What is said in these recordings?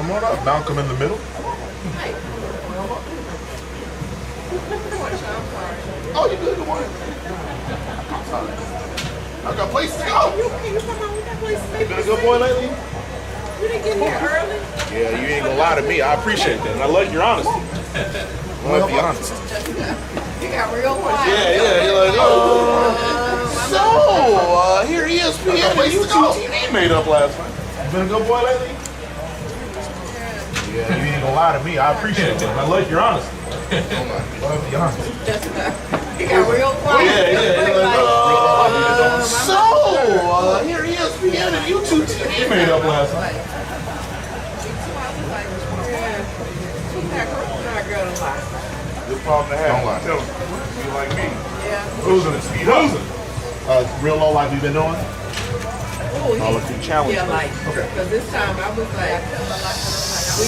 Come on up. Malcolm in the middle. Oh, you good? Good morning. I'm sorry. I got places to go. You come on, we got places to go. You been a good boy lately? You didn't get here early. Yeah, you ain't gonna lie to me. I appreciate that. And I like your honesty. I like the honesty. You got real quiet. Yeah. You're like, oh. So, here ESPN and YouTube TV made up last night. You been a good boy lately? Yeah, you ain't gonna lie to me. I appreciate that. I like your honesty. I like the honesty. You got real quiet. Yeah. You're like, so, here ESPN and YouTube TV made up last night. Good problem to have. Don't lie. Tell them. You like me. Yeah. Losing it. Speed up. Real low like we've been doing. All of you challenge. Yeah, like, okay. Because this time I was like,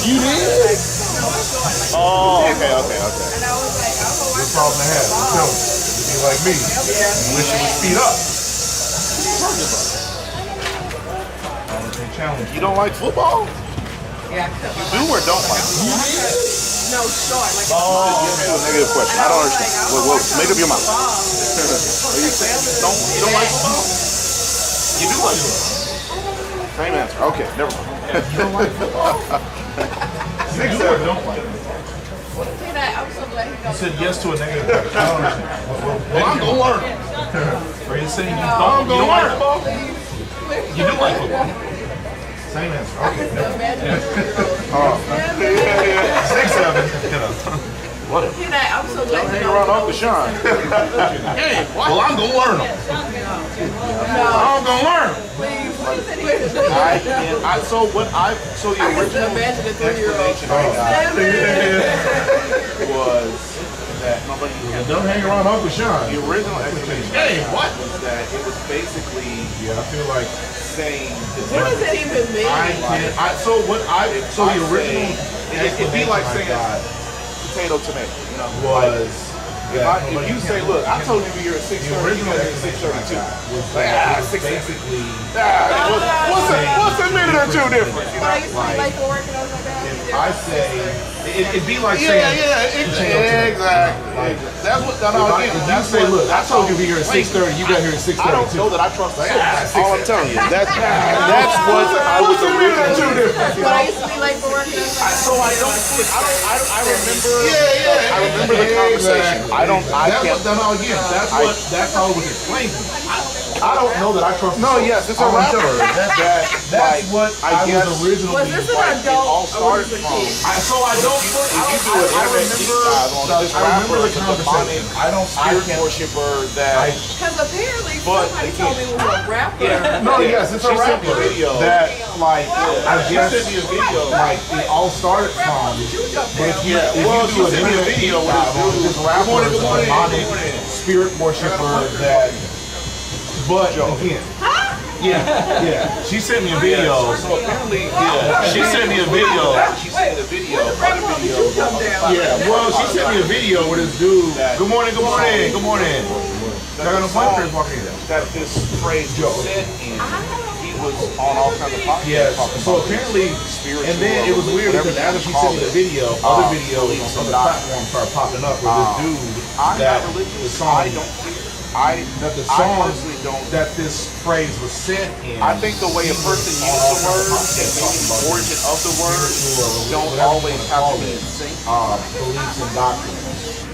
you did? Oh, okay. And I was like, oh, good problem to have. Tell them. You like me. Yeah. You wish you would speed up. All of you challenge. You don't like football? Yeah. You do or don't like it? No, short. Like a negative question. I don't understand. Well, make up your mind. You don't like football? You do like football. Same answer. Okay, never mind. You don't like football? You do or don't like it? I'm so glad he You said yes to a negative question. I don't understand. Well, I'm going to learn. Are you saying you don't like football? You do like football. Same answer. Okay. 6-7. Whatever. I'm so glad Hang around Uncle Shawn. Hey, well, I'm going to learn them. I'm going to learn them. So the original explanation I got was that nobody don't hang around Uncle Shawn. The original explanation was that it was basically I feel like saying what does it even mean? So the original it'd be like saying potato tomato, you know, was if you say, look, I told you to be here at 6:30, you got here at 6:32. Basically, what's a minute or two difference? You know? If I say, it'd be like saying, exactly. That's what. That's say, look, I told you to be here at 6:30, you got here at 6:32. I don't know that I trust the source. All I'm telling you, that's what I was originally. But I used to be late for work. So I remember. I remember the conversation. That's how it was explained to me. I don't know that I trust. No, yes, it's a rapper. That's what I guess originally. Was this an adult? All started from. So I don't. I remember the conversation. I don't spirit worshiper that. Because apparently somebody told me it was a rapper. No, yes, it's a rapper. That like I guess like it all started from. But if you do a video with this rapper, demonic spirit worshiper that. But again, she sent me a video. So apparently, she sent me a video. She sent me a video. Well, she sent me a video with this dude. Good morning. That this phrase was said in. He was on all kinds of podcasts. Yes. So apparently, and then it was weird because after she sent me the video, other videos on other platforms started popping up with this dude that the song. That this phrase was said in. I think the way a person uses the word and maybe the origin of the word don't always have to be in sync. Beliefs and doctrines.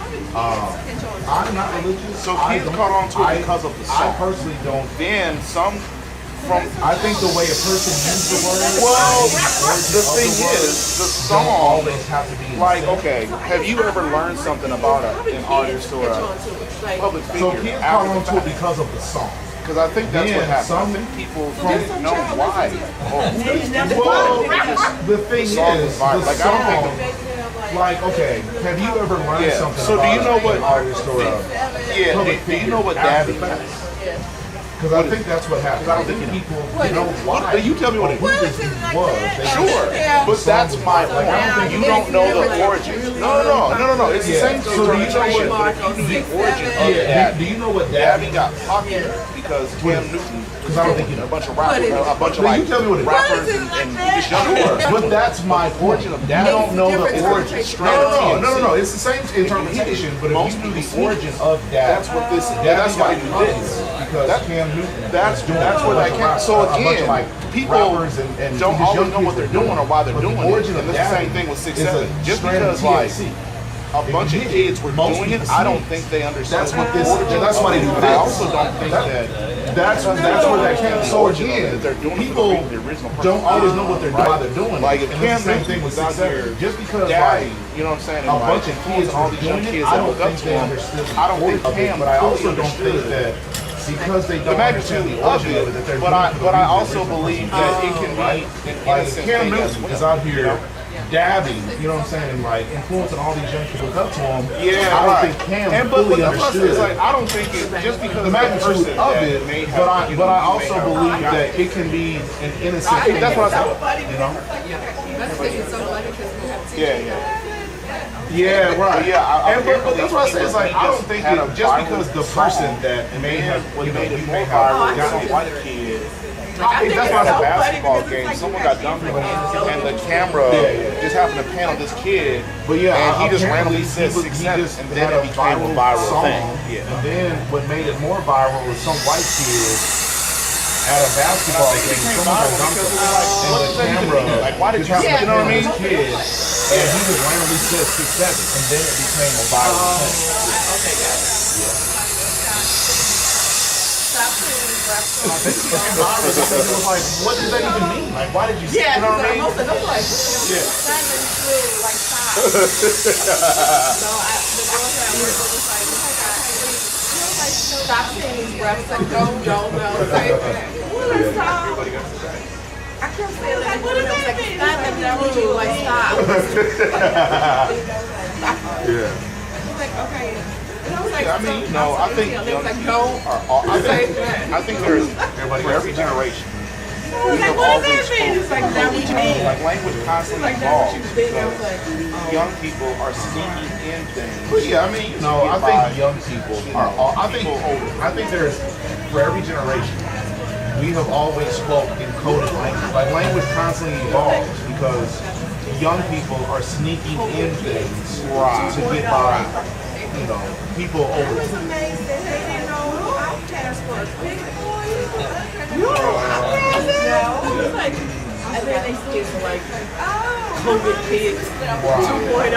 I'm not religious. So kids caught on to it because of the song. I personally don't. Then some from. I think the way a person uses the word. Well, the thing is, the song always have to be like. Okay, have you ever learned something about an artist or a public figure? So kids caught on to it because of the song. Because I think that's what happened. Some people didn't know why. Well, the thing is, the song. Like, okay, have you ever learned something about an artist or a public figure? Do you know what Dabby is? Because I think that's what happened. I think people know why. You tell me what it was. Sure, but that's my point. You don't know the origin. No. It's the same thing. So do you know what the origin of Dabby? Do you know what Dabby got popular? Because Cam Newton. Because I don't think you know. A A bunch bunch of rappers, a bunch of like you tell me what it is. rappers and just young But that's my origin of dad. I don't know the origin. No. It's the same interpretation, but if you knew the origin of dad, that's what this. That's why you did this. Because Cam Newton. That's where that came. So again, people don't always know what they're doing or why they're doing it. And it's the same thing with 6'7". Just because like a bunch of kids were doing it, I don't think they understand. That's what this. That's why they do. I also don't think that. That's where that came. So again, people don't always know what they're doing. Why they're doing. Like if Cam same thing with out here, 6'7", just because daddy, you know what I'm saying, a bunch of kids, all these young kids I that don't look up think to they him. understood. I don't think Cam, but I also don't think that because they don't understand the origin of it, that they're. But I also believe that it can be an like innocent Cam thing as Newton well. is out here dabbing, you know what I'm saying, and like influencing all these young people to look up to him. Yeah, I don't right. think Cam And fully that's what I said, understood it's like I don't think it just because the magnitude of it, may have, but I also believe that it can be an innocent thing. That's what I said. You know? Yeah. Yeah, right. Yeah, but that's what I say. It's like I don't think it, just because the person that may have, you know, you may have got a white kid. I think that's why a basketball game, someone got dunked on and the camera just happened to pan on this kid, and he just randomly said 6'7", and then it became a viral thing. And then what made it more viral was some white kid at a basketball game, someone got dunked on, and the camera, like, why did you, you know what I mean? Kid, and he just randomly said 6'7", and then it became a viral thing. Okay, guys. It was like, what does that even mean? Like, why did you say, you know what I mean? Most of them like, Yeah. like stop. So the girls that I work with was like, stop saying these breaths. Like, don't. Like, stop. I kept saying like, what does that mean? Stop and like, stop. Yeah. Like, okay. I mean, you know, I think young people I think there's for every generation. Like, what does that mean? It's like, that what you mean? Like language constantly evolves. Young people are sneaking in things. Well, yeah, I mean, you know, I think young people are all, I think there's, for every generation, we have always spoke in coded language. Like language constantly evolves because young people are sneaking in things to get by, you know, people over. It's amazing. They didn't know who Outcast was. Big boy. And then they still like, COVID kids 2.0.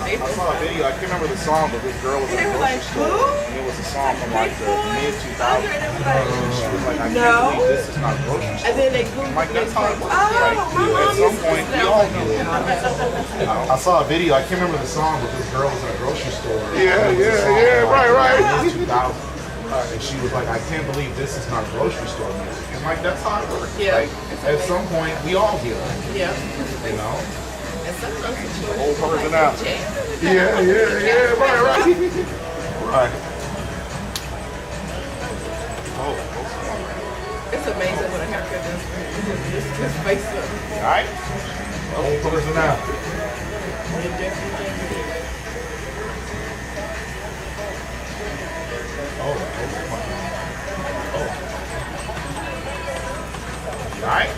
I saw a video, I can't remember the song, but this girl was in a grocery store. And it was a song from like the mid-2000s. She was like, I can't believe this is not a grocery store. And then they grew Like, that's how it works. my mom At some point, we all get it. I saw a video, I can't remember the song, but this girl was in a grocery store. Right. 2000. And she was like, I can't believe this is not grocery store music. And like, that's how it works. Yeah. Like, at some point, we all get it. Yeah. You know? And some grocery The whole person out. Yeah, right. Right. It's amazing what a haircut does. His face up. All right. Whole person out. All right.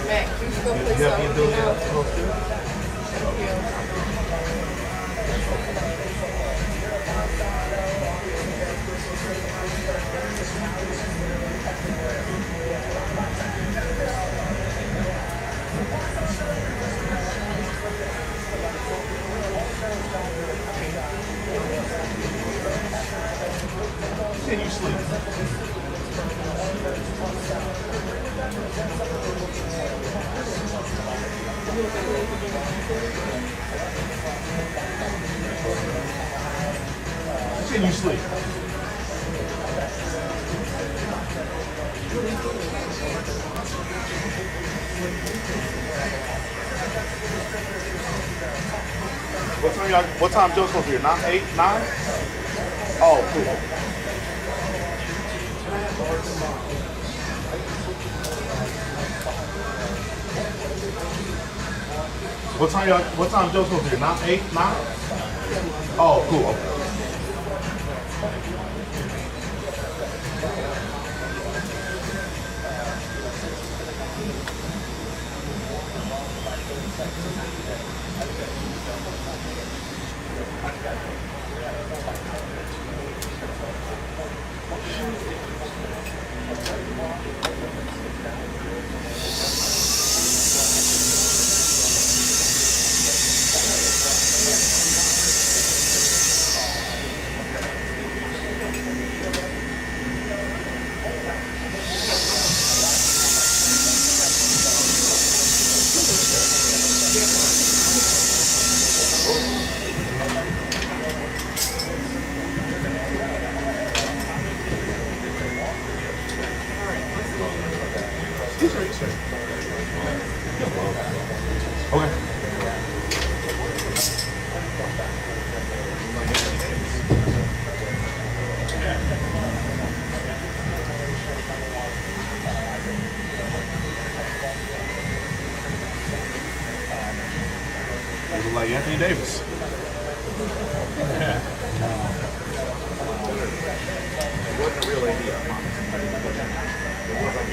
Mac, can you go play You have the something ability now? to host it? Thank you. Can you sleep? Can you sleep? What time Joe's supposed to be here? 9, 8, 9? Oh, cool. What time Joe's supposed to be here? 9, 8, 9? Oh, cool. Okay. Okay. You look like Anthony Davis. It wasn't a real idea. It was like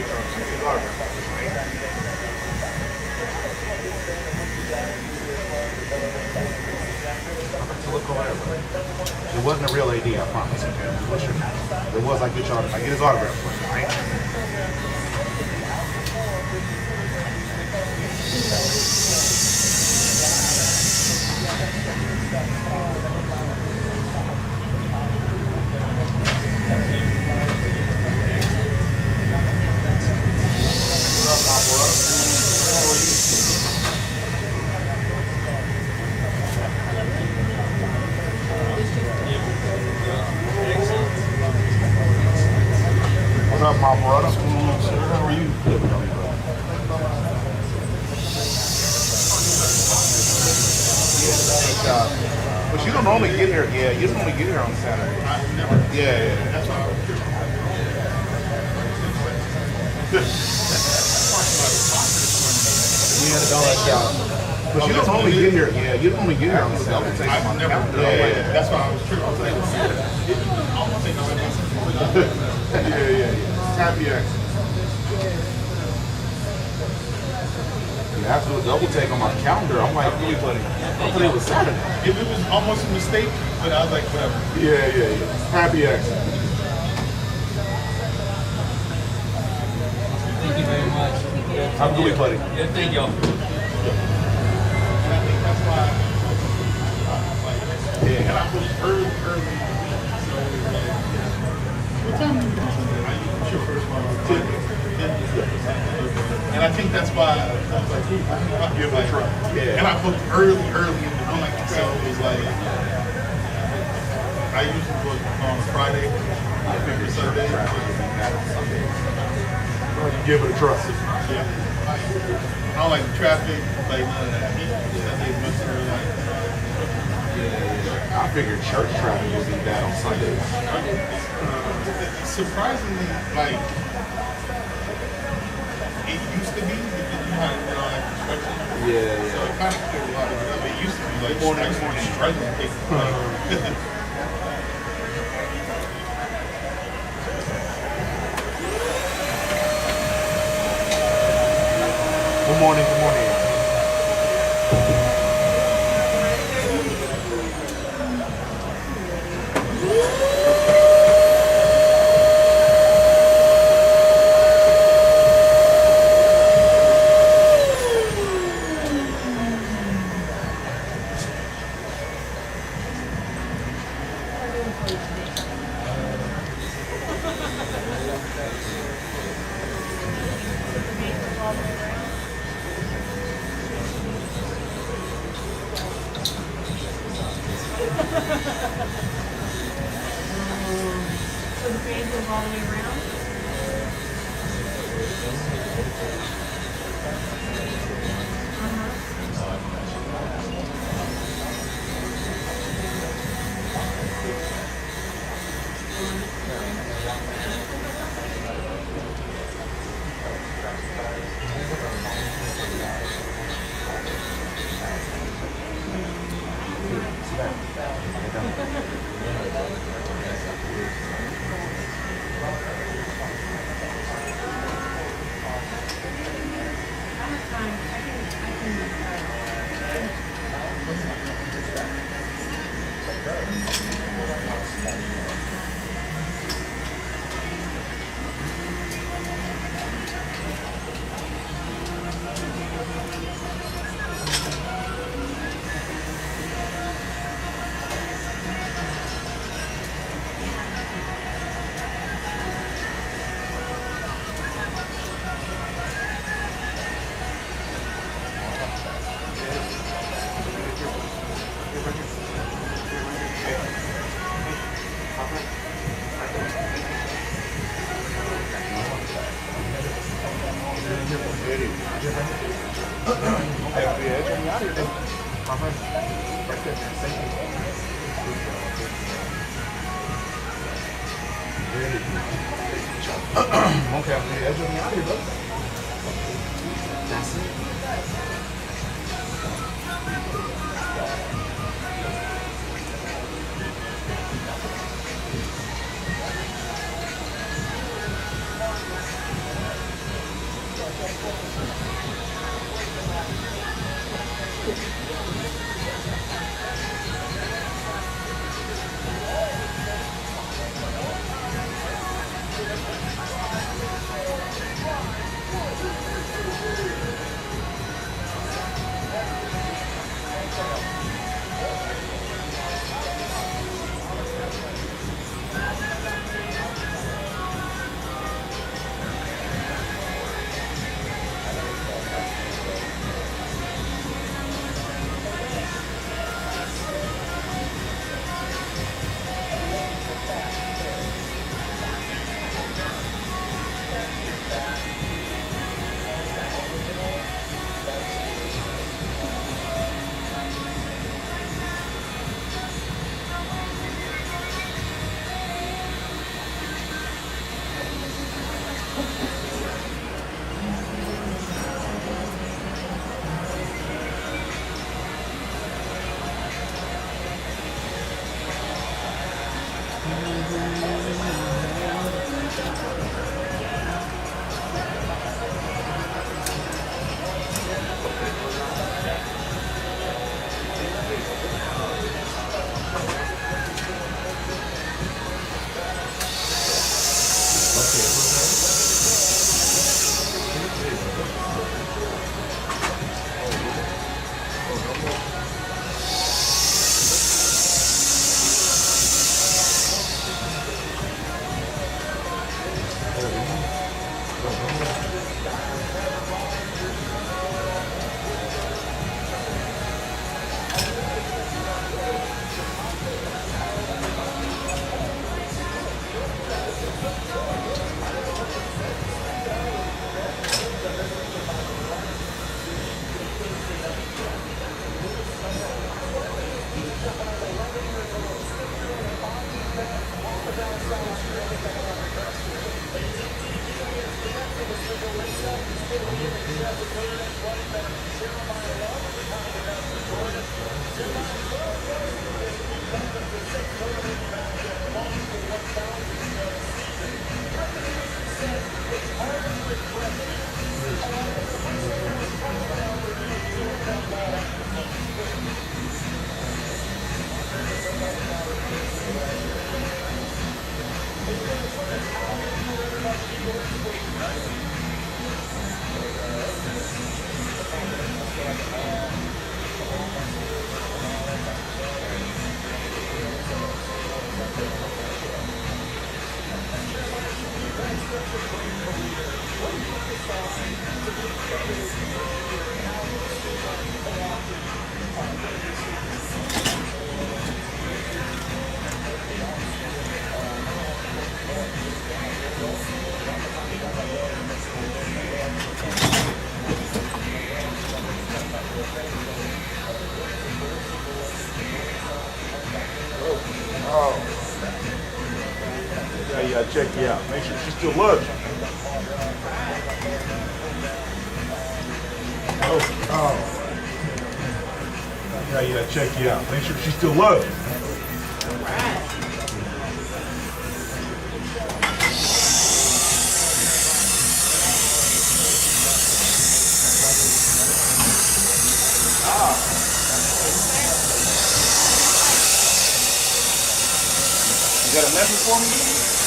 It wasn't a real AD, I promise. Okay? It was like I get his autograph for him, right? What's up, my brother? How are you? But you don't normally get here. Yeah, you don't normally get here on Saturday. Yeah. That's why I was curious. But you don't normally get here. Yeah, you don't normally get here on Saturday. I've never. Yeah. That's why I was curious. I was like, Yeah. Happy accident. You have to do a double take on my calendar. I'm like, I thought it was Saturday. If it was almost a mistake, but I was like, whatever. Yeah. Happy accident. Thank you very much. Have a good week, buddy. Yeah, thank y'all. And I think that's why, and I was early. So it was like, what time? What's your first one? 10. And I think that's why I was like, you're like, Yeah. and I booked early in the week, so it was like, I usually book on Friday, I figure Sunday. Give it a trust. Yeah. I don't like the traffic, like none of that. Sunday's much earlier, like, I figured church traffic would be bad on Sundays. surprisingly, like, it used to be, because you had, like, construction. Yeah. So it kind of cleared a lot of it up. It used to be, like, struggling. Like, Good morning. So the fan goes all the way around? Okay, the edge of me out here, bro. That's it. gotta check you out. Make sure she still loves you. Oh. Yeah, you gotta check you out. Make sure she still loves you. You got a message for me?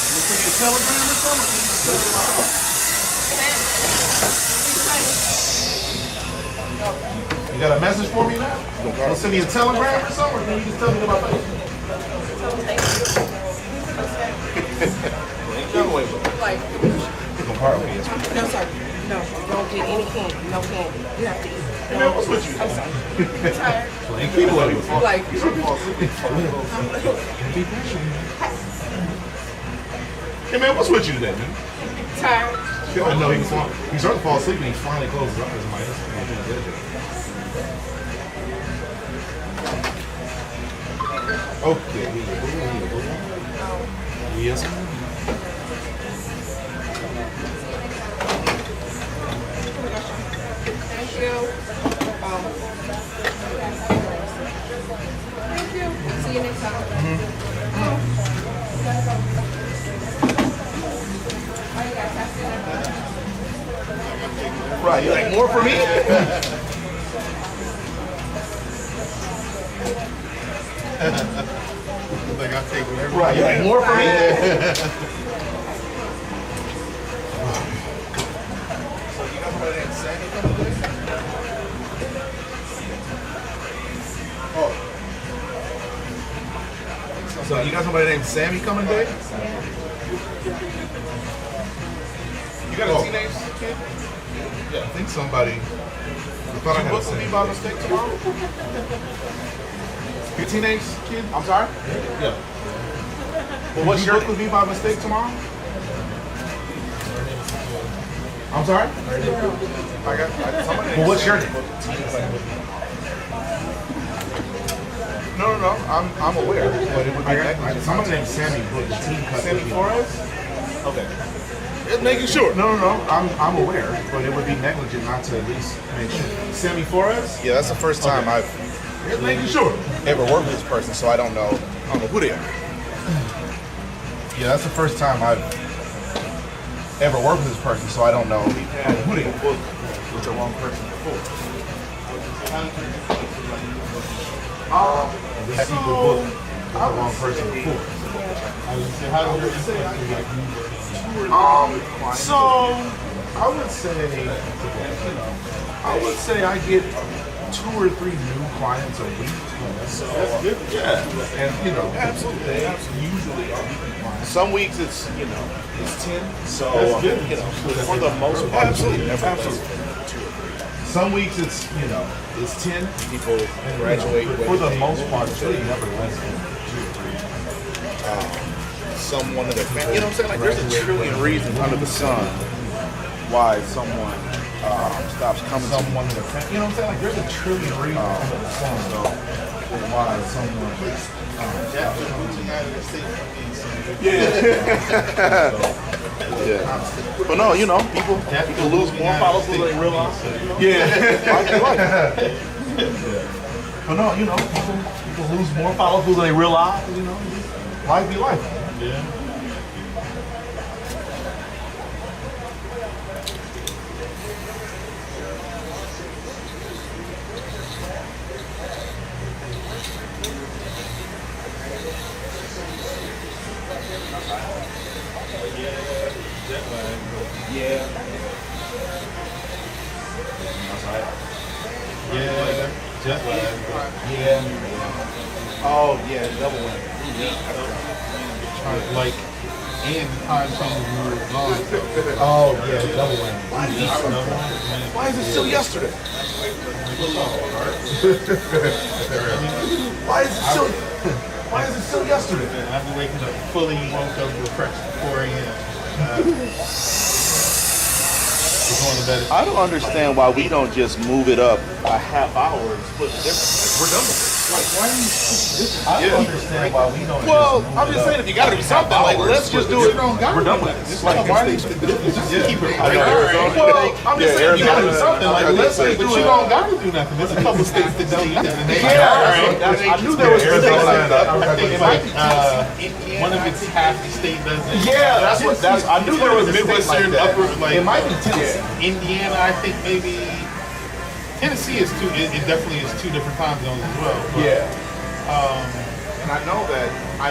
You send me a telegram or something? You got a message for me now? You send me a telegram or something? Or can you just tell me about Facebook? Like, no, sir. No, you don't get any candy. No candy. You have to eat. Hey man, what's with you? I'm sorry. I'm tired. People are Like, Hey man, what's with you today, man? tired. I know he started to fall asleep and he finally closed his eyes. Okay. Yes. Thank you. Thank you. See you next time. Right, you like more for me? Like I take whatever. Right, you like more for me? So you got somebody named Sammy coming today? You got a teenage kid? Yeah, I think somebody. I thought I had booked with me by mistake tomorrow. Your teenage kid? I'm sorry? Yeah. Well, what's your book with me by mistake tomorrow? I'm sorry? Well, what's your name? No, I'm aware. But it would be somebody named Sammy booked the team cut. Sammy Flores? Okay. Just making sure. No, I'm aware, but it would be negligent not to at least make sure. Sammy Flores? Yeah, that's the first time I've Just making sure. ever worked with this person, so I don't know who they are. Yeah, that's the first time I've ever worked with this person, so I don't know who they are. With the wrong person before. This people booked with the wrong person before. So I would say I get 2 or 3 new clients a week. So that's good. Yeah, and absolutely. Usually our weekly clients. Some weeks it's it's 10. So That's good. for the most part, Absolutely. absolutely. Some weeks it's it's 10. People graduate For the most part, it's really never less than 2 or 3. someone of their family. You know what I'm saying? Like there's a trillion reasons under the sun why someone stops coming to Someone in the family. You know what I'm saying? Like there's a trillion reasons under the sun why someone Yeah. But no, people lose more followers than they realize. But no, people lose more followers than they realize. Life be life. Yeah. Yeah. Yeah. Jet lag. Yeah. Oh yeah, double win. Like, and time change when we were gone. Oh yeah, double win. Why is it still yesterday? Why is it still yesterday? I've been waking up fully woke up refreshed at 4 a.m. We're going to bed. I don't understand why we don't just move it up a half hour and split the difference. Like, we're done with it. I don't understand why we don't. Well, I'm just saying, if you got to do something, like, let's just do it. We're done with this. Like, why do you just keep it? Well, I'm just saying, if you got to do something, like, let's just do But you it. don't got to do nothing. There's a couple states that don't either. And they I knew there was states like that. I think it's like one of it's half the state doesn't. Yeah, that's. I knew there was a state like Midwestern, that. upper, like It might be Tennessee. Indiana. I think maybe Tennessee is two. It definitely is two different time zones as well. But, Yeah. And I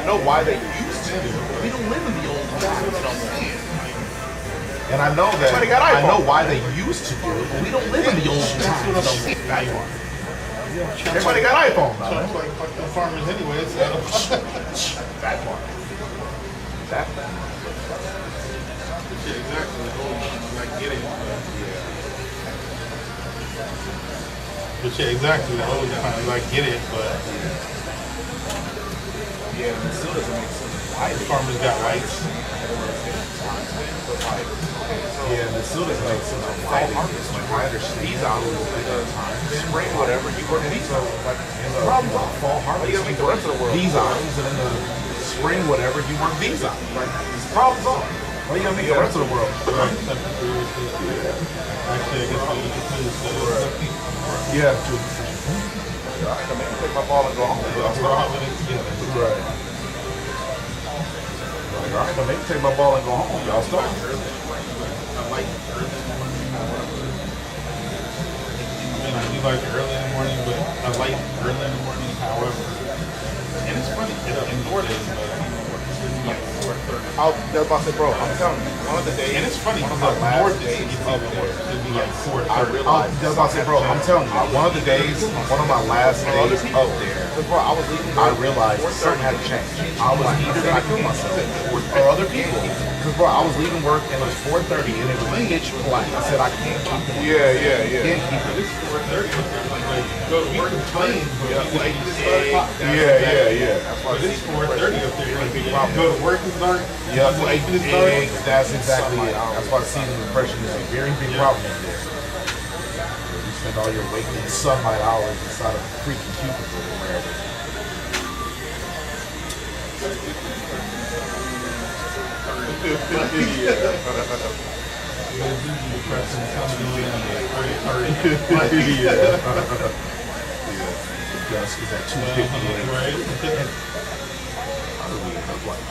know why they used to do it. We don't live in the old times, you know what I'm saying? And I know that. Everybody got I know iPhone. why they used to do it, but we don't live in the old times. Everybody got iPhone So now. it's like fuck the farmers anyway. So. That part. That part. Yeah, exactly. Like get it. But yeah, exactly. The old time, like get it, but Yeah, it still doesn't make sense. Why the farmers got rights. Yeah, and it still doesn't make sense. Fall harvest, like, I understand. These hours, spring, whatever, you work these hours. Like, Problems on fall harvest. you gotta make the rest of the world. These hours, and in the spring, whatever, you work these hours. Like, problems on. Why you gotta make the rest of the world? Actually, I guess we need to finish the Yeah. I mean, take my ball and go home. we're all in it together. Right. Like, all right, then maybe take my ball and go home. Y'all start. I mean, I do like early in the morning, but I like early in the morning, however. And it's funny, in Florida, I was about to say, bro, I'm telling you, one of the days, and it's funny one because of my up north last it's days even of more. work, It'd be like 4:30. I realized, I was about to say, bro, I'm telling you, one of the days, one of my last days up there, because bro, I was leaving. I realized something had to change. I was either gonna kill myself or other people. Because bro, I was leaving work and it was 4:30 and it was pitch black. I said I can't keep it. Yeah. Can't keep it. It's 4:30. Like, go to work and play, but you like to Yeah. But it's 4:30 up there. Like, you go to work and start. Yeah, Like, it's dark. that's exactly it. That's why season depression is a very big problem in there. You spend all your waking sunlight hours inside of a freaking cubicle or wherever. Dusk is at 2:58. Right? How do we end up like this?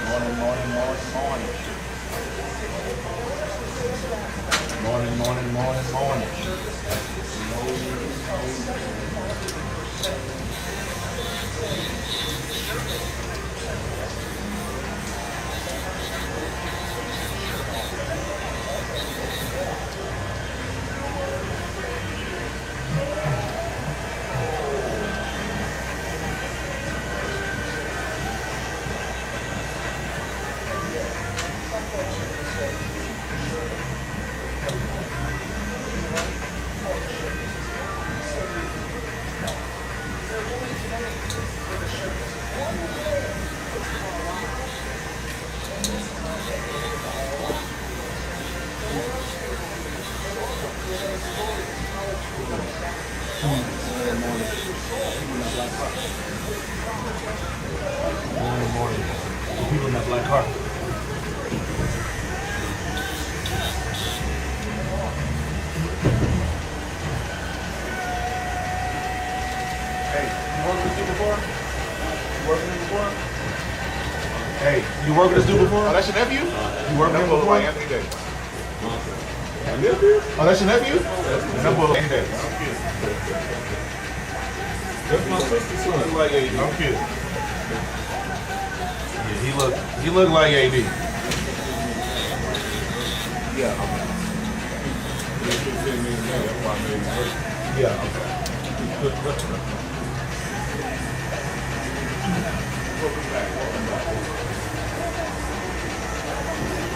Morning, morning, morning, morning. Morning, morning, morning, morning. Morning, morning. The people in that black car. Hey, you worked with this dude before? You worked with him before? Hey, you worked with this dude before? Oh, that's your nephew? You worked with him before? Like Anthony Davis. Oh, that's your nephew? That boy Anthony Davis. That's my sister's son. Like AD. I'm kidding. Yeah, he looked like AD. Yeah. Yeah, okay.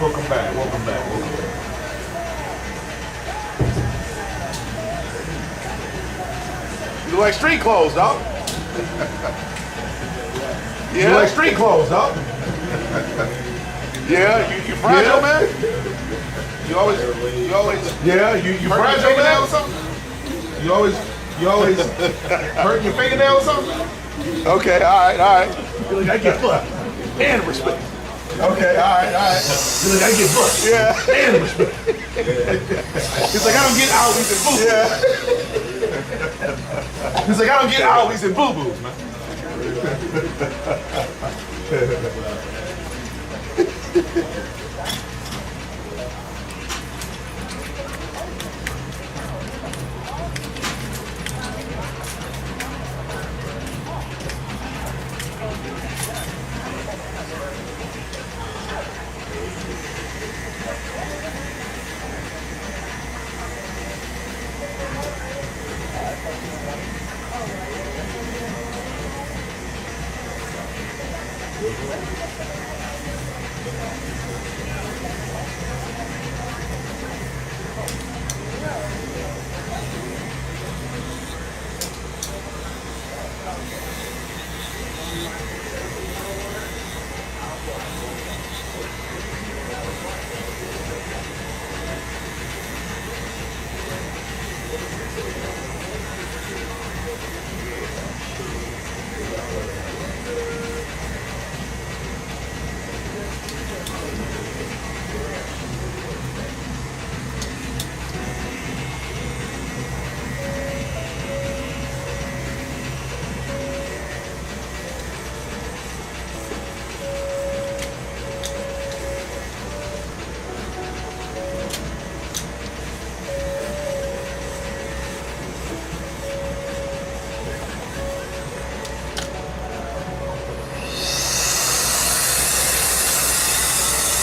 Welcome back, welcome back, welcome back. You look like street clothes, dog. You like street clothes, dog? Yeah, you fragile, Yeah. man? You always, Yeah, you hurt your fragile, fingernail man? or something? You always hurting your fingernail or something? Okay, all right. You look, I get butt. And respect. Okay, all right. You look, I get butt. Yeah. And respect. He's like, I don't get owies and boo-boos. Yeah. He's like, I don't get owies and boo-boos, man.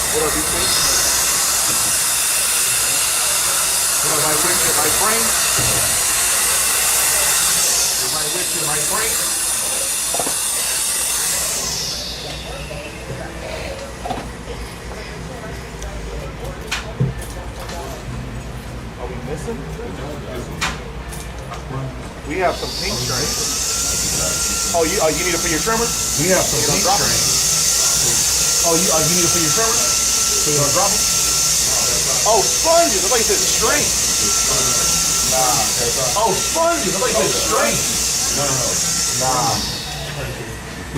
What up, BC? What up, my witch and my brain? My witch and my brain? Are we missing? We have some pink strings. Oh, you need it for your trimmer? We have some pink strings. Oh, you need it for your trimmer? So you gonna drop them? Oh, sponges. I thought you said strings. Oh, sponges. I thought you said strings. Nah.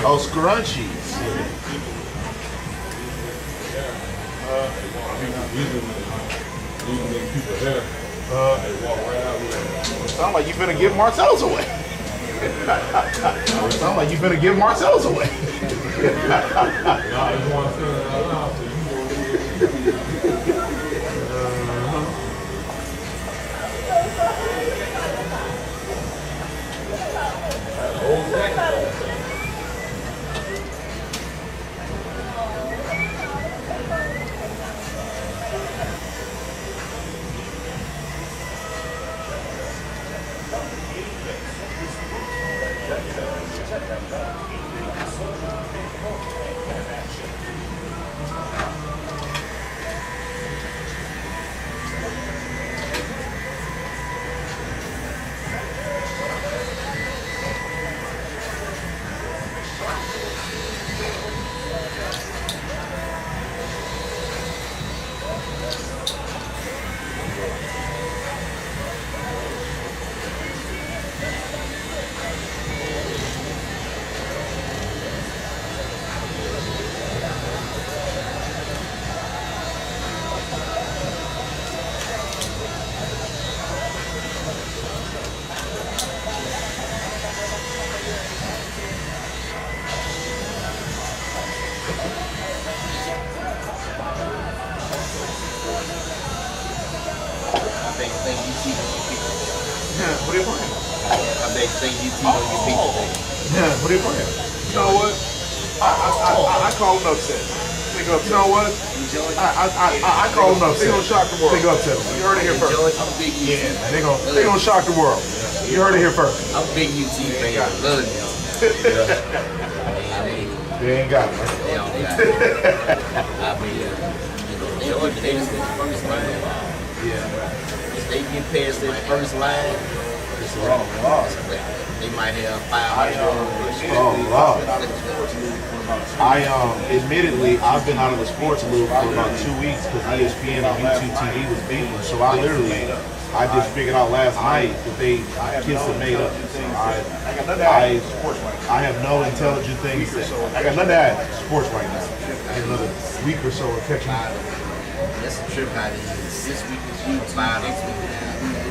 Oh, scrunchies. Sound like you finna give Marcello's away. It sounds like you better give Marcel's away. What are you playing? I bet you think you team on your feet today. Yeah, what are you playing? You know what? I call him upset. You know what? I call them upset. They gonna shock the world. They gonna upset them. You heard it here first. I'm a big UT. Yeah, man, they gonna shock the world. You heard it here first. I'm a big UT fan. I love you. They ain't got it, man. They don't got it. I mean, Jordan Davis is the first line. Yeah. If they get past that first line, it's a wrong loss. They might have 500 yards. Oh, Lord. Admittedly, I've been out of the sports loop for about 2 weeks because ESPN and YouTube TV was beating us. So I just figured out last night that kids have made up. I have no intelligent things. I got nothing to add to sports right now. In another week or so of catching up. That's a trip how it is. This week is YouTube. Next week is Hulu.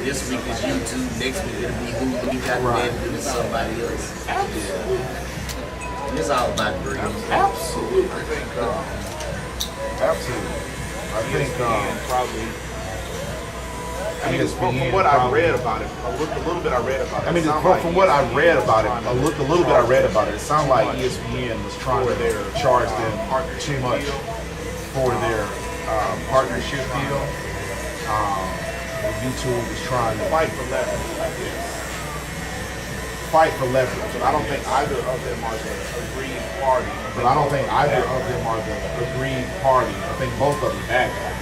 This week is YouTube. Next week it'll be Hulu. We got that to do with somebody else. Absolutely. It's all about dreams. Absolutely. Absolutely. I think probably. I mean, from what I read about it, a little bit I read about it. I mean, from what I read about it, a little bit I read about it, it sounded like ESPN was trying to charge them too much for their partnership deal. YouTube was trying to Fight for leverage. fight for leverage. But I don't think either of them are the agreed party. But I don't think either of them are the agreed party. I think both of them bad guys.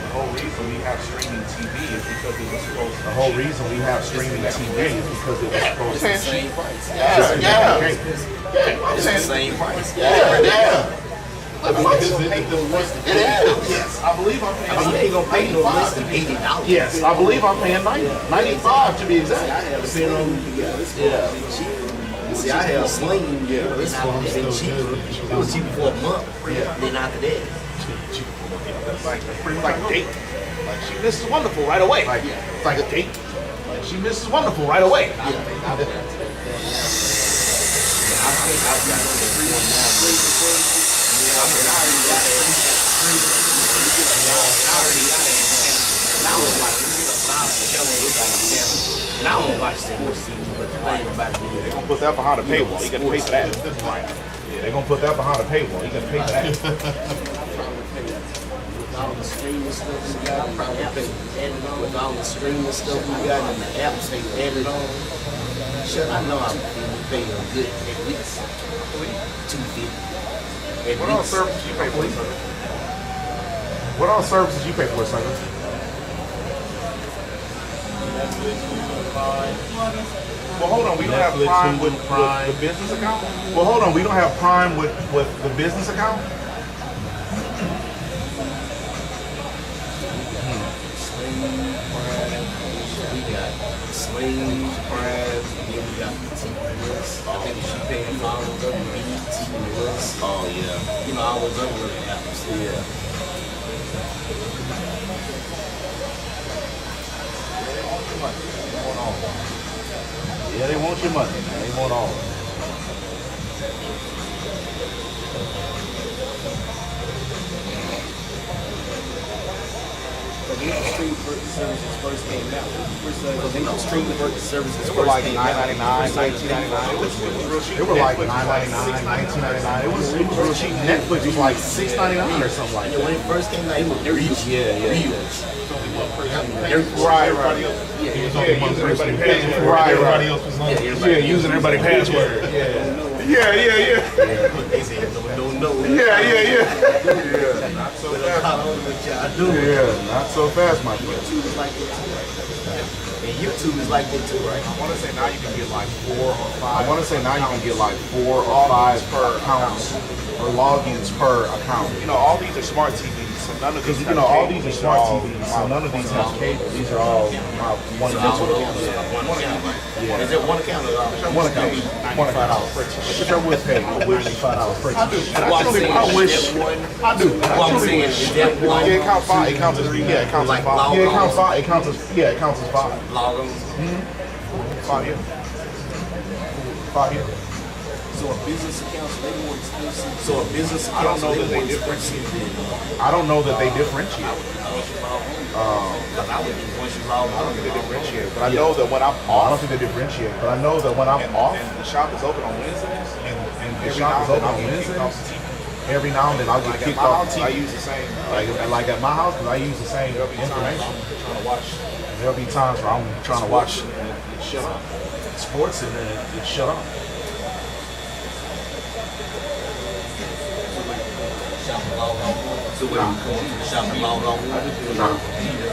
The whole reason we have streaming TV is because it was supposed to. The whole reason we have streaming TV is because it was supposed to. It's the same price. Yeah. It's the same price. Yeah. It is. Yes, I believe I'm paying. I mean, you ain't gonna pay no less than $80. Yes, I believe I'm paying 95 to be exact. See, I have Sling. It's cheaper. It was cheaper for a month. Then after that. Like pretty much like a date. Like she misses wonderful right away. It's like a date. Like she misses wonderful right away. And I don't watch sports TV, but the thing about it is, They're gonna put that behind a paywall. You gotta pay for that. Right. Yeah, they're gonna put that behind a paywall. You gotta pay for that. with all the streaming stuff we got, and the apps added on, with all the streaming stuff we got, and the apps they added on, shit, I know I'm paying a good at least $250. What all services you pay for? What all services you pay for, Cycle? Well, hold on. We don't have Prime with the business account. Well, hold on. We don't have Prime with the business account. We got Sling, Prime, then we got the TPS. I think she paying for all those other TPS. Oh yeah. You know, all those other apps. Yeah. money. They want all of it. Yeah, they want your money, man. They want all of it. Stream services first came out. Stream services It was like first came out. $9.99, $19.99. They were like $9.99, $19.99. It was real cheap. Netflix was like $6.99 or something like that. When it first came out, it was reach. Right. He was only one person. Right. Everybody else was on. Yeah, using everybody's password. Yeah. They said no. Yeah. Not so fast. Yeah, not so fast, my friend. YouTube is like that too, right? And YouTube is like that too, right? I want to say now you can get like 4 or 5. I want to say now you can get like 4 or 5 per accounts or logins per account. You know, all these are smart TVs, so none of these Because have all cable. these are smart TVs, so none of these have cable. These are all one digital. Is it one account or all? One account, $25 purchase. Whichever with pay, $25 purchase. I wish. I do. What I'm saying is that one. Yeah, it counts 5. It counts as 3. Yeah, it counts as Like 5. log Yeah, it on. counts 5. It counts as 5. Log on. 5 years. 5 years. So a business account, so they more expensive. So a business I don't account, know so that they they more differentiate. expensive. I don't know that they differentiate. Because I would think once you log I don't on, think they differentiate, but I know that when I'm I don't off, think they differentiate, but I know that when I'm off and the shop is open on Wednesdays, and the every shop now is and open then on I'll get kicked off Wednesdays, the TV. every now and then I'll get Like at kicked my off house, the I TV. use the same. Like at my house, because I use the same There'll be times information. I'm trying to watch. There'll be times where I'm trying to watch Shut up. sports and then it shut off. shop and log on. So when you come to the shop and log on,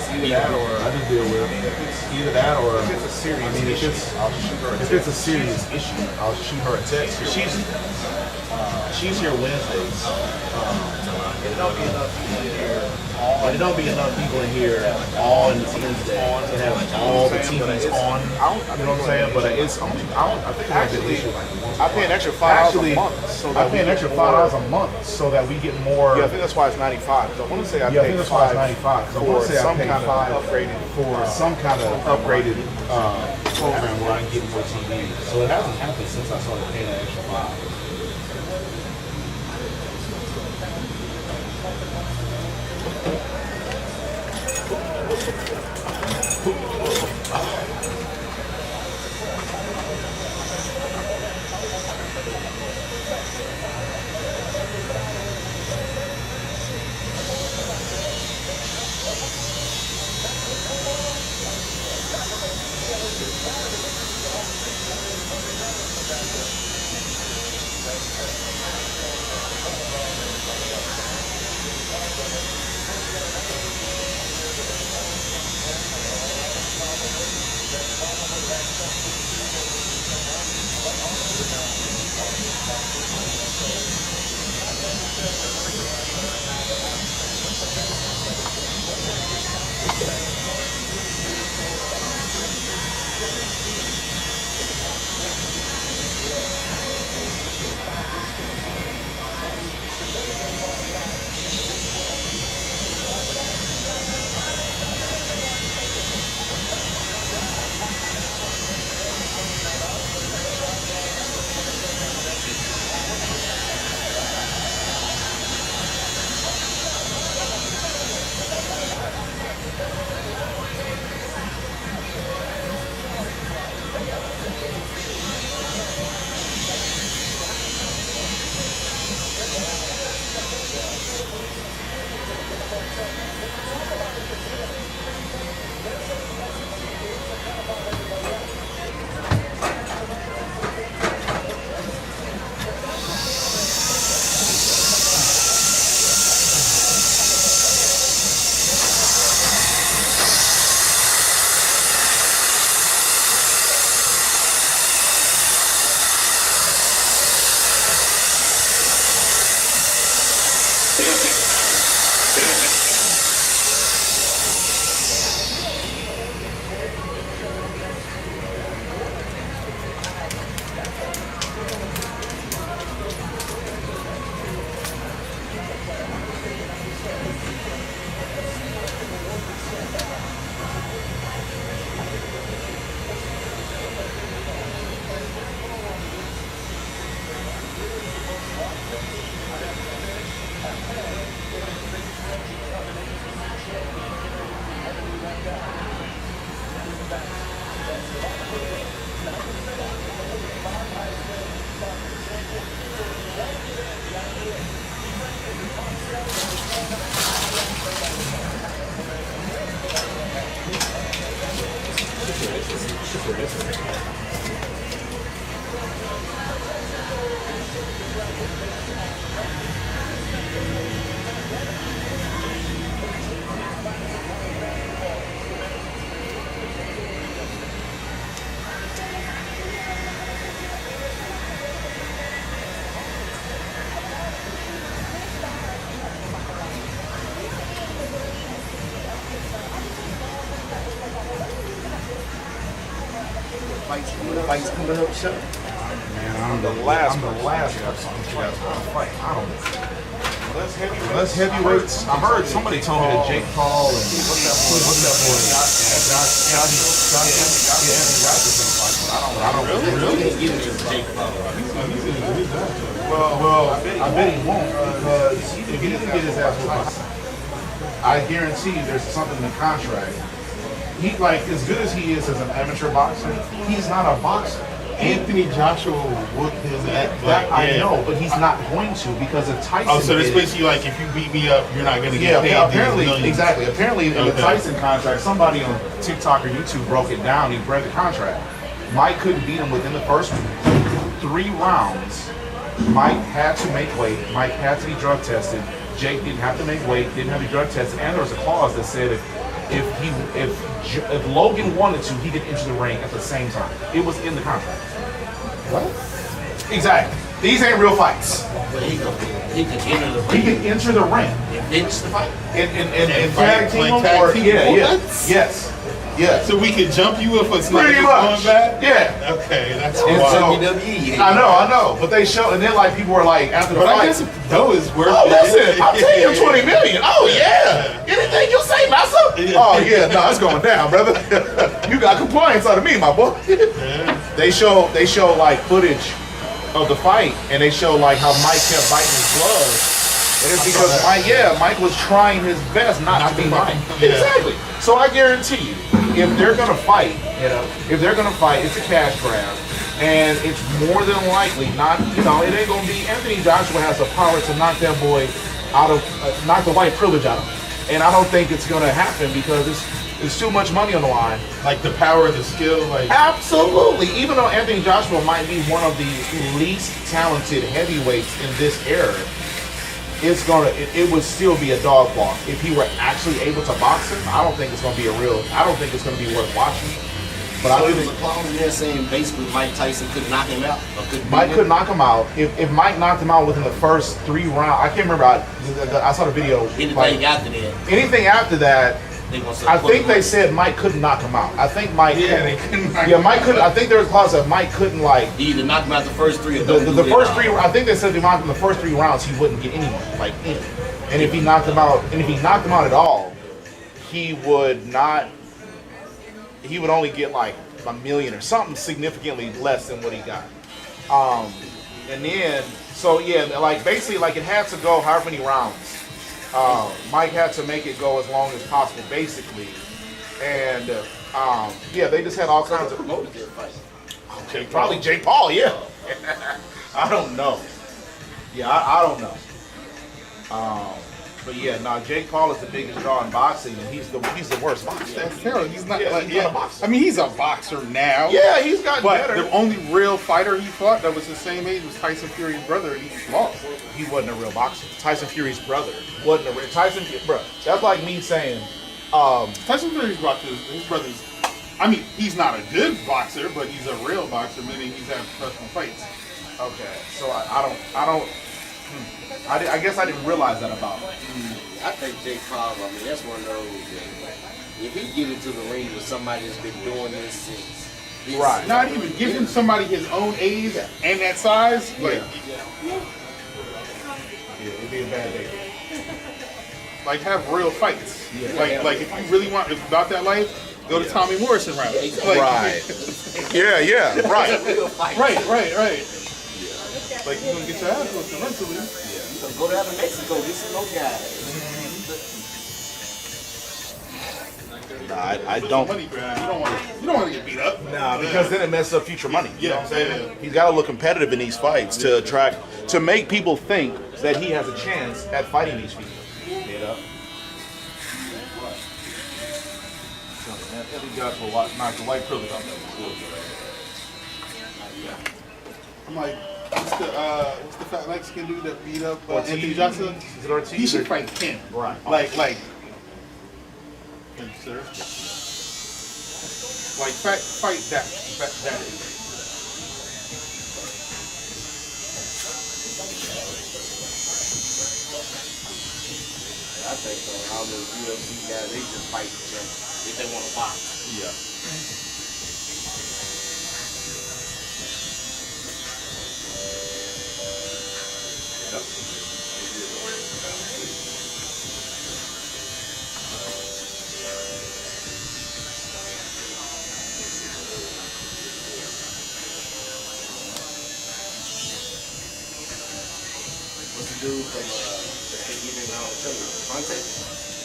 Either that or I just deal with either that or If it's a serious I mean, issue, I'll shoot her a if text. it's a serious issue, I'll shoot her a text. She's here Wednesdays. It don't be enough people in here. But it don't be enough people in here on Wednesday to have all the TVs on. You know what I'm saying? But it's only I think I did issue like once. I pay an extra $5 Actually, a month. So I that pay we an get extra more- $5 a month so that we get more. Yeah, I think that's why it's 95. 'Cause I want to say I Yeah, I paid think that's why it's 5 95. 'Cause I for want to say I some paid kind of 5 upgraded for some kind of upgraded program where I can get more TV. So it hasn't happened since I started paying that extra 5. Fights coming up, Shawn. I'm the last person that's gonna fight. I don't know. Less heavyweights. I heard somebody told me that Jake Paul and what's that boy? I don't really Get into Jake Paul. Well, I bet he won't because if he doesn't get his ass whooped, I guarantee you there's something in the contract. He like as good as he is as an amateur boxer, he's not a boxer. Anthony Joshua whooped his ass. That I know, but he's not going to because of Tyson. Oh, so it's basically like if you beat me up, you're not going to get paid. Yeah, apparently, these millions. exactly. Apparently, in the Tyson contract, somebody on TikTok or YouTube broke it down. He read the contract. Mike couldn't beat him within the first 3 rounds. Mike had to make weight. Mike had to be drug tested. Jake didn't have to make weight, didn't have to be drug tested, and there was a clause that said if Logan wanted to, he could enter the ring at the same time. It was in the contract. What? Exactly. These ain't real fights. But he could enter the He ring. can enter the ring. And finish the fight. And fight tag team like them tag or team? yes. So we could jump you if it's not Pretty going much. bad? Yeah. Okay, that's And wild. so- WWE. I know. But they show, and then like people were like after the But fight. I guess dough is worth Oh, it. listen, I'm telling you 20 million. Oh, yeah. Anything you say, massa? Oh, yeah, no, it's going down, brother. You got compliance out of me, my boy. They show like footage of the fight, and they show like how Mike kept biting his gloves. And it's because Mike was trying his best not to be Mike. Yeah. Exactly. So I guarantee you, if they're gonna fight, it's a cash grab. And it's more than likely not, it ain't gonna be. Anthony Joshua has the power to knock that boy out of, knock the white privilege out of him. And I don't think it's gonna happen because it's too much money on the line. Like the power, the skill, like Absolutely. Even though Anthony Joshua might be one of the least talented heavyweights in this era, it would still be a dog walk. If he were actually able to box him, I don't think it's gonna be worth watching. But So I it was think a clause in there saying basically Mike Tyson could knock him out or could Mike could knock him out. If Mike knocked him out within the first 3 rounds, I can't remember. I saw the video. anything after that. Anything after that, They gonna say, I think they said Mike couldn't knock him out. I think Mike. they couldn't. Mike couldn't. I think there was a clause that Mike couldn't like. He either knock him out the first 3 or don't The do that first at all. 3. I think they said if he knocked him the first 3 rounds, he wouldn't get any money, like any. And if he knocked him out, at all, he would not. He would only get like $1 million or something significantly less than what he got. And then like basically like it had to go however many rounds. Mike had to make it go as long as possible, basically. And they just had all kinds of Promoted that fight. probably Jake Paul, yeah. I don't know. Yeah, I don't know. But Jake Paul is the biggest draw in boxing, and he's the worst boxer. That's terrible. He's not. Yeah, he's not a boxer. I mean, he's a boxer now. Yeah, he's gotten But better. the only real fighter he fought that was the same age was Tyson Fury's brother, and he lost. He wasn't a real boxer. Tyson Fury's brother wasn't a real bro. That's like me saying, Tyson Fury's boxer, his brother's. I mean, he's not a good boxer, but he's a real boxer, meaning he's had professional fights. okay, so I guess I didn't realize that about him. I think Jake Paul, I mean, that's one of those that if he get into the ring with somebody that's been doing this since Right. Not even giving somebody his own age and that size, like Yeah, it'd be a bad day. like have real fights. Yeah. Like if you really want about that life, go to Tommy Morrison route. Like, Right. Yeah, right. Right. Like you're gonna get your ass whooped eventually. So go down to Mexico, get some of those guys. Nah, I don't. Money grab. You don't want to get beat up. Nah, because then it messes up future money. You know what I'm saying? Yeah. He's got to look competitive in these fights to attract, to make people think that he has a chance at fighting these people. You know? Every guys will knock the white privilege out there. I'm like, what's the fat Mexican dude that beat up Anthony Ortiz. Joshua? Is it Ortiz? He should fight him. Right. Like, Sir. fight that. I think all those UFC guys, they just fight if they want to box. Yeah. What's the dude from that's been getting in trouble? Fonte?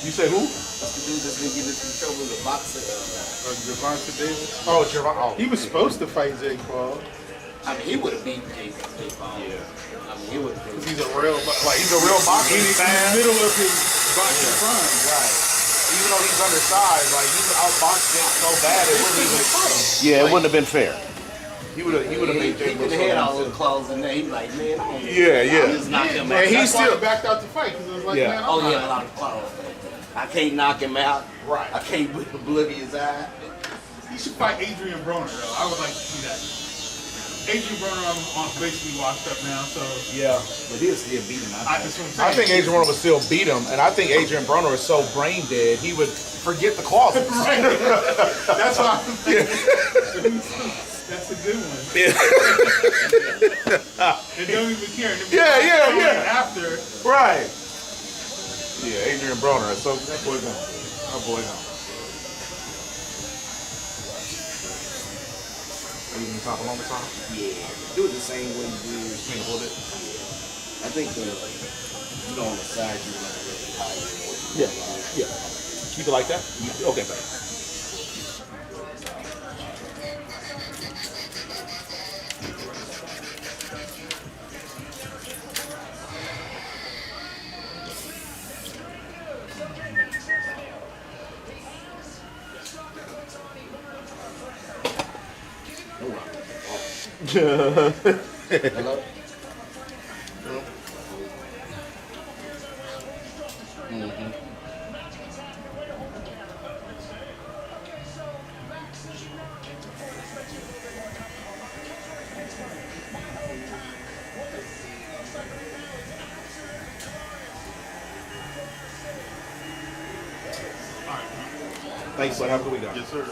You say who? What's the dude that's been getting into trouble? The boxer. Javante Davis. Oh, Gervon. Oh. He was supposed to fight Jake Paul. I mean, he would have beaten Jake Paul. Yeah. I mean, he would have. He's a real, He's a real boxing in the fan. middle of his boxing prime. Right. Even though he's undersized, like he was outboxed Jake so bad it wouldn't even. Yeah, it wouldn't have been fair. He would have made Jake He look had all so those claws in there. He was like, man, Yeah. just knock him out. And he That's why still he backed out the fight because it was like, Yeah. man, Oh, I'm he had a not. lot of claws. I can't knock him out. Right. I can't put the blood in his eye. He should fight Adrian Broner, though. I would like to see that. Adrian Broner on basically washed up now, so Yeah. But he'll still beat him. that's what I'm saying. I think Adrian Broner would still beat him, and I think Adrian Broner is so brain dead he would forget the clauses. Right. That's why I'm thinking. That's a good one. And don't even care. Yeah. After. Right. Yeah, Adrian Broner is so that boy gone. That boy gone. Are you gonna talk a longer time? Yeah, do it the same way you do. Just a little bit. I think you know on the side you want to really high. Yeah. Keep it like that? Okay, babe. Hello? Thanks, bud. Have a good weekend. Yes, sir.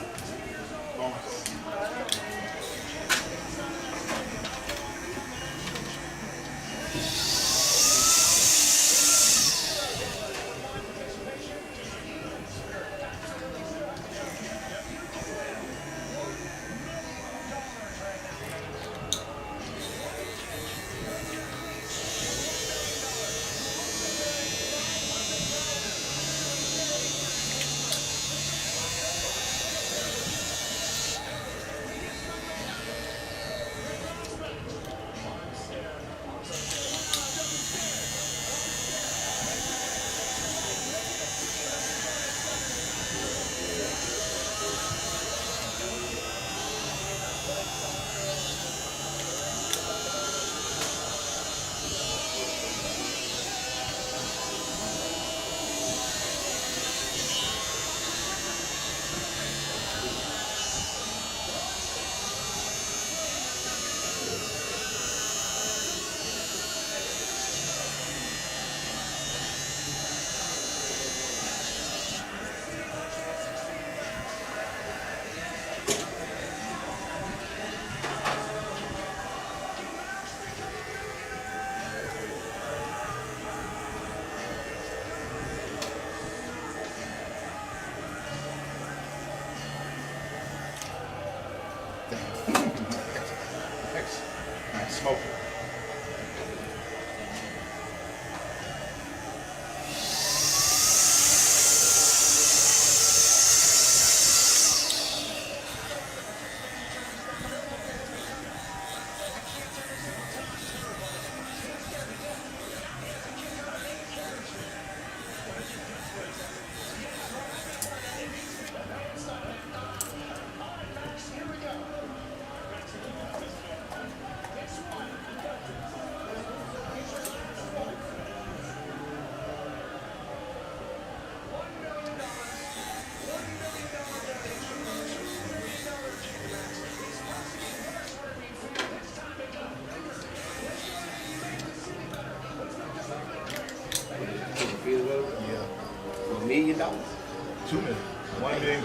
Nice smoke.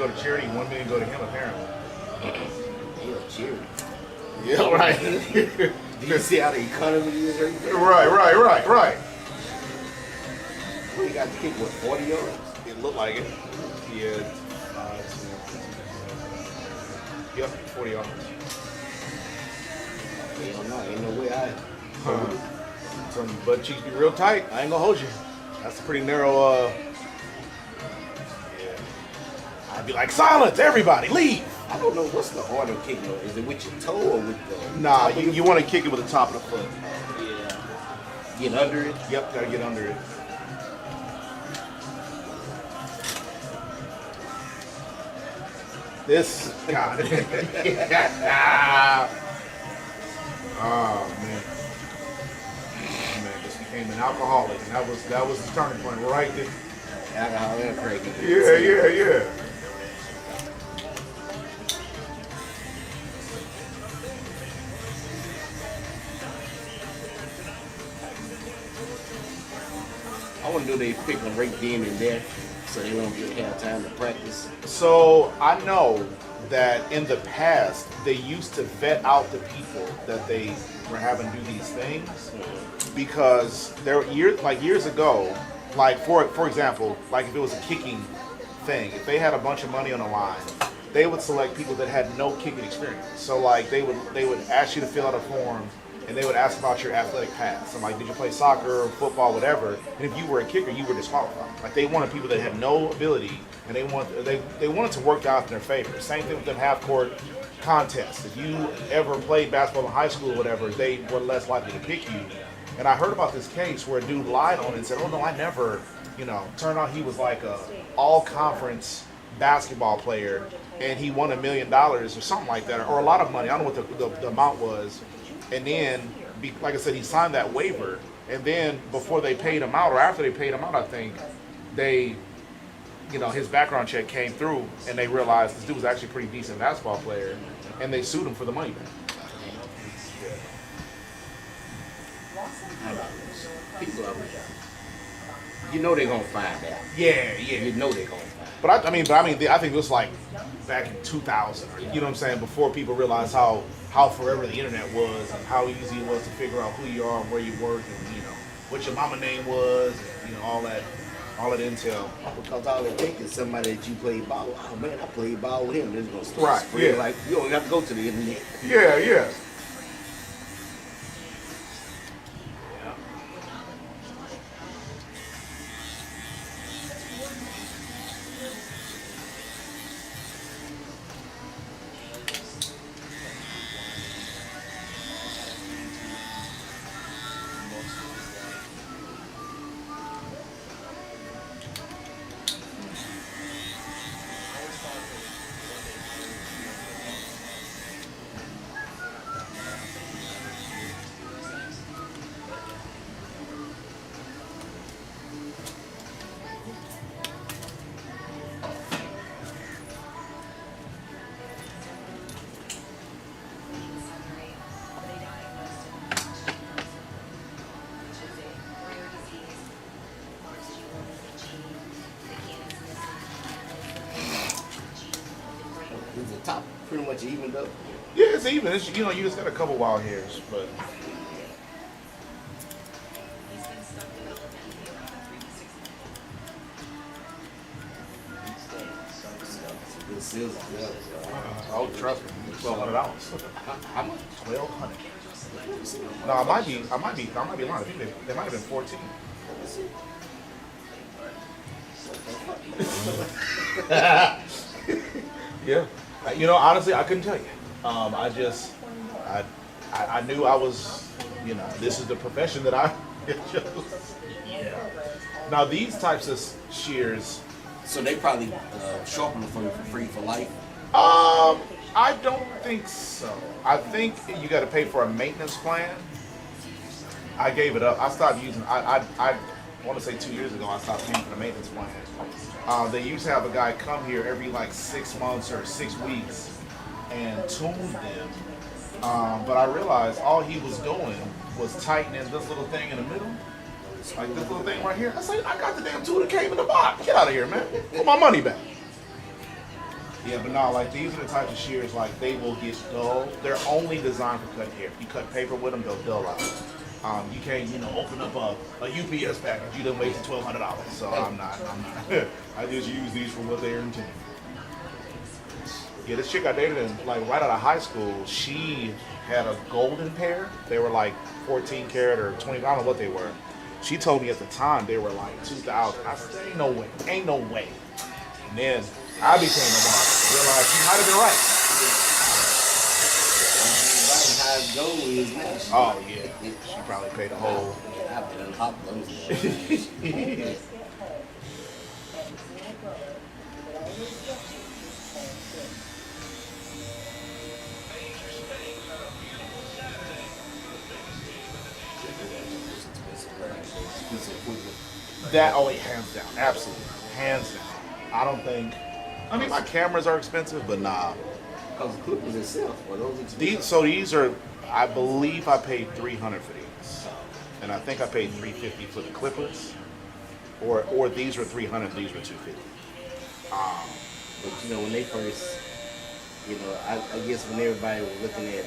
go to charity, 1 million go to him apparently. Yeah, cheering. Yeah, right. Do you see how the economy is right there? Right. Well, you got to kick, what, 40 yards? It looked like it. Yeah. Yep, 40 yards. Hell no, ain't no way I. Some butt cheeks be real tight. I ain't gonna hold you. That's a pretty narrow. Yeah. I'd be like, silence, everybody, leave. I don't know what's the order of kicking. Is it with your toe or with the? Nah, you want to kick it with the top of the foot. Yeah. Get under it. Yep, gotta get under it. This God. Oh man. Man, just became an alcoholic, and that was the turning point right there. Alcohol and crazy. Yeah. I want to do they pick them right then and there, so they won't have time to practice. So I know that in the past they used to vet out the people that they were having do these things because there were years ago, like for example, like if it was a kicking thing, if they had a bunch of money on the line, they would select people that had no kicking experience. So like they would ask you to fill out a form and they would ask about your athletic past. So like, did you play soccer, football, whatever? And if you were a kicker, you were disqualified. Like they wanted people that had no ability, and they wanted to work out in their favor. Same thing with them half-court contests. If you ever played basketball in high school or whatever, they were less likely to pick you. And I heard about this case where a dude lied on it and said, "Oh no, I never." Turned out he was like a all-conference basketball player, and he won $1 million or something like that, or a lot of money. I don't know what the amount was. And then, like I said, he signed that waiver. And then before they paid him out, or after they paid him out, I think, his background check came through, and they realized this dude was actually a pretty decent basketball player, and they sued him for the money back. People are, you know they're gonna find out. Yeah. You know they're gonna find out. But I mean, I think it was like back in 2000, you know what I'm saying, before people realized how forever the internet was and how easy it was to figure out who you are and where you work and what your mama name was and all that intel. Because all it takes is somebody that you played ball. Oh man, I played ball with him. They're gonna start Right, spread yeah. like you don't have to go to the internet. Yeah. Is the top pretty much evened up? Yeah, it's even. It's, you just got a couple wild hairs, but Good scissors, yeah. oh, trust me, $1,200. How much? 1,200. No, I might be lying. I think they might have been 14. Yeah. Honestly, I couldn't tell you. I knew I was, this is the profession that I chose. Yeah. Now these types of shears. So they probably sharpen them for free for life. I don't think so. I think you got to pay for a maintenance plan. I gave it up. I stopped using. I want to say 2 years ago I stopped paying for the maintenance plan. They used to have a guy come here every like 6 months or 6 weeks and tune them. But I realized all he was doing was tightening this little thing in the middle. Like this little thing right here. I said, I got the damn tool that came in the box. Get out of here, man. Put my money back. Yeah, but no, like these are the types of shears, like they will get dull. They're only designed for cutting hair. You cut paper with them, they'll dull out. You can't, open up a UPS package. You done wasted $1,200. So I'm not. I just use these for what they're intended. Yeah, this chick I dated, like right out of high school, she had a golden pair. They were like 14 karat or 20. I don't know what they were. She told me at the time they were like 2,000. I said, ain't no way. And then I became a one. Realized she might have been right. Oh yeah, she probably paid a whole. I've been unhopped those. That hands down, absolutely, hands down. I don't think. I mean, my cameras are expensive, but nah. Because the clippers itself, or those These are, I believe I paid $300 for these, and I think I paid $350 for the clippers, or these were $300, these were $250. But when they first, I guess when everybody was looking at,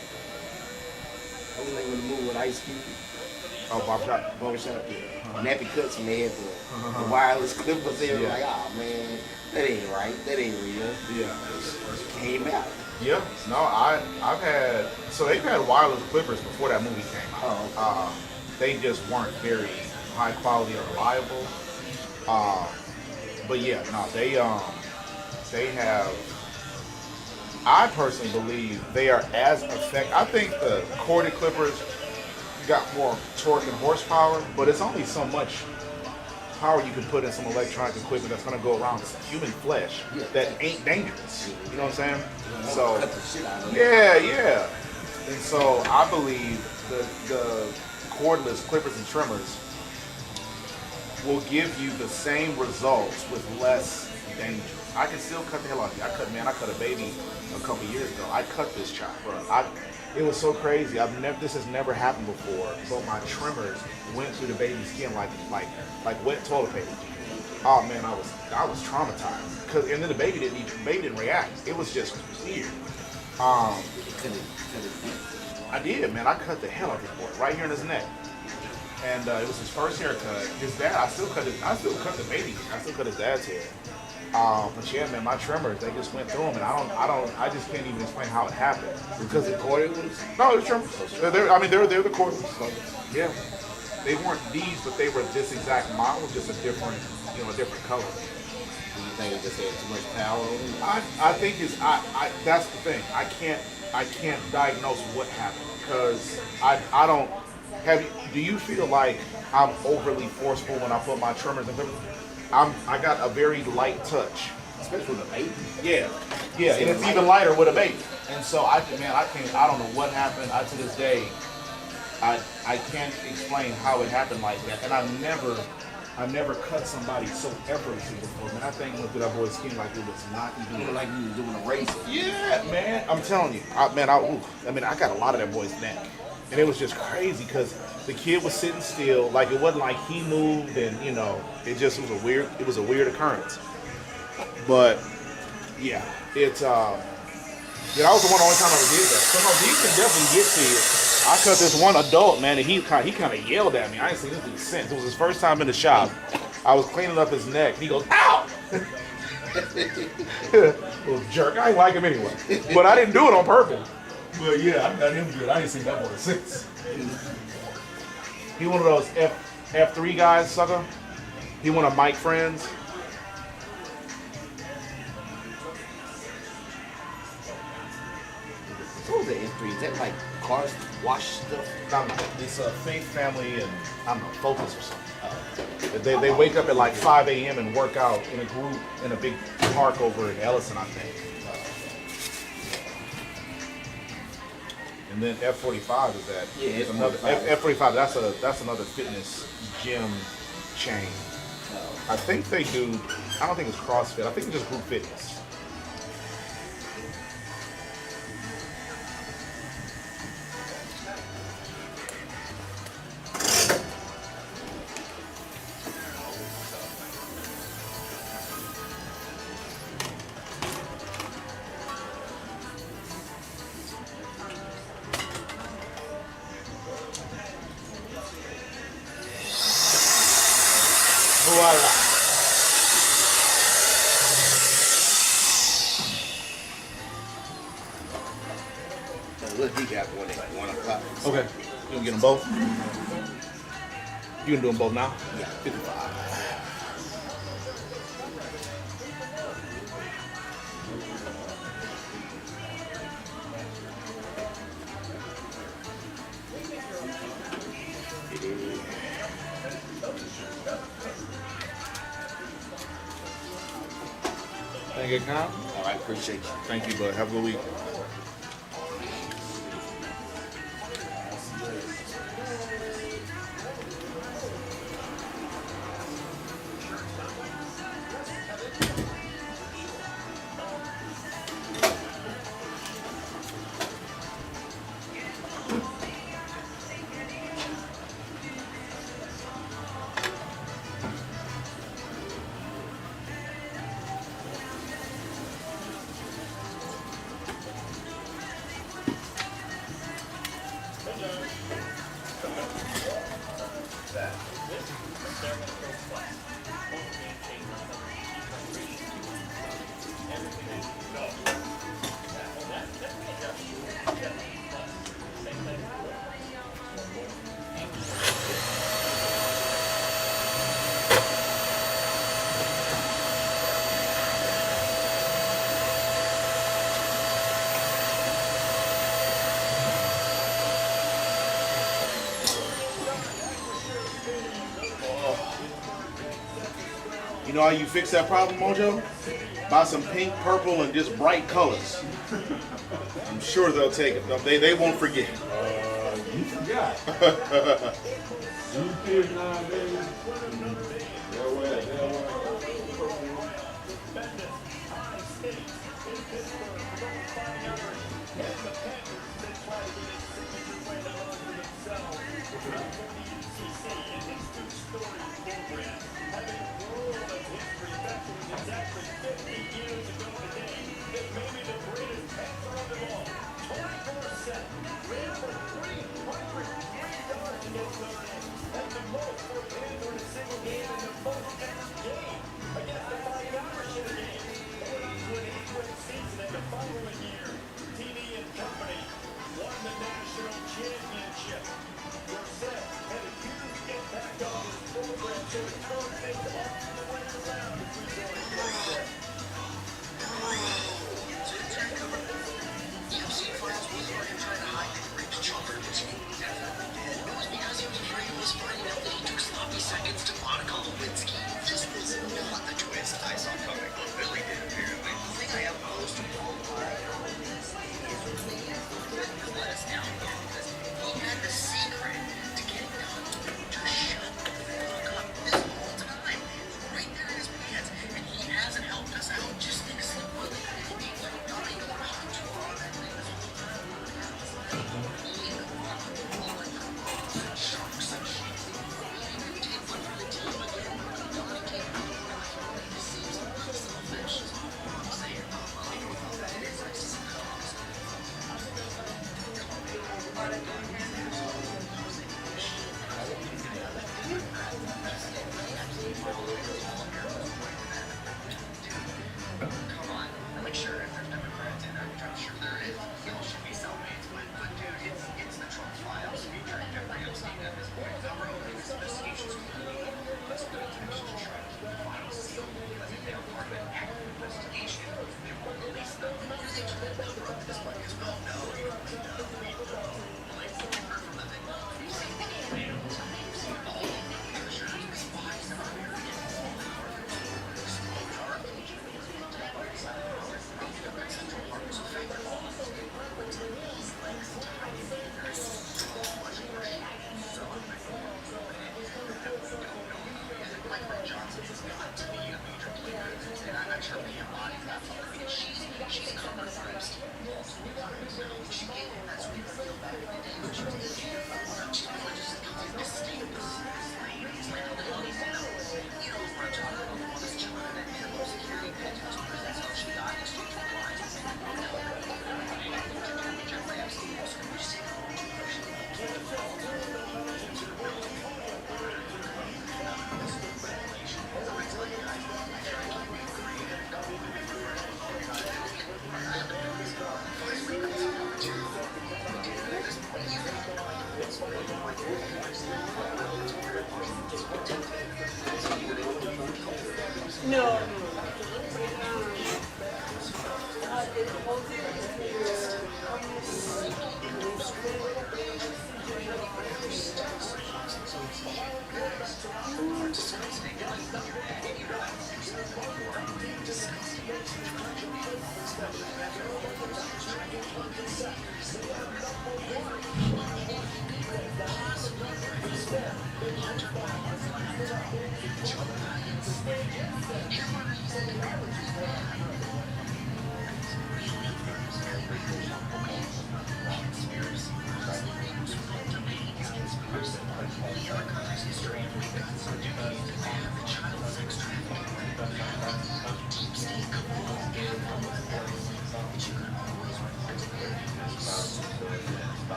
what was the name of the movie with Ice Cube? Oh, Barbershop, yeah. Nappy cuts when they had the wireless clippers. They were like, oh man, that ain't right. That ain't real. Yeah. Came out. Yeah. No, I've had, so they've had wireless clippers before that movie came out. Oh, they just weren't very high quality or reliable. But yeah, no, they have, I personally believe they are as effective. I think the corded clippers got more torque and horsepower, but it's only so much power you can put in some electronic equipment that's going to go around human flesh that ain't dangerous. You know what I'm saying? So, yeah. And so I believe the cordless clippers and trimmers will give you the same results with less danger. I can still cut the hell out of you. I cut a baby a couple years ago. I cut this child, bro. It was so crazy. This has never happened before. But my trimmers went through the baby's skin like wet toilet paper. Oh man, I was traumatized. And then the baby didn't react. It was just weird. I did, man. I cut the hell out of this boy right here in his neck. And it was his first haircut. His dad, I still cut the baby. I still cut his dad's hair. But yeah, man, my trimmers, they just went through them, and I just can't even explain how it happened. Because the corded ones? No, the trimmers. They're the cordless. So, yeah. They weren't these, but they were this exact model, just a different color. Do you think it just had too much power on it? I think that's the thing. I can't diagnose what happened, because I don't do you feel like I'm overly forceful when I put my trimmers in clippers? I got a very light touch, especially with a baby. Yeah, and it's even lighter with a baby. And so I don't know what happened. To this day, I can't explain how it happened like that. And I've never cut somebody so effortlessly before. Man, I think went through that boy's skin like it was not even like you was doing a razor. Yeah, man. I'm telling you, I got a lot of that boy's neck, and it was just crazy because the kid was sitting still, like it wasn't like he moved, and it was a weird occurrence. But yeah, that was the only time I ever did that. So no, these can definitely get to you. I cut this one adult, man, and he kind of yelled at me. I ain't seen this dude since. It was his first time in the shop. I was cleaning up his neck, and he goes, "Ow!" Little jerk. I ain't like him anyway, but I didn't do it on purpose. But yeah, I got him good. I ain't seen that boy since. He one of those F3 guys, sucker. He one of Mike friends. What was the F3? Is that like cars wash stuff? No, it's a Faith Family and I don't know, Focus or something. They wake up at like 5 a.m. and work out in a group in a big park over in Ellison, I think. And then F45 is that? Yeah, it's another F45. That's another fitness gym chain. I think they do. I don't think it's CrossFit. I think it's just group fitness. Voila. Look, he got one at 1 o'clock. Okay. You gonna get them both? You gonna do them both now? Yeah, 55. Thank you, Kyle. All right, appreciate you. Thank you, bud. Have a good week. You know how you fix that problem, Mojo? Buy some pink, purple, and just bright colors. I'm sure they'll take it. They won't forget. You forgot. You kids nowadays. They'll wear it.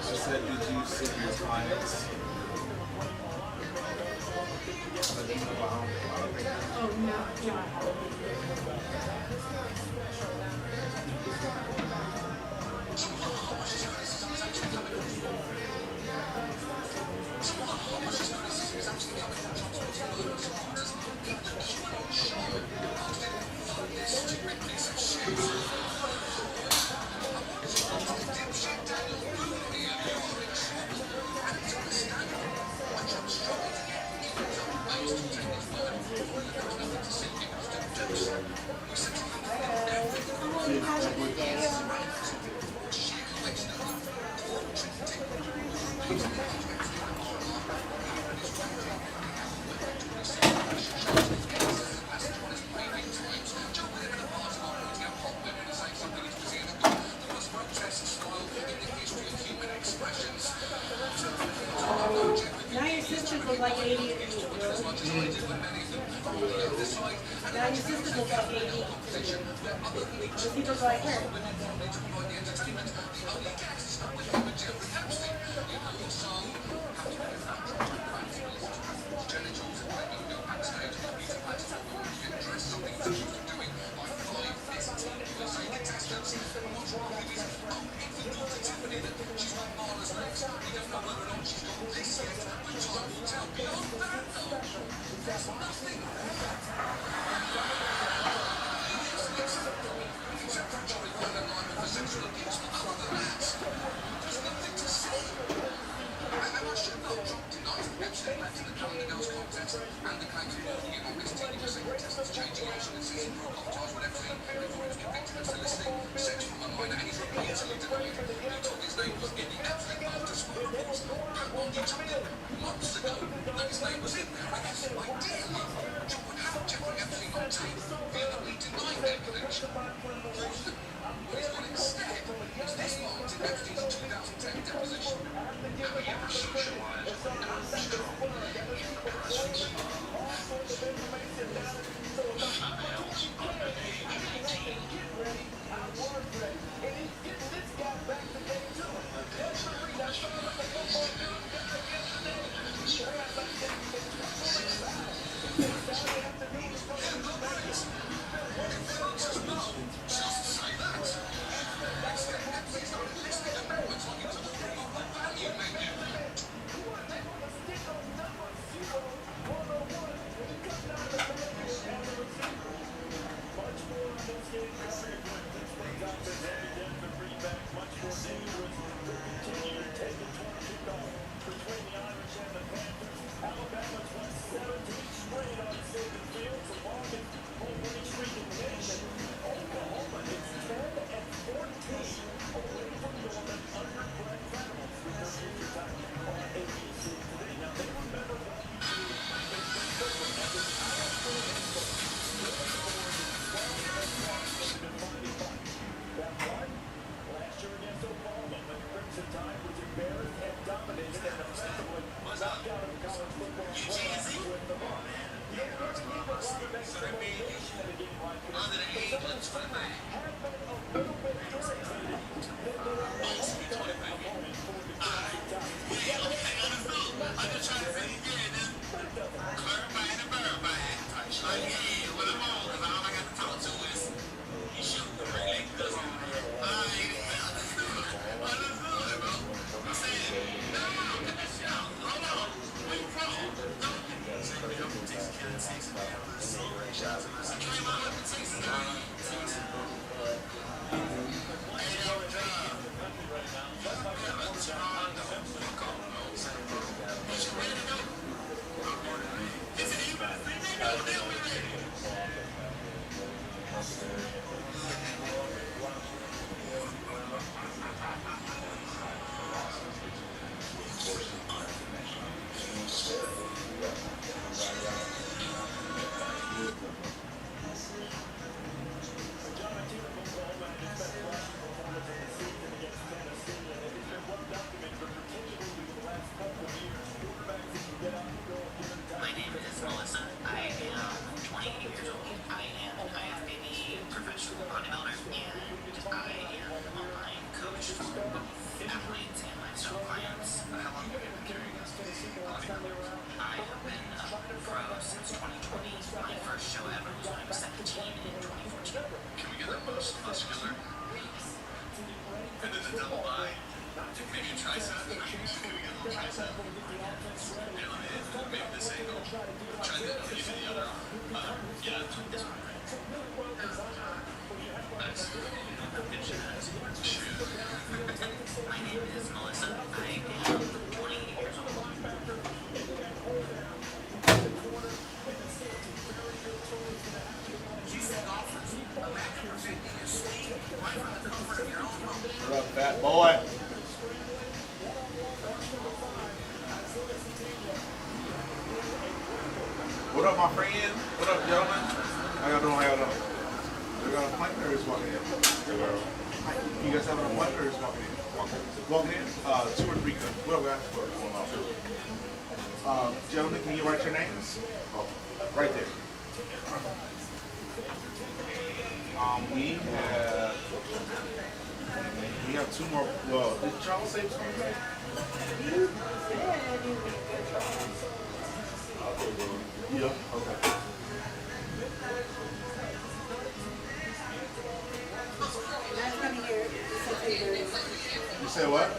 I said, did you sit your clients? Oh, no. Now your sisters look like 80 to me, bro. Now your sisters look like 80 to me. Does he look like her? What up, fat boy? What up, my friend? What up, gentlemen? How y'all doing? How y'all doing? We got an appointment or is walking in? You guys have an appointment or is walking in? Walking in? 2 or 3 good. What up, guys? What up? Gentlemen, can you write your names? Right there. We have 2 more. Well, did Charles say something back? Yeah, okay. You said what?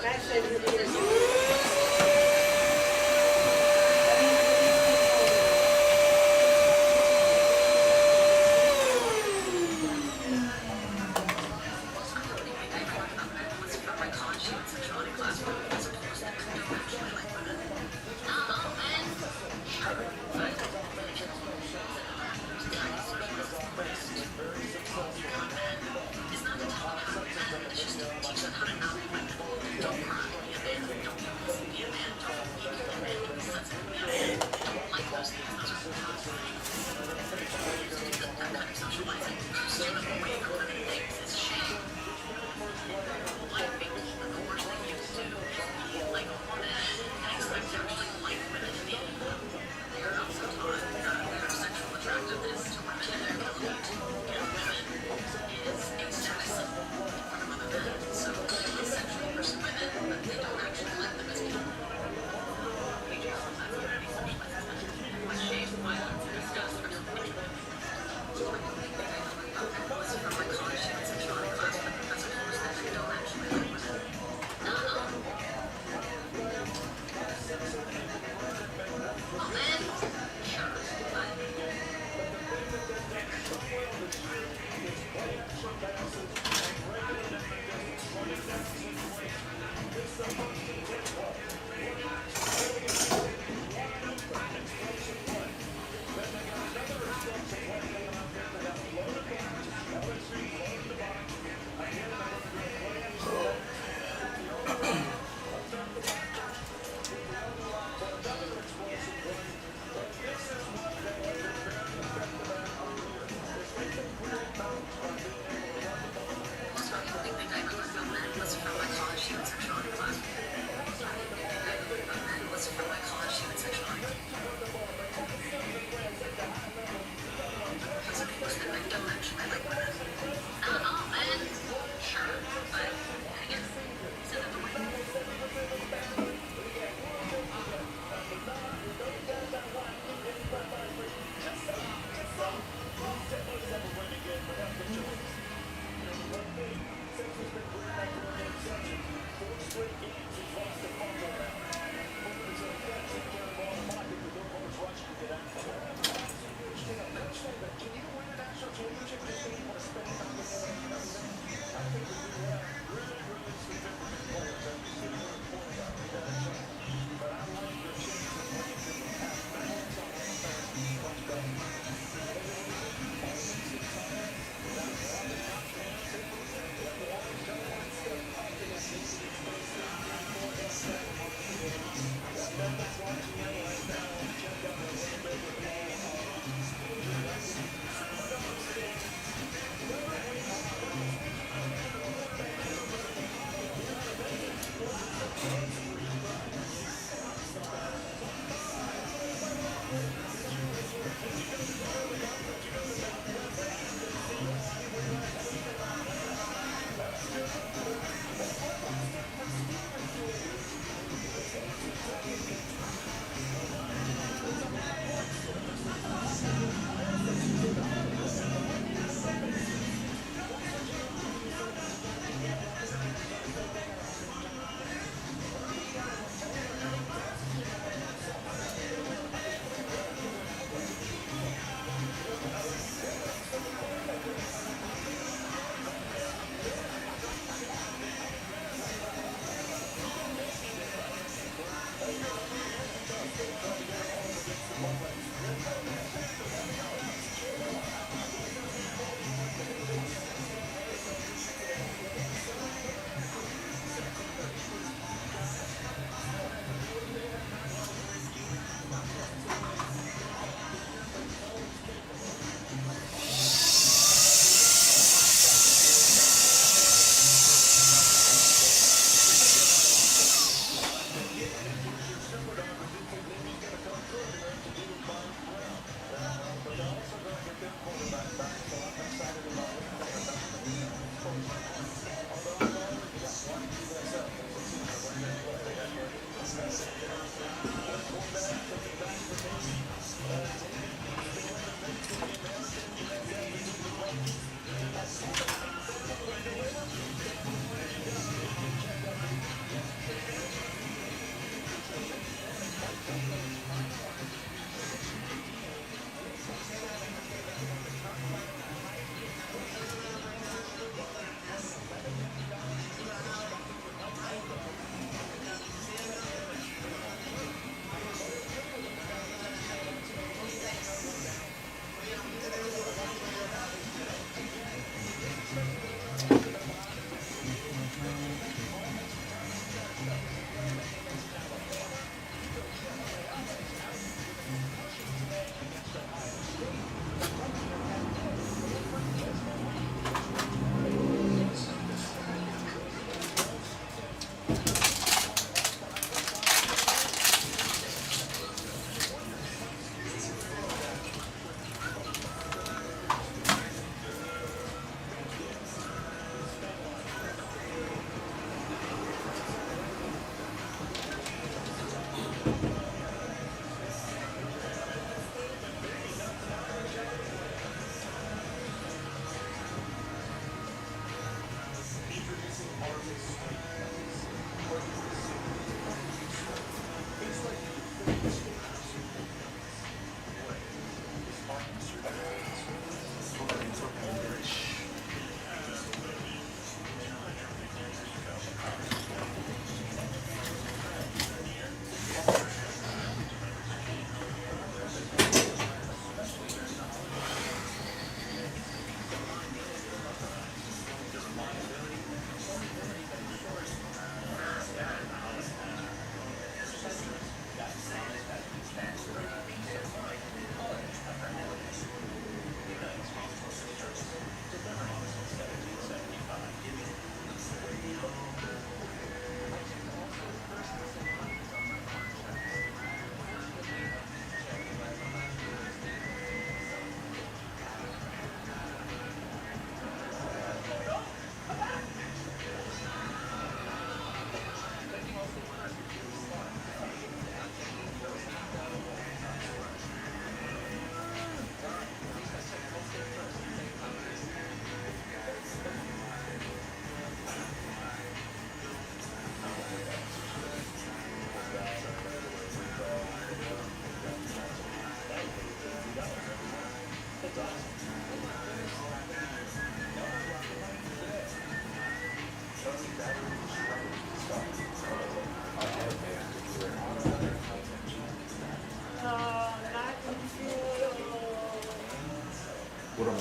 What am I?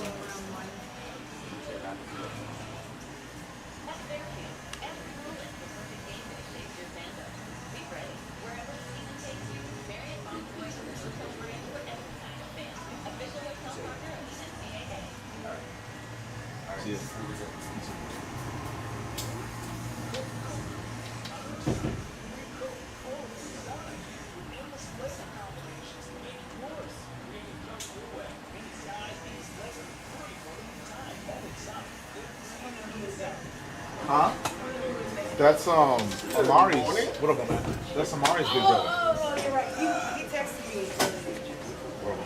Huh? That's Amari's. What up, man? That's Amari's big brother. Oh, you're right. He texted me.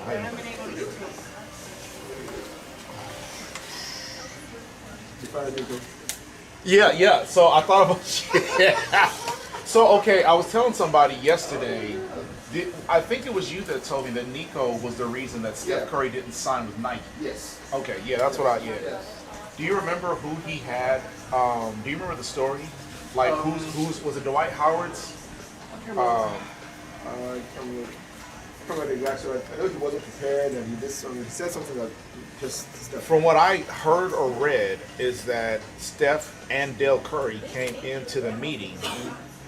Hey. I haven't been able to get to it. Yeah. So I thought about yeah. So okay, I was telling somebody yesterday. I think it was you that told me that Nico was the reason that Steph Curry didn't sign with Nike. Yes. Okay, yeah, that's what Do you remember who he had? Do you remember the story? Like who's was it Dwight Howard's? I can't remember the exact story. I know he wasn't prepared and he did something. He said something that just Steph. From what I heard or read is that Steph and Dale Curry came into the meeting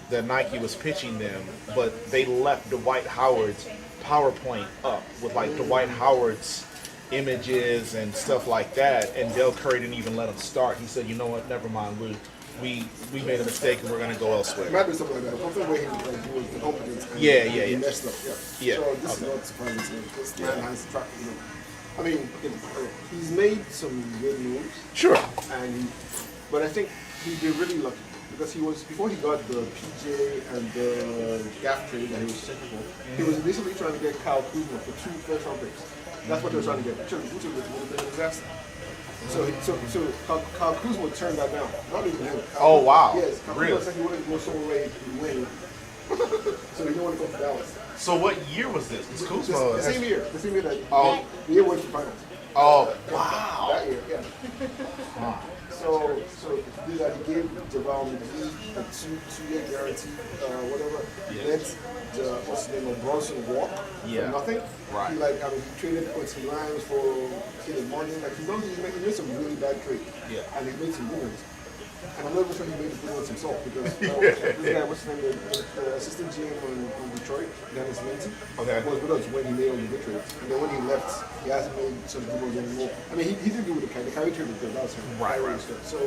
that Nike was pitching them, but they left Dwight Howard's PowerPoint up with like Dwight Howard's images and stuff like that, and Dale Curry didn't even let him start. He said, "You know what? Never mind. We made a mistake and we're gonna go elsewhere." It might be something like that. Something where he was the confidence. Yeah. He messed up. Yeah. So this is not surprising to me. This man has track. I mean, he's made some good moves. Sure. But I think he'd be really lucky. Because he was, before he got the PJ and the Gap trade that he was checking for, he was initially trying to get Kyle Kuzma for 2 first-round picks. That's what they were trying to get. Which would have been a disaster. So Kyle Kuzma turned that down. Not even him. Oh, wow. Yes, Kyle Really? Kuzma said he wanted to go somewhere where he could win. So he didn't want to go to Dallas. So what year was this? Because Kuzma The same year. The same year that the year went to finals. Oh, wow. That year, yeah. So he gave JaVale McGee a two-year guarantee, whatever. Let what's the name of Bronson walk for nothing. Right. He traded Quincy Grimes for Kenneth Martin. Like he made some really bad trades. Yeah. And he made some good ones. And I'm not even sure he made the good ones himself because this guy, what's his name, the assistant GM on Detroit, Dennis Lindsay, was with us when he made all the good trades. And then when he left, he hasn't made some good ones anymore. I mean, he didn't do with the Kyrie trade because that was him. Right. So,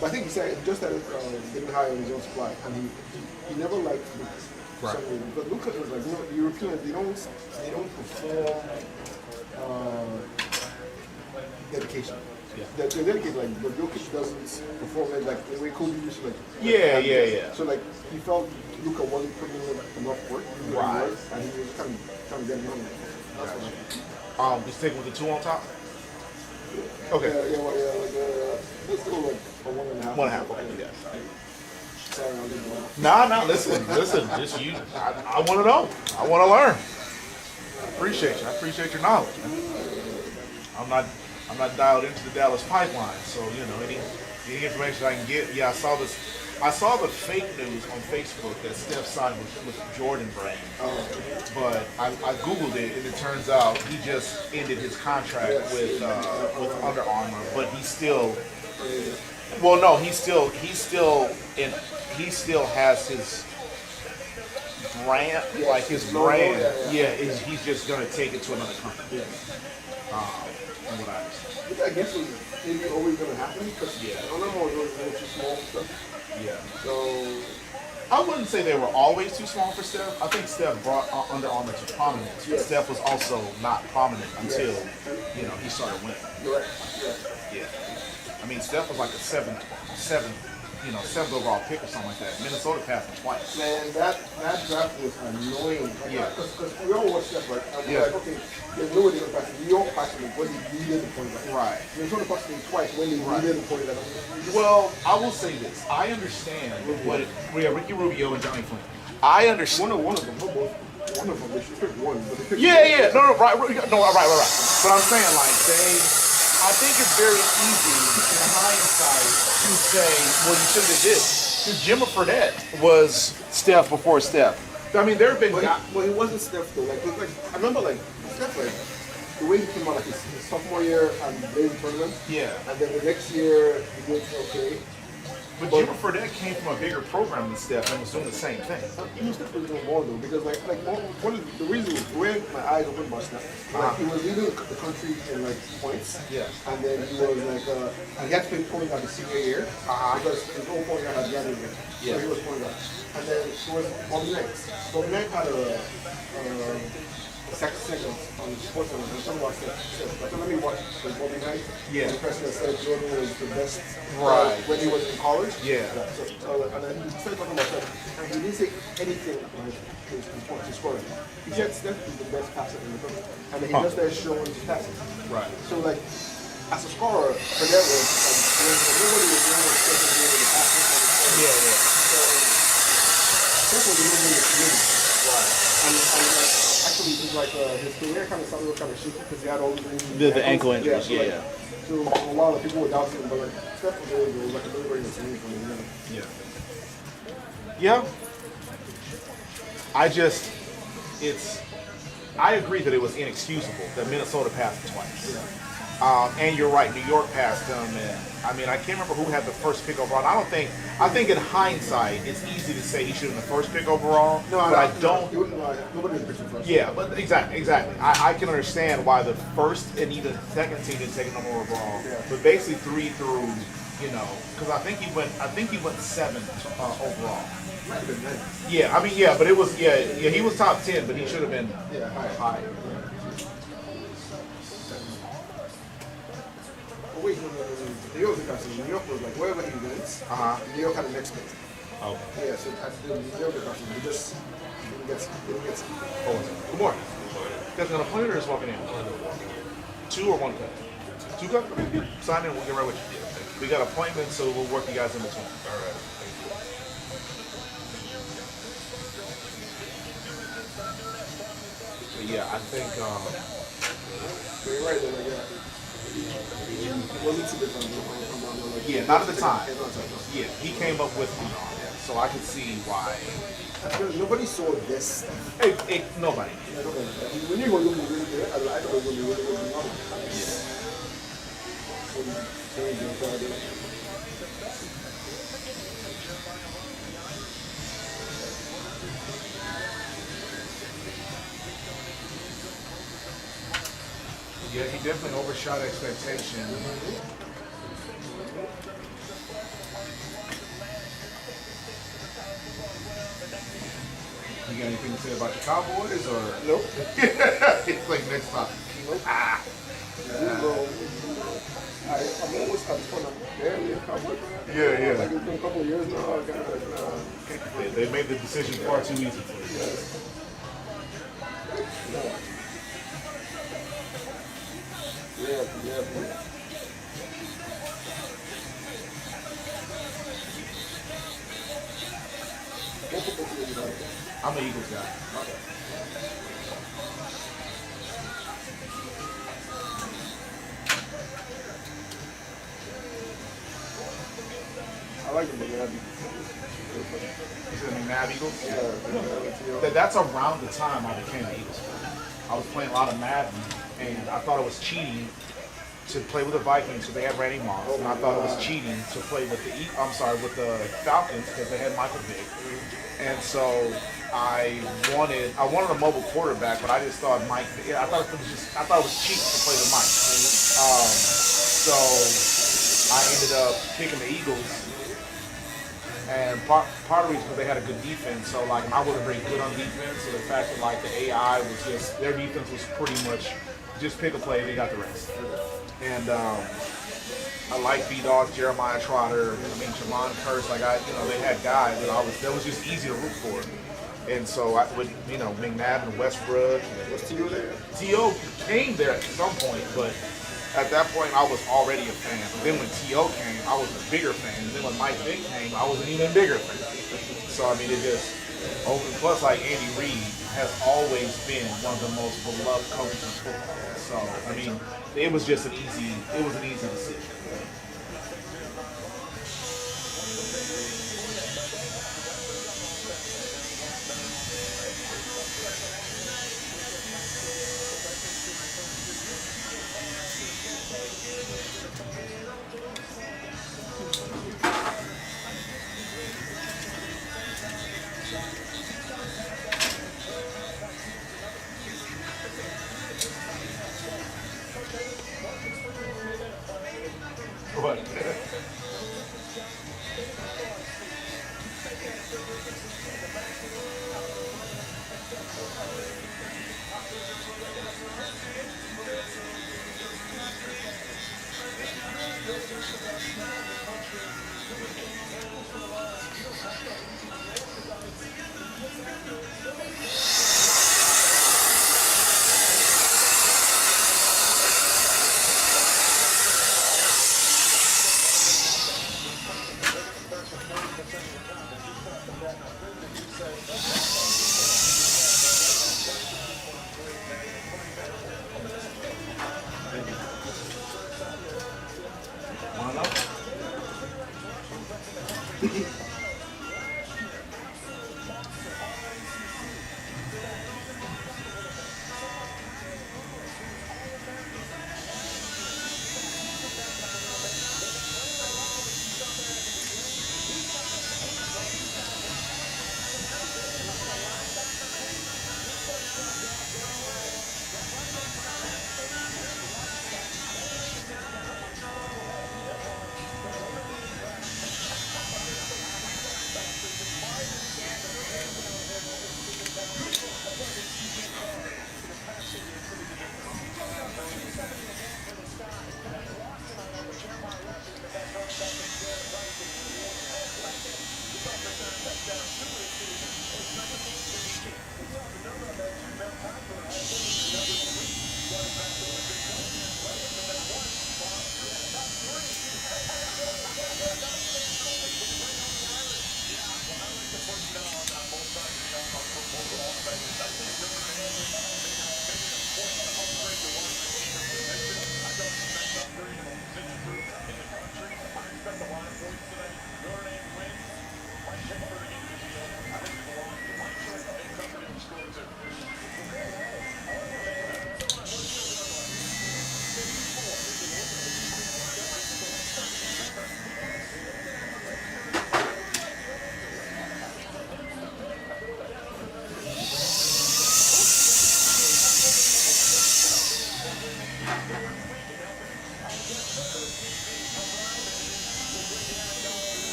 but I think he said just that didn't hire his own supply, and he never liked Lucas. Right. But Lucas was like, the Europeans, they don't perform dedication. Yeah. They're dedicated, like, but Jokic doesn't perform like the way Kobe used to, like. Yeah. So, like, he felt Luka wasn't putting in enough work. Right. And he was kind of trying to get him on. That's what you sticking with the 2 on top? Okay. Let's go like a 1.5. 1.5, okay, yeah. Sorry, I'll get going. Nah, listen, just you. I want to know. I want to learn. I appreciate your knowledge. I'm not dialed into the Dallas pipeline, so any information I can get. Yeah, I saw the fake news on Facebook that Steph signed with Jordan Brand, but I googled it and it turns out he just ended his contract with Under Armour, but he still has his brand, like his brand. He's just gonna take it to another company. From what I understand. I guess it's always going to happen because Under Armour was always too small stuff. Yeah. So I wouldn't say they were always too small for Steph. I think Steph brought Under Armour to prominence. But Steph was also not prominent until he started winning. Right. Yeah. I mean, Steph was like a seventh overall pick or something like that. Minnesota passed him twice. Man, that draft was annoying. Because we all watched Steph, right? And we're like, okay, there's no way they're going to pass him. New York passed him when they needed the point guard. Right. Minnesota passed him twice when they needed the point guard. Well, I will say this. I understand Ricky Rubio and Johnny Flynn. I understand. One of them. One of them. They should pick one. But they picked right. But I'm saying, like, I think it's very easy in hindsight to say, well, you should have did this. Dude, Jimmy Fredette was Steph before Steph. I mean, there have been guys. Well, he wasn't Steph though. Like I remember, like Steph, like the way he came out, like his sophomore year and played in tournament. Yeah. And then the next year he did okay. But Jimmy Fredette came from a bigger program than Steph and was doing the same thing. He was definitely doing more though, because one of the reasons where my eyes opened about Steph, like he was leading the country in like points. Yeah. And then he was like, and he had to play point guard the senior year because his own point guard had gathered him. Yeah. So he was point guard. And then it was Bobby Knight. Bobby Knight had a second on sports and some about Steph. But let me watch the Bobby Knight. Yeah. The person that said Jordan was the best Right. when he was in college. Yeah. So, and then he started talking about Steph, and he didn't say anything like his scoring. He said Steph is the best passer in the country, and then he just started showing his passes. Right. So like, as a scorer, for that was like nobody was doing what Steph was doing with the passes. Yeah, yeah. So Steph was losing the community. Right. And like, actually, it's like his career kind of started kind of shaky because he had all these injuries. The ankle injuries, yeah. So a lot of people were doubting him, but like Steph was really good. Like a really great team from the beginning. Yeah. Yeah. I agree that it was inexcusable that Minnesota passed him twice. And you're right, New York passed him, and I mean, I can't remember who had the first pick overall. I think in hindsight, it's easy to say he should have been the first pick overall, but I don't. Nobody was picking first. Yeah, but exactly. I can understand why the first and even second team didn't take a number overall, but basically 3 through, because I think he went 7th overall. Might have been nice. Yeah, I mean, yeah, but it was, he was top 10, but he should have been higher. Oh wait, no. New York was actually, New York was like wherever he went, New York had the next pick. Oh. Yeah, so at the New York actually, he just didn't get. Good morning. You guys got an appointment or just walking in? 2 or 1 cut? 2 cut? Okay, good. Sign in, we'll get right with you. We got appointments, so we'll work you guys in between. All right. But yeah, I think. You're right, though, like, yeah. It wasn't too big on Yeah, not at the time. Yeah, he came up with me on it, so I could see why. Nobody saw this. Nobody. When you go to really good, I thought it was going to be really good. Yeah, he definitely overshot expectation. You got anything to say about the Cowboys or? Nope. It's like next time. Nope. I'm almost at the point I'm barely a Cowboy fan. Yeah. Like it's been a couple of years now. I kind of like, They made the decision far too easy for you. Yeah. I'm an Eagles guy. I like the McNabb. You said McNabb Eagles? That's around the time I became an Eagles fan. I was playing a lot of Madden, and I thought it was cheating to play with the Vikings because they had Randy Moss, and I thought it was cheating to play with the Falcons because they had Michael Vick. And so I wanted a mobile quarterback, but I just thought I thought it was cheap to play the Mike. So I ended up picking the Eagles. And part of the reason because they had a good defense, so like I wasn't very good on defense. So the fact that like the AI was just their defense was pretty much just pick a play, they got the rest. And I like B-Dogs, Jeremiah Trotter, Javon Curse. Like they had guys that was just easy to root for. And so I would McNabb and Westbrook. Was T.O. there? T.O. came there at some point, but at that point, I was already a fan. But then when T.O. came, I was a bigger fan. And then when Mike Vick came, I was an even bigger fan. So, I mean, it just opened. Plus, like, Andy Reid has always been one of the most beloved coaches in football. So, I mean, it was an easy decision.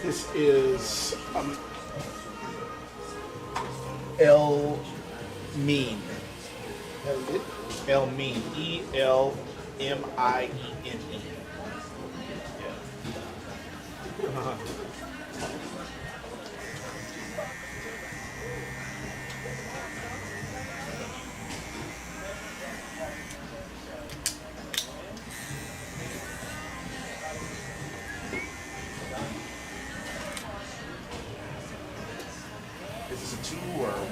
This is El Mean. El Mean. ELMIENE. Yeah. Is this a 2 or a 1.5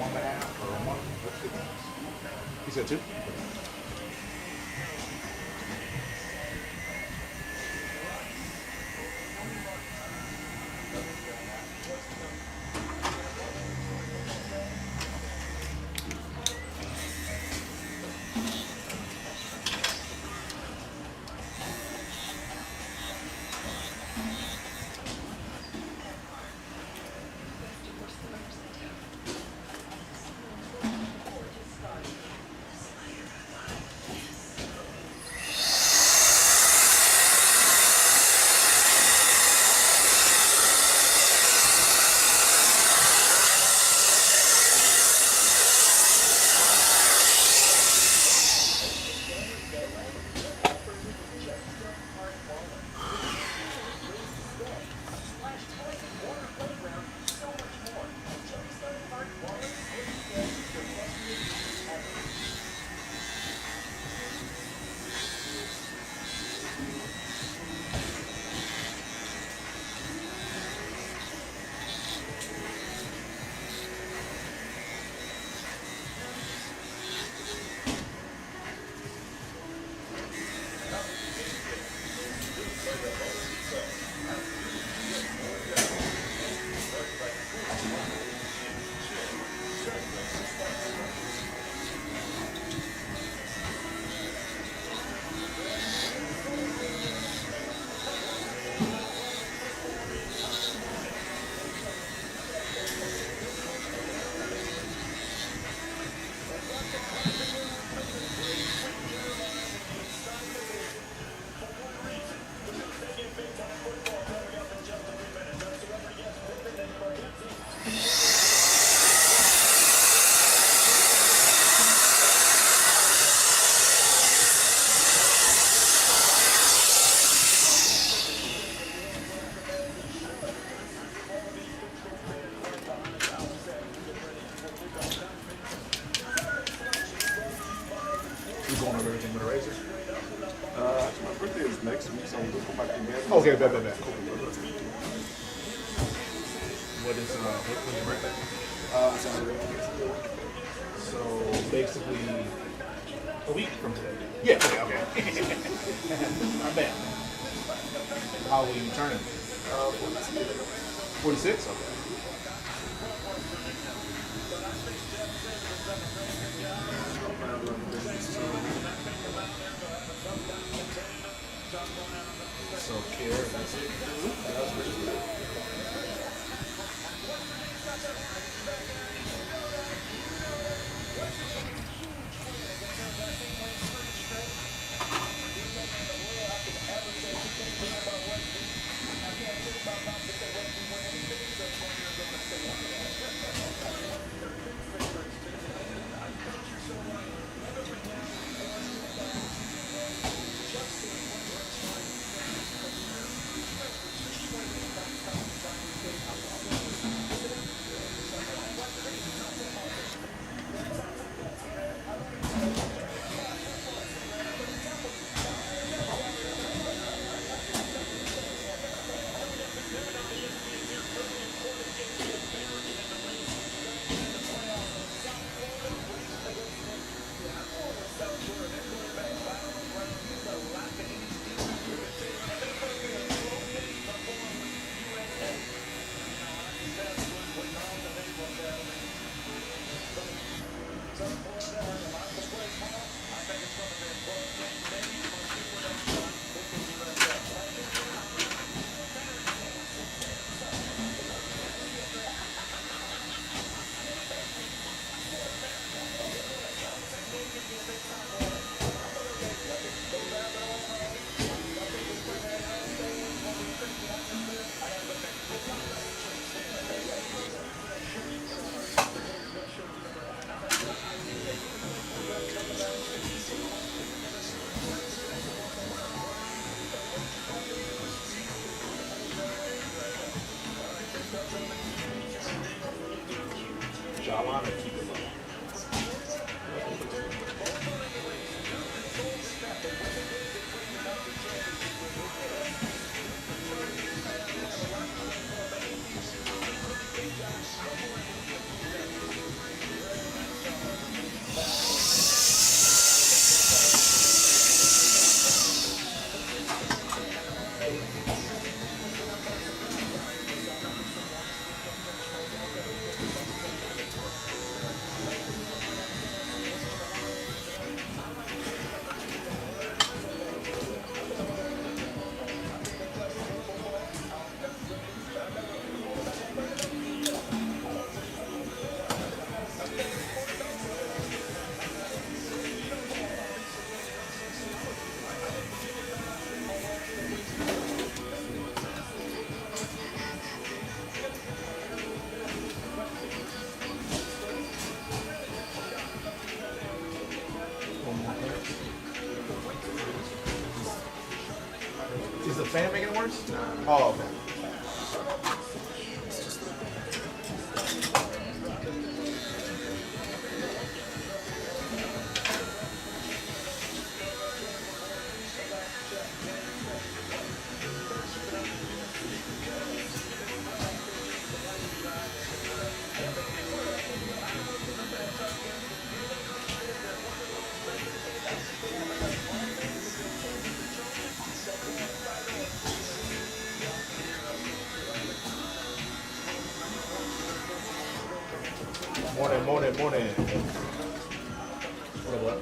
or a 1? You said 2? next week, so we'll come back again. Okay, bet. What is what's your birthday? Saturday. So basically a week from today. Yeah. Okay. Not bad. How will you turn? 46. Okay. Self-care, that's it. That's pretty good. Shawn, and keep it low. Is the fan making it worse? Oh, okay. Morning. What?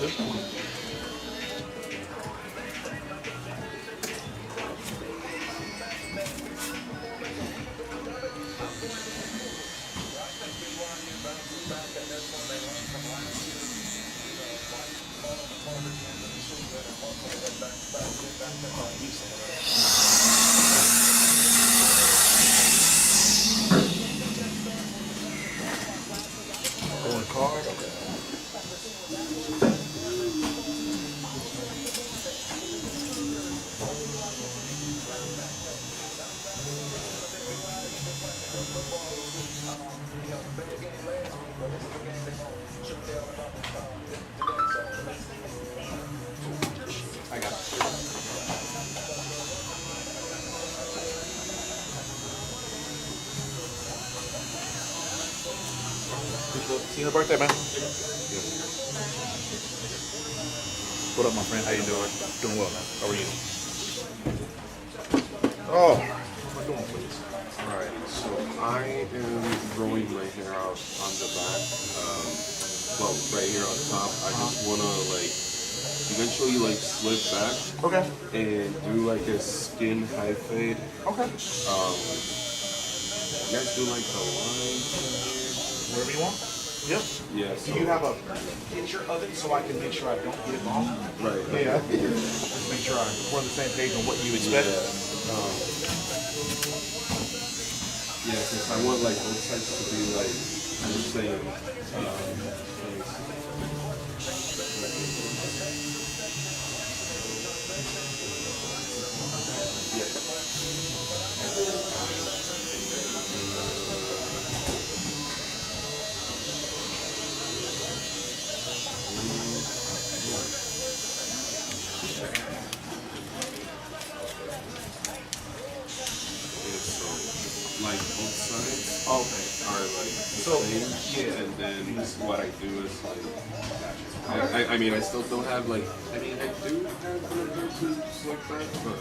too. Going card. Okay. I got it. See you on the birthday, man. What up, my friend? How you doing? Doing well, man. How are you? Oh, what am I doing, please? Alright, so I am growing my hair out on the back. Well, right here on top. I just wanna like eventually like slip back Okay. and do like a skin high fade. Okay. You guys do like the lines Wherever you want. Yep. here? Yeah. Do you have a picture of it so I can make sure I don't get it wrong? Right. Yeah. Just make sure we're on the same page on what you expect. Yeah, because I want like both sides to be like the same. Like both sides are like the same, and then what I do is like, I mean I still don't have like, I mean I do have little hoops like that, but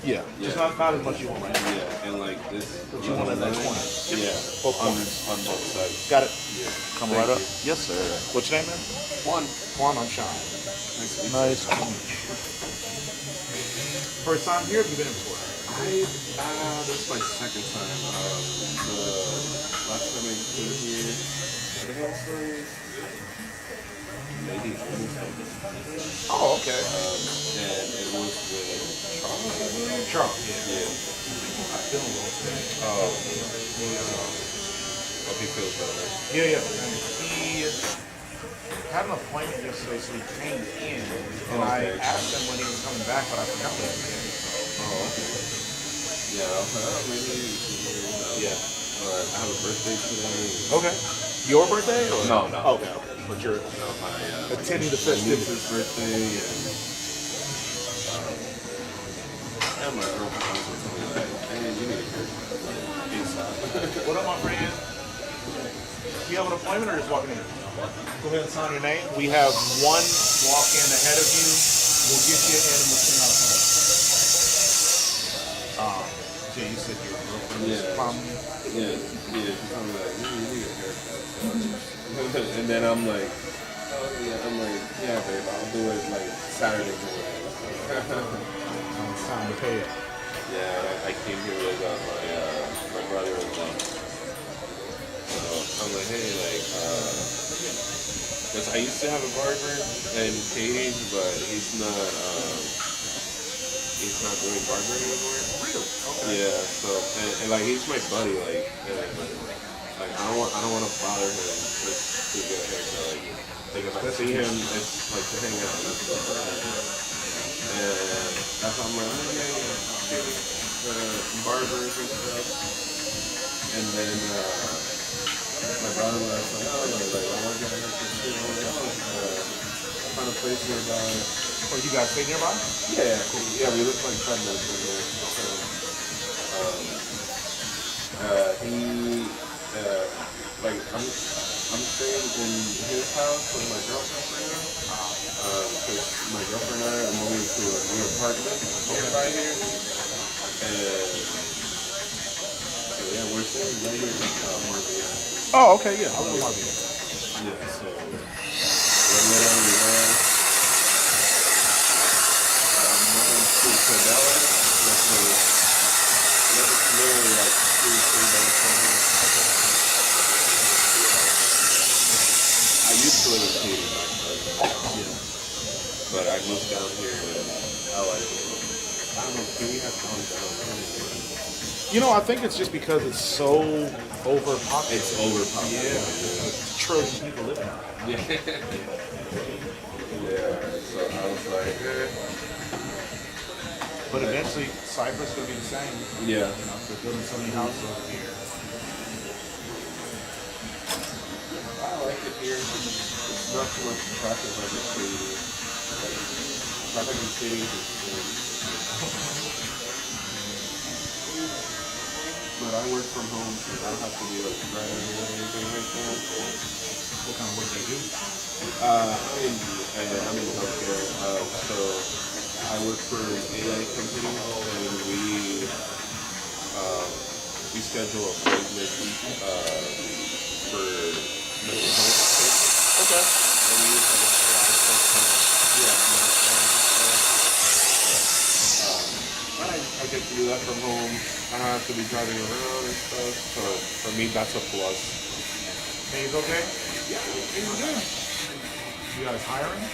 Yeah. Just not as much you want right now. yeah, and like this, But you want it in that corner. yeah, Both on corners. both sides. Got it. Yeah. Come Thank right up. you. Yes, sir. What's your name, man? Juan. Juan, I'm Shawn. Nice to meet you. Nice to meet you. First time here? Have you been in before? This is my second time. The last time I came here, I think it was maybe Oh, okay. and it was with Shawn. Charles, yeah. Yeah. I've been a little bit. Hope he feels better. Yeah, yeah. And he had an appointment yesterday, so he came in, and I Okay. asked him when he was coming back, but I forgot what he said. Oh, okay. Yeah, maybe. Yeah. I have a birthday today. Okay. Your birthday? Or? No, no. Okay, okay. But you're No, my attending the my festivities. niece's birthday and my girlfriend also told me like, hey, you need a haircut. ASAP. What up, my friend? You have an appointment or just walking in? Go ahead and sign your name. We have one walk-in ahead of you. We'll get you in and we'll send out a phone. Jay, you said your girlfriend was Yeah. from... Yeah, she told me like, you need a haircut. And then I'm like, oh yeah, yeah, babe, I'll do it like Saturday morning. It's time to pay it. Yeah, I came here with my brother-in-law. So I'm like, hey, like, because I used to have a barber in Katy, but he's not doing barbering anymore. Really? Okay. Yeah, so and like he's my buddy, like, and, like I don't want to bother him just to get a haircut. Like if I see him, it's like to hang out. And that's how I'm like, barbers and stuff. And then my brother was like, oh, like I want to get a haircut too. I'm like, oh, I found a place nearby. Oh, you guys stay nearby? Yeah, yeah, we live like 5 minutes from here. So, like I'm staying in his house with my girlfriend right now. Because my girlfriend and I are moving to a new apartment nearby here. And so yeah, we're staying right here in Marbella. Oh, okay, yeah. I live in Marbella. Yeah, so we're literally there. actually 3 minutes from here. I used to live in Katy back then. Yeah. But I moved down here and I like it. I don't know, Katy has gone down. You know, I think it's just because it's so overpopulated. It's overpopulated. Yeah. It's a trillion people living there. Yeah. Yeah. So I was like, But eventually, Cyprus will be the same. yeah. You know, they're building so many houses over here. I like it here. It's not too much traffic like the city. Traffic in cities is but I work from home, so I don't have to be like driving or anything like that. What kind of work do you do? I'm in healthcare, so I work for an AI company, and we schedule appointments for mental health patients. Okay. And we use like a lot of stuff I get to do that from home. I don't have to be driving around and stuff. So for me, that's a plus. Pay's okay? Yeah, it's good. You guys hiring?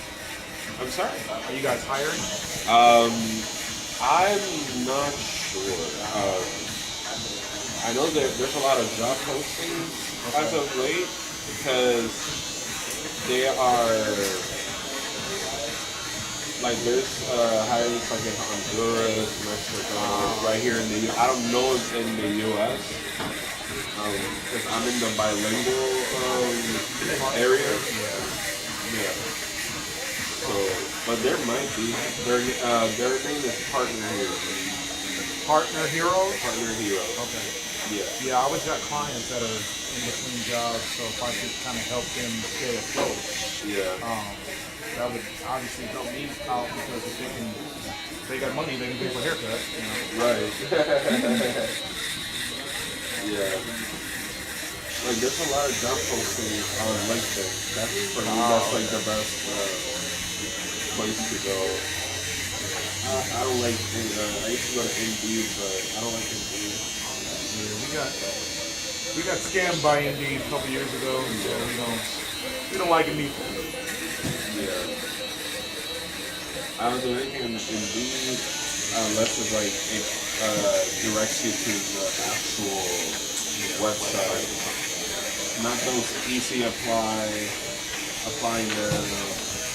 I'm sorry. Are you guys hiring? I'm not sure. I know that there's a lot of job postings as of late because they are like there's hirings like in Honduras, Mexico, right here in the U. I don't know if in the U.S. Because I'm in the bilingual area. Yeah. So, but there might be. Their name is Partner Hero. Partner Heroes? Partner Hero. Okay. Yeah. Yeah, I always got clients that are in between jobs, so if I could kind of help them stay afloat, Yeah. that would obviously help me out because if they got money, they can pay for a haircut. You know? Right. Yeah. Like there's a lot of job postings on LinkedIn. That's for me. That's like the best place to go. I don't like. I used to go to Indeed, but I don't like Indeed. Yeah, we got scammed by Indeed a couple years ago, so we don't like Indeed. Yeah. I don't do anything in Indeed unless it's like it directs you to the actual website. Not those easy applying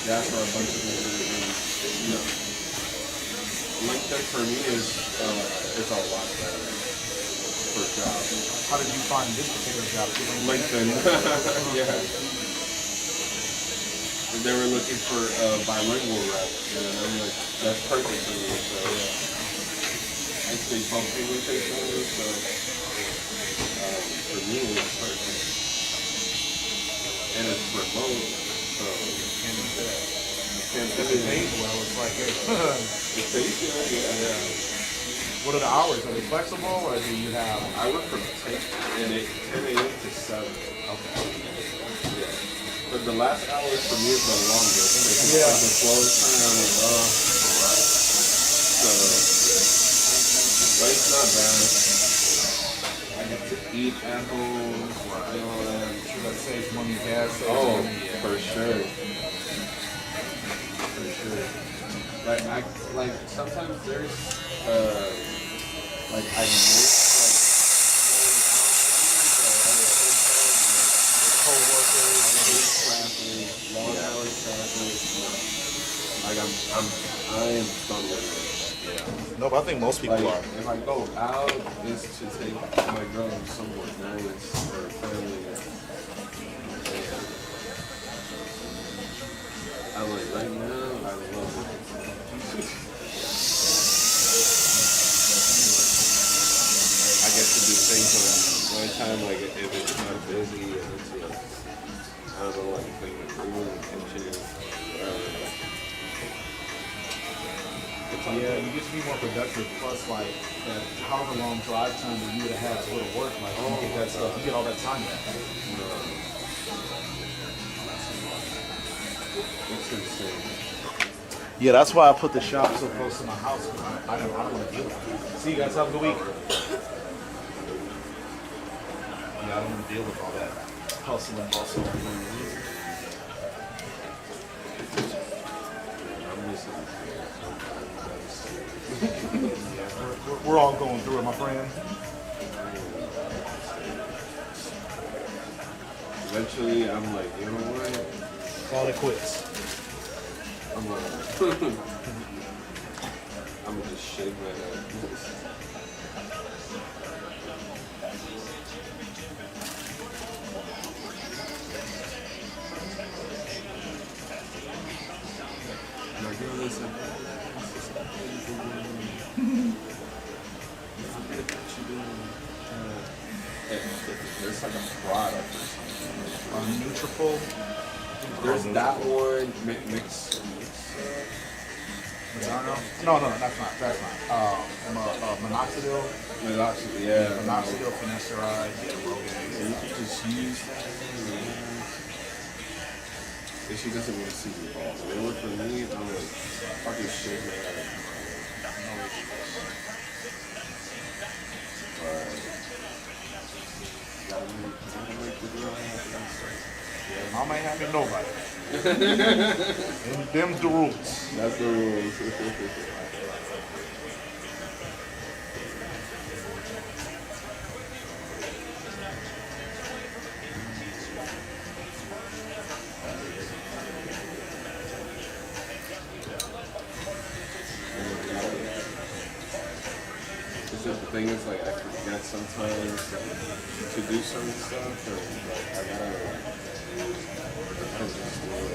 that's for a bunch of things. No. LinkedIn for me is a lot better for jobs. How did you find this particular job? LinkedIn. Yeah. And they were looking for bilingual rep, and I'm like, that's perfect for me. So I speak both English and Spanish, so for me it was perfect. And it's remote, so If it pays well, it's like, it pays good, yeah. What are the hours? Are they flexible, or do you have? I work from 10 a.m. to 7. Okay. Yeah. But the last hour for me is the longest. It's like the slowest time. So, but it's not bad. I get to eat at home. I'm sure that saves money gas. Oh, for sure. For sure. Like sometimes there's like I miss co-workers, traffic, long hour traffic. Like I am done with it. Yeah. No, but I think most people Like, are. if I go out, it's to take my girl somewhere nice or family. And I'm like, right now, I love it. I get to do things on my time, like if it's not busy, if it's like, I don't know, like clean the room, kitchen, whatever. Yeah, you get to be more productive. Plus, like that however long drive time that you would have had to go to work, like you get that stuff, you get all that time back. It's insane. Yeah, that's why I put the shop so close to my house. I don't want to deal with it. See you guys. Have a good week. Yeah, I don't want to deal with all that hustle and bustle. Yeah, we're all going through it, my friend. Eventually, I'm like, you know what? Call it quits. I'm gonna just shake my head. My girl is a It's like a product or something. Nutrafol. There's that one mix. No, that's not. Minoxidil. Yeah. Minoxidil, finasteride, Rogaine. And you can just use that. And she doesn't want to see me fall. When it worked for me, I'm like, fucking shit, man. But gotta make the girl happy. Yeah, mama ain't having nobody. Them's the rules. That's the rules. The thing is, like, I forget sometimes to do certain stuff, or like I gotta just do it.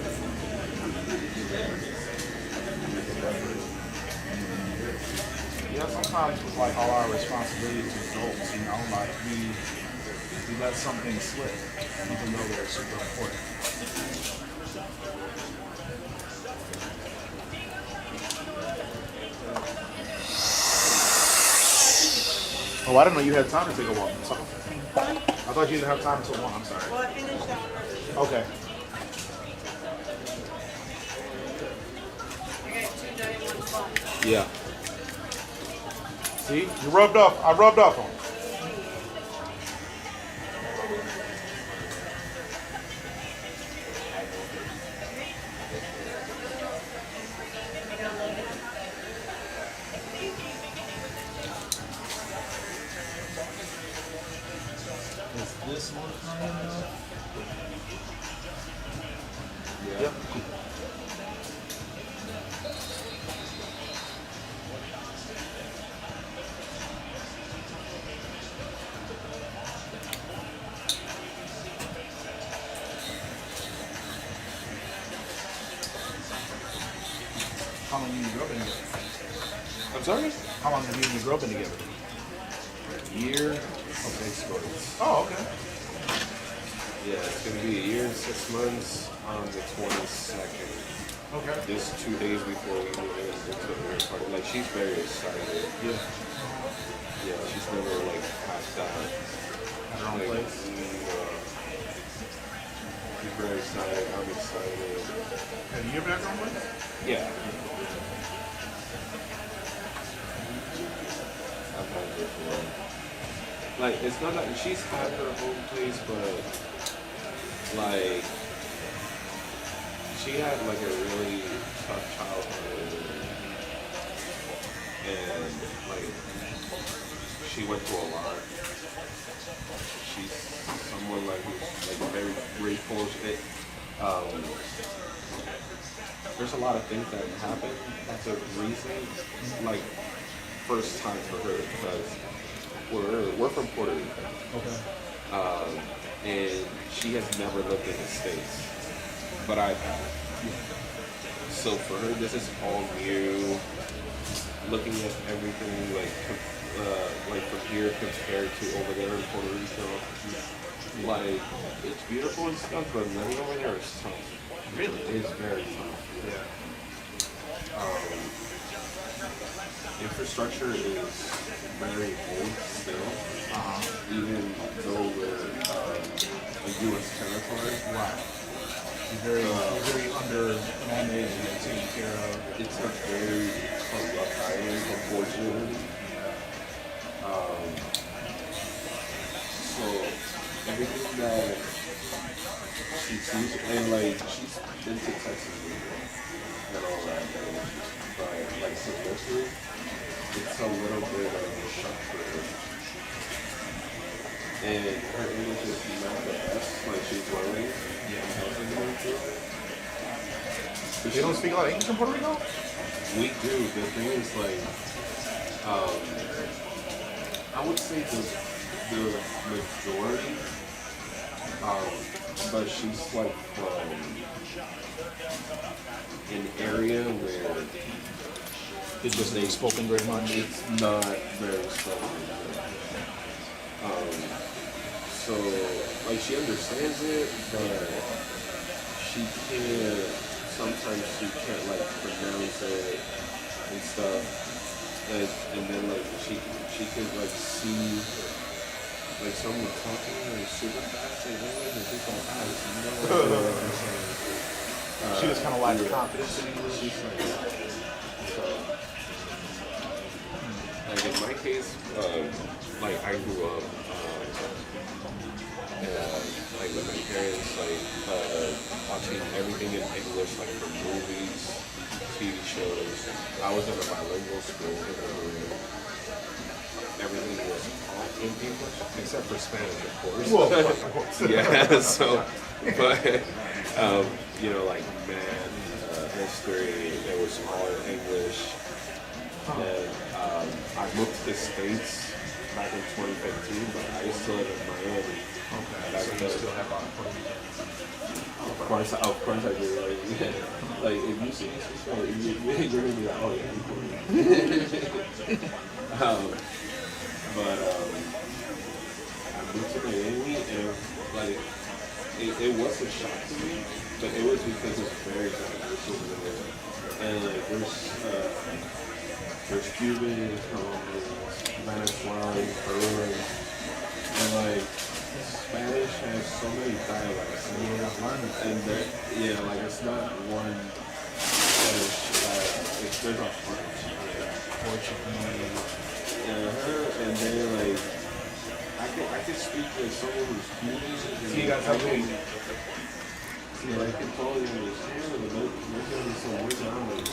Yeah, sometimes with like all our responsibilities as adults, like we let some things slip, even though they're super important. Oh, I didn't know you had time to take a walk. I thought you didn't have time until 1. I'm sorry. Well, I finished up. Okay. I got 2 done in 1 spot. Yeah. See, you rubbed off. I rubbed off on it. Is this one high enough? Yeah. Yep. How long have you and your girl been together? I'm sorry? How long have you and your girl been together? A year. Okay, stories. Oh, okay. Yeah, it's gonna be a year and 6 months on the 22nd. Okay. Just 2 days before we move in into the weird party. Like, she's very excited. Yeah. Yeah, she's never like passed out. At her own Like, place? she's very excited. I'm excited. Have you ever had your own place? Yeah. I've had it before. Like, it's not like she's had her own place, but like she had like a really tough childhood, and like she went through a lot. She's someone like who's like very grateful. There's a lot of things that happen that's a reason, like first time for her, because we're from Puerto Rico. Okay. And she has never lived in the States, but I have. So for her, this is all new. Looking at everything like from here compared to over there in Puerto Rico, like it's beautiful and stuff, but living over there is tough. Really? It's very tough. Yeah. Infrastructure is very old still, even though we're a U.S. territory. Wow. You're very undermanaged and taken care of. It's a very corrupt island, unfortunately. So everything that she sees, and like she's been to Texas before and all that, but like so mostly it's a little bit of a shock for her. And her English is not the best, like she's learning and helping her through. They don't speak a lot of English in Puerto Rico? We do. The thing is like, I would say the majority, but she's like from an area where It's just they spoken very much. it's not very spoken. So like she understands it, but she can't. Sometimes she can't like pronounce it and stuff, and then like she can like see like someone talking like super fast in English and she's like, I have no idea what they're saying. She just kind of lacks confidence in English. She's like, so, like in my case, like I grew up, like with my parents, like watching everything in English, like from movies, TV shows. I was in a bilingual school in Korea. Everything was all in English except for Spanish, of course. Well, of course. Yeah. So, but you know, like math, history, it was all in English. And I moved to the States back in 2015, but I used to live in Miami. Okay, so you still have Puerto Rico. Of course I do. Like if you see this show, you're gonna be like, oh yeah, you Puerto Rican. But I moved to Miami, and like it was a shock to me, but it was because it's very diverse over there, and like there's Cuban, Colombians, Venezuelan, Peruvian, and like Spanish has so many dialects, and that like it's not one Spanish. There's a French, Portuguese, and then like I could speak with someone who's Cuban. See, you guys have to. I can totally understand it, but there's gonna be some weird language.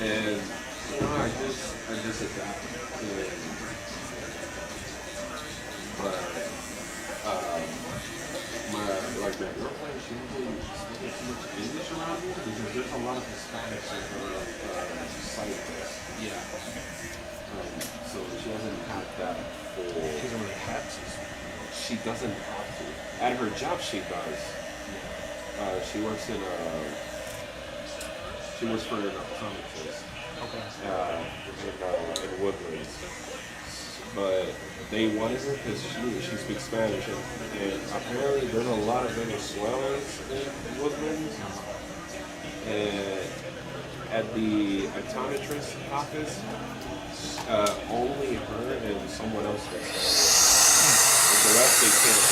And you know, I just adapt. But my girlfriend, she doesn't speak too much English around here because there's a lot of Hispanics in her site. Yeah. So she doesn't have that for. She doesn't really have to. She doesn't have to. At her job, she does. She works in She works for an optometrist. Okay. In Woodlands. But they wanted her because she speaks Spanish, and apparently there's a lot of Venezuelans in Woodlands. And at the optometrist office, only her and someone else does Spanish. The rest they can't.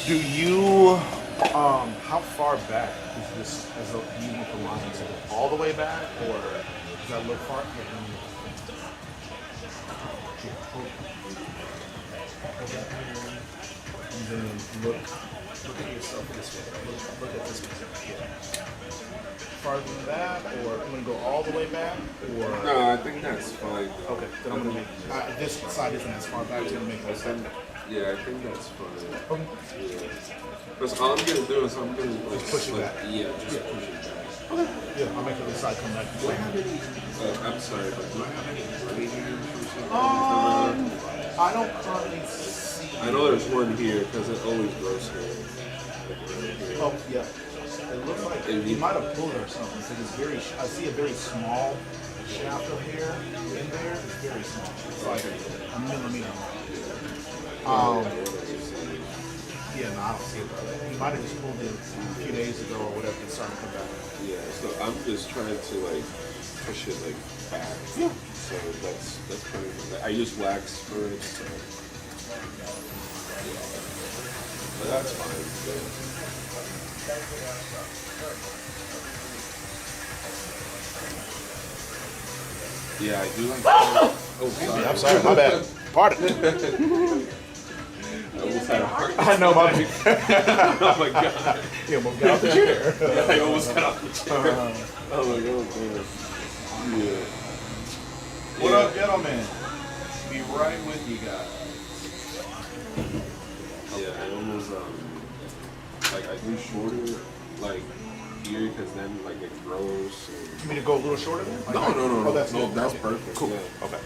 Do you, how far back is this, as do you want the line to go all the way back, or does that look far? And then look at yourself this way. Look at this way. Yeah. Farther than that, or I'm gonna go all the way back, or? No, I think that's fine. Okay, then I'm gonna make, this side isn't as far back, so I'm gonna make this sense. Yeah, I think that's fine. Okay. Yeah. Because all I'm gonna do is I'm gonna like, just push it back. Yeah, just push it back. Okay. Yeah, I'll make it this side come back. Do I have any? I'm sorry, but do I have any gray hairs or something? I don't currently see. I know there's one here because it always grows here. Oh, yeah. It looks like he might have pulled it or something because it's very. I see a very small shaft of hair in there. It's very small. It's like a millimeter. Yeah, no, I don't see it, brother. He might have just pulled it a few days ago or whatever and started to come back. Yeah, so I'm just trying to like push it like back. Yeah. So that's kind of. I use wax for it. So. Yeah. But that's fine. Yeah, I do like. Oh, sorry. I'm sorry, my bad. Pardon. I almost had a heart. I know, my bad. Oh my god. You almost got off the chair. Yeah, I almost got off the chair. Oh my god, man. Yeah. What up, gentlemen? Be right with you guys. Yeah, I almost like I do shorter like here because then like it grows. You mean to go a little shorter then? No. Oh, that's no, good. that's Okay. perfect. Cool. Yeah. Okay.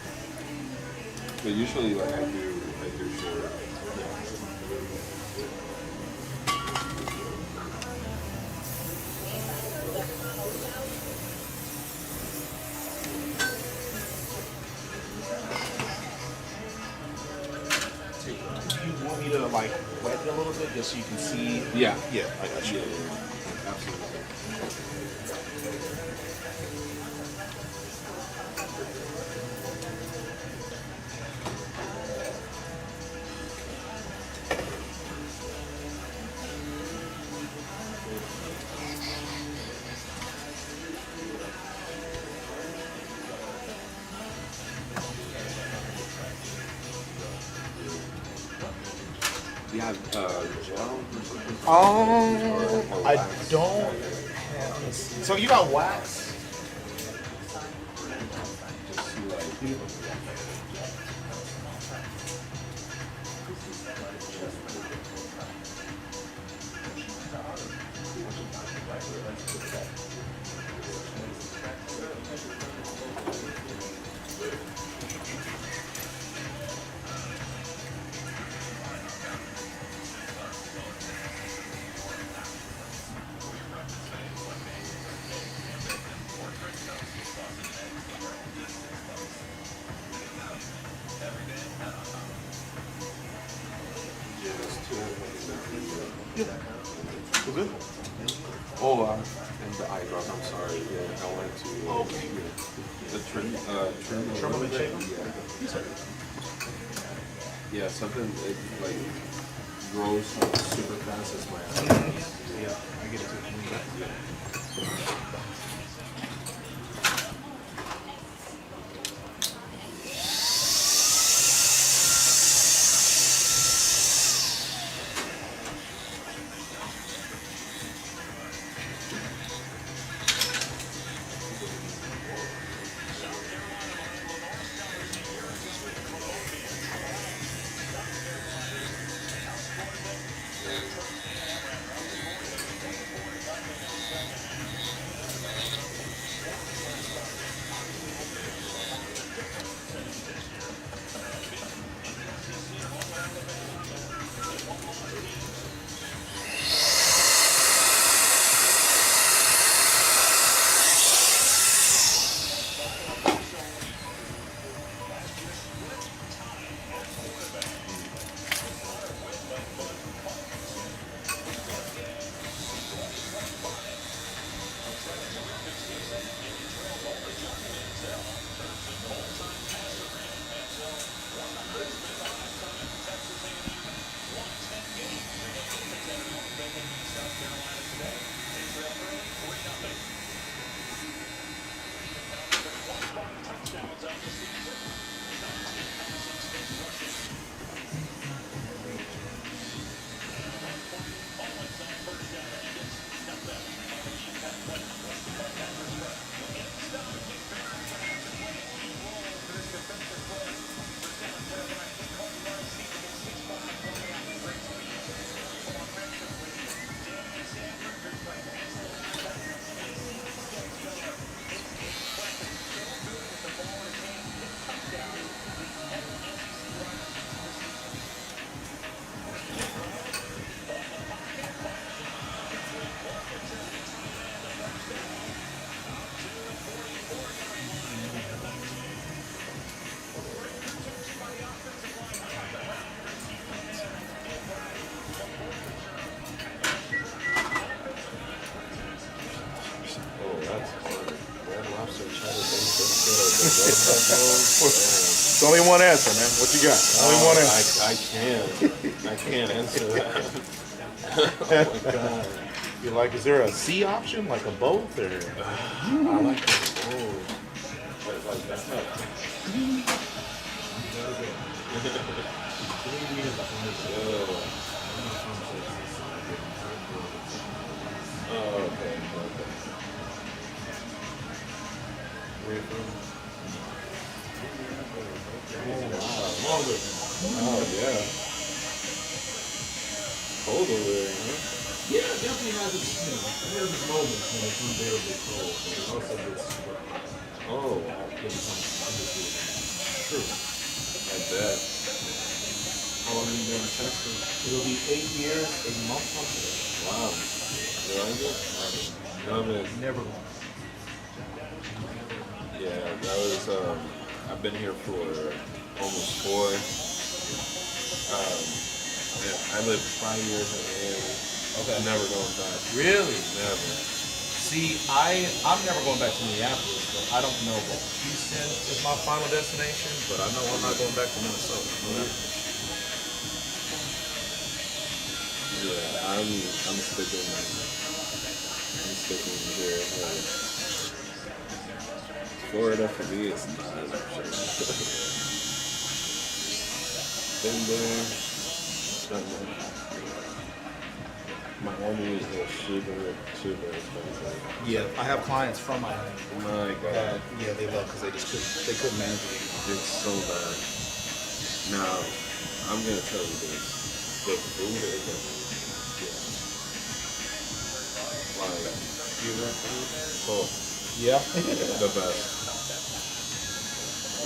But usually like I do shorter. Do you want me to like wet it a little bit just so you can see? Yeah. Yeah, I got you. Yeah. Absolutely. You have gel or something? Or I wax? don't have. So you got wax? Just see like. We're good? Oh, and the eyebrows. I'm sorry. Yeah, I wanted to. The trim. Trim them and shape them? Yeah, something it, like grows super fast as my eyebrows. Yeah, I get it too. It's only one answer, man. What you got? Only one answer. I can't answer that. Oh my god. You like? Is there a C option, like a both, or? I like it. Oh, but like that's not. Oh, okay. Oh, yeah. Cold over there, huh? Yeah, it definitely has its, it has its moments when it's unbearably cold, but it also gets Oh, wow. true. Like that. How long have you been in Texas? It'll be 8 years, 8 months from today. Wow. You like it? Love it. Never going. Yeah, that was, I've been here for almost 4. I lived 5 years in Miami. Okay. Never going back. Really? Never. See, I'm never going back to Minneapolis, but I don't know what Houston is my final destination, but I know I'm not going back to Minnesota. Yeah, I'm sticking here. Florida for me is not an option. Been there. Miami is super expensive. Yeah, I have clients from Miami. My God. Yeah, they love because they couldn't manage it. It's so bad. Now, I'm gonna tell you this. The food is like Cuban food. Oh, Yeah. the best.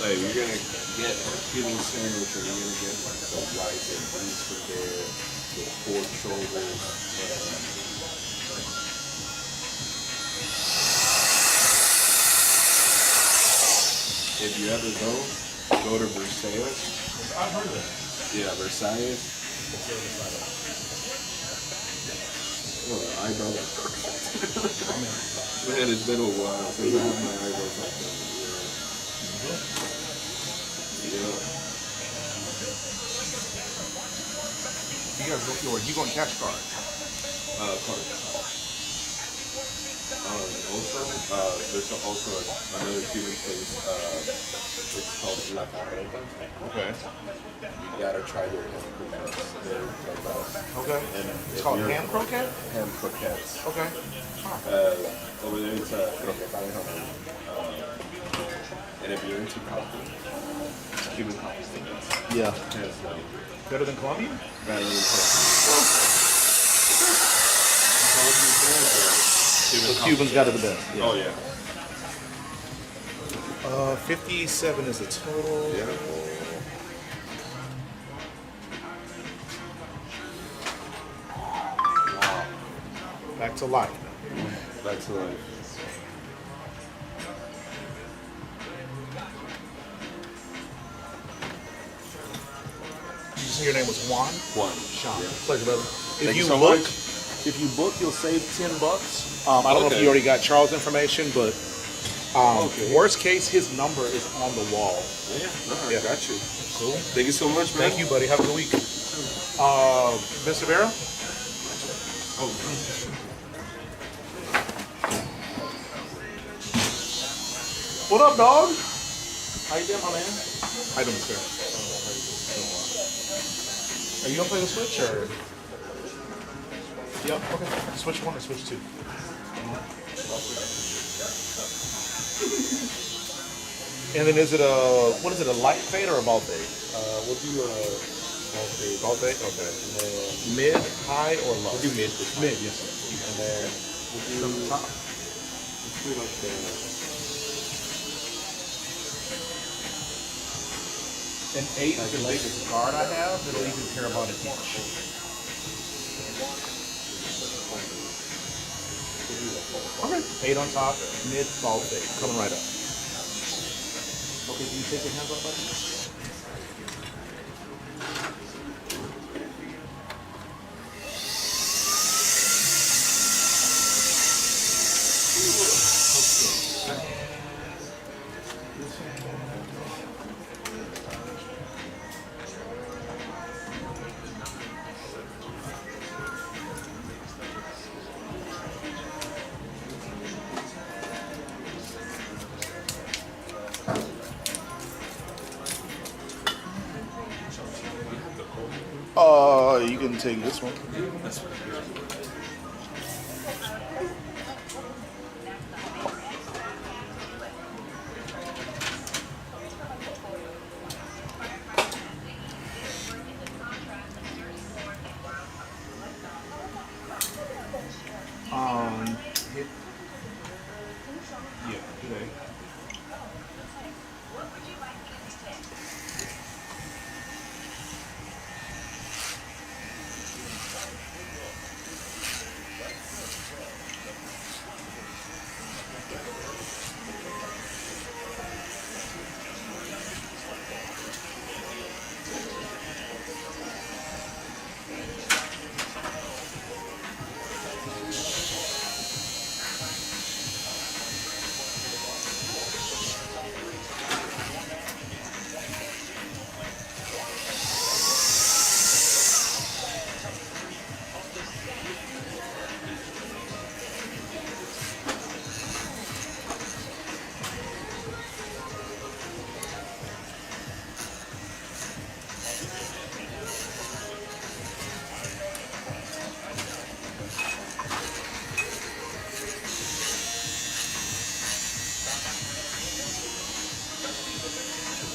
Like you're gonna get a Cuban sandwich, or you're gonna get like the rice and beans from there, the pork shoulders. If you ever go to Versailles. I've heard of that. Yeah, Versailles. Oh, the eyebrows are perfect. Man, it's been a while since I had my eyebrows like that. Yeah. You going to catch cards? Cards. Also, there's also another Cuban place. It's called La Carreta. Okay. You gotta try their ham croquettes. They're the best. Okay. And It's called ham croquette? Ham croquettes. Okay. Over there it's croqueta de jamón. And if you're into coffee, Cuban coffee sticks. Yeah. It's like Better than Colombian? better than coffee. The Cubans got it the best. Yeah. Oh yeah. 57 is the total. Yeah. Wow. Back to life. Back to life. Did you say your name was Juan? One. Shawn. Yeah. Pleasure, brother. Thank you so much. If you book, you'll save $10. I don't know if Okay. you already got Charles' information, but Okay. worst case, his number is on the wall. Yeah, no, I Yeah. got you. Cool. Thank you so much, man. Thank you, buddy. Have a good week. Mr. Vera? Oh, What up, dog? How you doing, my man? How you doing, Mr. Vera? Are you gonna play the Switch or? Yep. Okay. Switch 1 or Switch 2? And then is it a light fade or a ball fade? we'll do Ball fade. Okay. Mid, high, or low? we'll do mid. Mid, yes. Sir. And then we'll do From the top. let's do like the An 8 is the biggest card I have. It'll even care about an inch. Okay. 8 on top, mid, ball fade. Coming right up. Okay, do you take your hands off, buddy? You can take this one. Yeah, today.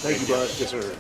Thank you, bud. Yes, sir.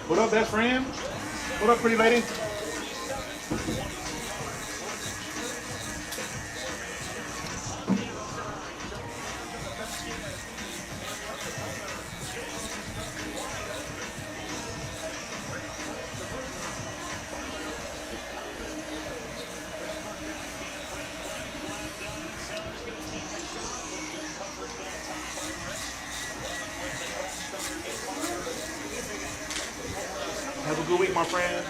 What up, best friend? What up, pretty lady? Have a good week, my friend.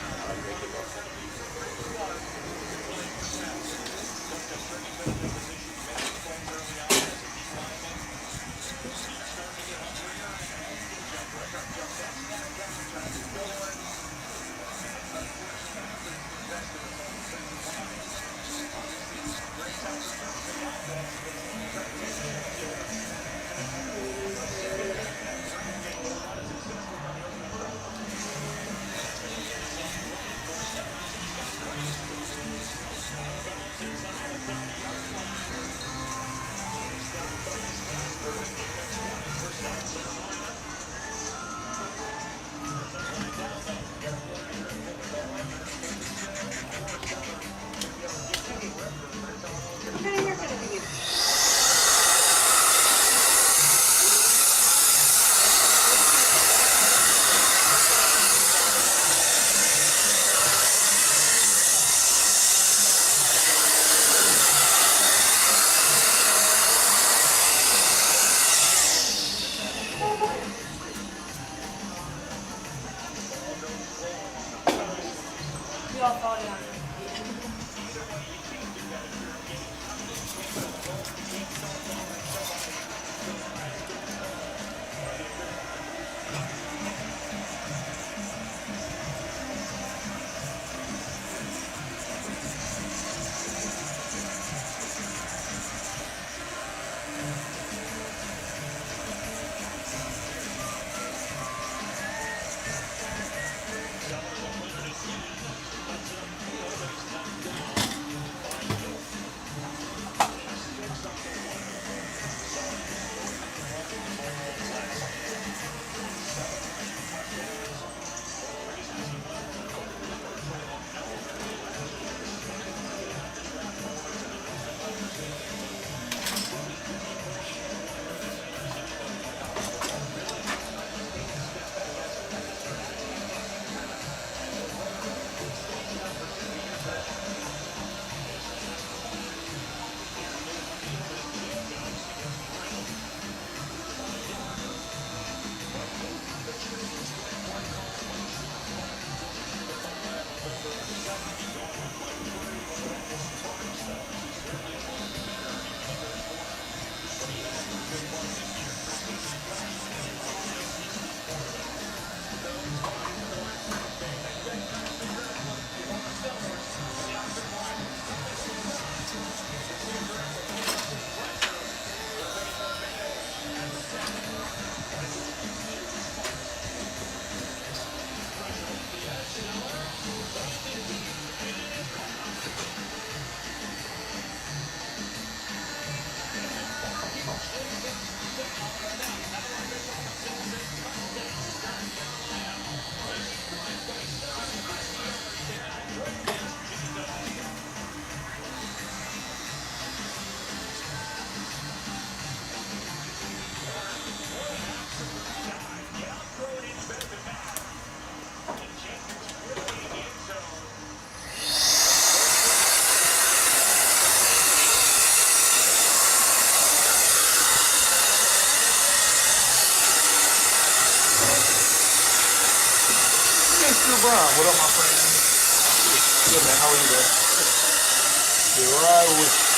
all fall down. Mr. Brown, what up, my friend? Good, man. How are you, man? You're right with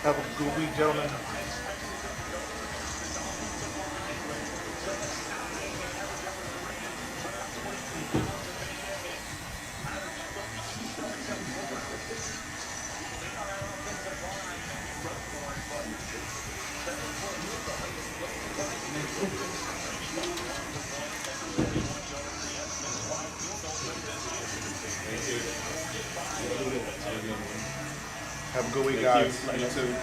Have a good week, gentlemen. Have a good week, guys. You too.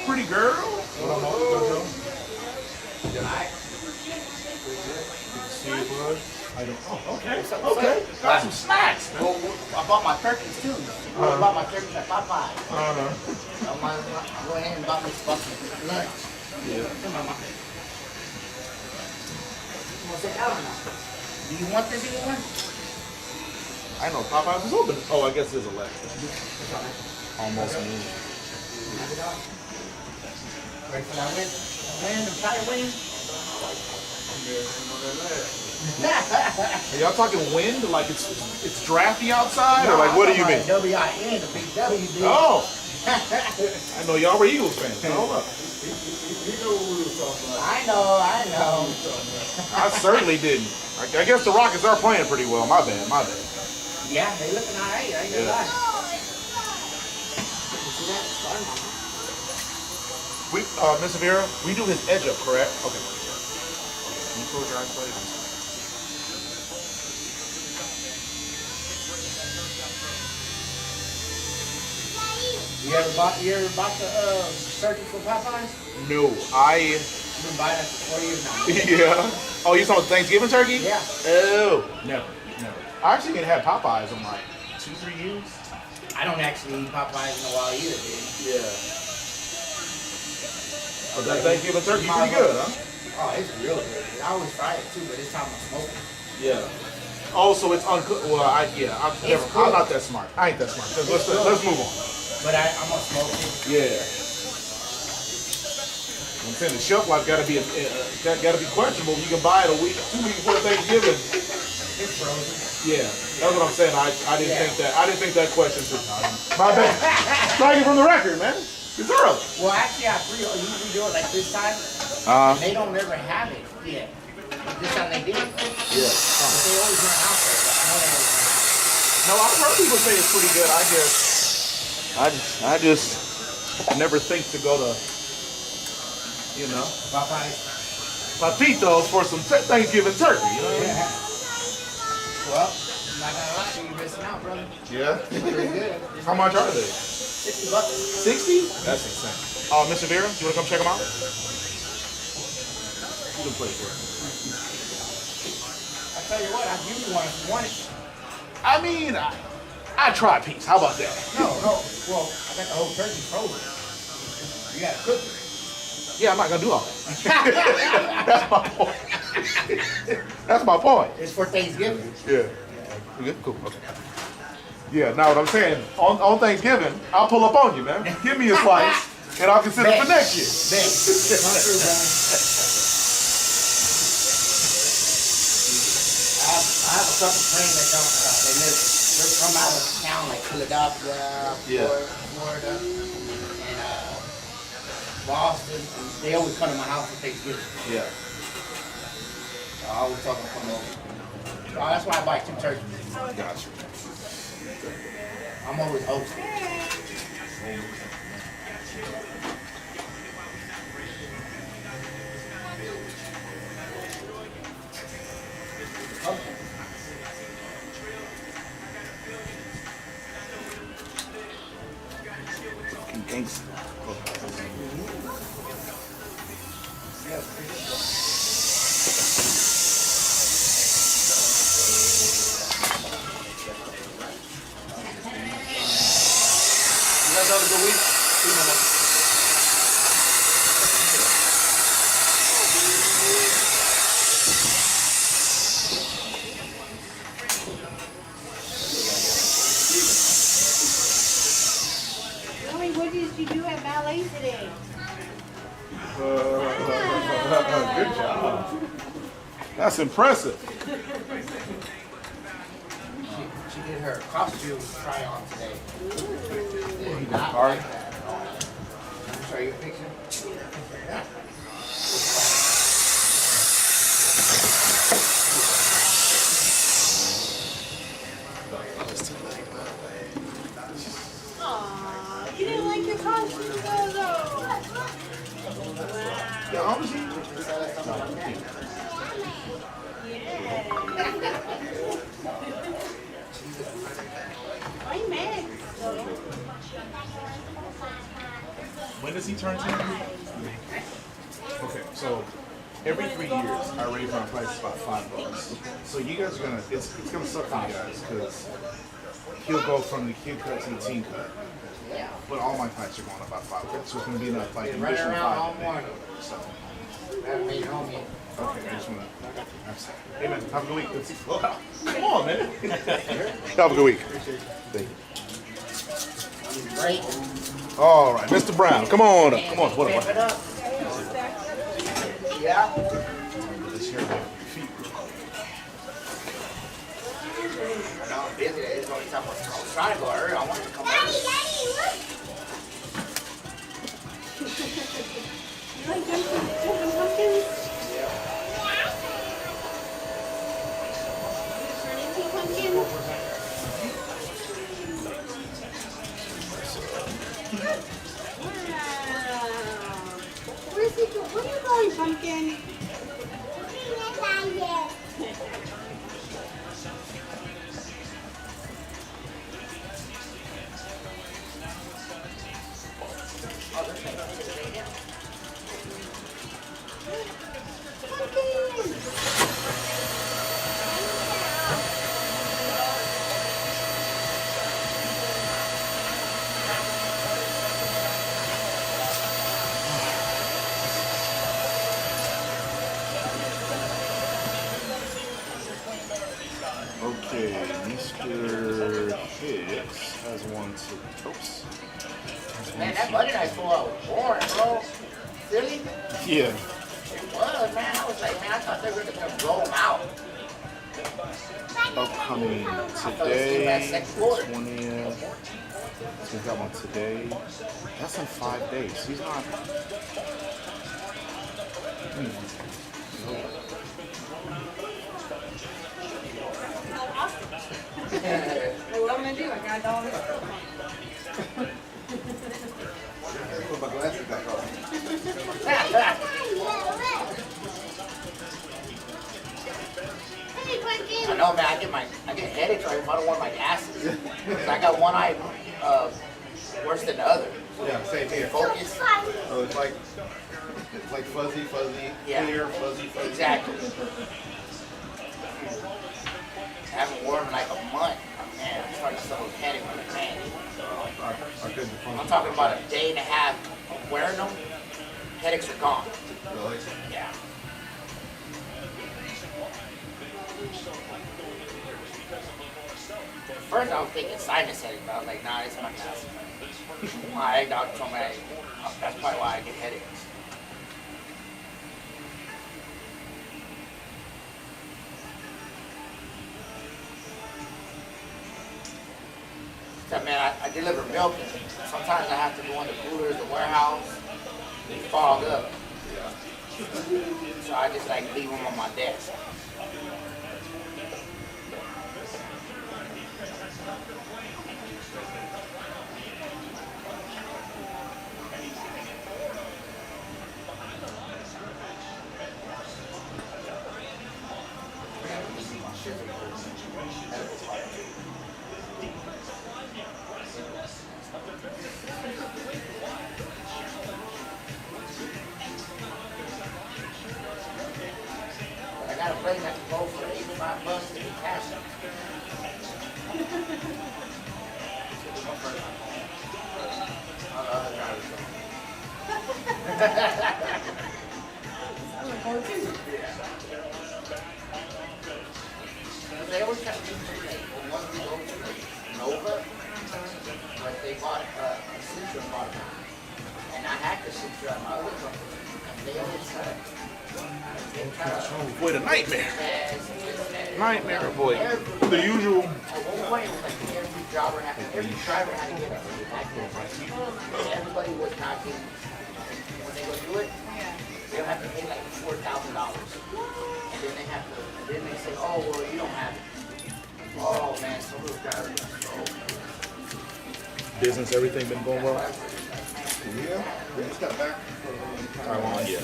pretty girl. See you, bud. I don't. Oh, okay. Okay. Got some snacks. Well, I bought my turkeys too. I bought my turkeys at Popeye. Uh-huh. I might go ahead and buy me fucking lunch. Yeah. Come on, Mama. You want to sit down or not? Do you want this anymore? I know Popeyes is open. Oh, I guess there's a left. Almost noon. Ready for that win? Win, the title win? Are y'all talking wind? Like it's drafty outside, or like what do you mean? W-I-N, the big W, dude. Oh, I know y'all were Eagles fans. Hold up. I know. I certainly didn't. I guess the Rockets are playing pretty well. My bad. Yeah, they looking all right. I ain't gonna lie. You see that? Sorry, Mama. We, Miss Vera, we do his edge up, correct? Okay. Can you close your eyes, please? You ever bought the turkey from Popeyes? No, You've been buying that for 4 years now. Yeah. Oh, you talking about Thanksgiving turkey? Yeah. Oh, no. I actually didn't have Popeyes in like 2-3 years. I don't actually eat Popeyes in a while either, dude. Yeah. Oh, that Thanksgiving turkey pretty good, huh? Oh, it's real good. I always fry it too, but this time I'm smoking. Yeah. Oh, so it's uncooked. Well, I'm not that smart. I ain't that smart. Let's move on. But I'm gonna smoke it. Yeah. I'm saying the shelf life gotta be questionable. You can buy it a week, 2 weeks before Thanksgiving. It's frozen. Yeah, that's what I'm saying. I didn't think that. I didn't think that question. My bad. Strike it from the record, man. It's early. Well, actually, I usually do it like this time. And they don't ever have it yet. This time they did. Yeah. But they always run out there. No, I've heard people say it's pretty good. I just never think to go to, Popeyes. Papitos for some Thanksgiving turkey. You know what I mean? Yeah. Well, I'm not gonna lie to you, you're missing out, brother. Yeah. Pretty good. How much are they? $60. 60? That's insane. Mr. Vera, you wanna come check them out? You can play for it. I tell you what, I'll give you one if you want it. I mean, I try a piece. How about that? No. Well, I got the whole turkey frozen. You gotta cook it. Yeah, I'm not gonna do all that. That's my point. That's my point. It's for Thanksgiving. Yeah. Good? Cool. Okay. Yeah, now what I'm saying, on Thanksgiving, I'll pull up on you, man. Give me a slice, and I'll consider it for next year. Ben, come through, man. I have a couple friends that don't, they're from out of town, like Philadelphia, Florida, and Boston. And they always come to my house for Thanksgiving. Yeah. So I always talk to them over. So that's why I buy 2 turkeys. Gotcha. I'm always hosting. Fucking gangster. You guys have a good week? See you, Mama. Mommy, what did you do at ballet today? Good job. That's impressive. She did her costume try on today. All right. Let me show you a picture. Aw, you didn't like your costume though. Yeah, obviously. I'm mad. When does he turn 10? Okay, so every 3 years I raise my prices about $5. So you guys are gonna, it's gonna suck for you guys because he'll go from the kid cut to the teen cut. But all my fights are going up about $5. So it's gonna be enough like an additional $5. So. Okay, I just wanna. Hey man, have a good week. Come on, man. Have a good week. Thank you. All right, Mr. Brown, come on up. Come on, what up? Yeah. This here, man. Feet. No, I'm busy. It's only time I was trying to go early. I wanted to come early. You like jumping pumpkins? Yeah. Turning to pumpkin? Wow. Where's he going? Where are you going, pumpkin? Okay, Mr. Hicks has one to oops. Man, that Monday night fool was boring, bro. Silly? Yeah. It was, man. I was like, man, I thought they were going to blow them out. Upcoming today, the 20th. So we got one today. That's in 5 days. He's not. Hey, what I'm gonna do? I got all this stuff on. Put my glasses back on. I know, man. I get headaches right if I don't wear my glasses. 'Cause I got one eye worse than the other. Yeah, same here. Focus. Oh, it's like fuzzy, Yeah. clear, fuzzy. Exactly. I haven't worn them in like a month. Man, I'm starting to suffer with headache on the man. I'm talking about a day and a half of wearing them. Headaches are gone. Really? Yeah. First I was thinking sinus headache, but I was like, nah, it's my glasses. My eye doctor told me that's probably why I get headaches. So, man, I deliver milk, and sometimes I have to go in the coolers, the warehouse, they fog up. So I just like leave them on my desk. I got a plane that can go for $85 to be cash. They always try to do like one we go to Nova, but they bought a Central bought it. And I had the Central at my other company. And they always try Boy, the nightmare. to Nightmare, boy. The usual. At one point, it was like every driver had to get a everybody was not getting, when they go do it, they'll have to pay like $4,000. And then they have to, then they say, oh, well, you don't have it. Oh, man, some of those drivers are so. Business, everything been going well? Yeah, we just got back from Taiwan, yeah.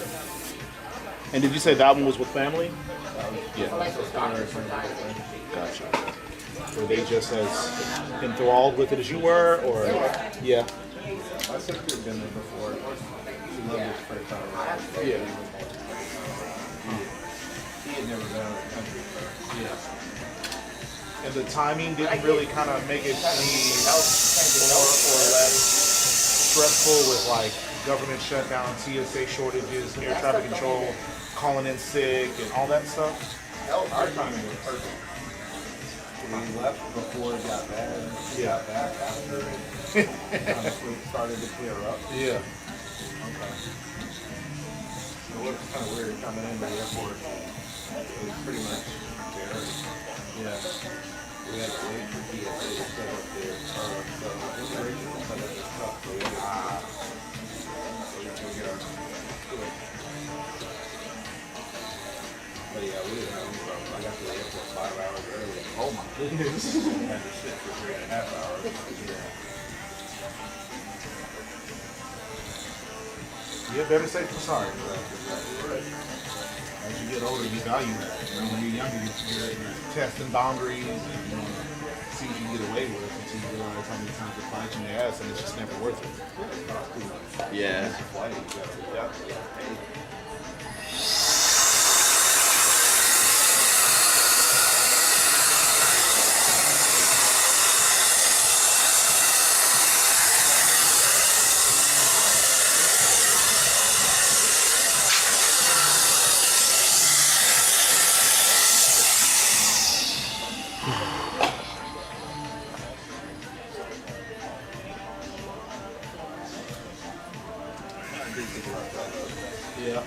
And did you say that one was with family? Yeah. Like those doctors sometimes. Gotcha. Were they just as enthralled with it as you were, or? Yeah. My sister had been there before. She loved it the first time around. Yeah. He had never been out of the country. Yeah. And the timing didn't really kind of make it any more or less stressful with like government shutdown, TSA shortages, air traffic control, calling in sick, and all that stuff. Our timing was perfect. We left before it got bad. We got back after it kind of started to clear up. Yeah. Okay. So it was kind of weird coming into the airport. It was pretty much there. Yeah. We had to wait for TSA to set up their immigration set up their stuff so we could go get our tour. But yeah, we didn't have any problem. I got to the airport 5 hours early. Oh my goodness. I had to sit for 3.5 hours. Yeah, better safe than sorry. Exactly right. As you get older, you value that. You know, when you're younger, you're testing boundaries and you know, see what you can get away with until you realize how many times it bites you in the ass and it's just never worth it. Yeah. Yeah.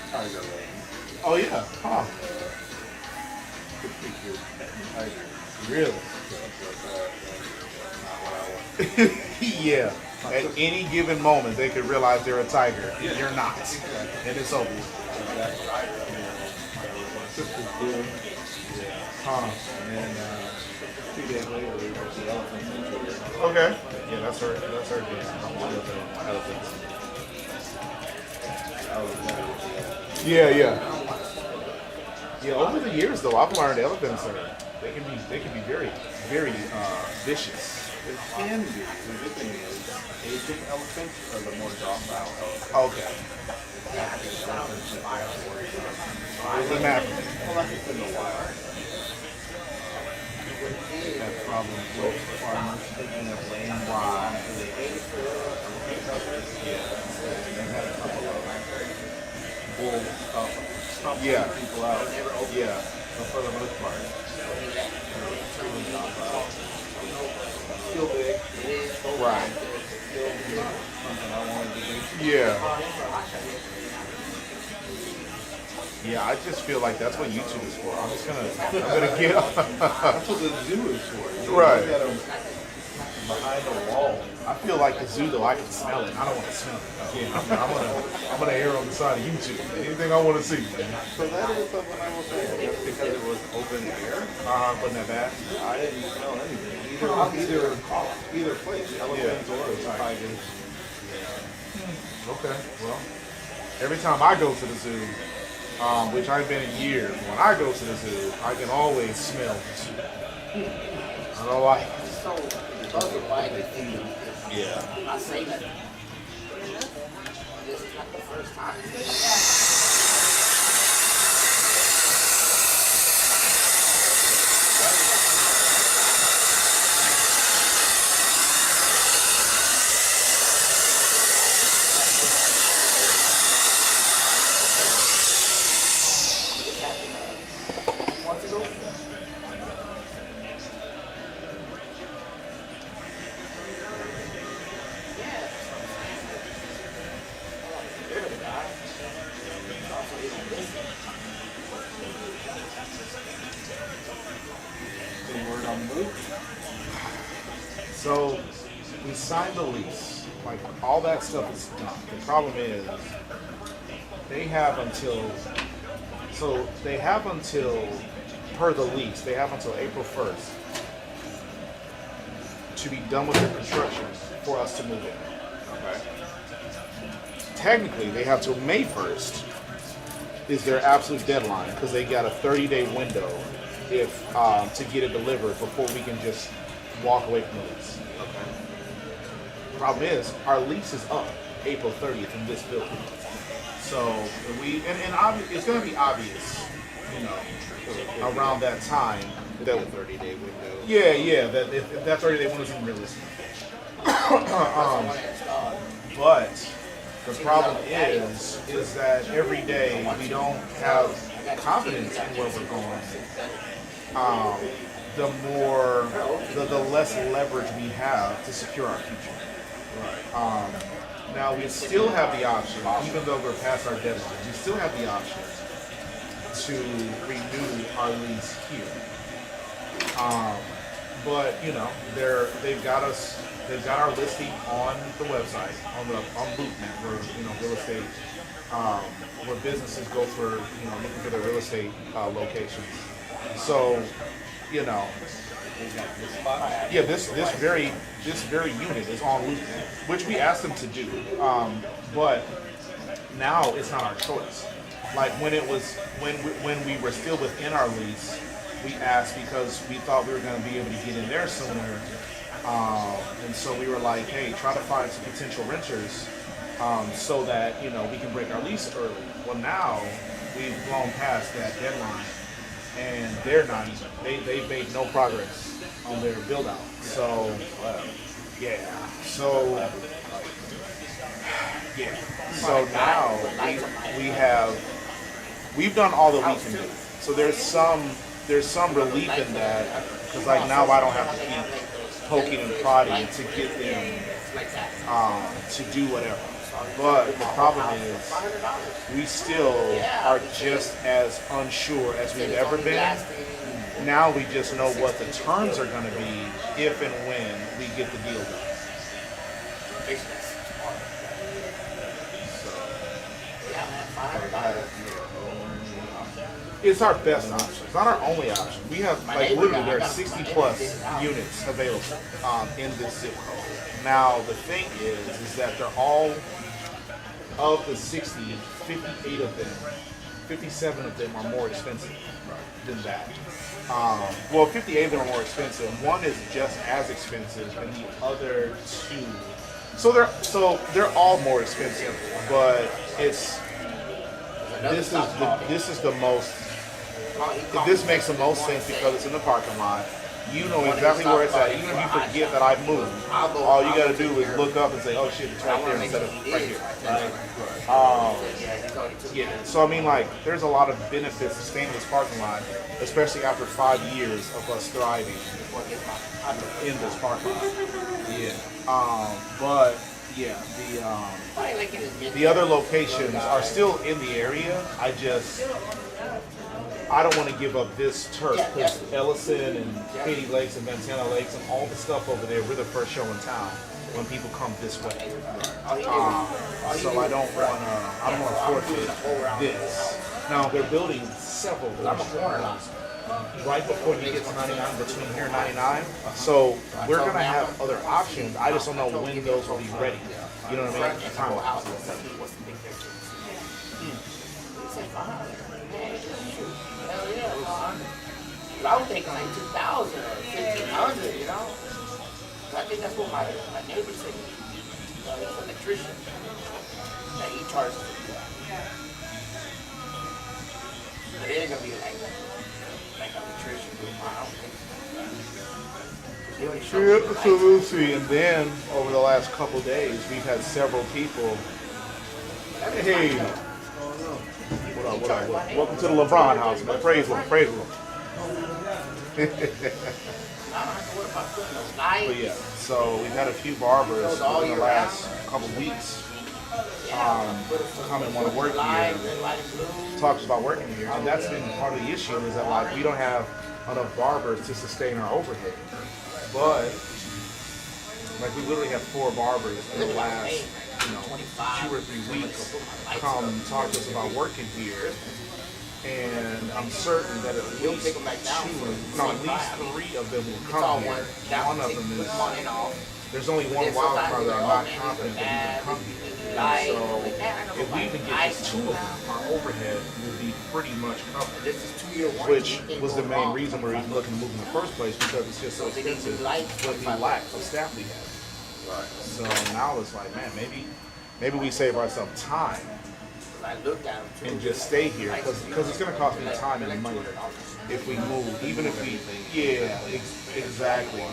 Tiger Lane. Oh yeah. Huh. Could feature tiger. Really? Yeah. At any given moment, they could realize they're a tiger. You're not, and it's over. Sister's good. Huh. And then 2 days later, we went to the elephant sanctuary. Okay. Yeah, that's her. That's her. Elephants. Yeah, yeah. Yeah. Over the years, though, I've learned elephants they can be very, very vicious. It can be. The good thing is, Asian elephants are the more docile elephants. Okay. African elephants that have to worry about. Doesn't matter. Well, that's just in the wild. They have problems with farmers taking up land after they ate it. Yeah. They've had a couple of bulls stomp people out. Yeah. But for the most part, they're extremely docile. Still big. Right. Still not something I wanted to do. Yeah. Yeah, I just feel like that's what YouTube is for. I'm gonna get That's what the zoo is for. You right. Look at them behind the wall. I feel like the zoo though, I can smell it. I don't want to smell it. Yeah, I'm gonna err on the side of YouTube. Anything I want to see, man. So that is something I will say. Just because it was open air, Wasn't that bad? I didn't smell anything. Either place, elephants or tigers. Okay, well, every time I go to the zoo, which I've been in years, when I go to the zoo, I can always smell the zoo. I don't like it. So, those are why they think Yeah. I'm not saying that. This is not the first time. So we signed the lease. Like all that stuff is done. The problem is they have until per the lease, they have until April 1st to be done with their construction for us to move in. Okay. Technically, they have till May 1st is their absolute deadline because they got a 30-day window if to get it delivered before we can just walk away from the lease. Problem is, our lease is up April 30th in this building. So it's going to be obvious, you know, around that time. That 30-day window. Yeah, that 30-day window is unrealistic. But the problem is that every day we don't have confidence in where we're going. The less leverage we have to secure our future. Now we still have the option, even though we're past our deadline, we still have the option to renew our lease here. But you know, they've got our listing on the website, on LoopNet, where you know real estate, where businesses go for looking for their real estate locations. So, you know, yeah, this very unit is on LoopNet, which we asked them to do, but now it's not our choice. Like when we were still within our lease, we asked because we thought we were going to be able to get in there sooner, and so we were like, hey, try to find some potential renters so that we can break our lease early. Well, now we've blown past that deadline, and they're not even. They've made no progress on their build out. So So now we've done all that we can do. So there's some relief in that, because like now I don't have to keep poking and prodding to get them to do whatever. But the problem is we still are just as unsure as we've ever been. Now we just know what the terms are going to be if and when we get the deal done. It's our best option. It's not our only option. We have, like, literally, there are 60 plus units available in this zip code. Now, the thing is that they're all, of the 60, 58 of them, 57 of them are more expensive than that. 58 of them are more expensive. One is just as expensive, and the other two. So they're all more expensive, but this is the most. This makes the most sense because it's in the parking lot. You know exactly where it's at. Even if you forget that I moved, all you got to do is look up and say, "Oh shit, it's right there instead of right here." Yeah. So I mean, like, there's a lot of benefits to staying in this parking lot, especially after 5 years of us thriving in this parking lot. Yeah. But yeah, the other locations are still in the area. I don't want to give up this turf because Ellison and Katy Lakes and Ventana Lakes and all the stuff over there, we're the first show in town when people come this way. So I don't want to forfeit this. Now they're building several restaurants right before you get to 99, between here and 99. So we're going to have other options. I just don't know when those will be ready. You know what I mean? Time-wise. But I was thinking like 2,000 or 1,500, you know? I think that's what my neighbor said. He's an electrician. That he charges for that. But it ain't gonna be like an electrician doing my own thing. So we'll see. And then over the last couple days, we've had several people. Hey. What up? Welcome to the LeBron house, man. Praise Lord. But yeah, so we've had a few barbers in the last couple weeks come and want to work here, talk about working here, and that's been part of the issue is that like we don't have enough barbers to sustain our overhead. But like we literally have 4 barbers in the last 2 or 3 weeks come talk to us about working here. And I'm certain that at least 3 of them will come here. One of them is, there's only one wild card that I'm not confident that he can come here. Like, So man, if we even get just 2 of them, our overhead will be pretty much covered. this is 2-year warranty. Which you can't was go the main wrong. reason we're even looking to move in the first place, because it's just so expensive with the lack of staff we have. So now it's like, man, maybe we save ourselves time I looked at them too. and just stay here, because it's going to cost me time and money if we move. Even if we, exactly,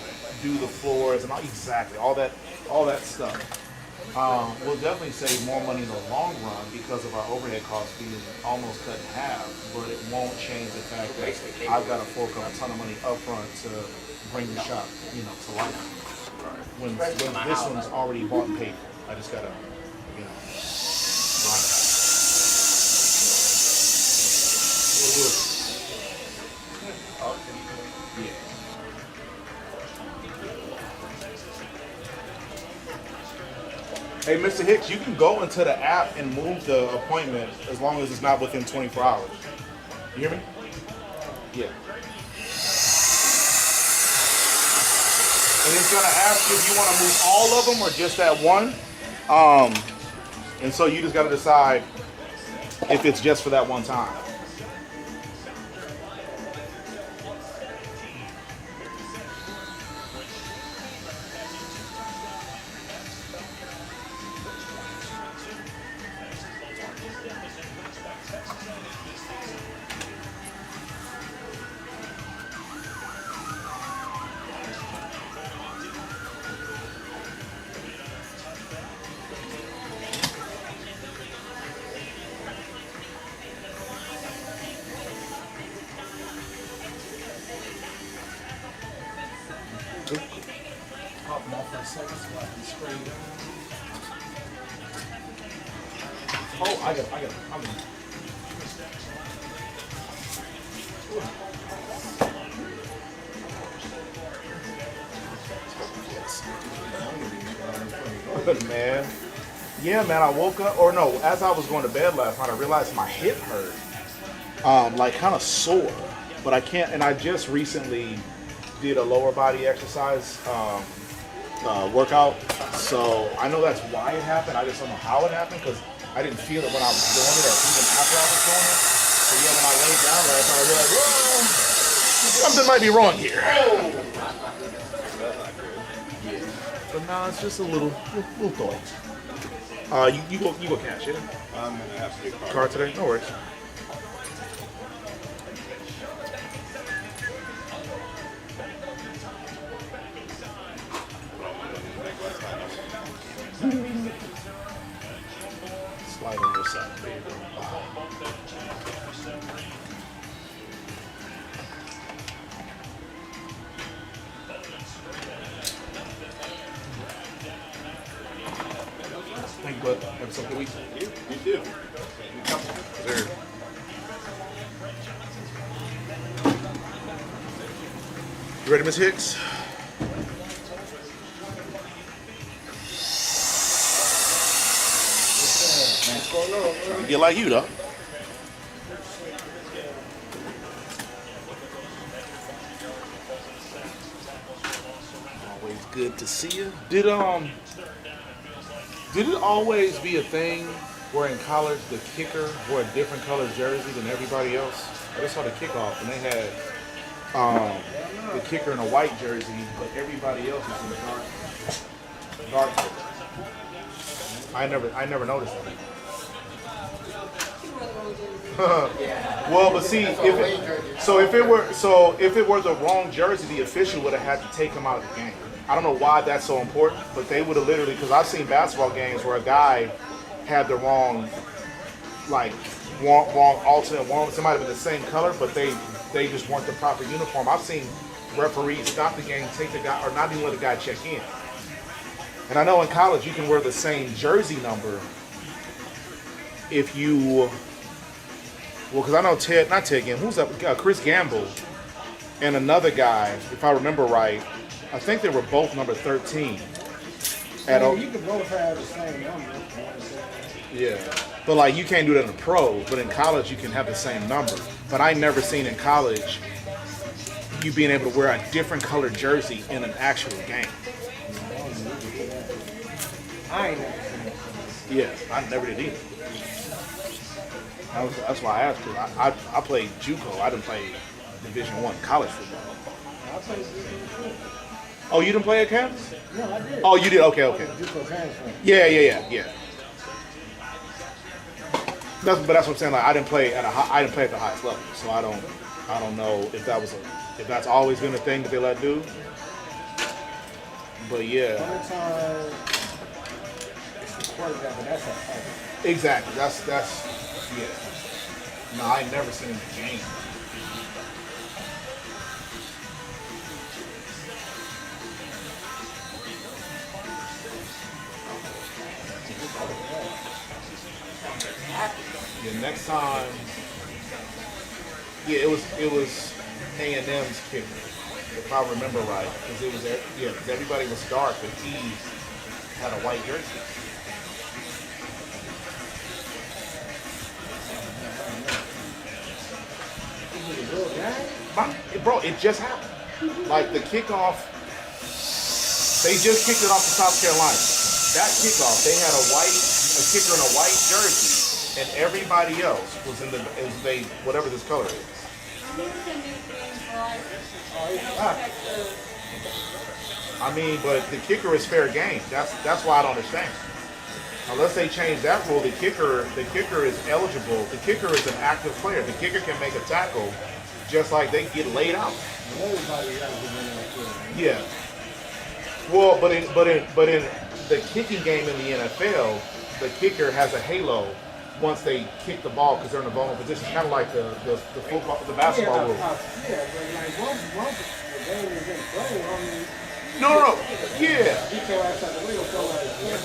do the floors and all that stuff. We'll definitely save more money in the long run because of our overhead costs being almost cut in half, but it won't change the fact that I've got to fork up a ton of money upfront to bring the shop, to life. When this one's already bought and paid for, I just gotta, run it. Yeah. Hey, Mr. Hicks, you can go into the app and move the appointment as long as it's not within 24 hours. You hear me? Yeah. And it's gonna ask you if you want to move all of them or just that one. And so you just gotta decide if it's just for that one time. Pop them off for a second so I can spray them. Oh, I got it. Good, man. Yeah, man, I woke up, or no, as I was going to bed last night, I realized my hip hurt. Like kind of sore, but I can't, and I just recently did a lower body exercise workout, so I know that's why it happened. I just don't know how it happened, because I didn't feel it when I was doing it, or even after I was doing it. So yeah, when I laid down last night, I realized, whoa, something might be wrong here. Yeah. But nah, it's just a little thought. You go cash, yeah? I'm gonna have to get Card today? No worries. Slide on this side, baby. Thank you, bud. Have some good week. You do. There. You ready, Miss Hicks? What's going on, man? Get like you, though. Always good to see you. Did it always be a thing where in college the kicker wore a different color jersey than everybody else? I just saw the kickoff and they had the kicker in a white jersey, but everybody else was in a dark color. I never noticed that. Well, but see, if it were the wrong jersey, the official would have had to take him out of the game. I don't know why that's so important, but they would have literally, because I've seen basketball games where a guy had the wrong alternate one. It might have been the same color, but they just weren't the proper uniform. I've seen referees stop the game, take the guy, or not even let the guy check in. And I know in college you can wear the same jersey number if you, because I know who's that? Chris Gamble and another guy, if I remember right, I think they were both number 13. You can both have the same number. Yeah. But you can't do that in the pro, but in college you can have the same number. But I never seen in college you being able to wear a different colored jersey in an actual game. I ain't never seen it. Yeah, I never did either. That's why I asked you. I played JUCO. I didn't play Division I college football. I played JUCO. Oh, you didn't play at campus? No, I did. Oh, you did. Okay. JUCO transfer. Yeah. But that's what I'm saying. Like I didn't play at the highest level, so I don't know if that's always been a thing that they let do. But yeah. Anytime it's the quarterback, but that's a Exactly. That's yeah. No, I ain't never seen the game. Yeah, next time. Yeah, it was A&M's kicker, if I remember right, because it was because everybody was dark, but he had a white jersey. Bro, it just happened. Like the kickoff, they just kicked it off to South Carolina. That kickoff, they had a kicker in a white jersey, and everybody else was in whatever this color is. I mean, but the kicker is fair game. That's why I don't understand. Unless they change that rule, the kicker is eligible. The kicker is an active player. The kicker can make a tackle, just like they get laid out. Yeah. Well, but in the kicking game in the NFL, the kicker has a halo once they kick the ball because they're in a vulnerable position, kind of like the football, the basketball rule. Yeah, but like once the game is in play, No. Yeah.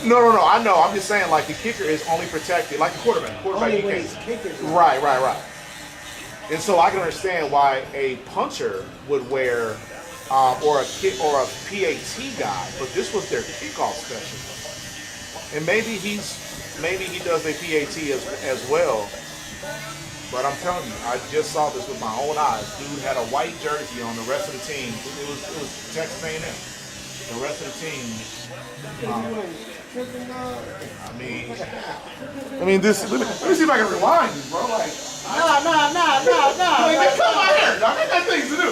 No. I know. I'm just saying, like the kicker is only protected, like the quarterback. Only You when can't. he's kicking. Right. And so I can understand why a puncher would wear, or a PAT guy, but this was their kickoff specialist, and maybe he does a PAT as well. But I'm telling you, I just saw this with my own eyes. Dude had a white jersey on. The rest of the team, it was Texas A&M. The rest of the team. I mean, this. Let me see if I can rewind this, bro. Like, Nah. like, come on here, dog. I got things to do.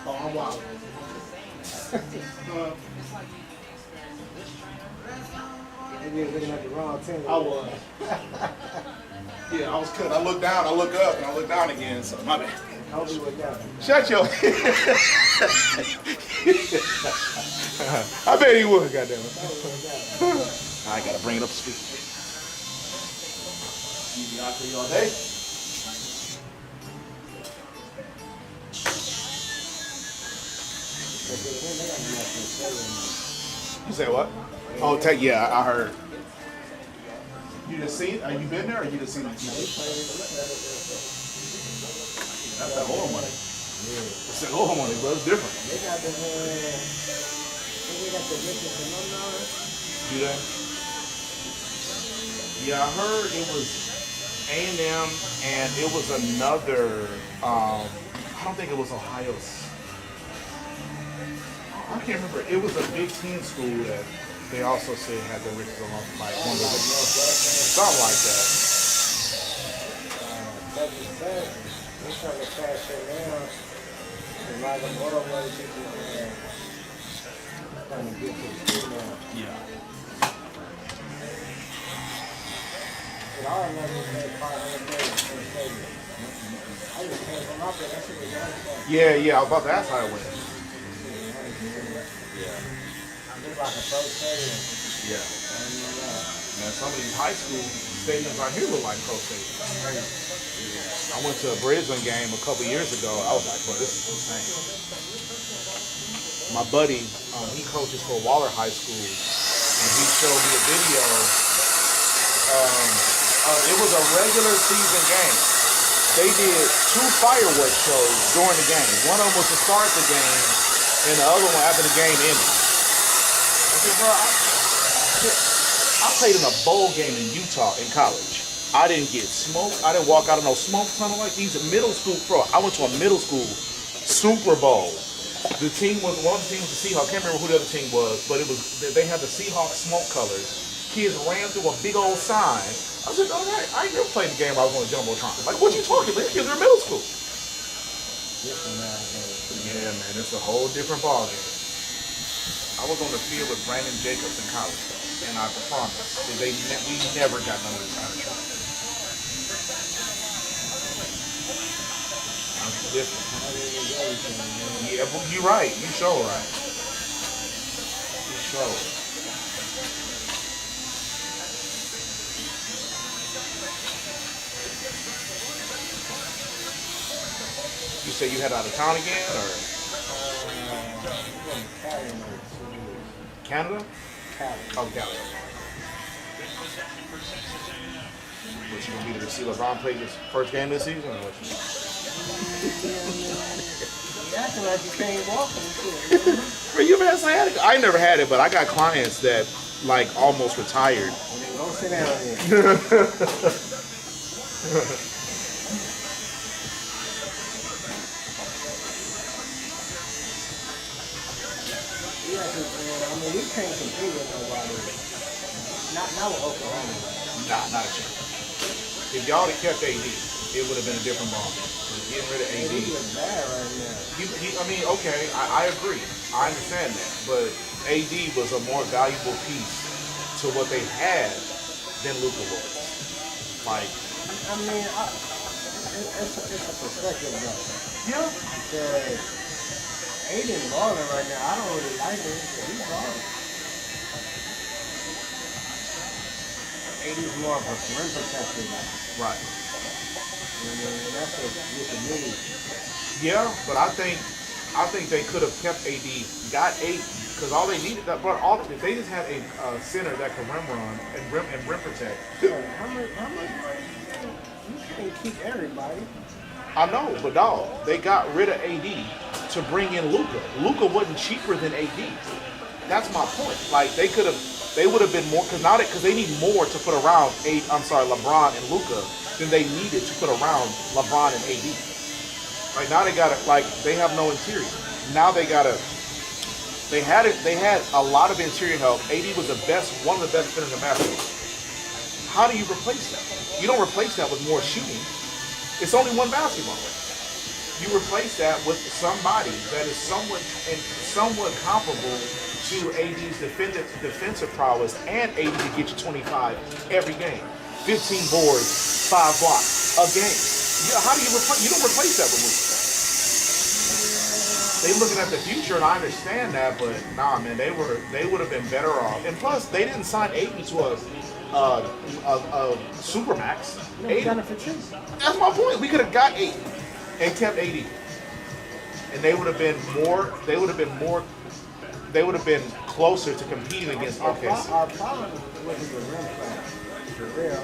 Oh, I'm wild. Maybe looking at the wrong team. I was. Yeah, I was cut. I look down, I look up, and I look down again. So my bad. I'll be with that. Shut your. I bet he would. Goddamn it. I gotta bring it up to speed. You be out there all day. You say what? Oh, yeah, I heard. You just seen? Have you been there, or you just seen it? That's that oil money. It's that oil money, bro. It's different. They got the they got the richest alumni. Do that? Yeah, I heard it was A&M, and it was another. I don't think it was Ohio. I can't remember. It was a Big Ten school that they also said had the richest alumni, like one of the something like that. Texas Tech, they're trying to cash in now. A lot of motorway people trying to get to the school now. Yeah. But I remember we paid $500 for the stadium. I just came from out there. That shit was nice. Yeah. I was about to ask how it went. It's like a pro stadium. Yeah. Man, some of these high school stadiums out here look like pro stadiums. I went to a Brisbane game a couple years ago. I was like, bro, this is insane. My buddy, he coaches for Waller High School, and he showed me a video It was a regular season game. They did 2 fireworks shows during the game. One of them was to start the game, and the other one after the game ended. I said, bro, I played in a bowl game in Utah in college. I didn't get smoked. I didn't walk out of no smoke tunnel like these. Middle school, bro. I went to a middle school Super Bowl. The team was one of the teams was the Seahawks. I can't remember who the other team was, but it was they had the Seahawks smoke colors. Kids ran through a big old sign. I said, all right, I ain't never played the game where I was on a jumbotron. Like, what you talking about? These kids are in middle school. Yeah, man, it's a whole different ballgame. I was on the field with Brandon Jacobs in college, and I promise we never got none of this kind of trouble. Different. Yeah, but you're right. You sure right. You sure. You say you head out of town again, or Canada? Oh, Cali. What, you gonna be there to see LeBron play his first game this season, or what? You acting like you can't walk. Bro, you ever had sciatica? I never had it, but I got clients that like almost retired. Don't sit down here. I mean, we can't compete with nobody. Not with Oklahoma. Nah, not a chance. If y'all had kept AD, it would have been a different ball. Getting rid of AD. He's bad right now. I mean, okay, I agree. I understand that. But AD was a more valuable piece to what they had than Luka was. Like, I mean, it's a perspective though. Yeah. Because Aiden balling right now, I don't really like it, but he's balling. AD's more of a rim protector now. Right. I mean, that's with the mini. Yeah, but I think they could have kept AD, got 8, because all they needed that. But all if they just had a center that could rim run and rim protect. How much? You can't keep everybody. I know, but dog, they got rid of AD to bring in Luka. Luka wasn't cheaper than AD. That's my point. Like they would have been more because they need more to put around LeBron and Luka than they needed to put around LeBron and AD. Right now they have no interior. Now they had a lot of interior help. AD was one of the best defenders in basketball. How do you replace that? You don't replace that with more shooting. It's only one basketball. You replace that with somebody that is somewhat comparable to AD's defensive prowess and AD to get you 25 every game. 15 boards, 5 blocks a game. Yeah, how do you replace? You don't replace that with Luka. They looking at the future, and I understand that, but nah, man, they would have been better off. And plus, they didn't sign AD to a supermax. That's my point. We could have got 8 and kept AD, and they would have been more. They would have been closer to competing against OKC. Our problem wasn't the rim class. For real,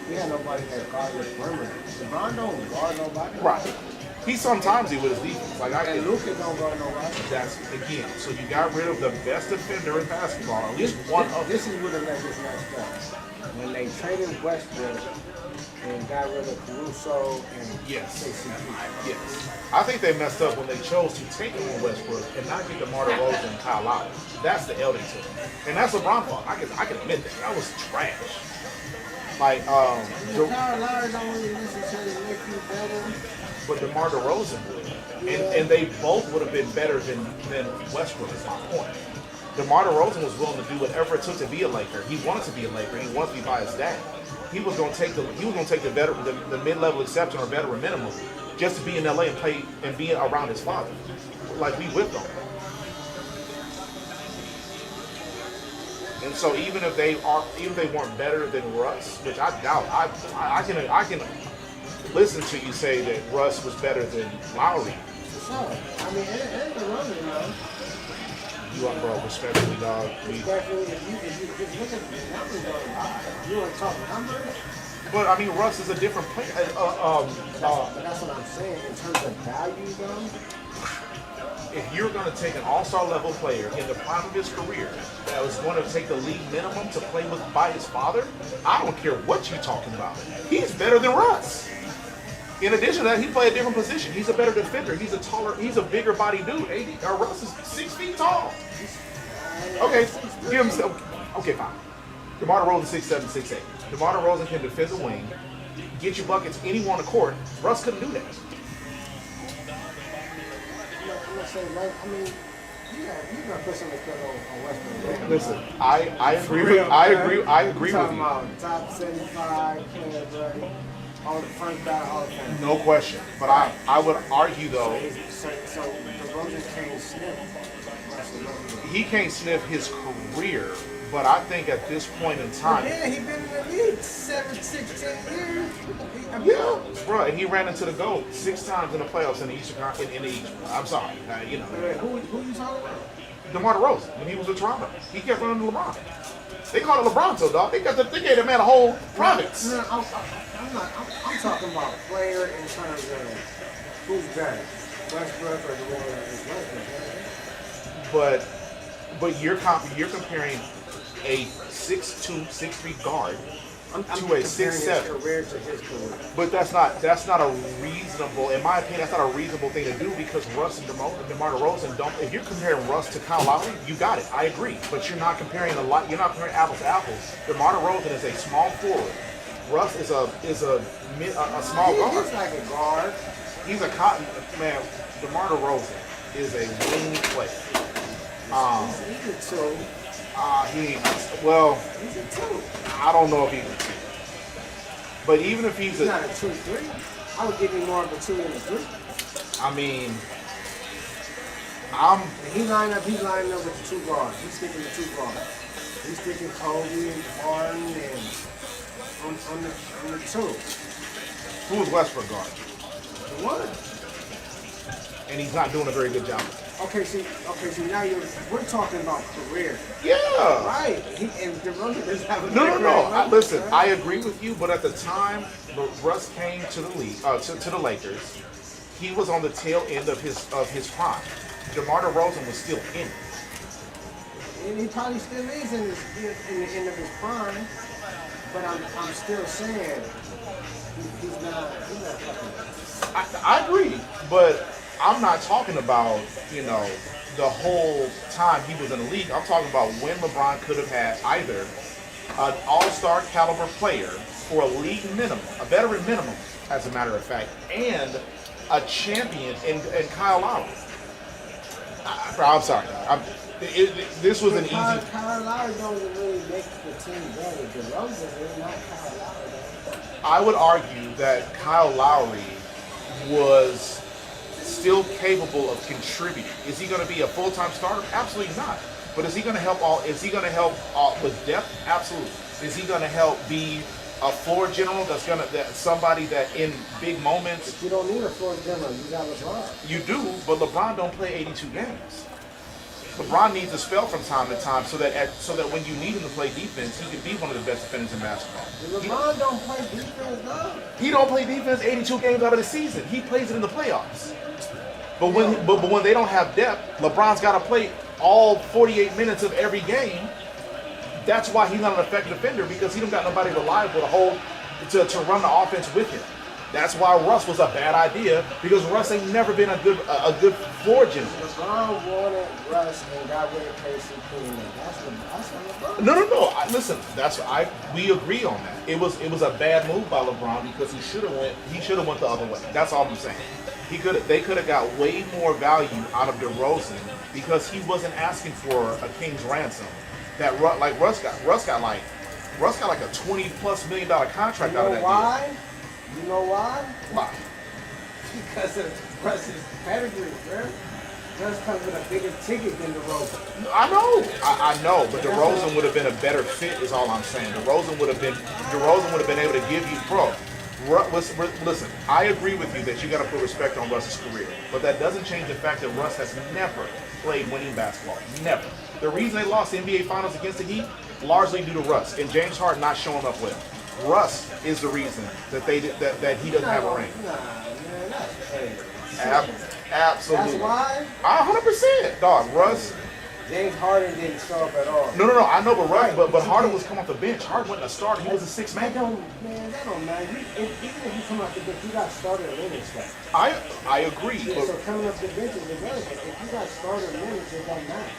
we had nobody that guarded the perimeter. LeBron don't guard nobody. Right. He sometimes with his defense. And Luka don't guard nobody. That's again. So you got rid of the best defender in basketball. At least one of them. This is where the Lakers messed up. When they traded Westbrook and got rid of Caruso and KCP. Yes. I think they messed up when they chose to take on Westbrook and not get DeMar DeRozan and Kyle Lowry. That's the L they took. And that's LeBron's fault. I can admit that. That was trash. Like, Kyle Lowry don't really necessarily make you better. But DeMar DeRozan would. And they both would have been better than Westbrook is my point. DeMar DeRozan was willing to do whatever it took to be a Laker. He wanted to be a Laker. He wanted to be by his dad. He was going to take the mid-level exception or veteran minimum just to be in LA and play and be around his father. Like we whipped him. And so even if they weren't better than Russ, which I doubt, I can listen to you say that Russ was better than Lowry. So, I mean, it's the running, man. You are, bro, respectfully, dog. Respectfully, if you just look at the numbers on live, you want to talk numbers? But I mean, Russ is a different player. But that's what I'm saying. In terms of value, though, if you're going to take an all-star level player in the prime of his career that was going to take the league minimum to play with by his father, I don't care what you're talking about. He's better than Russ. In addition to that, he played a different position. He's a better defender. He's a bigger body dude. Russ is 6 feet tall. Okay, give him. Okay, fine. DeMar DeRozan 6'7", 6'8". DeMar DeRozan can defend the wing, get you buckets anywhere on the court. Russ couldn't do that. I'm gonna say, like, I mean, you gotta put some respect on Westbrook. Listen, I agree with Talking you. about top 75 players, right? All the front back, all the fans. No question. But I would argue though, So the Roses can't sniff. he can't sniff his career. But I think at this point in time, Yeah, he been in the league 10 years. yeah, bro, he ran into the GOAT 6 times in the playoffs in the Eastern in the East. I'm sorry, you know. Who you talking about? DeMar DeRozan when he was with Toronto, he kept running to LeBron. They call it LeBronto, dog. They gave the man a whole province. No, I'm talking about player in terms of who's better, Westbrook or Westbrook. But you're comparing a 6'2", 6'3" guard to a 6'7". Career to his career. But that's not a reasonable, in my opinion, that's not a reasonable thing to do because Russ and DeMar DeRozan don't. If you're comparing Russ to Kyle Lowry, you got it. I agree, but you're not comparing apples to apples. DeMar DeRozan is a small forward. Russ is a small guard. He's like a guard. He's a cotton man. DeMar DeRozan is a wing player. He's a two. He's a two. I don't know if he's a two. But even if he's not a 2-3, I would give him more of a 2 than a 3. I mean, He's lining up with the 2 guards. He's sticking the 2 guards. He's sticking Kobe and Harden and on the 2. Who is Westbrook guard? The 1. And he's not doing a very good job. Okay, see, now we're talking about career. Yeah. Right. And DeRozan doesn't have a No. Listen, I agree with you, but at the time Russ came to the league, to the Lakers, he was on the tail end of his prime. DeMar DeRozan was still in it. And he probably still is in the end of his prime. But I'm still saying he's not fucking. I agree, but I'm not talking about, the whole time he was in the league. I'm talking about when LeBron could have had either an all-star caliber player for a league minimum, a veteran minimum, as a matter of fact, and a champion in Kyle Lowry. I'm sorry. This was an easy. Kyle Lowry don't really make the team better. DeRozan is not Kyle Lowry. I would argue that Kyle Lowry was still capable of contributing. Is he going to be a full-time starter? Absolutely not. But is he going to help with depth? Absolutely. Is he going to help be a floor general somebody that in big moments? But you don't need a floor general. You got LeBron. You do, but LeBron don't play 82 games. LeBron needs a spell from time to time so that when you need him to play defense, he can be one of the best defenders in basketball. LeBron don't play defense, no. He don't play defense 82 games out of the season. He plays it in the playoffs. But when they don't have depth, LeBron's got to play all 48 minutes of every game. That's why he's not an effective defender, because he don't got nobody reliable to run the offense with him. That's why Russ was a bad idea, because Russ ain't never been a good floor general. LeBron wanted Russ and got rid of KCP. That's LeBron. No. Listen, we agree on that. It was a bad move by LeBron because he should have went the other way. That's all I'm saying. They could have got way more value out of DeRozan because he wasn't asking for a king's ransom. That Russ got like a $20+ million contract out of that deal. You know why? Why? Because of Russ's pedigree, bro. Russ comes with a bigger ticket than DeRozan. I know, but DeRozan would have been a better fit, is all I'm saying. DeRozan would have been able to give you Listen, I agree with you that you got to put respect on Russ's career, but that doesn't change the fact that Russ has never played winning basketball. Never. The reason they lost the NBA Finals against the Heat, largely due to Russ and James Harden not showing up well. Russ is the reason that that he doesn't have a ring. Nah, man, that's crazy. Absolutely. That's why? 100%, dog. Russ. James Harden didn't show up at all. No. I know, but Russ, but Harden was coming off the bench. Harden wasn't a starter. He was a sixth man. That don't matter. Even if you come out the bench, you got starter minutes. I agree. Yeah, but so coming up the bench is irrelevant. If you got starter minutes, it don't matter.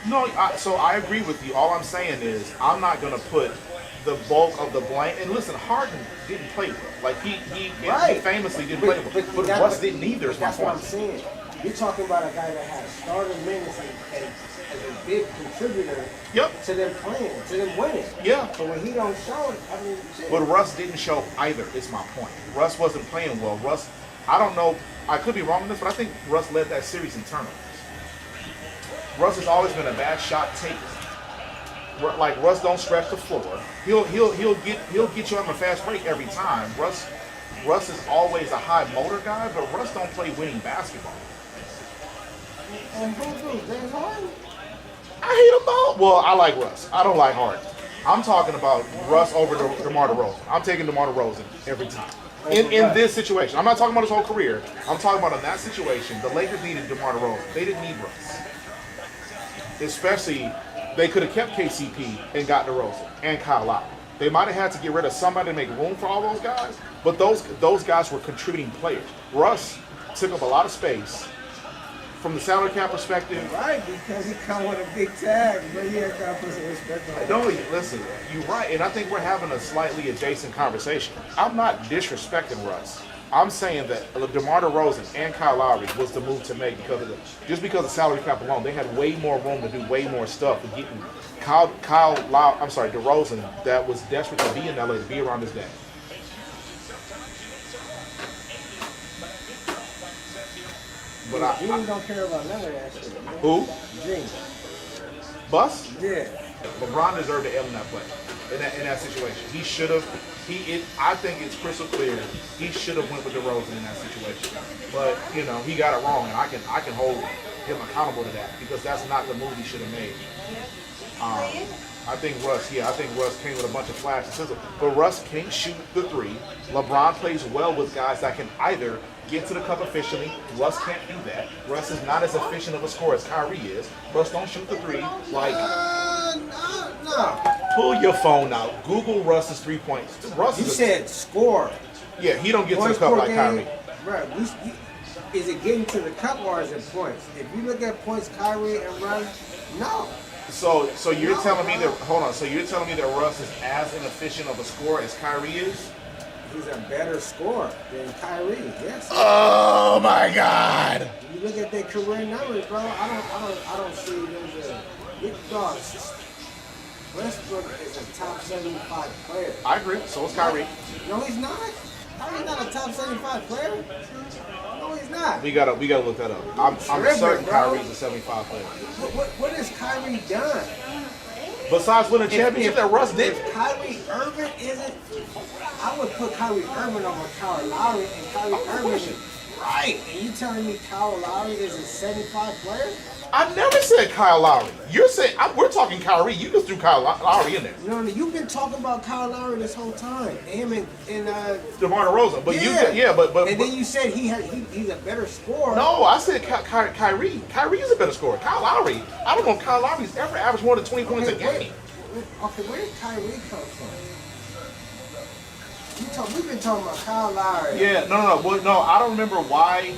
no, so I agree with you. All I'm saying is I'm not going to put the bulk of the blame. And listen, Harden didn't play well. Like he famously didn't play well. But Russ didn't either. Is my that's point. what I'm saying. You're talking about a guy that had starter minutes and as a big contributor to them playing, to them winning. Yeah. So when he don't show it, I mean, shit. But Russ didn't show either, is my point. Russ wasn't playing well. Russ, I don't know, I could be wrong on this, but I think Russ led that series in turnovers. Russ has always been a bad shot taker. Like Russ don't stretch the floor. He'll get you on a fast break every time. Russ is always a high motor guy, but Russ don't play winning basketball. And who do? James Harden? I hate them both. Well, I like Russ. I don't like Harden. I'm talking about Russ over DeMar DeRozan. I'm taking DeMar DeRozan every time. In this situation. I'm not talking about his whole career. I'm talking about in that situation, the Lakers needed DeMar DeRozan. They didn't need Russ. Especially, they could have kept KCP and got DeRozan and Kyle Lowry. They might have had to get rid of somebody to make room for all those guys, but those guys were contributing players. Russ took up a lot of space. From the salary cap perspective, right? Because he come with a big tag, but he ain't got to put some respect on it. No, listen, you're right, and I think we're having a slightly adjacent conversation. I'm not disrespecting Russ. I'm saying that DeMar DeRozan and Kyle Lowry was the move to make because of salary cap alone. They had way more room to do way more stuff. With getting DeRozan that was desperate to be in LA, to be around his dad. But Gene don't care about none of that shit. Who? Gene. Bus? Yeah. LeBron deserved to L in that play. In that situation. He should have. I think it's crystal clear. He should have went with DeRozan in that situation. But he got it wrong, and I can hold him accountable to that because that's not the move he should have made. I think Russ came with a bunch of flash and sizzle. But Russ can't shoot the three. LeBron plays well with guys that can either get to the cup efficiently. Russ can't do that. Russ is not as efficient of a scorer as Kyrie is. Russ don't shoot the three. Like, no. Pull your phone out. Google Russ's 3 points. You said score. Yeah, he don't get to the cup like Kyrie. Right. Is it getting to the cup or is it points? If you look at points, Kyrie and Russ, no. So you're telling me that? Hold on. So you're telling me that Russ is as inefficient of a scorer as Kyrie is? He's a better scorer than Kyrie. Yes. Oh my God! You look at their career numbers, bro. I don't see them as big dogs. Westbrook is a top 75 player. I agree. So is Kyrie. No, he's not. Kyrie's not a top 75 player. No, he's not. We gotta look that up. I'm certain Kyrie's a 75 player. What has Kyrie done? Besides winning a championship that Russ did. If Kyrie Irving isn't, I would put Kyrie Irving over Kyle Lowry, and Kyrie Irving. Right. And you telling me Kyle Lowry is a 75 player? I never said Kyle Lowry. You're saying we're talking Kyrie. You just threw Kyle Lowry in there. No, you've been talking about Kyle Lowry this whole time. Him and DeMar DeRozan. But but and then you said he's a better scorer. No, I said Kyrie. Kyrie is a better scorer. Kyle Lowry. I don't know if Kyle Lowry's ever averaged more than 20 points a game. Okay, where did Kyrie come from? We've been talking about Kyle Lowry. Yeah, no. I don't remember why.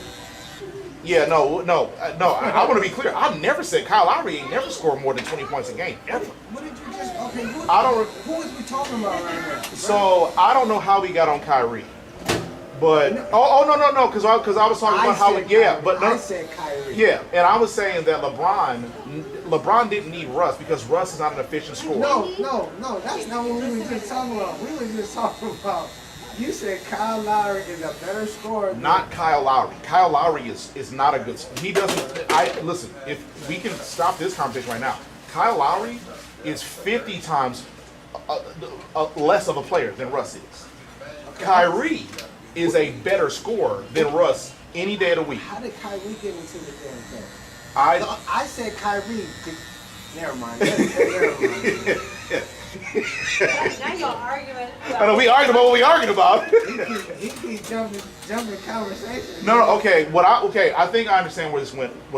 Yeah, no. I want to be clear. I never said Kyle Lowry ain't never scored more than 20 points a game ever. What did you just? Okay, who is we talking about right now? So I don't know how we got on Kyrie, but no, because I was talking about how I said Kyrie. Yeah, and I was saying that LeBron didn't need Russ because Russ is not an efficient scorer. No, that's not what we were just talking about. We were just talking about. You said Kyle Lowry is a better scorer. Not Kyle Lowry. Kyle Lowry is not a good. He doesn't. Listen. If we can stop this conversation right now, Kyle Lowry is 50 times less of a player than Russ is. Okay. Kyrie is a better scorer than Russ any day of the week. How did Kyrie get into the damn thing? I said Kyrie. Never mind. Now you're arguing. I know we arguing about what we arguing about. He keep jumping conversation. No, okay. I think I understand where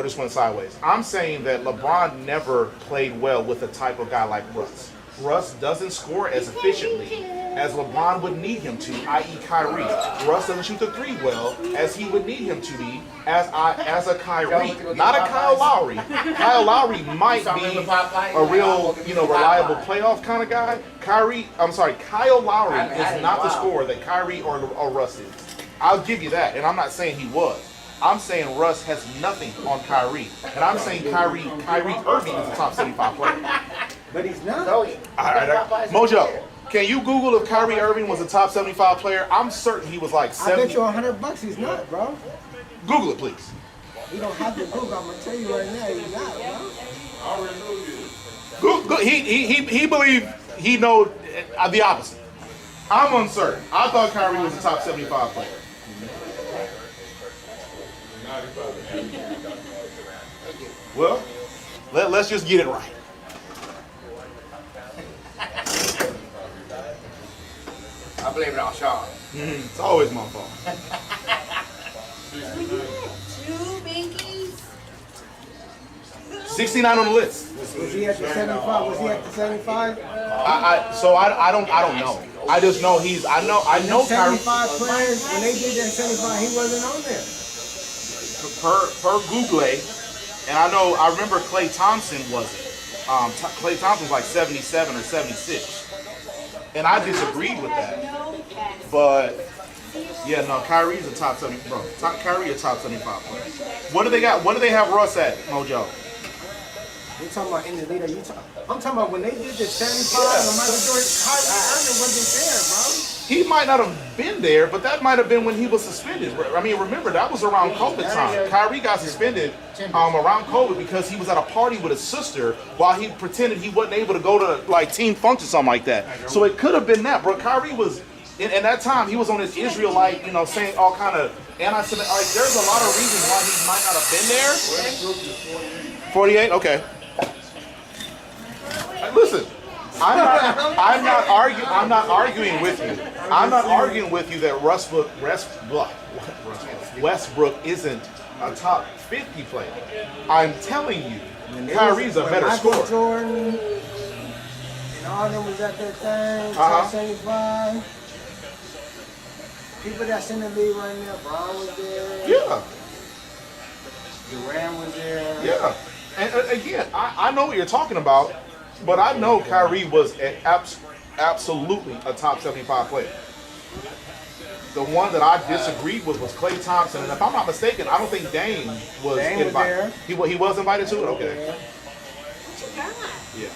this went sideways. I'm saying that LeBron never played well with a type of guy like Russ. Russ doesn't score as efficiently as LeBron would need him to, i.e. Kyrie. Russ doesn't shoot the three well as he would need him to be as a Kyrie, not a Kyle Lowry. Kyle Lowry might be a real, reliable playoff kind of guy. Kyle Lowry is not the scorer that Kyrie or Russ is. I'll give you that, and I'm not saying he was. I'm saying Russ has nothing on Kyrie, and I'm saying Kyrie Irving is a top 75 player. But he's not. All right. Mojo, can you Google if Kyrie Irving was a top 75 player? I'm certain he was like 70. I bet you $100 he's not, bro. Google it, please. You don't have to Google. I'm gonna tell you right now, he's not, bro. I already know you. Google. He believed he know the opposite. I'm uncertain. I thought Kyrie was a top 75 player. Well, let's just get it right. I blame it on Shawn. It's always my fault. Two binkies. 69 on the list. Was he at the 75? Was he at the 75? I don't know. I just know I know Kyrie. 75 players, when they did that 75, he wasn't on there. Per Google, and I remember Klay Thompson wasn't. Klay Thompson was like 77 or 76. And I disagreed with that. But yeah, no, Kyrie's a top 70, bro. Kyrie a top 75 player. What do they got? What do they have Russ at, Mojo? You're talking about in the leader. I'm talking about when they did the 75 and Michael Jordan, Kyrie Irving wasn't there, bro. He might not have been there, but that might have been when he was suspended. I mean, remember, that was around COVID time. Kyrie got suspended around COVID because he was at a party with his sister while he pretended he wasn't able to go to like team function, something like that. So it could have been that, bro. Kyrie was, in that time, he was on his Israelite, saying all kind of anti-Semitic. Like, there's a lot of reasons why he might not have been there. 48? Okay. Listen. I'm not arguing with you. I'm not arguing with you that Westbrook isn't a top 50 player. I'm telling you, Kyrie's a better scorer. Jordan and all them was at that thing, top 75. People that's in the league right now, Brown was there. Yeah. Durant was there. Yeah. And again, I know what you're talking about. But I know Kyrie was absolutely a top 75 player. The one that I disagreed with was Klay Thompson, and if I'm not mistaken, I don't think Dame was invited. He was invited to it? Okay. Yeah.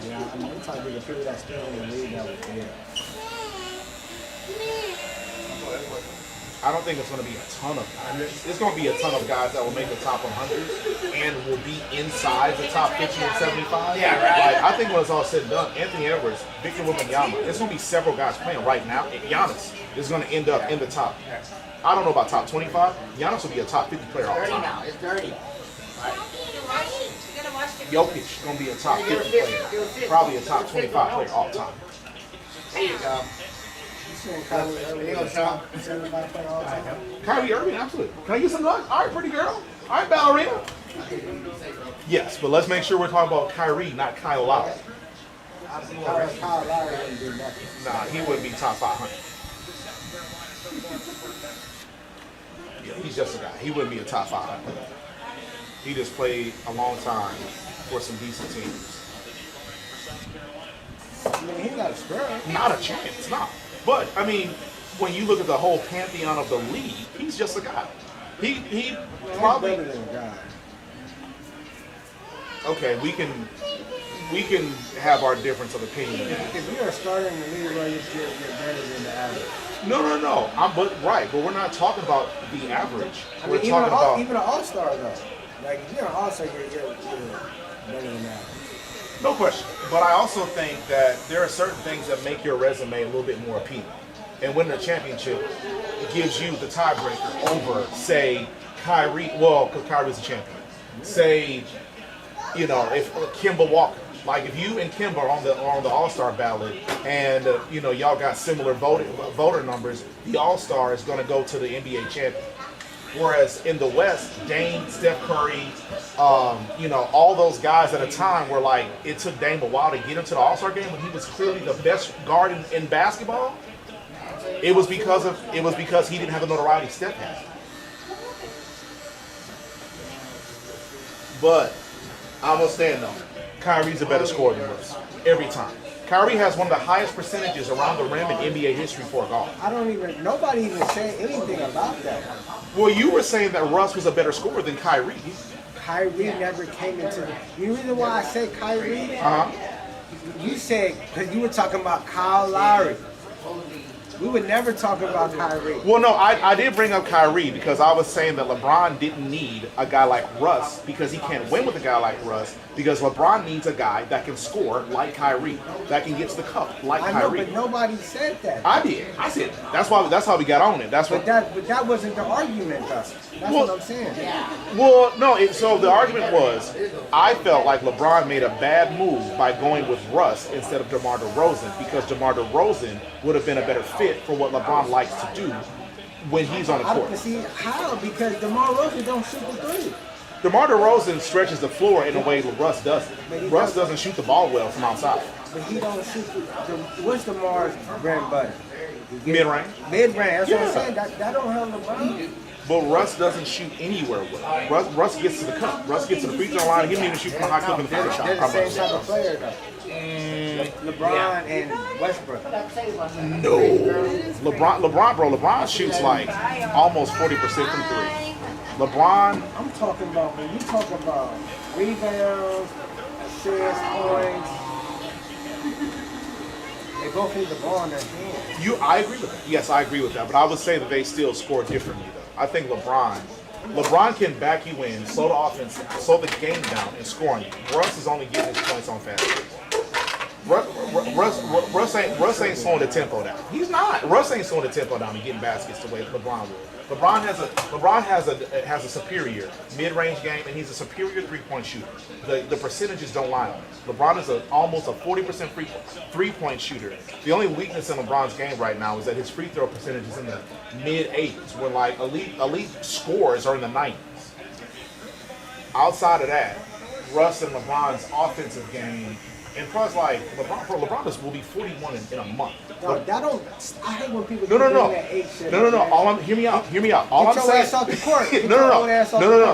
Yeah, I'm talking to the people that's still in the league that was there. I don't think it's going to be a ton of guys. It's going to be a ton of guys that will make the top 100 and will be inside the top 50 and 75. Yeah, right. Like, I think when it's all said and done, Anthony Edwards, Victor Wembanyama, there's going to be several guys playing right now. Giannis is going to end up in the top. I don't know about top 25. Giannis will be a top 50 player all the 30 time. now. It's 30. Jokic is going to be a top 50 player. Probably a top 25 player all the time. There you go. Kyrie Irving, absolutely. Can I get some nuts? All right, pretty girl. All right, ballerina. Yes, but let's make sure we're talking about Kyrie, not Kyle Lowry. Kyle Lowry wouldn't do nothing. Nah, he wouldn't be top 500. Yeah, he's just a guy. He wouldn't be a top 500. He just played a long time for some decent teams. I mean, he's not a scorer. Not a chance, not. But, I mean, when you look at the whole pantheon of the league, he's just a guy. He probably... better than a guy. Okay, we can have our difference of opinion. If you're a starter in the league, right, you're better than the average. No. But we're not talking about the average. I We're mean, talking about even an all-star, though. Like, if you're an all-star, you're better than that. no question. But I also think that there are certain things that make your resume a little bit more appealing. And winning a championship, it gives you the tiebreaker over, say, Kyrie. Well, because Kyrie's a champion. Say You know, if Kemba Walker, like if you and Kemba are on the All-Star ballot, and you know y'all got similar voter numbers, the All-Star is going to go to the NBA champion. Whereas in the West, Dame, Steph Curry, you know, all those guys at a time were like, it took Dame a while to get into the All-Star game, but he was clearly the best guard in basketball. It was because he didn't have the notoriety Steph had. But I'm gonna stand though, Kyrie's a better scorer than Russ every time. Kyrie has one of the highest percentages around the rim in NBA history for a guard. Nobody even said anything about that. Well, you were saying that Russ was a better scorer than Kyrie. Kyrie never came into the reason why I said Kyrie, you said, because you were talking about Kyle Lowry. We would never talk about Kyrie. Well, no, I did bring up Kyrie because I was saying that LeBron didn't need a guy like Russ because he can't win with a guy like Russ because LeBron needs a guy that can score like Kyrie, that can get to the cup like Kyrie. I know, but nobody said that. I did. I said that. That's how we got on it. But that wasn't the argument, though. That's what I'm saying. Well, no. So the argument was, I felt like LeBron made a bad move by going with Russ instead of DeMar DeRozan because DeMar DeRozan would have been a better fit for what LeBron likes to do when he's on the court. See how? Because DeMar DeRozan don't shoot the three. DeMar DeRozan stretches the floor in a way that Russ doesn't. Russ doesn't shoot the ball well from outside. But he don't shoot. What's DeMar's bread and butter? Mid-range. Mid-range. That's what I'm saying. That don't help LeBron. But Russ doesn't shoot anywhere well. Russ gets to the cup. Russ gets to the free throw line. He didn't even shoot from a high clip in the first shot. They're the same type of player, though. LeBron and Westbrook. No. LeBron shoots like almost 40% from three. LeBron. I'm talking about, when you talk about rebounds, assists, points, they both need the ball in their hands. I agree with that. Yes, I agree with that. But I would say that they still score differently, though. I think LeBron can back you in, slow the offense, slow the game down, and score on you. Russ is only getting his points on fast breaks. Russ ain't slowing the tempo down. He's not. Russ ain't slowing the tempo down and getting baskets the way LeBron would. LeBron has a superior mid-range game, and he's a superior three-point shooter. The percentages don't lie on it. LeBron is almost a 40% three-point shooter. The only weakness in LeBron's game right now is that his free throw percentage is in the mid-80s, when like elite scores are in the 90s. Outside of that, Russ and LeBron's offensive game. And plus, like LeBron will be 41 in a month. No, that don't. I hate when people No. that 8 shit. No. Hear me out. All I'm saying. Ass off the court. No.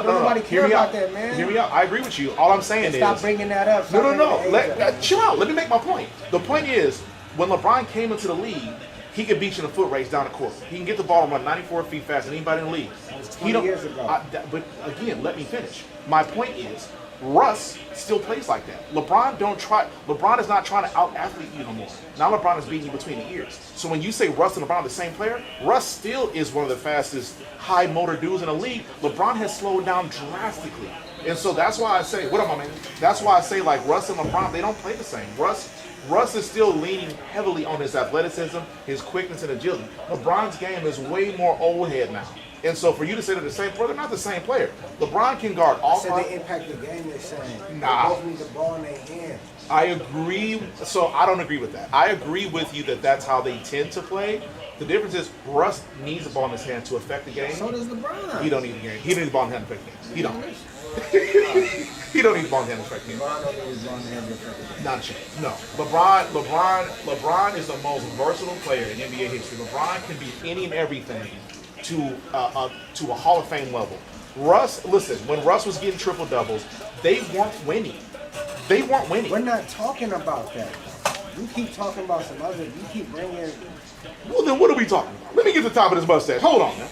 Nobody care about that, man. Hear me out. I agree with you. All I'm saying is. Stop bringing that up. No. Chill out. Let me make my point. The point is, when LeBron came into the league, he could beat you in a foot race down the court. He can get the ball and run 94 feet faster than anybody in the league. That was 20 years ago. But again, let me finish. My point is, Russ still plays like that. LeBron is not trying to out-athlete you no more. Now LeBron is beating you between the ears. So when you say Russ and LeBron are the same player, Russ still is one of the fastest high motor dudes in the league. LeBron has slowed down drastically. And so that's why I say, what up, my man? That's why I say, like, Russ and LeBron, they don't play the same. Russ is still leaning heavily on his athleticism, his quickness, and agility. LeBron's game is way more old head now. And so for you to say they're the same player, they're not the same player. LeBron can guard all five. They impact the game, they're saying. Nah. They both need the ball in their hand. I agree. So I don't agree with that. I agree with you that that's how they tend to play. The difference is Russ needs the ball in his hand to affect the game. So does LeBron. He don't need the game. He needs the ball in his hand to affect the game. He don't. He don't need the ball in his hand to affect the game. LeBron don't need his ball in his hand to affect the game. Not a chance. No. LeBron is the most versatile player in NBA history. LeBron can be any and everything to a Hall of Fame level. Russ, listen, when Russ was getting triple doubles, they weren't winning. We're not talking about that. You keep talking about some other. You keep bringing. Well, then what are we talking about? Let me get to the top of this mustache. Hold on, man.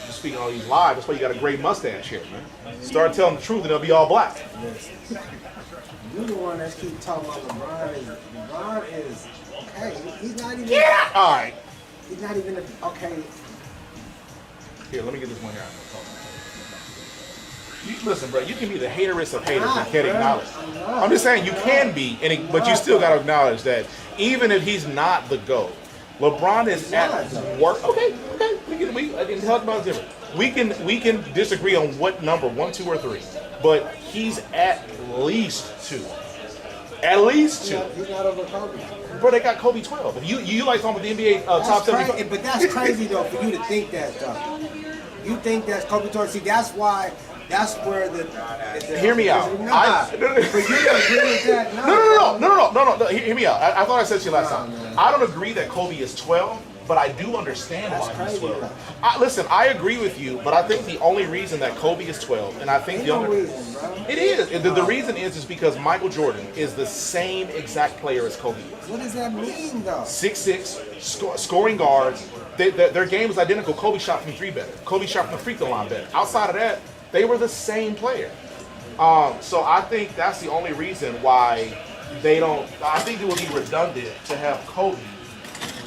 Just speaking all these lies, that's why you got a great mustache here, man. Start telling the truth, and it'll be all black. Yes. You're the one that keep talking about LeBron is okay. He's not even. Yeah. All right. He's not even okay. Here, let me get this one here. Listen, bro. You can be the haterist of haters and can't acknowledge. I'm just saying you can be, but you still got to acknowledge that even if he's not the GOAT, LeBron is at work. Okay. I can talk about it different. We can disagree on what number, 1, 2, or 3, but he's at least 2. At least 2. He's not over Kobe. Bro, they got Kobe 12. If you like talking about the NBA top 75. But that's crazy though for you to think that though. You think that's Kobe 12. See, that's why. That's where the hear me out. But you don't agree with that? No. Hear me out. I thought I said to you last time. I don't agree that Kobe is 12, but I do understand why he's 12. Listen, I agree with you, but I think the only reason that Kobe is 12, and I think the only reason, it is. The reason is because Michael Jordan is the same exact player as Kobe is. What does that mean, though? 6'6", scoring guards. Their game was identical. Kobe shot from 3 better. Kobe shot from the free throw line better. Outside of that, they were the same player. So I think that's the only reason why they don't. I think it would be redundant to have Kobe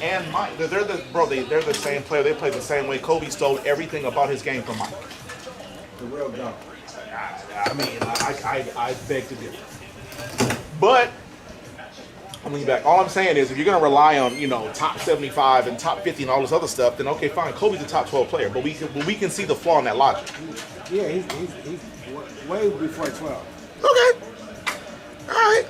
and Mike. They're the same player. They play the same way. Kobe stole everything about his game from Mike. The real dog. I mean, I beg to differ. But I'm leaning back. All I'm saying is, if you're going to rely on top 75 and top 50 and all this other stuff, then okay, fine. Kobe's a top 12 player, but we can see the flaw in that logic. Yeah, he's way before 12. Okay. All right.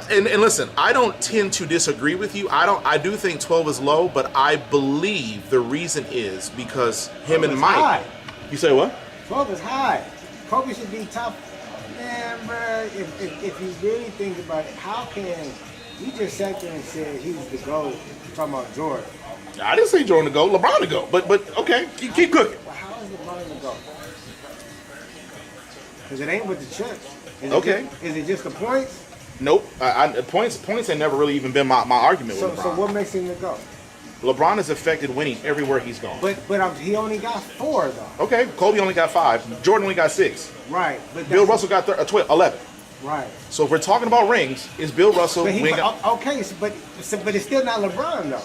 And listen, I don't tend to disagree with you. I do think 12 is low, but I believe the reason is because him and Mike. High. You say what? 12 is high. Kobe should be top. Man, bro, if you really think about it, how can you just sat there and said he's the GOAT talking about Jordan? I didn't say Jordan to go, LeBron to go. But okay, keep cooking. Well, how is LeBron to go? Because it ain't with the chips. Is it just the points? Nope. Points ain't never really even been my argument with LeBron. So what makes him the GOAT? LeBron has affected winning everywhere he's gone. But he only got 4 though. Okay, Kobe only got 5. Jordan only got 6. Right. But Bill Russell got 11. Right. So if we're talking about rings, is Bill Russell? But but it's still not LeBron though.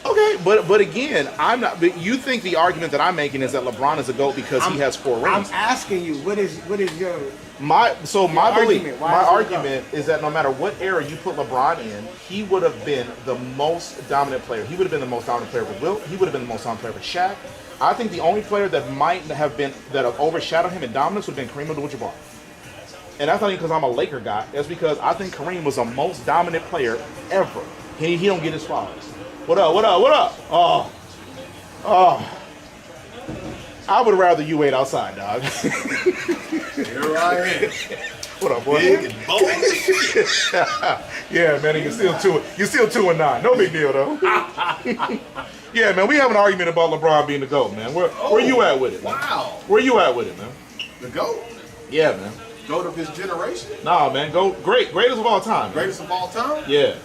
Okay, but again, I'm not. But you think the argument that I'm making is that LeBron is a GOAT because he has 4 rings? I'm asking you, what is your my belief? Argument? My argument is that no matter what era you put LeBron in, he would have been the most dominant player. He would have been the most dominant player with Wilt. He would have been the most dominant player with Shaq. I think the only player that might have overshadowed him in dominance would have been Kareem Abdul-Jabbar. And that's not even because I'm a Laker guy. That's because I think Kareem was the most dominant player ever. He don't get his flowers. What up? Oh. I would rather you wait outside, dog. Here I am. What up, boy? Big and bold. Yeah, man, you're still 2-9. No big deal, though. Yeah, man, we have an argument about LeBron being the GOAT, man. Where you at with it? Man? Wow. Where you at with it, man? The GOAT? Yeah, man. GOAT of his generation? Nah, man, GOAT. Greatest of all time. Man. Greatest of all time? Yeah.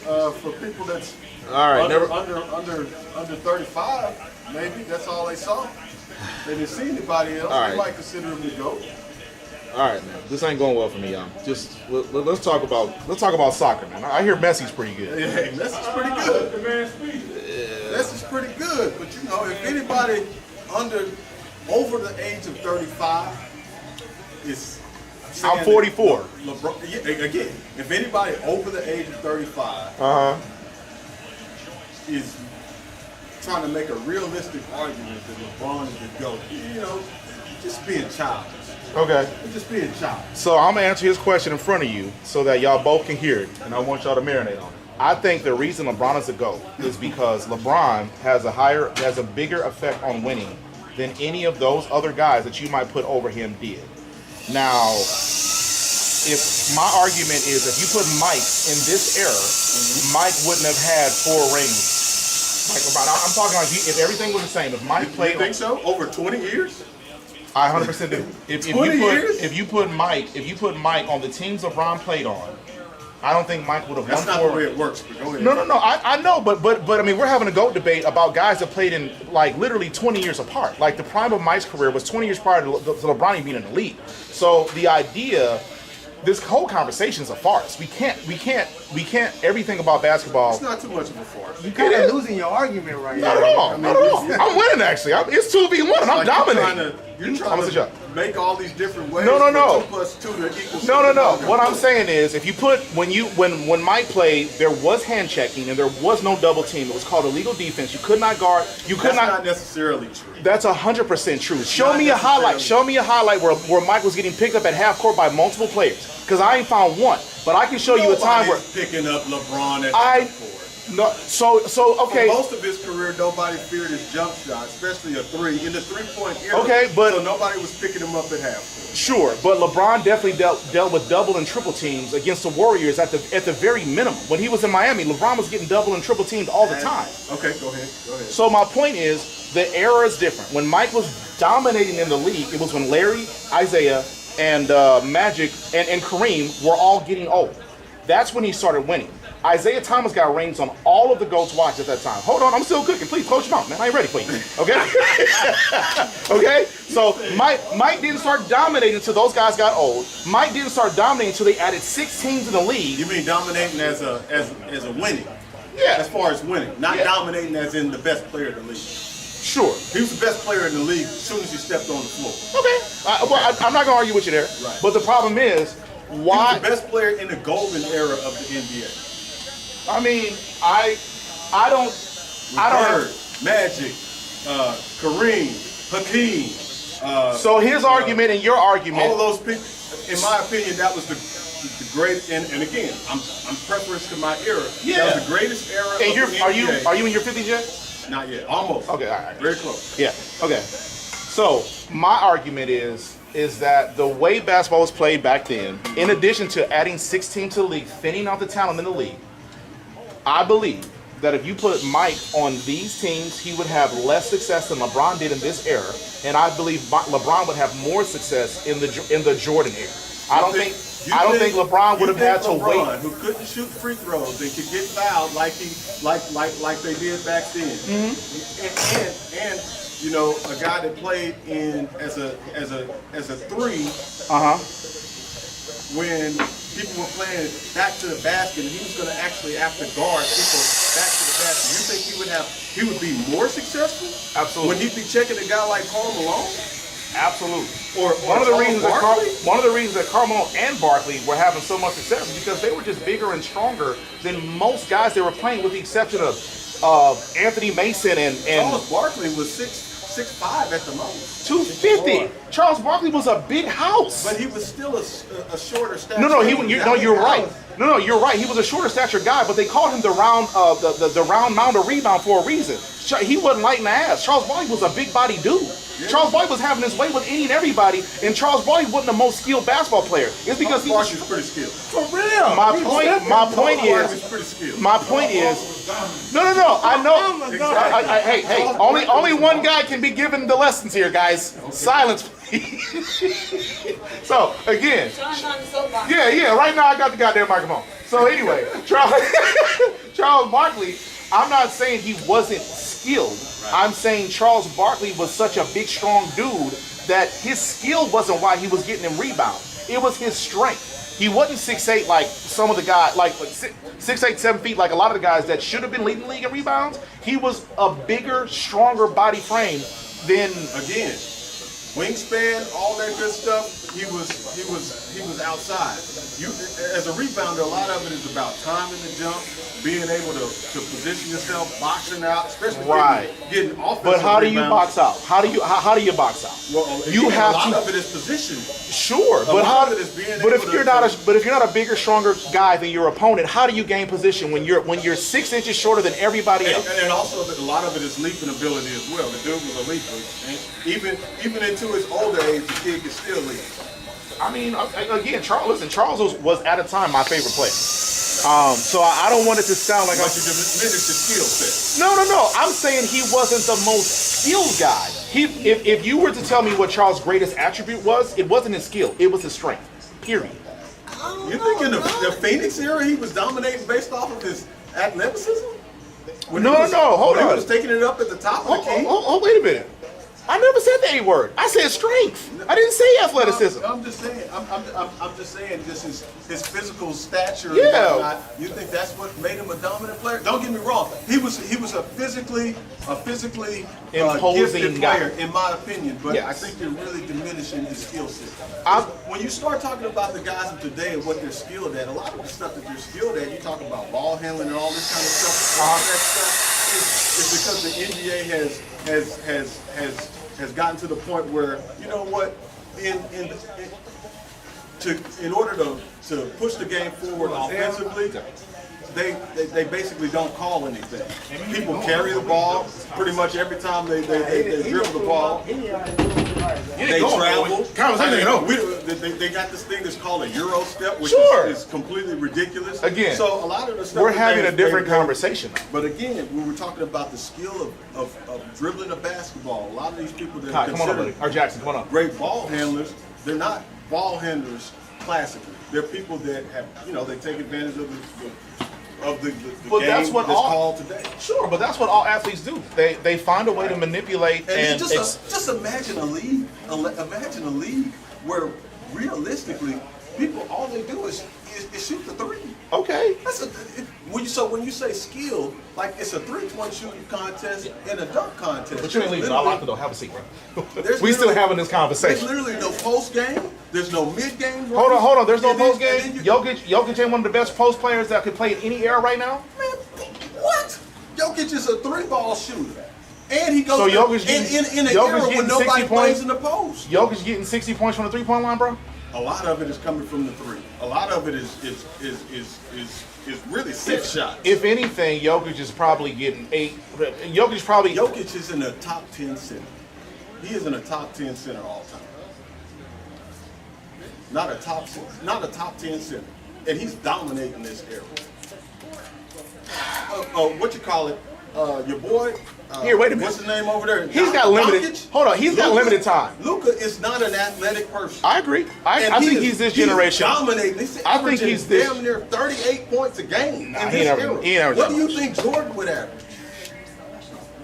For people that's all right, under 35, maybe that's all they saw. They didn't see anybody else. They might consider him the GOAT. All right, man. This ain't going well for me, y'all. Just let's talk about soccer, man. I hear Messi's pretty good. Yeah, Messi's pretty good. Messi's pretty good, but if anybody over the age of 35 is. I'm 44. LeBron, again, if anybody over the age of 35 is trying to make a realistic argument that LeBron is the GOAT, just being childish. Okay. Just being childish. So I'm gonna answer his question in front of you so that y'all both can hear it, and I want y'all to marinate on it. I think the reason LeBron is the GOAT is because LeBron has a bigger effect on winning than any of those other guys that you might put over him did. Now, if my argument is if you put Mike in this era, Mike wouldn't have had 4 rings. Like I'm talking like if everything was the same. If Mike played, you think so? Over 20 years? I 100% do. If you put Mike on the teams LeBron played on, I don't think Mike would have won 4. That's not the way it works. But go ahead. No. I know, but I mean, we're having a GOAT debate about guys that played in like literally 20 years apart. Like the prime of Mike's career was 20 years prior to LeBron being an elite. So the idea, this whole conversation is a farce. We can't everything about basketball. It's not too much of a farce. You kind of losing your argument right now. Not at all. I'm winning actually. It's 2v1 and I'm dominating. You're trying to make all these different ways. No. 2 plus 2 to equal. No. What I'm saying is, if you put when Mike played, there was hand checking and there was no double team. It was called illegal defense. You could not guard. That's not necessarily true. That's 100% true. Show me a highlight. Show me a highlight where Mike was getting picked up at half court by multiple players. Because I ain't found one. But I can show you a time where picking up LeBron at half court. No, so okay. For most of his career, nobody feared his jump shot, especially a 3 in the 3-point era. Okay, but so nobody was picking him up at half court. Sure, but LeBron definitely dealt with double and triple teams against the Warriors at the very minimum. When he was in Miami, LeBron was getting double and triple teamed all the time. Okay, go ahead. So my point is, the era is different. When Mike was dominating in the league, it was when Larry, Isaiah, and Magic and Kareem were all getting old. That's when he started winning. Isaiah Thomas got rings on all of the GOAT's watch at that time. Hold on, I'm still cooking. Please close your mouth, man. I ain't ready for you. Okay? Okay? So Mike didn't start dominating until those guys got old. Mike didn't start dominating until they added 6 teams in the league. You mean dominating as a winning? Yeah. As far as winning, not dominating as in the best player in the league. Sure. He was the best player in the league as soon as he stepped on the floor. Okay. I'm not going to argue with you there. Right. But the problem is, why? He was the best player in the golden era of the NBA. I mean, I don't. Bird, Magic, Kareem, Hakeem. So his argument and your argument. All of those people, in my opinion, that was the greatest. And again, I'm preference to my era. Yeah. That was the greatest era. And of the NBA. are you in your 50s yet? Not yet. Almost. Okay. All right. Very close. Yeah. Okay. So my argument is that the way basketball was played back then, in addition to adding 6 teams to the league, thinning out the talent in the league, I believe that if you put Mike on these teams, he would have less success than LeBron did in this era, and I believe LeBron would have more success in the Jordan era. I don't think LeBron would have had to wait. Who couldn't shoot free throws and could get fouled like they did back then, and you know, a guy that played in as a 3. When people were playing back to the basket, and he was going to actually have to guard people back to the basket. You think he would be more successful? Absolutely. Would he be checking a guy like Karl Malone? Absolutely. Or one of the reasons that Carmelo and Barkley were having so much success is because they were just bigger and stronger than most guys they were playing, with the exception of Anthony Mason and Charles Barkley was 6'5" at the most. 250. Charles Barkley was a big house. But he was still a shorter stature. You're right. No, you're right. He was a shorter stature guy, but they called him the round mound of rebound for a reason. He wasn't light in the ass. Charles Barkley was a big body dude. Yeah. Charles Barkley was having his way with any and everybody, and Charles Barkley wasn't the most skilled basketball player. It's because he was pretty skilled. For real. My point is. No. I know. Exactly. Hey. Only one guy can be given the lessons here, guys. Okay. Silence, please. So again. Yeah. Right now I got the goddamn microphone. So anyway, Charles Barkley. I'm not saying he wasn't skilled. Right. I'm saying Charles Barkley was such a big, strong dude that his skill wasn't why he was getting him rebounds. It was his strength. He wasn't 6'8" like some of the guys, like 6'8", 7 feet, like a lot of the guys that should have been leading the league in rebounds. He was a bigger, stronger body frame than again. Wingspan, all that good stuff. He was outside. You as a rebounder, a lot of it is about timing the jump, being able to position yourself, boxing out, especially getting offensive. But how do you box out? How do you box out? Well, you have a lot of it is position. Sure, but how? If you're not a bigger, stronger guy than your opponent, how do you gain position when you're 6 inches shorter than everybody else? And also a lot of it is leaping ability as well. The dude was a leaper, and even into his older age, the kid could still leap. I mean, again, Charles was at a time my favorite player. So I don't want it to sound like you diminish the skill set. No. I'm saying he wasn't the most skilled guy. If you were to tell me what Charles' greatest attribute was, it wasn't his skill. It was his strength. Period. You think in the Phoenix era he was dominating based off of his athleticism? Hold on. He was taking it up at the top of the key. Wait a minute. I never said the A word. I said strength. I didn't say athleticism. I'm just saying. I'm just saying. Just his physical stature. Yeah. And whatnot, you think that's what made him a dominant player? Don't get me wrong. He was a physically imposing gifted guy, player, in my opinion. But yes. I think you're really diminishing his skill set. When you start talking about the guys of today and what they're skilled at, a lot of the stuff that they're skilled at, you talk about ball handling and all this kind of stuff. All that stuff is because the NBA has gotten to the point where, you know what, in order to push the game forward offensively, they basically don't call anything. People carry the ball pretty much every time they dribble the ball. They travel. They got this thing that's called a Euro step, which is completely ridiculous. Again, so a lot of the stuff we're having a different conversation. But again, we were talking about the skill of dribbling a basketball. A lot of these people that are considered great ball handlers, they're not ball handlers classically. They're people that have, they take advantage of the game that's called today. Sure, but that's what all athletes do. They find a way to manipulate and just imagine a league. Imagine a league where realistically, people all they do is shoot the three. Okay. When you say skill, like it's a 3-point shooting contest and a dunk contest. But you ain't leaving. I like to have a seat, bro. We still having this conversation. There's literally no post game. There's no mid game. Hold on. There's no post game. Jokic ain't one of the best post players that could play in any era right now. Man, what? Jokic is a 3-ball shooter. And he goes in an era when nobody plays in the post. Jokic getting 60 points from the 3-point line, bro? A lot of it is coming from the three. A lot of it is really 6 shots. If anything, Jokic is probably getting 8. Jokic is in a top 10 center. He is in a top 10 center all time. Not a top 10 center. And he's dominating this era. What you call it? Your boy. Here, wait a minute. What's his name over there? He's got limited. Hold on, he's got limited time. Luka is not an athletic person. I agree. I think he's this generation. He's dominating. I think he's this. Damn near 38 points a game in this era. What do you think Jordan would average?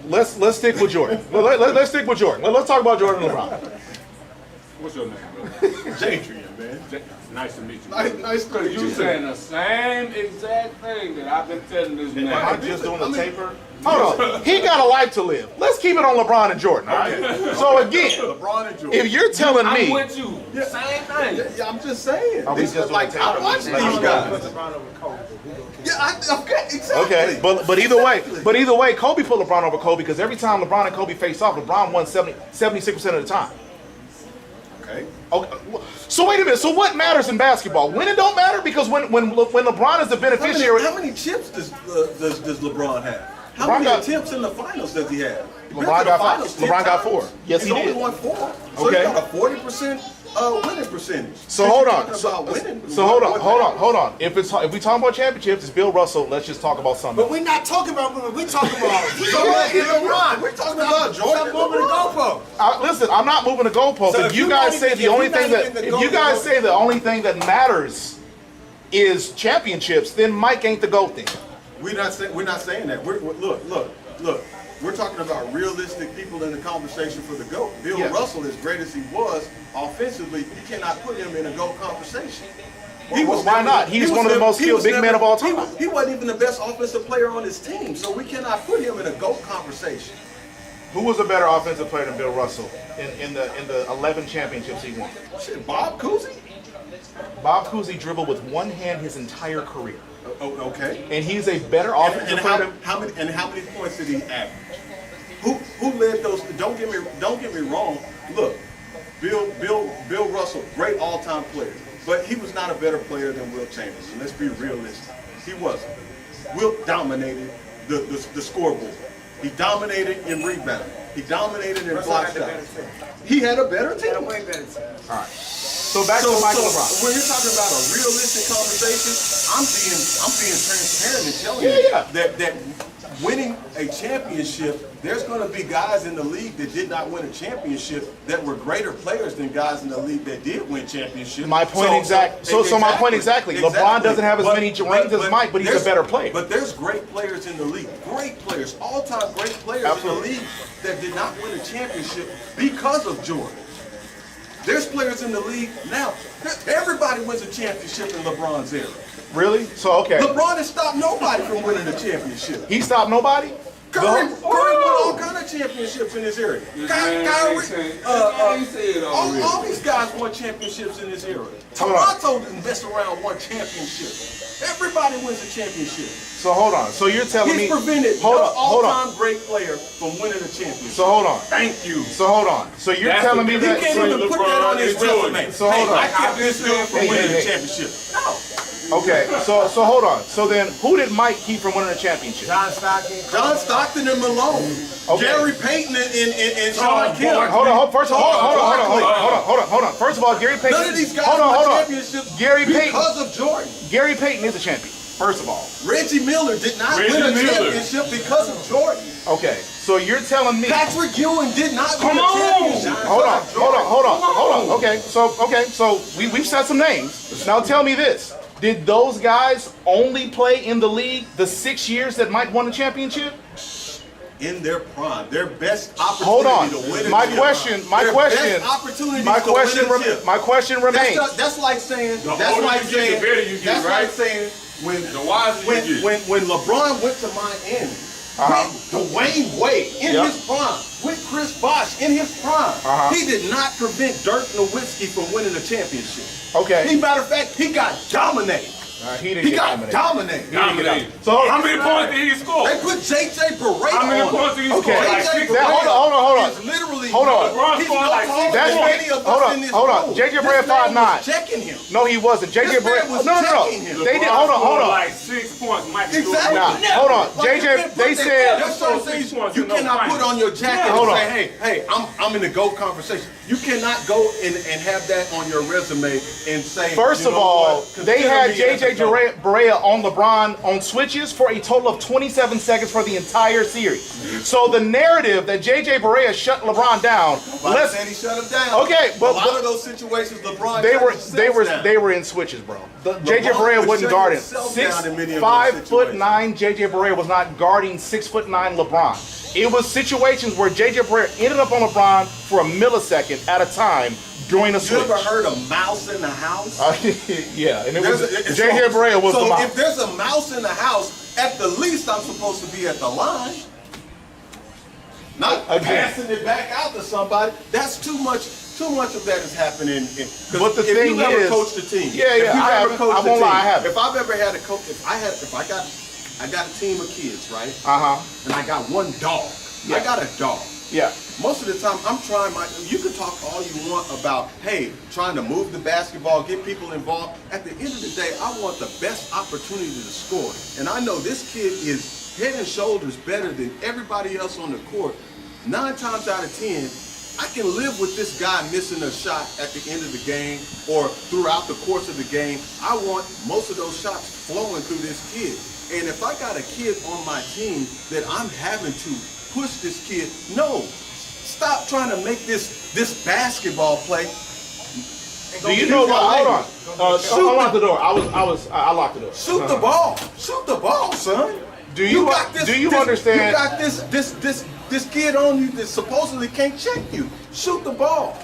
Let's stick with Jordan. Let's stick with Jordan. Let's talk about Jordan and LeBron. What's your name, bro? Jadrian, man. Nice to meet you. Nice to meet you. You saying the same exact thing that I've been telling this man. Am I just doing the taper? Hold on. He got a life to live. Let's keep it on LeBron and Jordan, all right? So again, LeBron and Jordan. If you're telling me, I'm with you. Same thing. Yeah, I'm just saying. Are we just like I watch these guys. Okay, exactly. Okay, but either way, Kobe put LeBron over Kobe because every time LeBron and Kobe face off, LeBron won 76% of the time. Okay. So wait a minute. So what matters in basketball? Winning don't matter because when LeBron is the beneficiary. How many chips does LeBron have? How many attempts in the finals does he have? LeBron got 4. Yes, he did. He's only won 4. So he got a 40% winning percentage. So hold on. So hold on. If we talk about championships, it's Bill Russell. Let's just talk about something. But we're not talking about women. We're talking about LeBron. We're talking about Jordan. Stop moving the goalpost. Listen, I'm not moving the goalpost. So if you guys say the only thing that matters is championships, then Mike ain't the GOAT then. We're not saying that. Look. We're talking about realistic people in the conversation for the GOAT. Bill Russell, as great as he was, offensively, you cannot put him in a GOAT conversation. Why not? He's one of the most skilled big men of all time. He wasn't even the best offensive player on his team, so we cannot put him in a GOAT conversation. Who was a better offensive player than Bill Russell in the 11 championships he won? Shit, Bob Cousy? Bob Cousy dribbled with one hand his entire career. Okay. And he's a better offensive player. How many points did he average? Who led those? Don't get me wrong. Look, Bill Russell, great all-time player, but he was not a better player than Wilt Chamberlain. Let's be realistic. He wasn't. Wilt dominated the scoreboard. He dominated in rebounding. He dominated in block shots. He had a better team. All right. So back to Michael LeBron. When you're talking about a realistic conversation, I'm being transparent and telling you that winning a championship, there's going to be guys in the league that did not win a championship that were greater players than guys in the league that did win championships. My point exactly. So my point exactly. LeBron doesn't have as many rings as Mike, but he's a better player. But there's great players in the league, great players, all-time great players in the league that did not win a championship because of Jordan. There's players in the league now. Everybody wins a championship in LeBron's era. Really? So, okay. LeBron has stopped nobody from winning a championship. He stopped nobody? Curry won all kind of championships in his era. Kyrie, all these guys won championships in his era. Toronto didn't mess around, won championship. Everybody wins a championship. So hold on. So you're telling me he's prevented no all-time great player from winning a championship. So hold on. Thank you. So hold on. So you're telling me that he can't even put that on his resume. So hold on. I kept this dude from winning a championship. No. Okay, so hold on. So then, who did Mike keep from winning a championship? John Stockton and Malone. Okay. Gary Payton and Shawn Kemp. Hold on. First of all, hold on. First of all, Gary Payton. None of these guys won championships because of Jordan. Gary Payton is a champion. First of all, Reggie Miller did not win a championship because of Jordan. Okay, so you're telling me Patrick Ewing did not win a championship. Hold on. Okay, so we've said some names. Now tell me this. Did those guys only play in the league the 6 years that Mike won the championship? In their prime, their best opportunity to win a My question remains. That's like saying when LeBron went to Miami, with Dwayne Wade in his prime, with Chris Bosh in his prime, he did not prevent Dirk Nowitzki from winning a championship. Okay. Matter of fact, he got dominated. He got dominated. So how many points did he score? They put JJ Barea How many points did he score? Like JJ Hold on. is literally Hold on. LeBron scored like Hold on. JJ Barea 5'9". Checking him. No, he wasn't. JJ Barea was No. checking him. They did. Hold on. Like 6 points. Exactly. Hold on. JJ. They said. There's certain things you cannot put on your jacket and say, hey, I'm in the GOAT conversation. You cannot go and have that on your resume and say. First of all, they had JJ Barea on LeBron on switches for a total of 27 seconds for the entire series. So the narrative that JJ Barea shut LeBron down. Said he shut him down. Okay, but a lot of those situations, LeBron. They were in switches, bro. JJ Barea wasn't guarding 5'9" JJ Barea was not guarding 6'9" LeBron. It was situations where JJ Barea ended up on LeBron for a millisecond at a time during a switch. You ever heard a mouse in the house? Yeah, and JJ Barea was the mouse. So if there's a mouse in the house, at the least I'm supposed to be at the line. Not passing it back out to somebody. That's too much of that is happening. But the thing if you ever is, coached a team, I won't lie, I have. If I've ever had a coach, I got a team of kids, right? And I got one dog. Yeah. I got a dog. Yeah. Most of the time, I'm trying you can talk all you want about, hey, trying to move the basketball, get people involved. At the end of the day, I want the best opportunity to score. And I know this kid is head and shoulders better than everybody else on the court. 9 times out of 10, I can live with this guy missing a shot at the end of the game or throughout the course of the game. I want most of those shots flowing through this kid. And if I got a kid on my team that I'm having to push this kid, no, stop trying to make this basketball play. Do you know what? Hold on. Unlock the door. I locked the door. Shoot the ball. Shoot the ball, son. Do you understand? You got this kid on you that supposedly can't check you. Shoot the ball.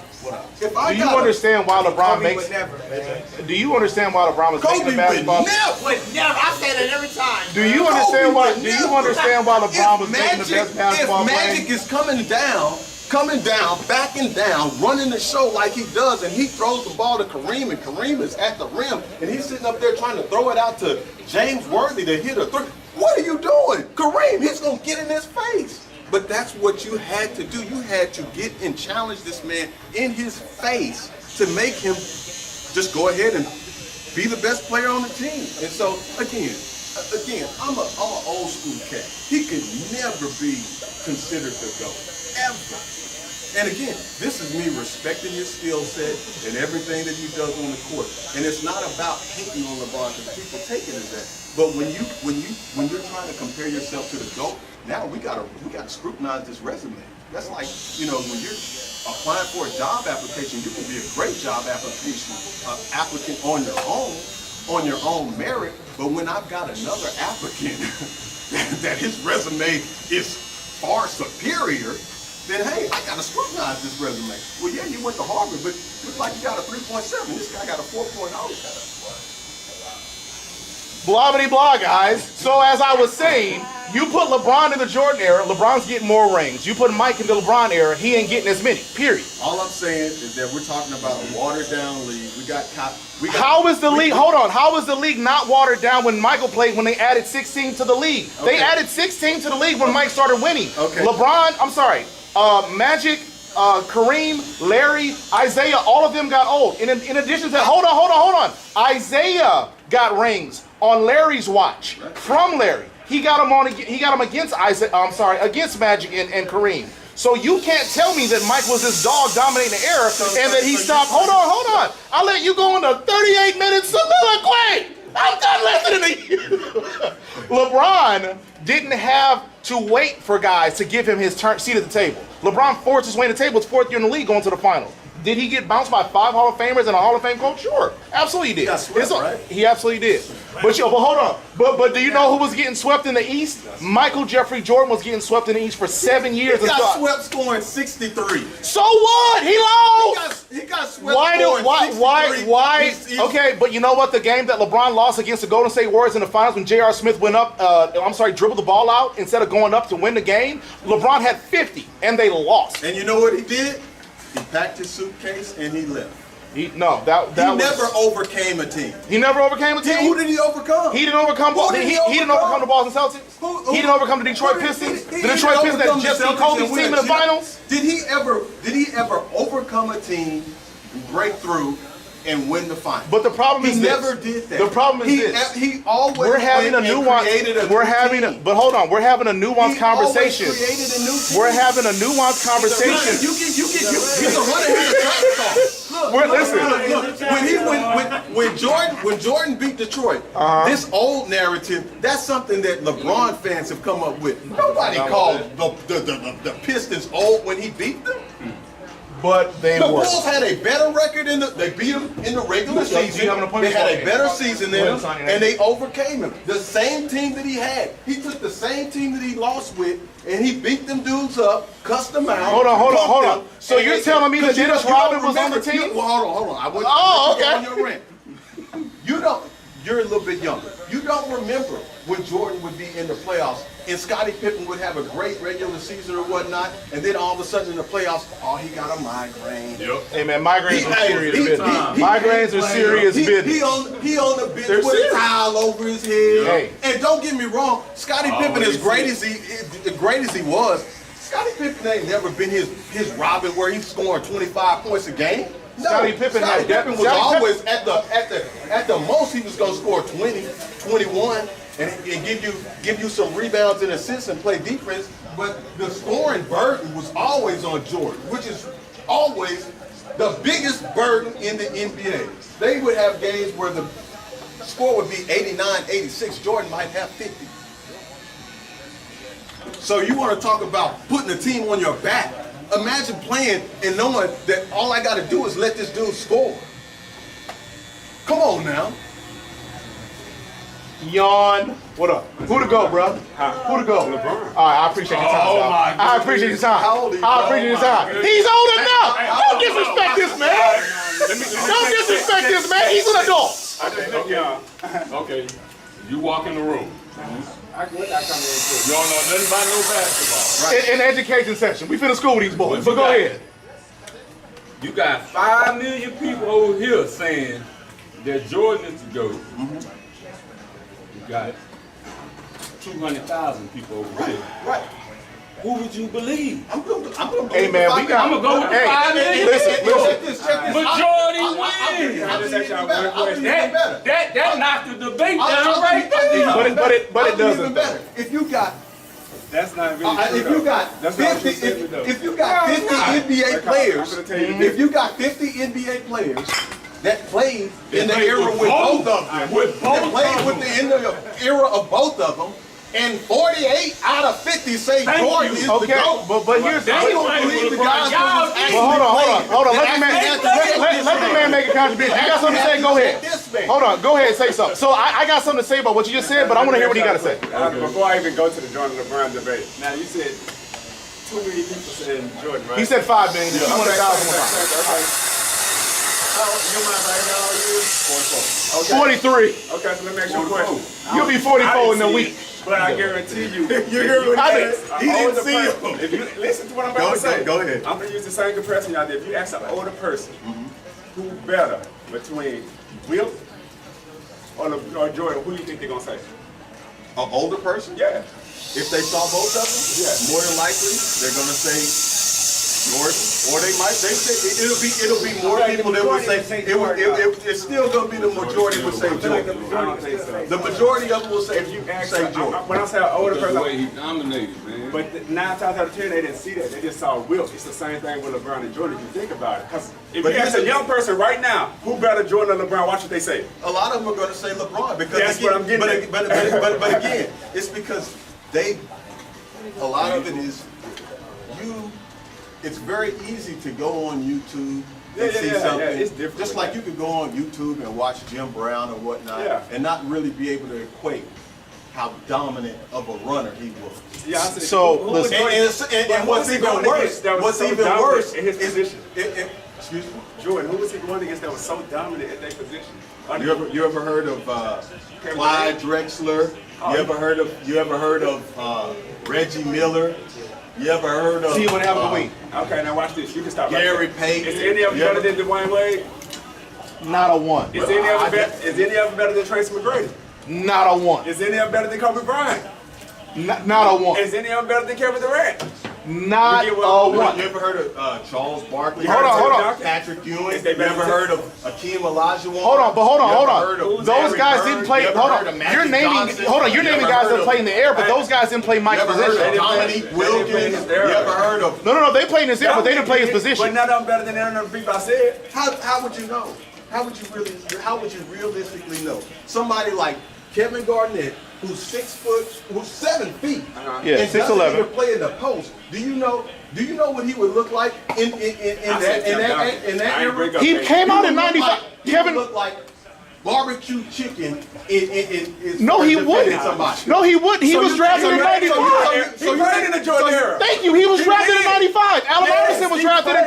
Do you understand why LeBron makes? Do you understand why LeBron was making the basketball? Would never. I say that every time. Do you understand why? Do you understand why LeBron was making the best basketball play? play? If Magic is coming down, backing down, running the show like he does, and he throws the ball to Kareem, and Kareem is at the rim, and he's sitting up there trying to throw it out to James Worthy to hit a three. What are you doing? Kareem, he's going to get in his face. But that's what you had to do. You had to get and challenge this man in his face to make him just go ahead and be the best player on the team. And so, again, I'm an old school cat. He could never be considered the GOAT, ever. And again, this is me respecting his skill set and everything that he does on the court. And it's not about hating on LeBron because people take it as that. But when you're trying to compare yourself to the GOAT, now we gotta scrutinize this resume. That's like, you know, when you're applying for a job application, you can be a great job application applicant on your own merit. But when I've got another applicant that his resume is far superior, then hey, I gotta scrutinize this resume. Well, yeah, you went to Harvard, but looks like you got a 3.7. This guy got a 4.0. Blah, blah, blah, guys. So as I was saying, you put LeBron in the Jordan era, LeBron's getting more rings. You put Mike in the LeBron era, he ain't getting as many, period. All I'm saying is that we're talking about a watered down league. How is the league, hold on, how is the league not watered down when Michael played when they added 16 to the league? Okay. They added 16 to the league when Mike started winning. Okay. LeBron, I'm sorry, Magic, Kareem, Larry, Isaiah, all of them got old. In addition to, hold on. Isaiah got rings on Larry's watch from Larry. He got him against against Magic and Kareem. So you can't tell me that Mike was this dog dominating the era and that he stopped. Hold on. I'll let you go into 38 minutes soliloquy. I'm done listening to you. LeBron didn't have to wait for guys to give him his seat at the table. LeBron forced his way to the table. It's 4th year in the league going to the finals. Did he get bounced by 5 Hall of Famers and a Hall of Fame coach? Sure, absolutely he did. He got swept, right? He absolutely did. But hold on. But do you know who was getting swept in the East? Michael Jeffrey Jordan was getting swept in the East for 7 years. He got swept scoring 63. So what? He lost. He got swept scoring 63. Why? Okay, but you know what? The game that LeBron lost against the Golden State Warriors in the finals when J.R. Smith went up, dribbled the ball out instead of going up to win the game, LeBron had 50 and they lost. And you know what he did? He packed his suitcase and he left. He never overcame a team. He never overcame a team? Who did he overcome? He didn't overcome he didn't overcome the Boston Celtics. He didn't overcome the Detroit Pistons. The Detroit Pistons that just beat Kobe's team in the finals. Did he ever overcome a team, break through, and win the final? But the problem is he this. never did that. The problem is this. He always we're having a nuanced. We're having a nuanced conversation. We're having a nuanced conversation. He's a runner. He's a track star. Look, when Jordan beat Detroit, this old narrative, that's something that LeBron fans have come up with. Nobody called the Pistons old when he beat them. But the Bulls had a better record they beat them in the regular season. They had a better season than him, and they overcame him. The same team that he had. He took the same team that he lost with, and he beat them dudes up, cussed them out. Hold on. So you're telling me that Dennis Rodman was on the team? Hold on. I wasn't on your rant. You're a little bit younger. You don't remember when Jordan would be in the playoffs and Scottie Pippen would have a great regular season or whatnot, and then all of a sudden in the playoffs, he got a migraine. Yep. Hey man, migraines are serious business. Migraines are serious business. He on the bench with a towel over his head. Hey. And don't get me wrong, Scottie Pippen, as great as he was, Scottie Pippen ain't never been his Robin where he's scoring 25 points a game. No, Scottie Pippen was always at the most he was gonna score 20, 21. And give you some rebounds and assists and play defense, but the scoring burden was always on Jordan, which is always the biggest burden in the NBA. They would have games where the score would be 89, 86. Jordan might have 50. So you want to talk about putting a team on your back? Imagine playing and knowing that all I got to do is let this dude score. Come on now. Yawn. What up? Who to go, bro? Who to go? LeBron. All right, I appreciate your time. I appreciate your time. How old is he? I appreciate your time. He's old enough. Don't disrespect this man. Don't disrespect this man. He's an adult. Okay. You walk in the room. I come in too. You don't know nothing about no basketball. Right. In education session. We finna school these boys. So go ahead. You got 5 million people over here saying that Jordan is the GOAT. You got 200,000 people over here. Right. Who would you believe? I'm gonna hey man, I'm gonna go with the 5 million. Listen. Majority wins. That knocked the debate down right there. But it doesn't. Even better. If you got that's not really true. If you got 50, if you got 50 NBA players, if you got 50 NBA players that played in the era with both of them, that played in the era of both of them, and 48 out of 50 say Jordan is the Okay, GOAT. but here's the They don't believe the guys Well, hold on. Let the man make a contribution. You got something to say? Go ahead. Hold on. Go ahead and say something. So I got something to say about what you just said, but I want to hear what he got to say. Before I even go to the Jordan LeBron debate, now you said too many people saying Jordan, right? He said 5 million. Yeah. 200,000. You mind right now? You 43. Okay, so let me ask you a question. You'll be 44 in a week. But I guarantee you, You hear what he said? He didn't see him. If you listen to what I'm about to say, Go ahead. I'm gonna use the same comparison y'all did. If you ask an older person who better between Wilt or Jordan, who do you think they're gonna say? An older person? Yeah. If they saw both of them, more than likely they're gonna say Jordan, or they say it'll be more people that would say it's still gonna be the majority would say Jordan. I don't think so. The majority of them will say If you ask, say Jordan. when I say an older person, The way he dominated, man. but 9 times out of 10 they didn't see that. They just saw Wilt. It's the same thing with LeBron and Jordan. If you think about it, because if But you ask a young person right now, who better Jordan or LeBron? Watch what they say. A lot of them are going to say LeBron because That's what I'm getting at. but again, it's because a lot of it is it's very easy to go on YouTube and see something. It's different. Just like you could go on YouTube and watch Jim Brown or whatnot and not really be able to equate how dominant of a runner he was. Yeah, I said, So, listen. And what's even worse, in his position. Excuse me? Jordan, who was he going against that was so dominant in their position? You ever heard of Clyde Drexler? You ever heard of Reggie Miller? You ever heard of See you when they have a week. Okay, now watch this. You can stop. Gary right Payton? Is any of them better than Dwayne Wade? Not a 1. Is any of them better than Tracy McGrady? Not a 1. Is any of them better than Kobe Bryant? Not a 1. Is any of them better than Kevin Durant? Not a 1. You ever heard of Charles Barkley? Hold on. Patrick Ewing? Is they You ever better heard of Akeem Olajuwon? Hold on. Heard of Those Larry guys Bird? didn't play. You ever Hold heard on. of Magic You're naming. Johnson? Hold on. You're You naming ever guys heard that of- play in the air, but those guys didn't play You Mike's ever heard position. of Dominique Wilkins? You ever heard of? No. They played in his air, but they didn't play his But position. none of them better than none of them people I said. How would you know? How would you realistically know? Somebody like Kevin Garnett, who's 7 feet, Yeah, and 6'11". doesn't even play in the post. Do you know what he would look like in that era? He came out in '95. He Kevin. would look like barbecue chicken No, he wouldn't. No, he wouldn't. He was drafted in '95. He played in the Jordan era. Thank you. He was drafted in '95. Allen Iverson was drafted in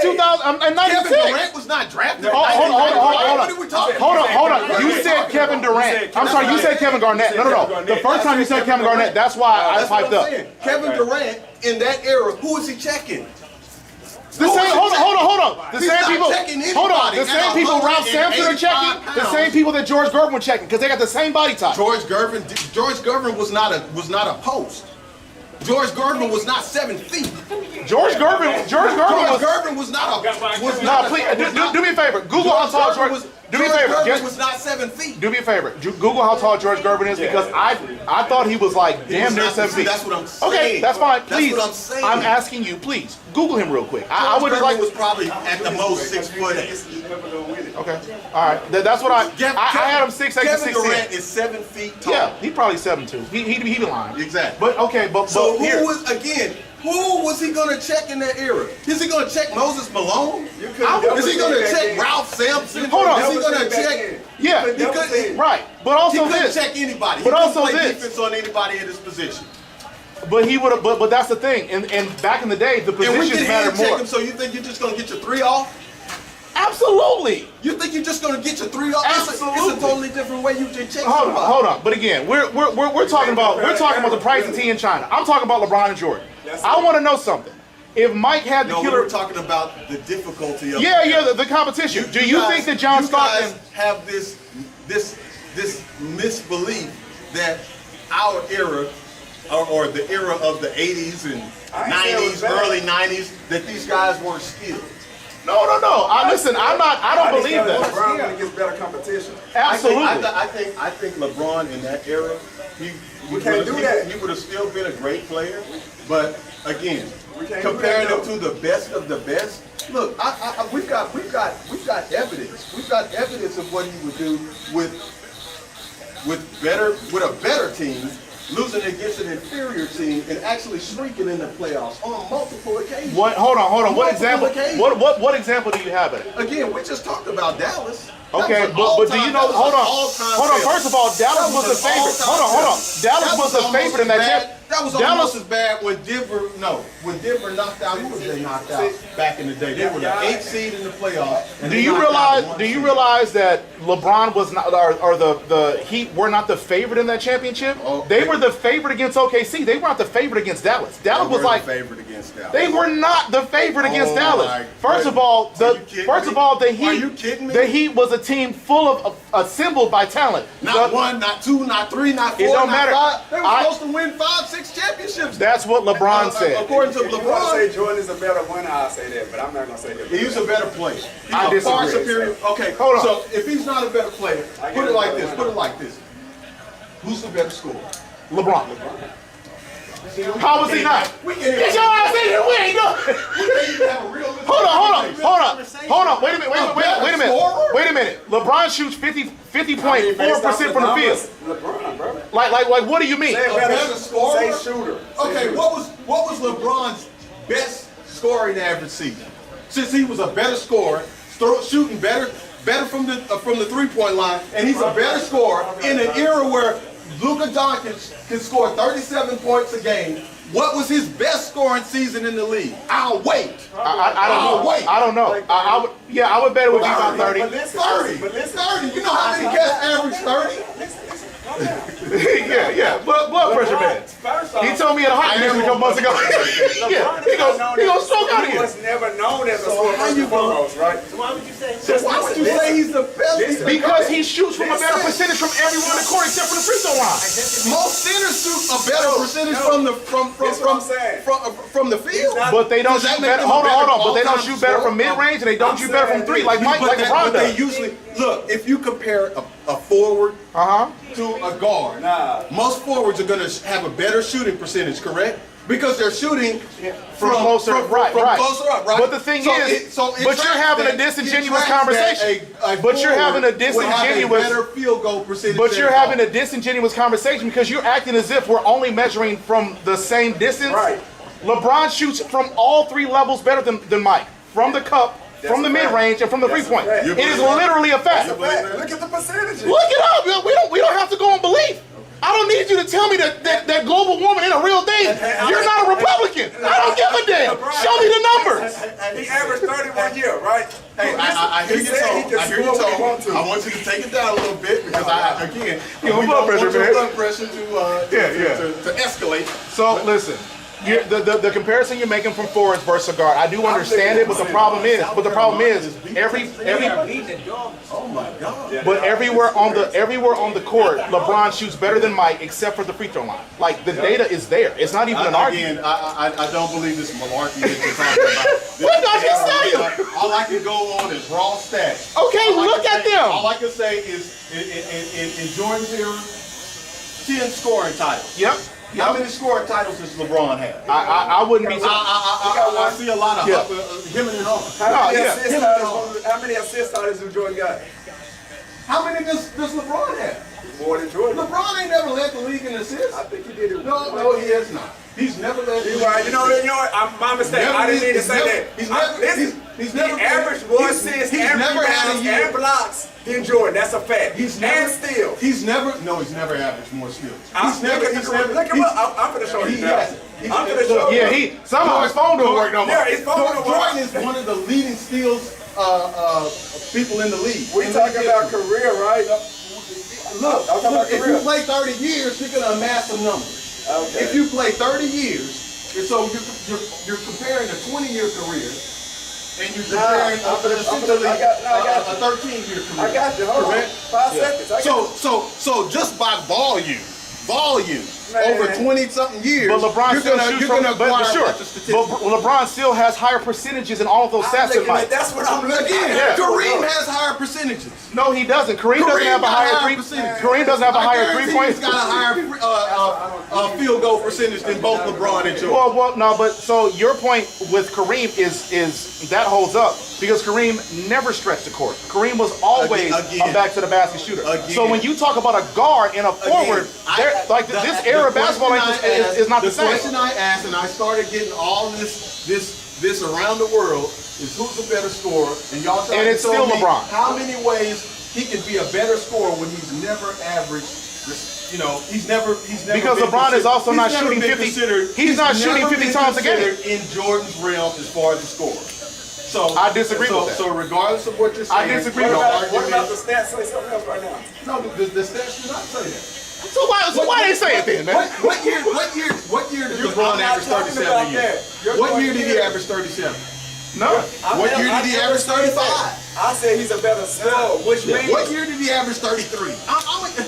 96. Kevin Durant was not drafted. Hold on. What are we talking about? Hold on. You said Kevin Durant. I'm sorry, you said Kevin Garnett. No. The first time you said Kevin Garnett, that's why I piped up. Kevin Durant in that era, who is he checking? The same, hold on. The He's same not people, checking hold on. anybody The same people Ralph Sampson are checking. The same people that George Gervin was checking because they got the same body type. George Gervin was not a post. George Gervin was not 7 feet. George Gervin was not a. No, please do me a favor. Google how tall George. Do me a favor. Gervin was not 7 feet. Do me a favor. Google how tall George Gervin is because I thought he was like damn near 7 feet. That's what I'm saying. Okay, that's fine. Please, That's what I'm saying. I'm asking you. Please Google him real quick. I would Gervin like. was probably at the most 6'8". Okay, all right. That's what I had him 6'8" to Kevin 6'10". Durant is 7 feet tall. Yeah, he probably 7'2". He be lying. Exactly. But okay, but So here. who was he going to check in that era? Is he going to check Moses Malone? Is he going to check Ralph Sampson? Hold on. Is he going to check? Yeah, He couldn't. right. But also He couldn't this. check anybody. But He also couldn't play this. defense on anybody in his position. But he would have. But that's the thing. And back in the day, the And we positions can mattered hand check more. him. So you think you're just going to get your 3 off? Absolutely. You think you're just going to get your 3 off? Absolutely. It's a totally different way you can check. Hold on. But again, we're talking about the price of tea in China. I'm talking about LeBron and Jordan. I want to know something. If Mike had the No, killer, we were talking about the difficulty of the competition. Do you think that John Stockton have this misbelief that our era or the era of the 80s and 90s, early 90s, that these guys weren't skilled? No. I don't believe that. LeBron when he gets better competition. Absolutely. I think LeBron in that era, he would have still been a great player. But again, comparing him to the best of the best, look, we've got evidence. We've got evidence of what he would do with a better team losing against an inferior team and actually streaking in the playoffs on multiple occasions. What? Hold on. What Multiple example? occasions. What example do you have of it? Again, we just talked about Dallas. Okay, but do you know? Hold on. First of all, Dallas was the favorite. Hold on. Dallas was the favorite in that championship. That was almost as bad when Denver knocked out. Who was they knocked out back in the day? They were the 8th seed in the playoffs. Do you realize that LeBron was not, or the Heat were not the favorite in that championship? They were the favorite against OKC. They weren't the favorite against Dallas. Dallas was like the favorite against Dallas. They were not the favorite against Dallas. First of all, the Heat. The Heat was a team full of assembled by talent. Not 1, not 2, not 3, not 4. It don't matter. 5. They were supposed to win 5, 6 championships. That's what LeBron said. According to LeBron, say Jordan is a better winner. I'll say that, but I'm not gonna say that. He's a better player. I He's a far disagree. superior. Okay, Hold on. So if he's not a better player, put it like this. Who's the better scorer? LeBron. How was he not? Get your ass in here. We ain't good. Hold on. Wait a minute. LeBron shoots 50.4% from the field. LeBron, bro. Like what do you mean? A better scorer? Say shooter. Okay, what was LeBron's best scoring average season? Since he was a better scorer, shooting better from the 3-point line, and he's a better scorer in an era where Luka Doncic can score 37 points a game. What was his best scoring season in the league? I'll wait. I don't know. I would bet it would be about 30. 30. You know how many cats average 30? yeah. Blood pressure man. He told me at a hockey game a couple months ago. He goes stroke out of He here. was never known as a scorer first and foremost, right? So why would you say? Why would you say he's the best? Because he shoots from a better percentage from everyone in the court except for the free throw line. Most centers shoot a better percentage from the field. But they don't shoot better. Hold on. But they don't shoot better from mid range and they don't shoot better from 3 like LeBron does. They usually look. If you compare a forward to a guard, most forwards are going to have a better shooting percentage, correct? Because they're shooting from closer up, right? But the thing is, but you're having a disingenuous conversation. But you're having a disingenuous better field goal percentage. But you're having a disingenuous conversation because you're acting as if we're only measuring from the same distance. Right. LeBron shoots from all 3 levels better than Mike. From the cup, from the mid-range, and from the 3-point. It is literally a fact. Look at the percentages. Look it up. We don't have to go on belief. I don't need you to tell me that global warming ain't a real thing. You're not a Republican. I don't give a damn. Show me the numbers. He averaged 31 years, right? Hey, I hear you talk. I want you to take it down a little bit because I don't want your blood pressure to escalate. So listen. The comparison you're making from forwards versus a guard, I do understand it, but the problem is, oh my God! But everywhere on the court, LeBron shoots better than Mike, except for the free throw line. Like the data is there. It's not even an argument. I don't believe this malarkey that you're talking about. What did I just tell you? All I can go on is raw stats. Okay, look at them. All I can say is in Jordan's era, 10 scoring titles. Yep. How many scoring titles does LeBron have? I wouldn't be. I see a lot of him and How many assist titles do Jordan got? How many does LeBron have? More than Jordan. LeBron ain't never led the league in assists. I think he did it. No, he has not. He's never led the league. Right. You know, my mistake. I didn't need to say that. He's never averaged more assists and rebounds and blocks than Jordan. That's a fact. He's never averaged more steals. I'm going to show you now. I'm going to show you. Yeah, somehow his phone don't work no more. Yeah, his phone don't work. Jordan is one of the leading steals people in the league. We talking about career, right? Look, if you play 30 years, you're going to amass some numbers. Okay. If you play 30 years, and so you're comparing a 20-year career, and you're comparing essentially a 13-year career. I got you. Hold on. 5 seconds. So just by volume, over 20-something years, but LeBron you're going to acquire a bunch of statistics. But LeBron still has higher percentages in all of those stats than Mike. That's what I'm looking at. Yeah. Kareem has higher percentages. No, he doesn't. Kareem doesn't have a higher percentage. Kareem doesn't have a higher 3-point. He's got a higher field goal percentage than both LeBron and Jordan. Well, no, but so your point with Kareem is that holds up because Kareem never stretched the court. Kareem was always a back to the basket shooter. So when you talk about a guard and a forward, like this era era of basketball is not the same. The question I asked, and I started getting all this around the world, is who's the better scorer? And y'all trying to still tell me LeBron. how many ways he can be a better scorer when he's never averaged. You know, he's never because LeBron is also not shooting 50. He's not shooting 50 times a game in Jordan's realm as far as the scorer. So I disagree with that. So regardless of what you're saying, I disagree with that. What about the stats say something else right now? No, the stats do not say that. So why they say it then, man? What year did LeBron average 37 a year? What year did he average 37? No. What year did he average 35? I said he's a better scorer, which means what year did he average 33?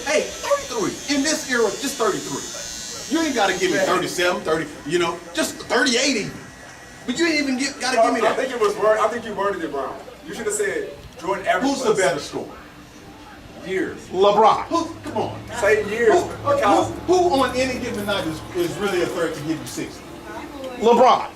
Hey, 33 in this era, just 33. You ain't got to give me 37, 30. You know, just 38 even. But you ain't even got to give me that. I think you worded it wrong. You should have said Jordan average. Who's the better scorer? Years. LeBron. Come on. Say years. Who on any given night is really a threat to give you 60? LeBron.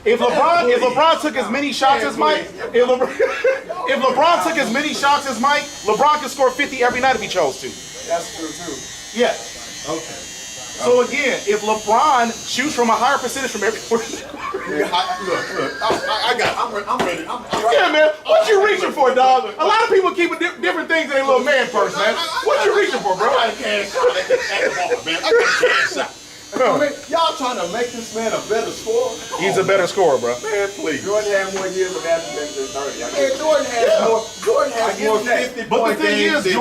If LeBron took as many shots as Mike, if LeBron took as many shots as Mike, LeBron could score 50 every night if he chose to. That's true too. Yeah. Okay. So again, if LeBron shoots from a higher percentage from everywhere, I'm ready. Yeah, man. What you reaching for, dog? A lot of people keep different things in their little man purse, man. What you reaching for, bro? I got a cash shot at the ball, man. I got a cash shot. I mean, y'all trying to make this man a better scorer? He's a better scorer, bro. Man, please. Jordan had more years of average than 30. Man, Jordan has more 50 But the thing games is,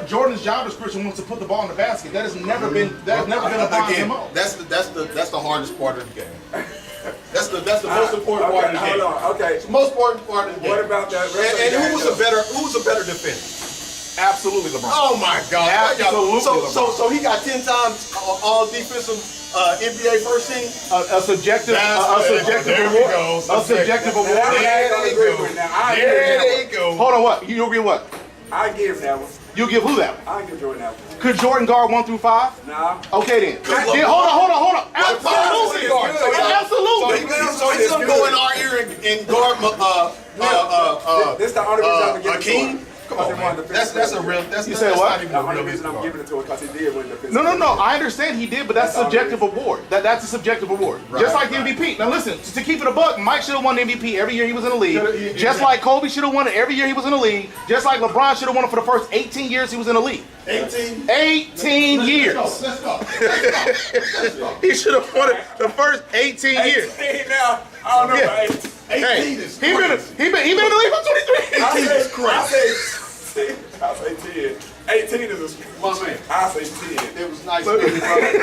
Jordan's job description was to put the ball in the basket. That has never been a MO. That's the hardest part of the game. That's the most important part of the game. Hold on, okay. It's the most important part of the game. What about that? And who's a better defender? Absolutely LeBron. Oh my God! Absolutely LeBron. So he got 10 times all defensive NBA first team. A subjective award. A subjective award. There they go. Hold on, what? You agree what? I give that one. You give who that one? I give Jordan that one. Could Jordan guard 1 through 5? Nah. Okay then. Hold on. Absolutely. Absolutely. So he's gonna go in our ear and guard This the only reason I'm giving King. Come on, man. That's a real. That's you said what? The only reason I'm giving it to him because he did win the defensive. No. I understand he did, but that's a subjective award. That's a subjective award. Right, just like the MVP. Now listen, to keep it a buck, Mike should have won the MVP every year he was in the league. Just like Kobe should have won it every year he was in the league. Just like LeBron should have won it for the first 18 years he was in the league. 18 years. Let's go. He should have won it the first 18 years. 18 now. I don't know about 18. 18 is he been in the league for 23. 18 is crazy. I say 10. 18 is a My man. I say 10. It was nice meeting you, brother.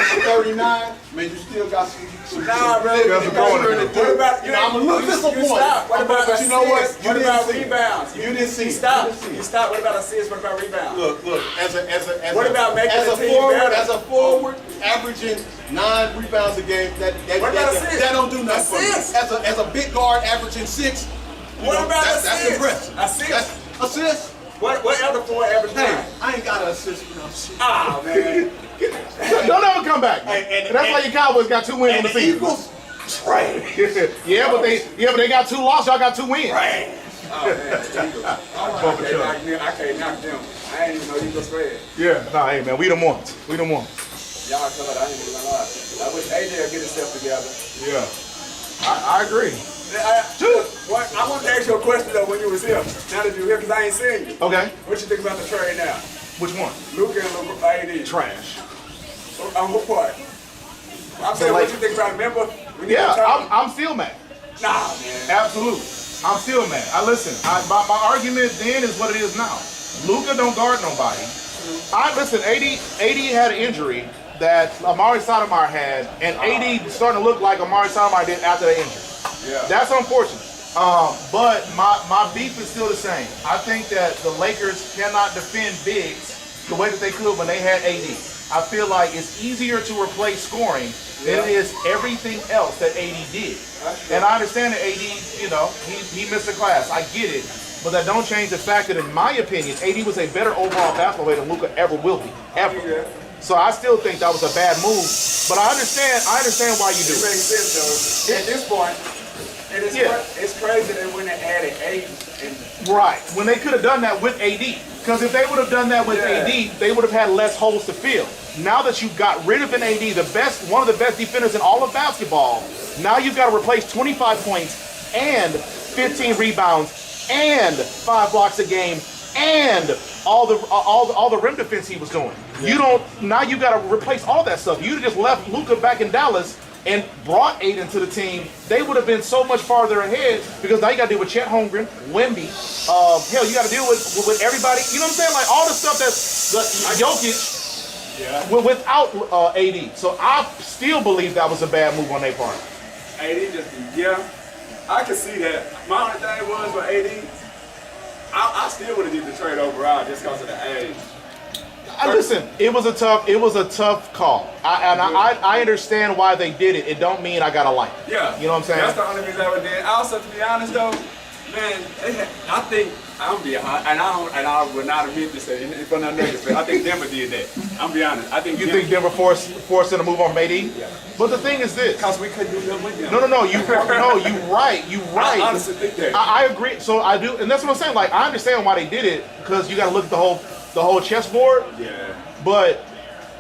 39, man, you still got some Nah, bro. What about you? I'm a little disappointed. What about but you know what? What about rebounds? You didn't see. You stop. What about assists? What about rebounds? Look. What about making as the a team forward, better? as a forward, averaging 9 rebounds a game. That don't do nothing for me. As a big guard, averaging 6. What about that's assists? impressive. Assists. What other forward average? Hey, I ain't got an assist for them shit. Ah, man. Don't ever come back. And that's why your Cowboys got 2 wins on the season. Eagles, trash. yeah, but they got 2 losses. Y'all got 2 wins. Trash. Oh man, Eagles. I can't knock them. I ain't even know Eagles spread. Yeah, nah, hey man, we them ones. Y'all covered. I ain't even gonna lie. I wish AJ would get himself together. Yeah, I agree. I want to ask you a question though when you was here. Now that you're here, because I ain't seen you. Okay. What you think about the trade now? Which one? Luka and AD. Trash. On what part? I'm saying, what you think about it? Remember? I'm still mad. Nah, man. Absolutely. I'm still mad. My argument then is what it is now. Luka don't guard nobody. Listen, AD had an injury that Amari Stoudemire had, and AD starting to look like Amari Stoudemire did after the injury. Yeah. That's unfortunate. But my beef is still the same. I think that the Lakers cannot defend bigs the way that they could when they had AD. I feel like it's easier to replace scoring than it is everything else that AD did. And I understand that AD, he missed a class. I get it. But that don't change the fact that, in my opinion, AD was a better overall basketball player than Luka ever will be. Ever. So I still think that was a bad move. But I understand why you do it. It makes sense, though. At this point, And it's crazy they went and added 8. Right. When they could have done that with AD. Because if they would have done that with AD, they would have had less holes to fill. Now that you got rid of an AD, one of the best defenders in all of basketball, now you've got to replace 25 points and 15 rebounds and 5 blocks a game and all the rim defense he was doing. Now you got to replace all that stuff. You just left Luka back in Dallas and brought Aiden to the team, they would have been so much farther ahead because now you got to deal with Chet Holmgren, Wemby. Hell, you got to deal with everybody. You know what I'm saying? Like all the stuff that's Jokic without AD. So I still believe that was a bad move on their part. AD I can see that. My only thing was with AD, I still would have did the trade overall just because of the age. Listen, it was a tough call. I understand why they did it. It don't mean I gotta like it. Yeah. You know what I'm saying? That's the only reason I would did. Also, to be honest though, man, I think I'm being honest, and I would not admit this for no negative. I think Denver did that. I'm be honest. I think you think Denver forced them to move on from AD? Yeah. But the thing is this. Because we couldn't do nothing with them. No, you right. I honestly think that. I agree. So I do, and that's what I'm saying. Like I understand why they did it because you got to look at the whole chessboard. Yeah. But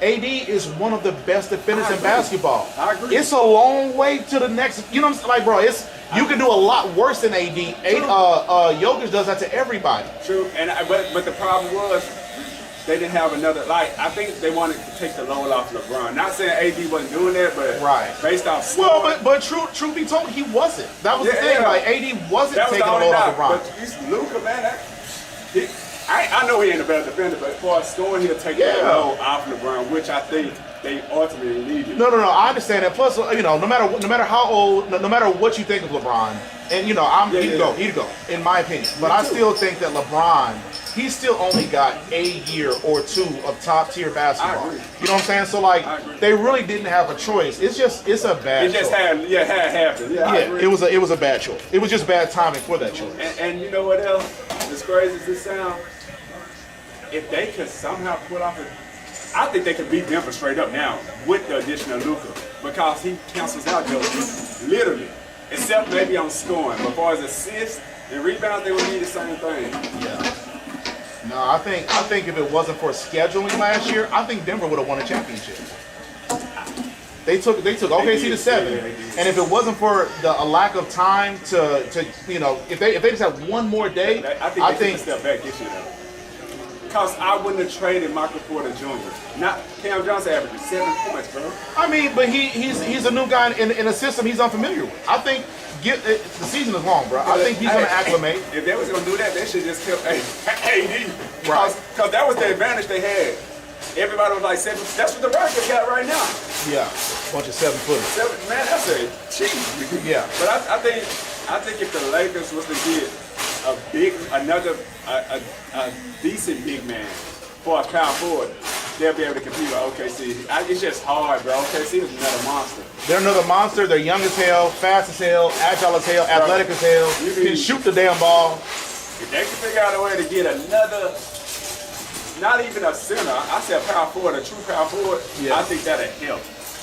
AD is one of the best defenders in basketball. I agree. It's a long way to the next. You know what I'm saying? Like, bro, you can do a lot worse than AD. Jokic does that to everybody. True, but the problem was they didn't have another. Like I think they wanted to take the load off LeBron. Not saying AD wasn't doing that, but based off scoring. Well, but truth be told, he wasn't. That was the thing. Like AD wasn't taking the load off LeBron. But he's Luka, man. I know he ain't a better defender, but as far as scoring, he'll take that load off LeBron, which I think they ultimately needed. No, I understand that. Plus, no matter how old, no matter what you think of LeBron, and he'd go, in my opinion. But I still think that LeBron, he's still only got a year or two of top tier basketball. I agree. You know what I'm saying? So like, they really didn't have a choice. It's a bad. It just choice. had happened. Yeah, it was a bad choice. It was just bad timing for that choice. And you know what else? As crazy as this sounds, if they could somehow pull off I think they could beat Denver straight up now with the addition of Luka because he cancels out Jokic, literally, except maybe on scoring. But as far as assists and rebounds, they would need the same thing. Yeah. No, I think if it wasn't for scheduling last year, I think Denver would have won a championship. They took OKC to 7, and if it wasn't for a lack of time to if they just had one more day, I think they step back this year though. Because I wouldn't have traded Michael Porter Jr. Not Cam Johnson averaging 7 points, bro. I mean, but he's a new guy in a system he's unfamiliar with. I think the season is long, bro. I think he's going to acclimate. If they was going to do that, they should just kept AD. Right. Because that was the advantage they had. Everybody was like 7. That's what the Rockets got right now. Yeah, bunch of 7-footers. Man, that's a cheat. Yeah. But I think if the Lakers was to get a decent big man for a power forward, they'll be able to compete with OKC. It's just hard, bro. OKC is another monster. They're another monster. They're young as hell, fast as hell, agile as hell, athletic as hell. Can shoot the damn ball. If they can figure out a way to get another, not even a center, I said power forward, a true power forward, I think that'll help.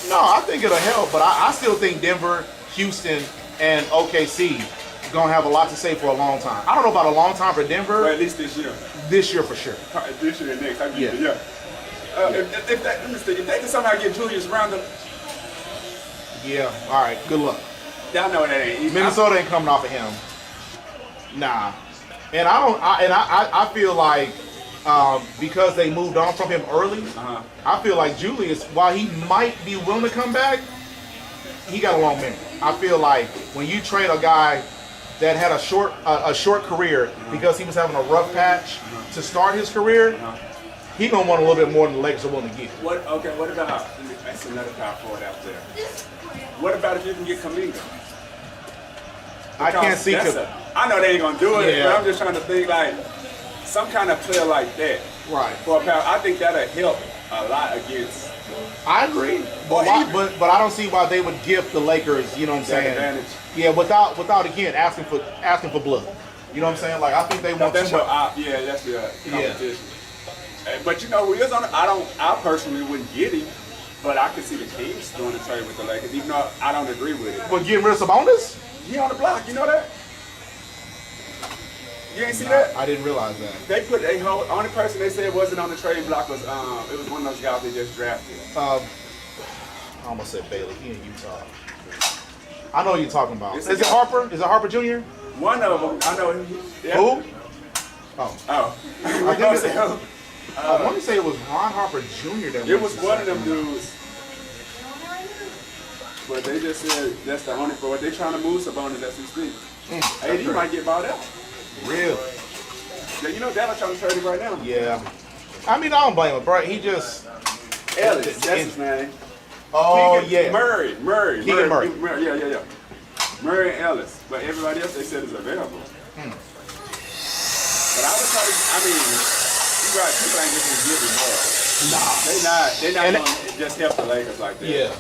No, I think it'll help, but I still think Denver, Houston, and OKC gonna have a lot to say for a long time. I don't know about a long time for Denver. But at least this year. This year for sure. This year and next. If they can somehow get Julius Randle. Yeah. All right. Good luck. Y'all know that ain't easy. Minnesota ain't coming off of him. Nah. And I feel like because they moved on from him early, I feel like Julius, while he might be willing to come back, he got a long memory. I feel like when you trade a guy that had a short career because he was having a rough patch to start his career, he gonna want a little bit more than the Lakers are willing to give. What about that's another power forward out there? What about if you can get Kuminga? I can't see. I know they ain't gonna do it, but I'm just trying to think like some kind of player like that. Right. For a power, I think that'll help a lot against. I agree, but I don't see why they would give the Lakers, you know what I'm saying? Advantage. Yeah, without again asking for blood. You know what I'm saying? Like I think they want too much. That's the competition. Yeah. But you know, I personally wouldn't get him, but I could see the Kings doing a trade with the Lakers, even though I don't agree with it. But getting rid of Sabonis? He on the block. You know that? You ain't see that? I didn't realize that. They put a whole. Only person they said wasn't on the trade block was it was one of those guys they just drafted. I almost said Bailey. He in Utah. I know what you're talking about. Is it Harper? Is it Harper Jr.? One of them. I know. Yeah. Who? Oh. I want to say it was Ron Harper Jr. that it was one of them dudes. But they just said that's the only for what they trying to move Sabonis as we speak. AD might get bought out. Really? Yeah, you know Dallas trying to trade him right now. Yeah. I mean, I don't blame him, bro. He just Ellis, that's his name. Oh yeah. Murray. Yeah. Murray, yeah. Murray and Ellis. But everybody else they said is available. But I was trying to, I mean, you're right, people ain't just gonna give him more. Nah. They're not gonna just help the Lakers like that. Yeah.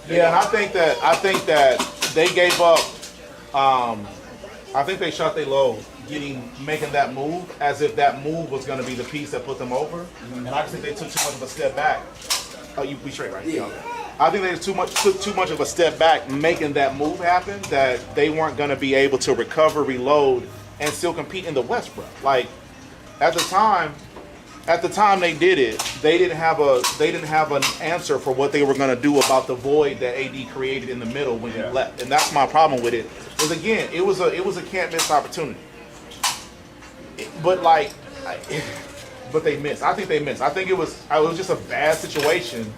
Yeah, and I think that they gave up I think they shot their low making that move as if that move was gonna be the piece that put them over. And I just think they took too much of a step back. Oh, you be straight, right? Yeah. I think they took too much of a step back making that move happen that they weren't gonna be able to recover, reload, and still compete in the West, bro. Like at the time they did it, they didn't have an answer for what they were gonna do about the void that AD created in the middle when he left. And that's my problem with it. Is again, it was a can't miss opportunity. But they missed. I think they missed. I think it was just a bad situation.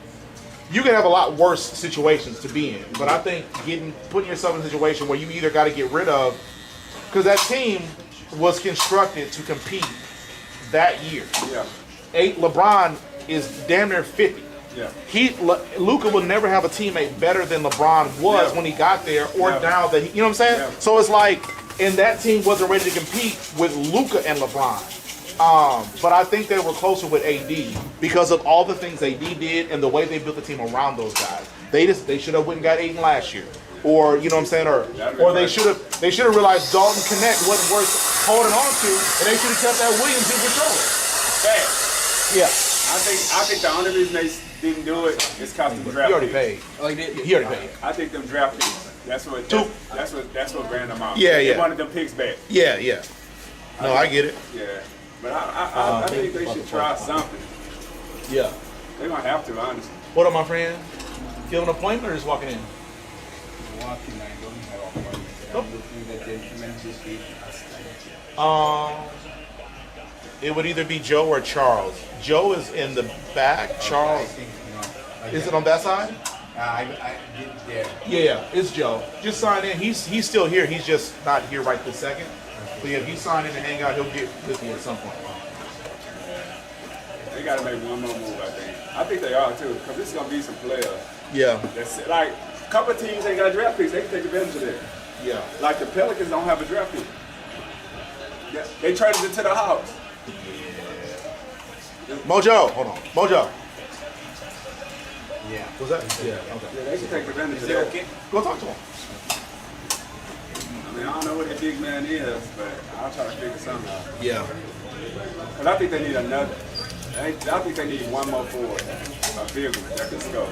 You can have a lot worse situations to be in, but I think putting yourself in a situation where you either got to get rid of, because that team was constructed to compete that year. Yeah. LeBron is damn near 50. Yeah. Luka would never have a teammate better than LeBron was when he got there, or now that you know what I'm saying. Yeah. So it's like, and that team wasn't ready to compete with Luka and LeBron. But I think they were closer with AD because of all the things AD did and the way they built the team around those guys. They should have went and got Aiden last year, or you know what I'm saying, or they should have realized Dalton Connect wasn't worth holding on to, and they should have kept that Williams in control. Yeah. I think the only reason they didn't do it is because the draft. He already paid. Oh, he did? He already paid. I think them draft picks. That's what ran them out. Yeah, They wanted them picks back. Yeah. No, I get it. Yeah. But I think they should try something. Yeah. They're gonna have to, honestly. What up, my friend? You have an appointment or just walking in? Walking, I don't have appointment. I'm looking at the gentleman this week. It would either be Joe or Charles. Joe is in the back. Charles, is it on that side? I did there. Yeah, it's Joe. Just sign in. He's still here. He's just not here right this second. But yeah, if you sign in and hang out, he'll get with you at some point. They gotta make one more move, I think. I think they are too, because this is gonna be some players. Yeah. That's like a couple of teams ain't got draft picks. They can take advantage of that. Yeah. Like the Pelicans don't have a draft pick. Yeah. They traded it to the Hawks. Mojo, hold on. Mojo. Yeah. Was that? Yeah. Okay. Yeah, they can take advantage of that. Okay? Go talk to him. I mean, I don't know what the big man is, but I'll try to figure something out. Yeah. But I think they need another. I think they need one more forward, a big one that can score.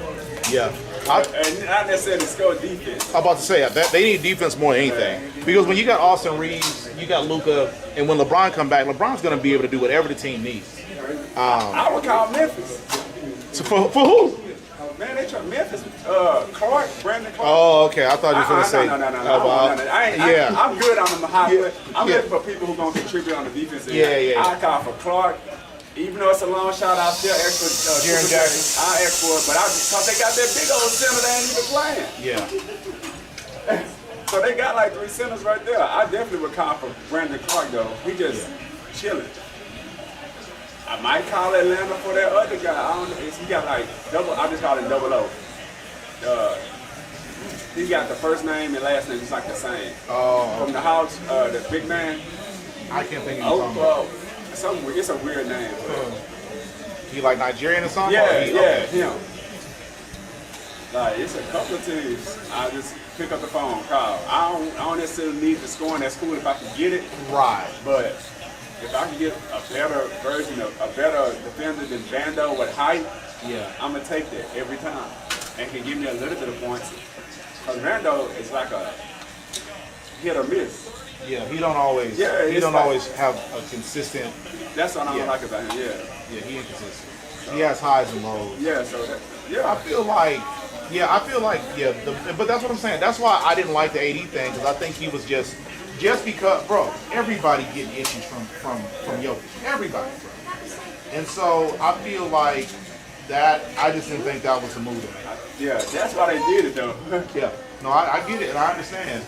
Yeah. And not necessarily score defense. I'm about to say they need defense more than anything, because when you got Austin Reeves, you got Luka, and when LeBron come back, LeBron's gonna be able to do whatever the team needs. I would call Memphis. So for who? Man, they try Memphis. Brandon Clark. Oh, okay. I thought you were gonna say. No. Yeah. I'm good on the high. Yeah. I'm looking for people who gonna contribute on the defense. Yeah. I call for Clark. Even though it's a long shot, I'll still ask for Jaren Jackson. I'll ask for it, but because they got that big old center, they ain't even playing. Yeah. So they got like 3 centers right there. I definitely would call for Brandon Clark though. He just chilling. I might call Atlanta for that other guy. I don't know. He got like double. I just call him double O. He got the first name and last name just like the same. From the Hawks, the big man. I can't think of his name. It's a weird name. He like Nigerian or something? Yeah, him. Like it's a couple of teams. I just pick up the phone, call. I don't necessarily need the scoring. That's cool if I can get it. Right. But if I can get a better version of a better defender than Vando with height, I'm gonna take that every time, and can give me a little bit of points. Cause Vando is like a hit or miss. Yeah, he don't always. Yeah, he it's don't like- always have a consistent. That's what I Yeah. don't like about him. Yeah. Yeah, he inconsistent. He has highs and lows. Yeah. So that. Yeah. I feel like, but that's what I'm saying. That's why I didn't like the AD thing, because I think he was just because, bro, everybody getting issues from Jokic. Everybody, bro. And so I feel like that, I just didn't think that was the move to make. Yeah, that's why they did it though. Yeah. No, I get it and I understand.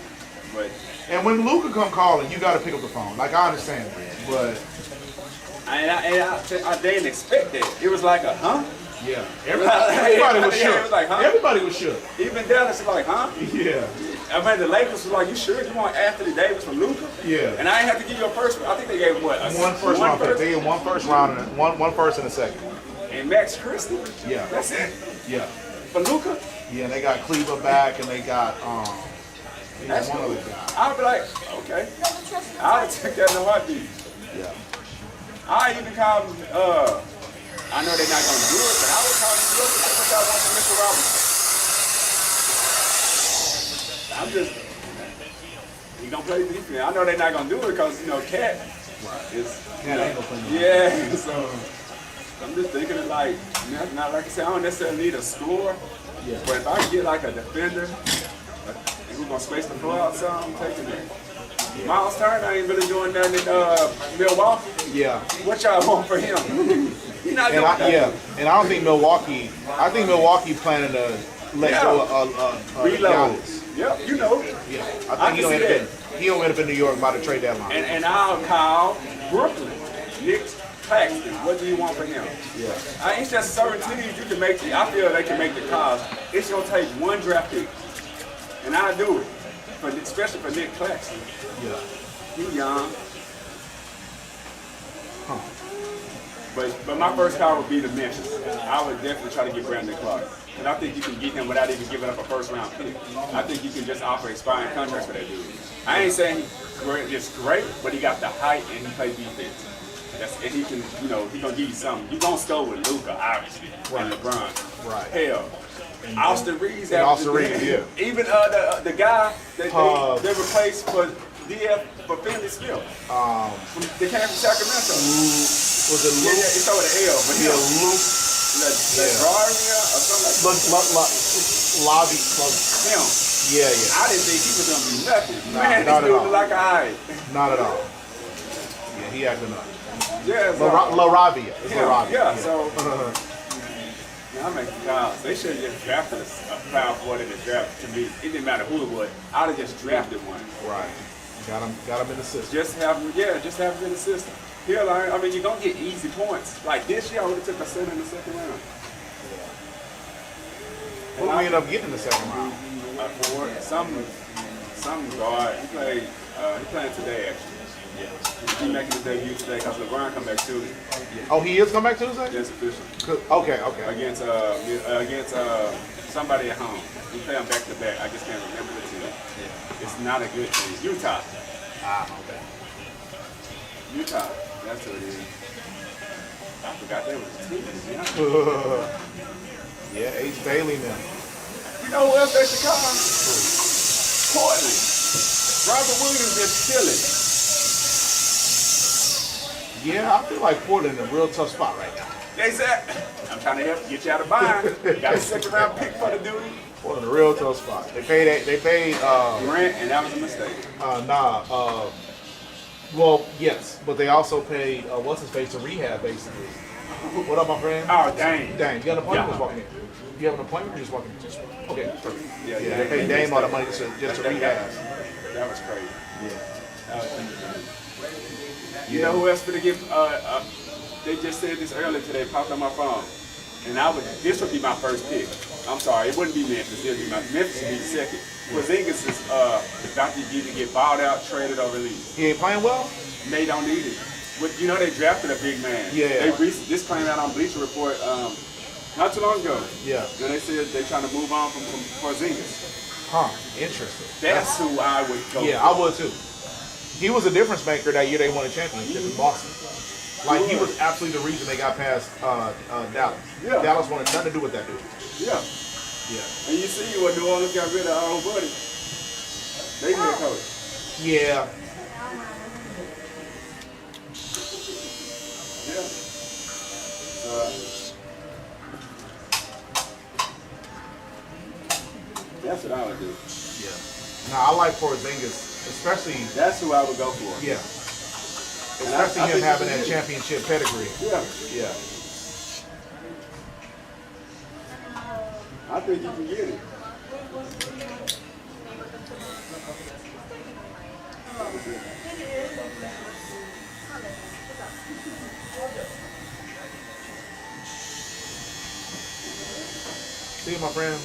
But And when Luka come calling, you got to pick up the phone. Like, I understand that. But I didn't expect that. It was like a huh? yeah, everybody was Yeah, shook. it was like, huh? Everybody was shook. Even Dallas was like, huh? Yeah. I mean, the Lakers was like, you sure you want Anthony Davis from Luka? Yeah. And I didn't have to give you a first. I think they gave him what? One first round pick. They get one first round and one first and a second. And Max Christie. Yeah. That's it. Yeah. For Luka. Yeah, they got Cleveland back and they got That's one cool. other guy. I'd be like, okay. I'd take that in a heartbeat. Yeah. I even call him, I know they're not going to do it, but I would call him Luka because I want Mr. Robinson. I'm just, he going to play defense. I know they're not going to do it because, you know, Cat is, you know, yeah, so I'm just thinking of like, not like I said, I don't necessarily need a score, but if I can get like a defender, and who's going to space the floor out some, I'm taking it. Miles Turner ain't really doing nothing in Milwaukee. Yeah. What y'all want for him? He not doing nothing. Yeah, and I don't think Milwaukee. I think Milwaukee planning to let go of Reload. Giannis. Yep, you know. Yeah, I I think can see he don't end up in New York by the trade deadline. And I'll call Brooklyn. Nick Claxton. What do you want for him? Yeah. It's just certain teams you can make. I feel they can make the calls. It's gonna take one draft pick, and I'll do it. Especially for Nick Claxton. Yeah. He young. But my first call would be to Memphis. I would definitely try to get Brandon Clark. And I think you can get him without even giving up a first round pick. I think you can just offer expiring contracts for that dude. I ain't saying he's great, but he got the height and he plays defense. And he can, you know, he gonna give you something. You gonna score with Luka, obviously, and LeBron. Right. Hell. Austin Reeves. Austin Reeves, yeah. Even the guy that they replaced for DF for Finley Smith. They came from Sacramento. Was it Luke? Yeah, it's over the L, but yeah, Luke. LaGuardia or something like that. Lobby. Him. Yeah. I didn't think he was gonna be nothing. Nah, Man, not this dude at all. look like a high. Not at all. Yeah, he acting up. Yeah, so, LaRavia. Yeah, so now I'm making calls. They should have just drafted a power forward in the draft. To me, it didn't matter who it was. I'd have just drafted one. Right. Got him in the system. Just have him in the system. He'll learn. I mean, you're gonna get easy points. Like this year, I would have took a center in the second round. Who we end up getting in the second round? Forward, some guard. He playing today actually. Yeah. He's making his debut today because LeBron come back Tuesday. Oh, he is coming back Tuesday? Yes, official. Okay. Against somebody at home. We play them back to back. I just can't remember the team. Yeah. It's not a good team. Utah. Okay. Utah. That's what it is. I forgot they was a team. Yeah, Ace Bailey now. You know who else they should come on? Portland. Robert Williams is killing. Yeah, I feel like Portland in a real tough spot right now. Exactly. I'm trying to help get you out of bind. Got a second round pick for the dude. Portland in a real tough spot. They paid Grant, and that was a mistake. Well, yes, but they also paid what's his face to rehab basically. What up, my friend? Oh, dang. Dang, you got an appointment? Just walking in. You have an appointment? Or just walking in? Okay, perfect. Yeah, they paid Dame all the money just to rehab. That was crazy. Yeah. That was crazy. You know who else for to give? They just said this earlier today. Popped on my phone, and this would be my first pick. I'm sorry, it wouldn't be Memphis. Memphis would be the second. Porzingis is about to either get bought out, traded, or released. He ain't playing well. They don't need it. But you know they drafted a big man. Yeah. This came out on Bleacher Report not too long ago. Yeah. And they said they're trying to move on from Porzingis. Huh. Interesting. That's who I would go. Yeah, for. I would too. He was a difference maker that year they won a championship in Boston. Like, he was absolutely the reason they got past Dallas. Yeah. Dallas wanted nothing to do with that dude. Yeah. Yeah. And you see what New Orleans got rid of our old buddy. They head coach. Yeah. Yeah. That's what I would do. Yeah. Now I like Porzingis, especially. That's who I would go for. Yeah. Especially him having that championship pedigree. Yeah. Yeah. I think you can get it. See you, my friend.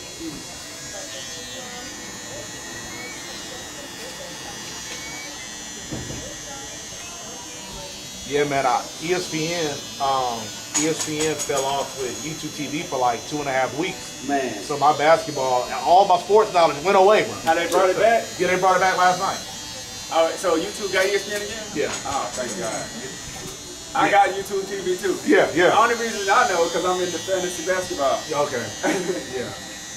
Yeah, man. ESPN fell off with YouTube TV for like 2.5 weeks. Man. So my basketball, all my sports knowledge went away, bro. How they brought it back? Yeah, they brought it back last night. All right, so YouTube got ESPN again? Yeah. Oh, thank God. I got YouTube TV too. Yeah, yeah. The only reason I know is because I'm into fantasy basketball. Okay. Yeah.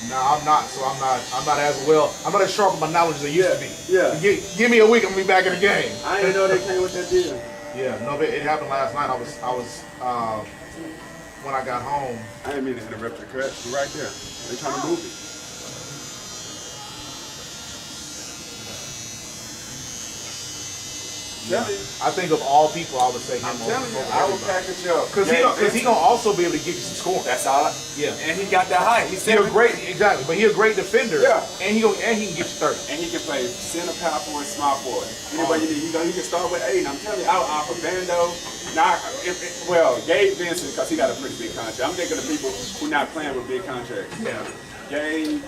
No, I'm not. So I'm not as well. I'm not as sharp with my knowledge as I used to be. Yeah. Give me a week, I'm gonna be back in the game. I didn't know they came with that deal. Yeah. No, but it happened last night. I was when I got home. I didn't mean to interrupt the cut. You're right there. They trying to move it. Yeah. I think of all people, I would say him. I'm telling you, I will package up. Because he gonna also be able to get you some scoring. That's all. Yeah. And he got that height. He's a great, exactly. But he's a great defender. Yeah. And he can get you 30. And he can play center, power forward, small forward. Anybody you need, he can start with 8. And I'm telling you, I'll offer Bando. Now, Gabe Vincent, because he got a pretty big contract. I'm thinking of people who not playing with big contracts. Yeah. Gabe.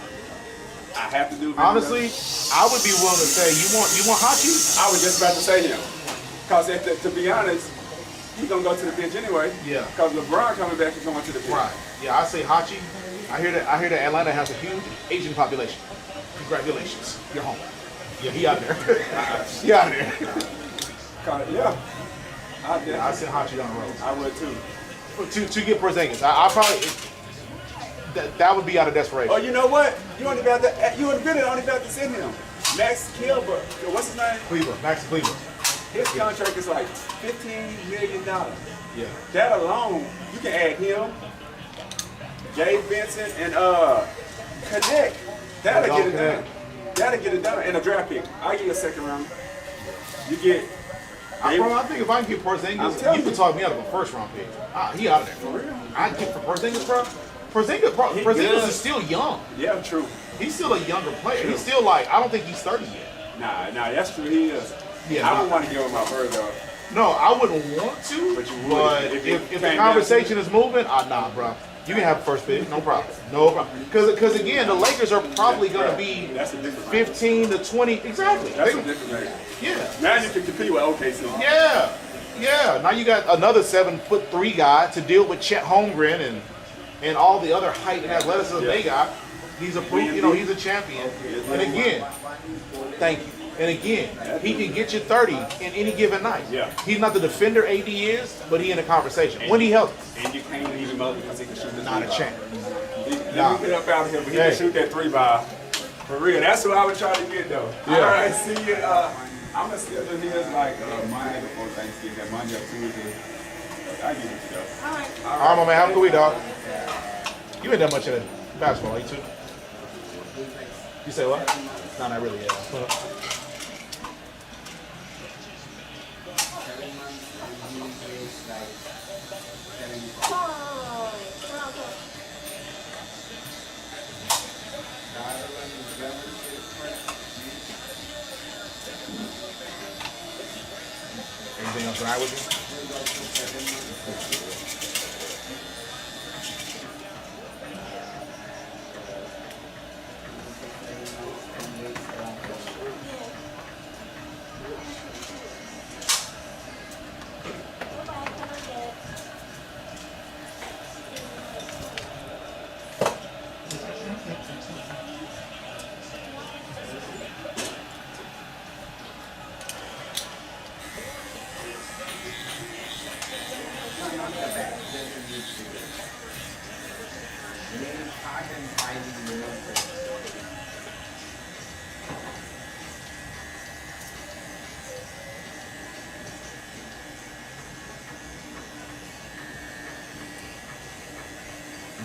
I have to do. Honestly, I would be willing to say you want Hachi. I was just about to say him, because to be honest, he's gonna go to the bench anyway. Yeah. Because LeBron coming back, he's going to the bench. Right. Yeah, I say Hachi. I hear that Atlanta has a huge Asian population. Congratulations, you're home. Yeah, he out there. He out there. Yeah. I send Hachi down the road. I would too. To get Porzingis, I probably. That would be out of desperation. Oh, you know what? You only got to send him. Max Kilber. What's his name? Max Kleber. His contract is like $15 million. Yeah. That alone, you can add him, Gabe Vincent, and Connect. That'll get it done. That'll get it done. And a draft pick. I'll give you a second round. You get. I think if I can get Porzingis, you can talk me out of a first round pick. He out of there. For real? I get for Porzingis, bro. Porzingis is still young. Yeah, true. He's still a younger player. True. He's still I don't think he's 30 yet. Nah, that's true. He is. Yeah, I wouldn't want to give him my bird though. No, I wouldn't want to. But you would. But if the conversation is moving, nah, bro. You can have the first pick, no problem. No problem. Because again, the Lakers are probably going to be 15 to 20. Exactly. That's a different range. Yeah. Now you can compete with OKC. Yeah. Yeah. Now you got another 7'3" guy to deal with Chet Holmgren and all the other height and athleticism they got. He's a he's a champion. And again, thank you. And again, he can get you 30 in any given night. Yeah. He's not the defender AD is, but he in the conversation. And when he helps. And you can't leave him up because he can shoot the Not a chance. Let me get up out of here, but he can shoot that 3-ball. For real. That's what I would try to get though. Yeah. All right, see you. I'm gonna schedule his like Monday before Thanksgiving, that Monday or Tuesday. I get it, though. All right, my man. Have a good week, dog. You ain't that much in basketball, are you too? You say what? No, not really. Yeah. Anything else right with you?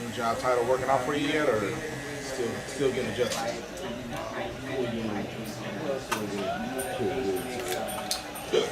New job title working out for you yet, or still getting adjusted? Good.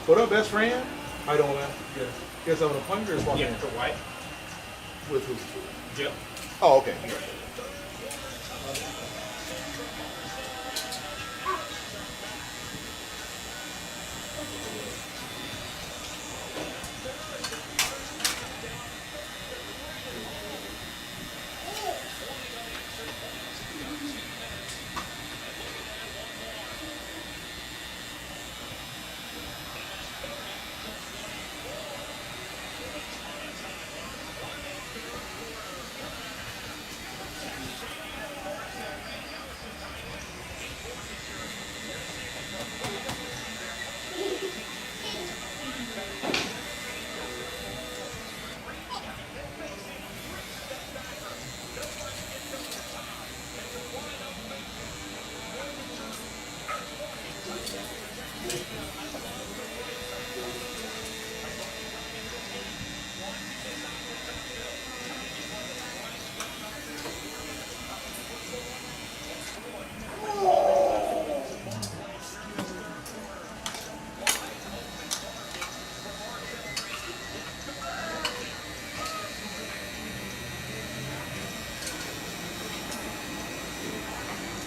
What up, best friend? How you doing, man? Good. You guys have an appointment or just walking in? The white. With who? Jim. Oh, okay.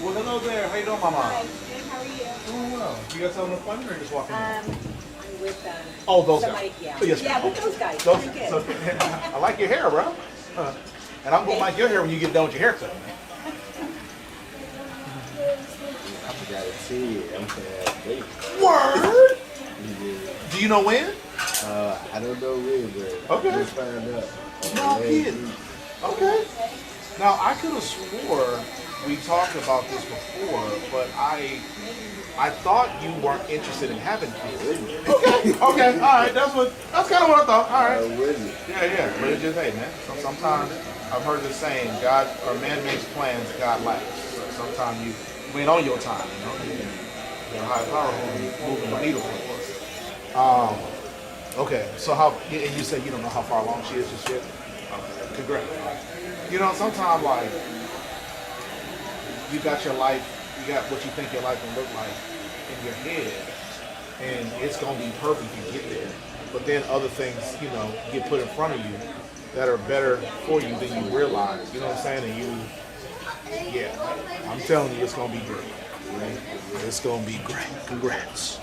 Well, hello there. How you doing, Mama? Hi, good. How are you? Doing well. You guys having an appointment or just walking in? I'm with Oh, those somebody, guys. yeah. Oh, yes, Yeah, ma'am. with Okay. those guys. Those, Pretty good. so, I like your hair, bro. And I'm gonna like your hair when you get done with your haircut, man. I forgot to see it. I'm gonna have date. Word? Yeah. Do you know when? I don't know when, but Okay. just found out. No kidding. Okay. Now I could have swore we talked about this before, but I thought you weren't interested in having kids. Okay. Okay. All right. That's kind of what I thought. All right. Yeah. But it just hey man. Sometimes I've heard this saying: God or man makes plans, God laughs. So sometimes you on your time. You're high power moving the needle for us. Okay. So how? And you said you don't know how far along she is just yet. Okay. Congrats. Sometimes like you got your life, you got what you think your life will look like in your head, and it's gonna be perfect if you get there. But then other things, get put in front of you that are better for you than you realize. You know what I'm saying? And I'm telling you, it's gonna be great. Right? It's gonna be great. Congrats.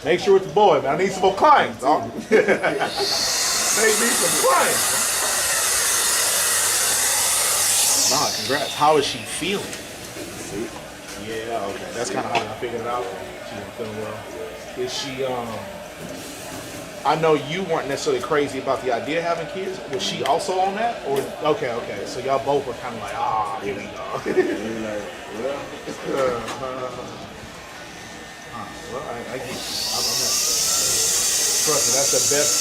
Make sure it's a boy, man. I need some more clients, dog. Make me some clients. Nah, congrats. How is she feeling? Yeah, okay. That's kind of how I figured it out. She's feeling well. Is she, I know you weren't necessarily crazy about the idea of having kids. Was she also on that? Or, okay. So y'all both were kind of like, here we go. Well, I get you. I'm not. Trust me, that's the best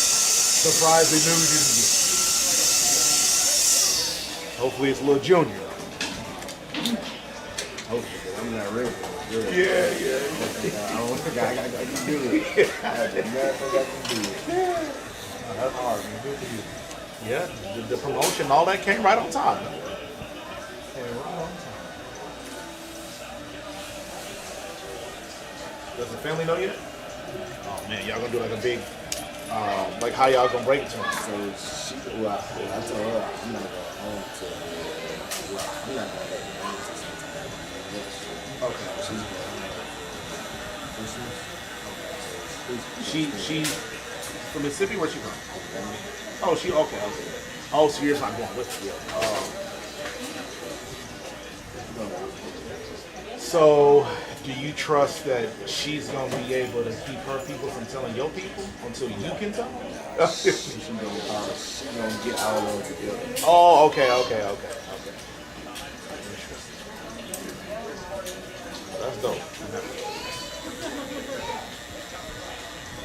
surprising news you can get. Hopefully it's a little junior. Hopefully, I'm not ready. Yeah. I don't think I can do it. I do not think I can do it. That's hard, man. Good for you. Yeah, the promotion, all that came right on time. Does the family know yet? Oh man, y'all gonna do like a big, like how y'all gonna break it to them? So I told her I'm not going home till I'm not going back home till sometime next year. Okay. She's going Christmas. She's from Mississippi. Where's she from? Oh, she okay. Oh, so you're not going with her. So, do you trust that she's going to be able to keep her people from telling your people until you can tell them? She's going to get all of them together. Oh, okay. That's dope.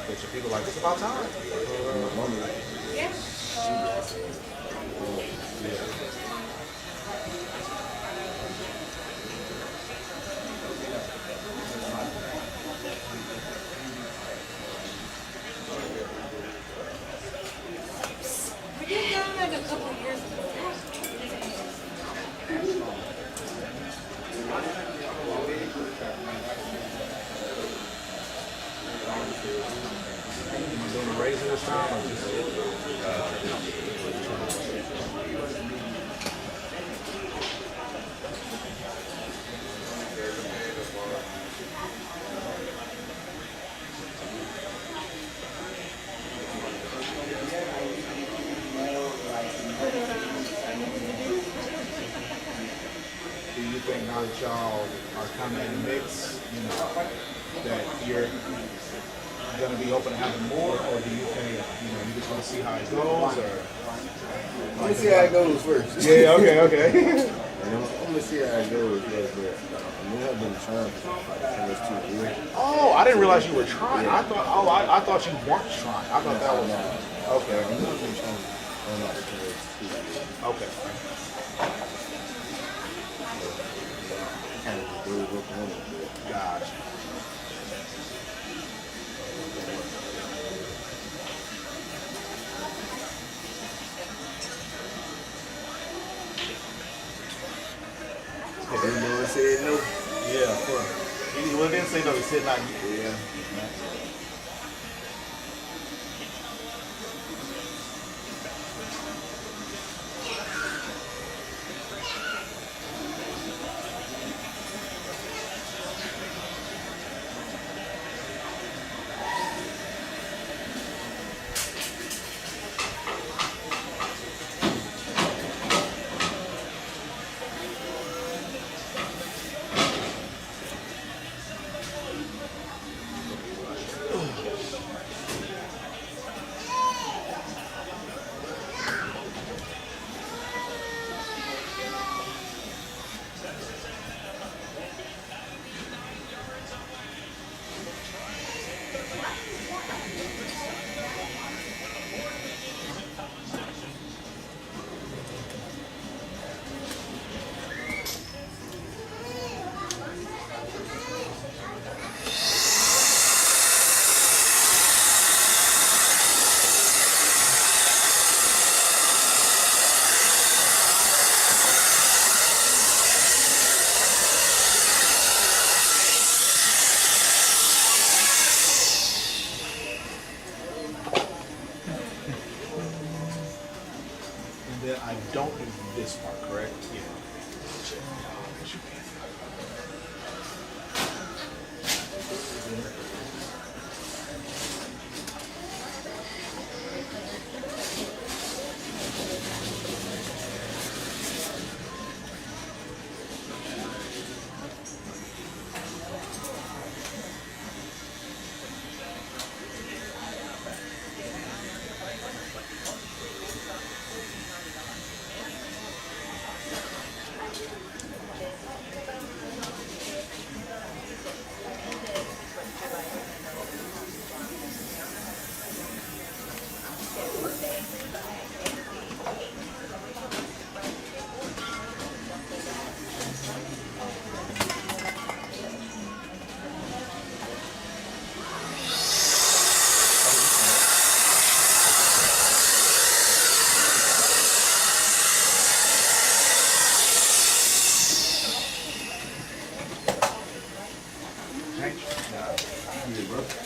But your people like, it's about time. Yeah. We did that like a couple of years ago. Doing the raising this time or just do you think now that y'all are kind of in the mix, that you're going to be open to having more, or do you think, you just want to see how it goes, or? Let me see how it goes first. Yeah, okay. I'm gonna see how it goes, but I've been trying for like the past 2 years. Oh, I didn't realize you were trying. I thought you weren't trying. I thought that was okay. I've been trying for like the past 2 years. Okay. Kind of really working on it. Gotcha. Everyone said no. Yeah, of course. He didn't say no. He said not. Yeah. then I don't do this part, correct? Yeah.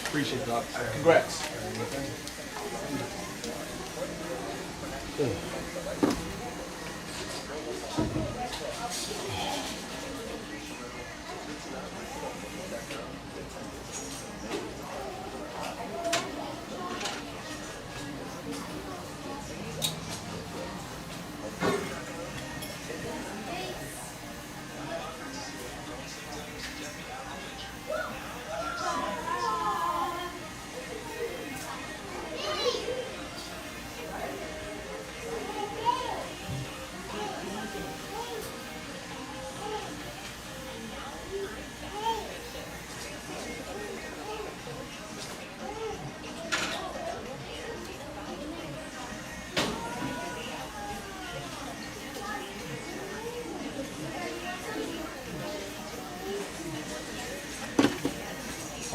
Appreciate it, Doc. Congrats.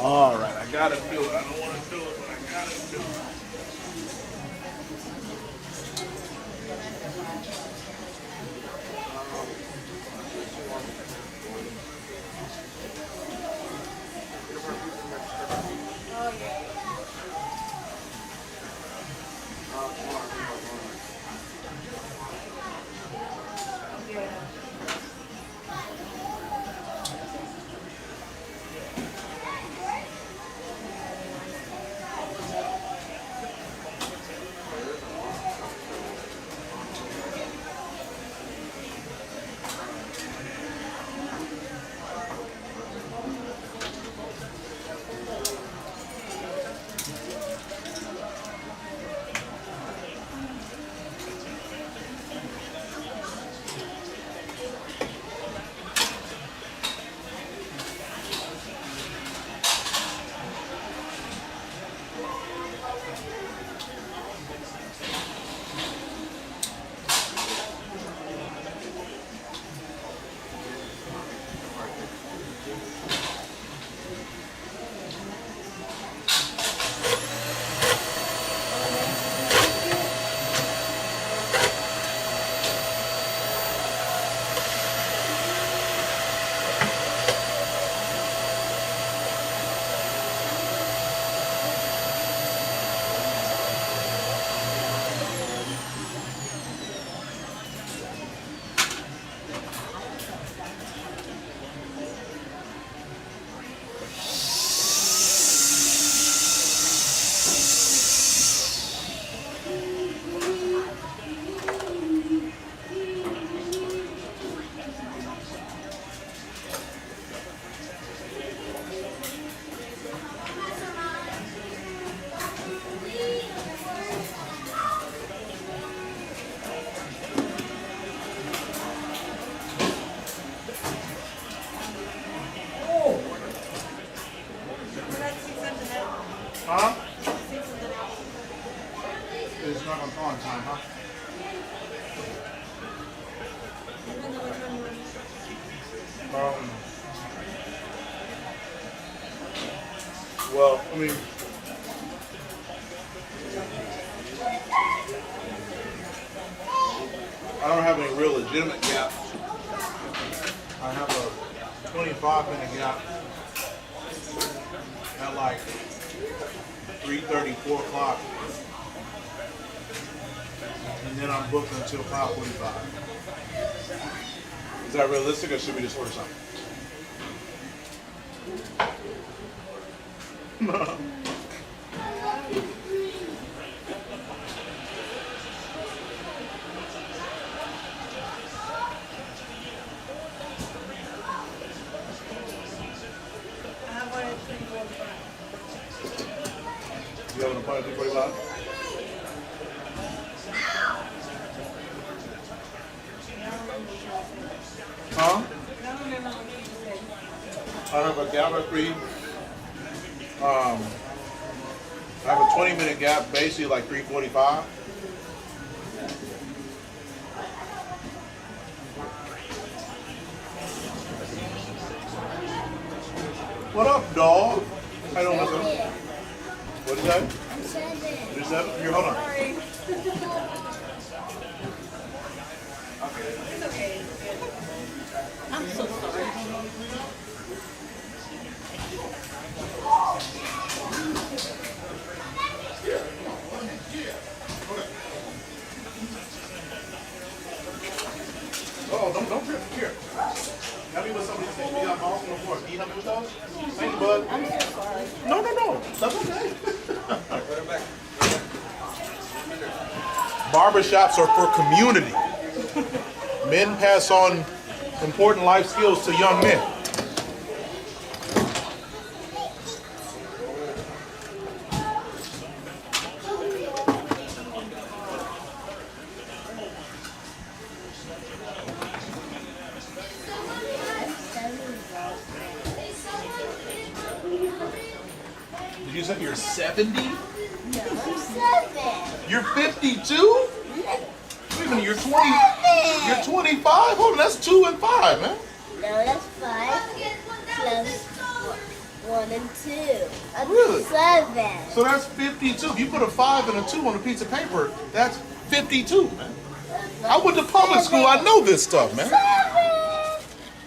All right, I gotta do it. I don't want to do it, but I gotta do it. Huh? It's not gonna fall in time, huh? Well, I mean, I don't have any real legitimate gaps. I have a 25-minute gap at like 3:30, 4 o'clock. And then I'm booked until 5:45. Is that realistic, or should we just order something? You have an appointment at 3:45? Huh? I have a gap at 3. I have a 20-minute gap, basically like 3:45. What up, dog? How you doing, Miss? What is that? I'm 7. You're 7? Here, hold on. Sorry. It's okay. I'm so sorry. Oh, don't trip. Here. Help me with some of these things. We got balls on the floor. Can you help me with those? Thank you, bud. I'm so sorry. No. That's okay. Barbershops are for community. Men pass on important life skills to young men. Did you say you're 70? No, I'm 7. You're 52? Wait a minute, you're 20. You're 25? Hold on, that's 2 and 5, man. No, that's 5 plus 1 and 2. That's Really? 7. So that's 52. If you put a 5 and a 2 on a piece of paper, that's 52, man. I went to public school. I know this stuff, man.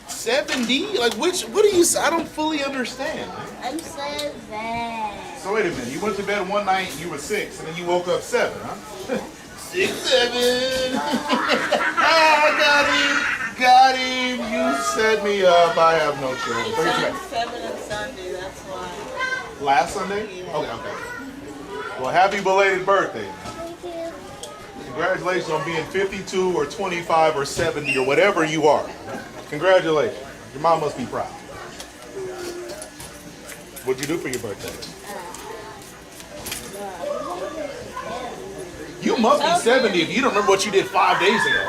70? Like what do you say? I don't fully understand, man. I'm 7. So wait a minute. You went to bed one night and you were 6, and then you woke up 7, huh? 6, 7. Got him. You set me up. I have no choice. It's on 7 on Sunday, that's why. Last Sunday? Okay. Well, happy belated birthday, man. Thank you. Congratulations on being 52 or 25 or 70 or whatever you are. Congratulations. Your mom must be proud. What'd you do for your birthday? You must be 70 if you don't remember what you did 5 days ago.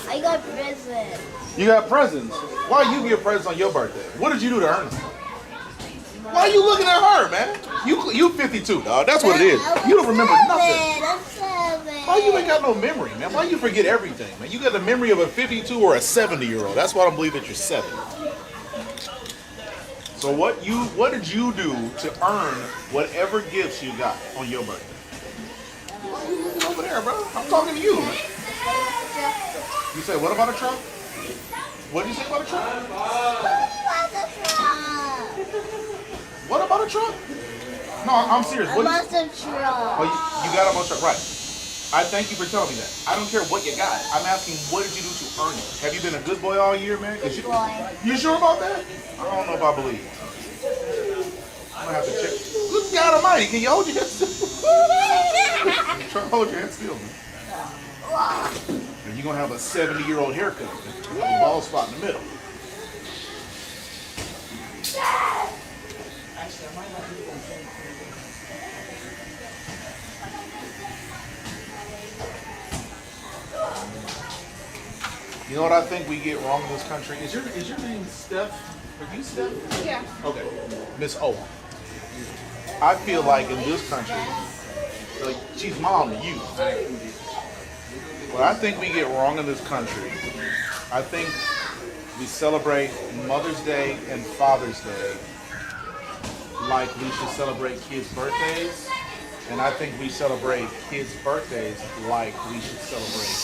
I got presents. You got presents. Why you get presents on your birthday? What did you do to earn them? Why are you looking at her, man? You 52, dog. That's what it is. You don't remember nothing. I'm 7. Why you ain't got no memory, man? Why you forget everything, man? You got the memory of a 52 or a 70-year-old. That's why I don't believe that you're 7. So what did you do to earn whatever gifts you got on your birthday? Why are you looking over there, bro? I'm talking to you, man. You say, what about a truck? What did you say about a truck? What about a truck? No, I'm serious. A monster truck. Oh, you got a monster truck, right. I thank you for telling me that. I don't care what you got. I'm asking, what did you do to earn it? Have you been a good boy all year, man? Good boy. You sure about that? I don't know if I believe. I'm gonna have to check. Good God Almighty, can you hold your head still? Try to hold your head still, man. And you're gonna have a 70-year-old haircut, man. You have a bald spot in the middle. You know what I think we get wrong in this country? Is your name Steph? Are you Steph? Yeah. Okay. Miss O. I feel like in this country, like she's mom to you. What I think we get wrong in this country, I think we celebrate Mother's Day and Father's Day like we should celebrate kids' birthdays. And I think we celebrate kids' birthdays like we should celebrate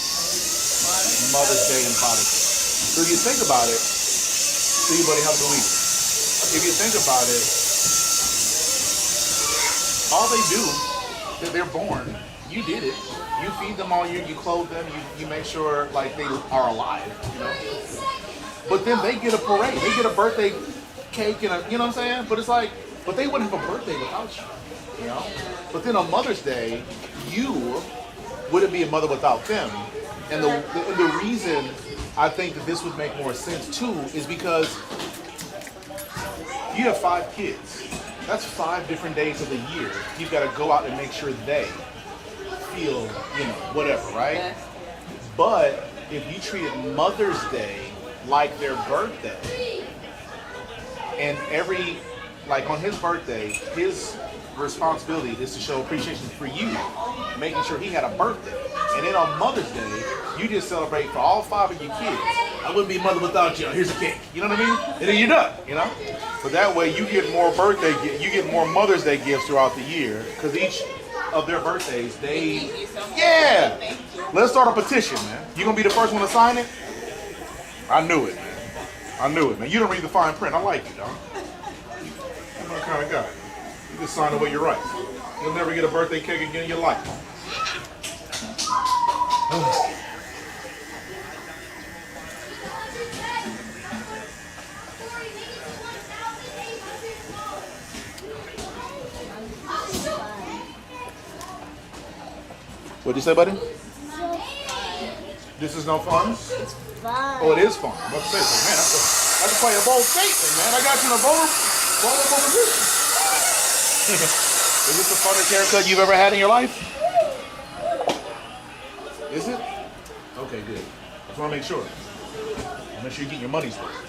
Mother's Day and Father's Day. So if you think about it, see you, buddy, have a good week. If you think about it, all they do, they're born, You did it. You feed them all year. You clothe them. You make sure like they are alive. You know. But then they get a parade. They get a birthday cake and you know what I'm saying. But it's like, but they wouldn't have a birthday without you. You know. But then on Mother's Day, you wouldn't be a mother without them. And the reason I think that this would make more sense too is because you have 5 kids. That's 5 different days of the year. You've got to go out and make sure they feel, whatever, right? But if you treated Mother's Day like their birthday, and like on his birthday, his responsibility is to show appreciation for you, making sure he had a birthday. And then on Mother's Day, you just celebrate for all 5 of your kids. I wouldn't be a mother without you. Here's a cake. You know what I mean? And then you're done, But that way you get more you get more Mother's Day gifts throughout the year because each of their birthdays, Let's start a petition, man. You gonna be the first one to sign it? I knew it, man. You don't read the fine print. I like you, dog. I'm that kind of guy. You just sign away your rights. You'll never get a birthday cake again in your life. What'd you say, buddy? This is no fun? It's fun. Oh, it is fun. I'm about to say, man, I have to play a bold statement, man. I got you in a vulnerable position. Is this the funnest haircut you've ever had in your life? Is it? Okay, good. Just want to make sure. Make sure you get your money's worth.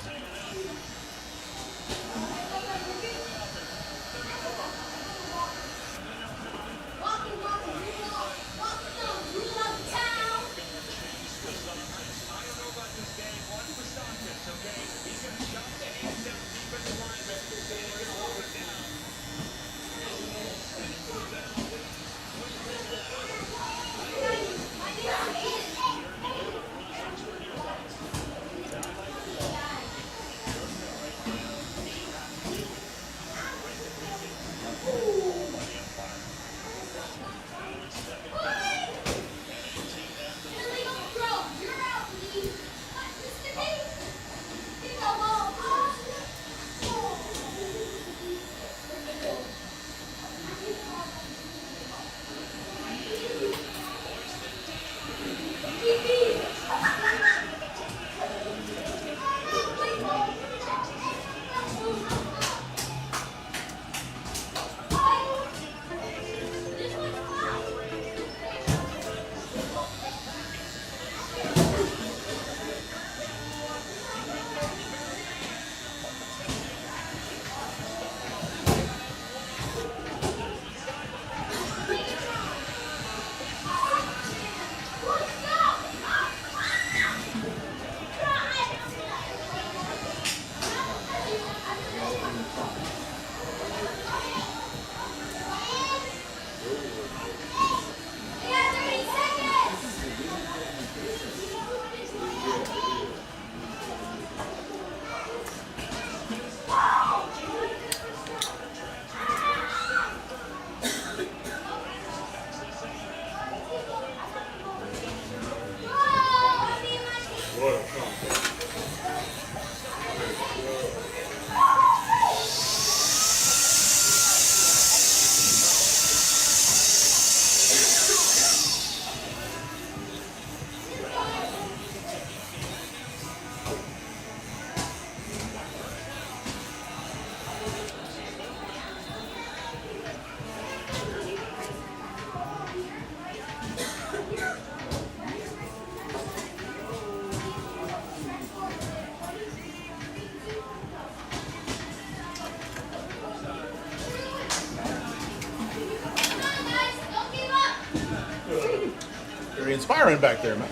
Very inspiring back there, man.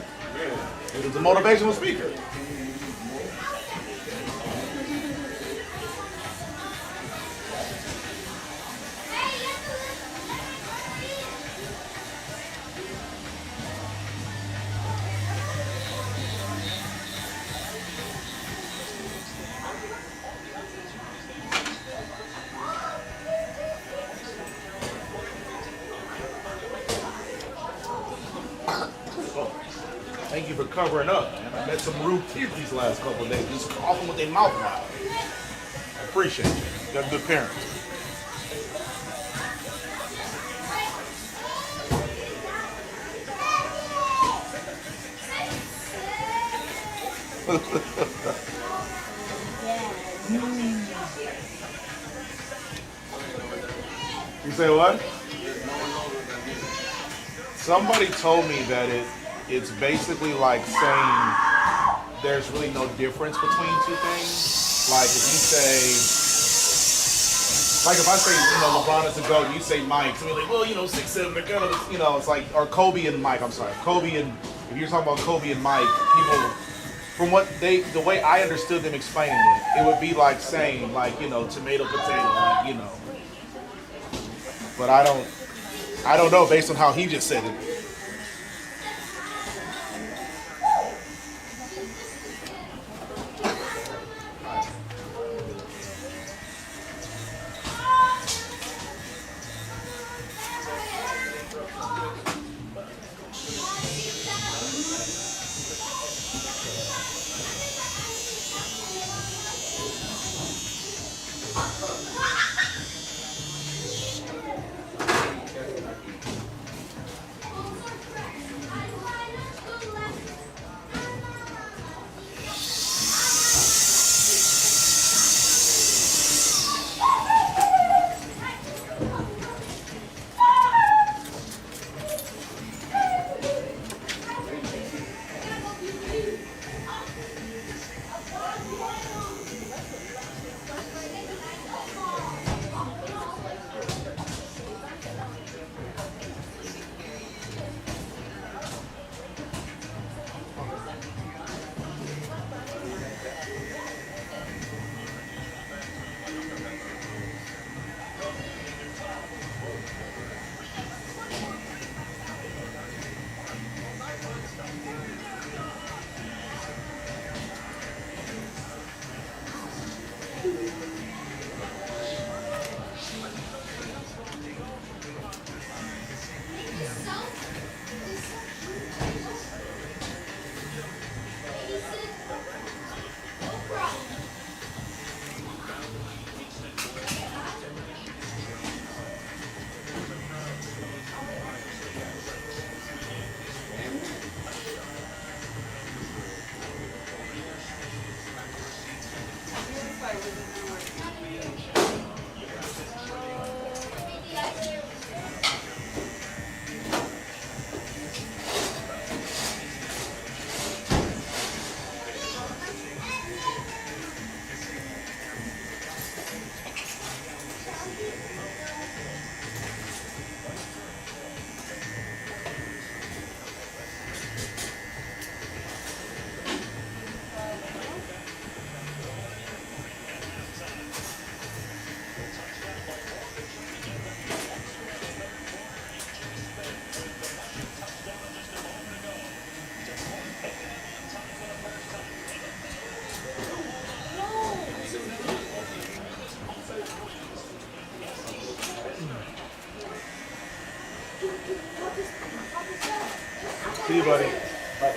It was a motivational speaker. Thank you for covering up, man. I met some rude kids these last couple of days, just coughing with their mouth wide. I appreciate you. You got good parents. You say what? Somebody told me that it's basically like saying there's really no difference between two things. Like if you say, like if I say, LeBron is a GOAT, you say Mike, so we're like, well, 6'7", they're kind of, it's like, or Kobe and Mike, I'm sorry. Kobe and, if you're talking about Kobe and Mike, people, from what the way I understood them explaining it, it would be like saying, like, tomato, potato, like, But I don't know based on how he just said it. See you, buddy. Bye.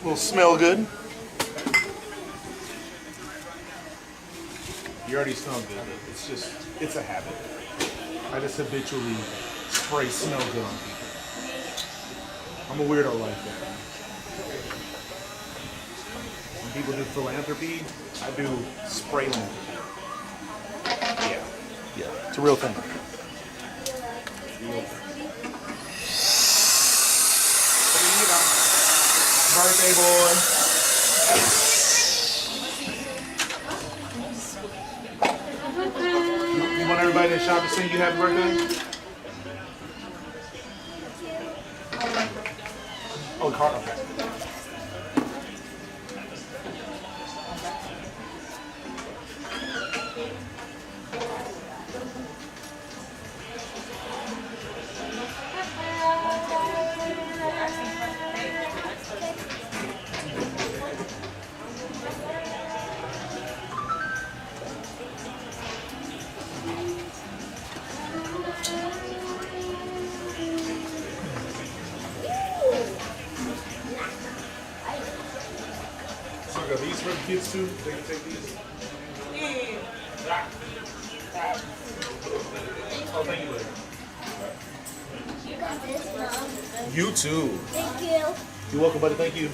Will smell good. You already smell good. It's just, it's a habit. I just habitually spray smell good on people. I'm a weirdo like that. When people do philanthropy, I do spray philanthropy. Yeah. Yeah. It's a real thing. Birthday boy. You want everybody in the shop to sing you happy birthday? Oh, card. Okay. So are these for the kids too? They can take these? Oh, thank you, lady. You got this, Mom. You too. Thank you. You're welcome, buddy. Thank you.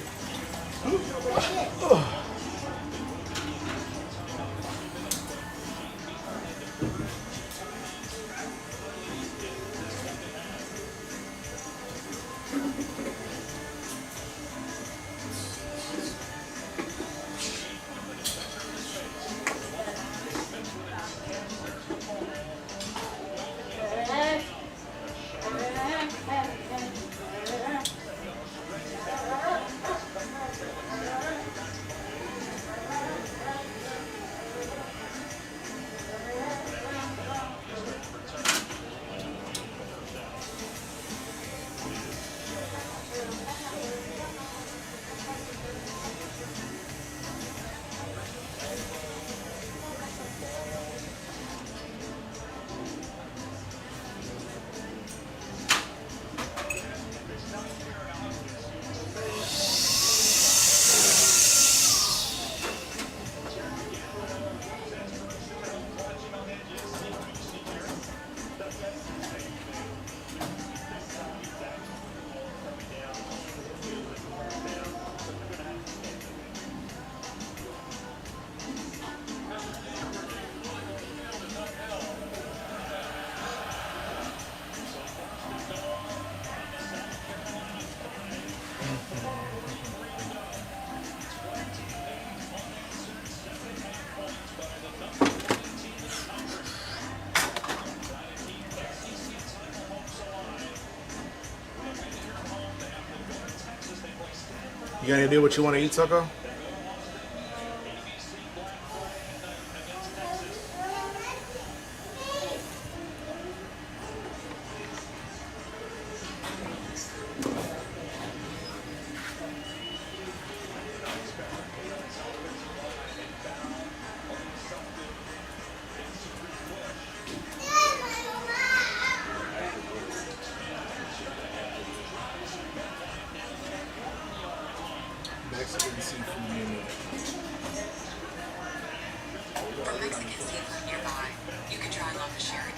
You got any idea what you want to eat, Tucko? Mexican seafood menu. For Mexican seafood nearby, you can try off a shirt.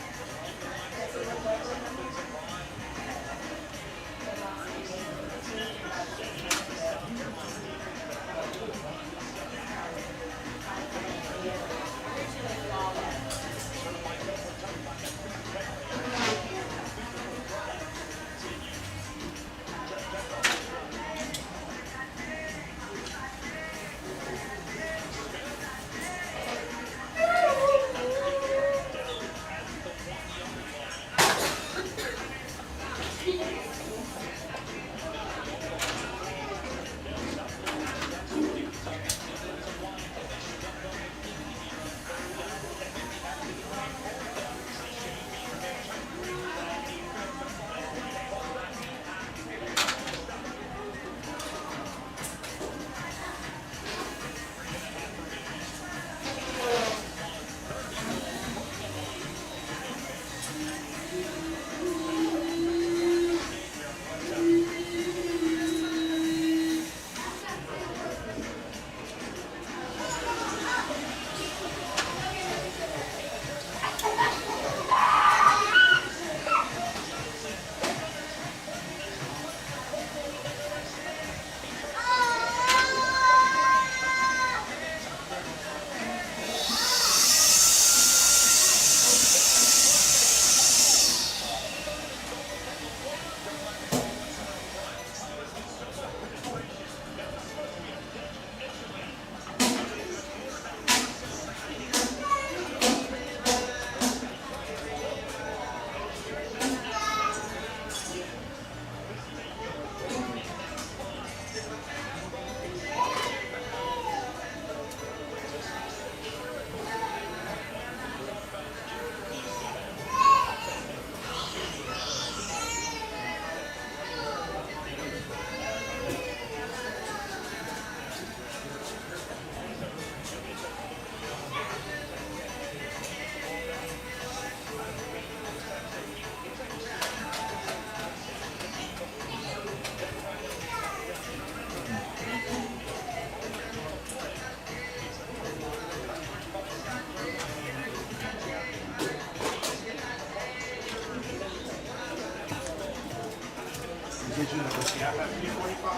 Did you know the gap at 345?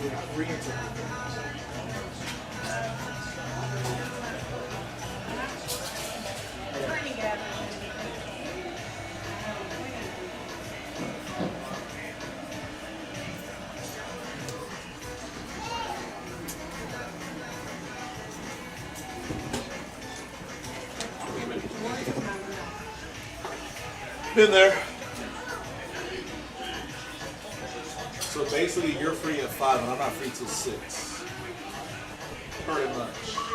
Yeah, 3 into Been there. So basically, you're free at 5, and I'm not free till 6. Pretty much.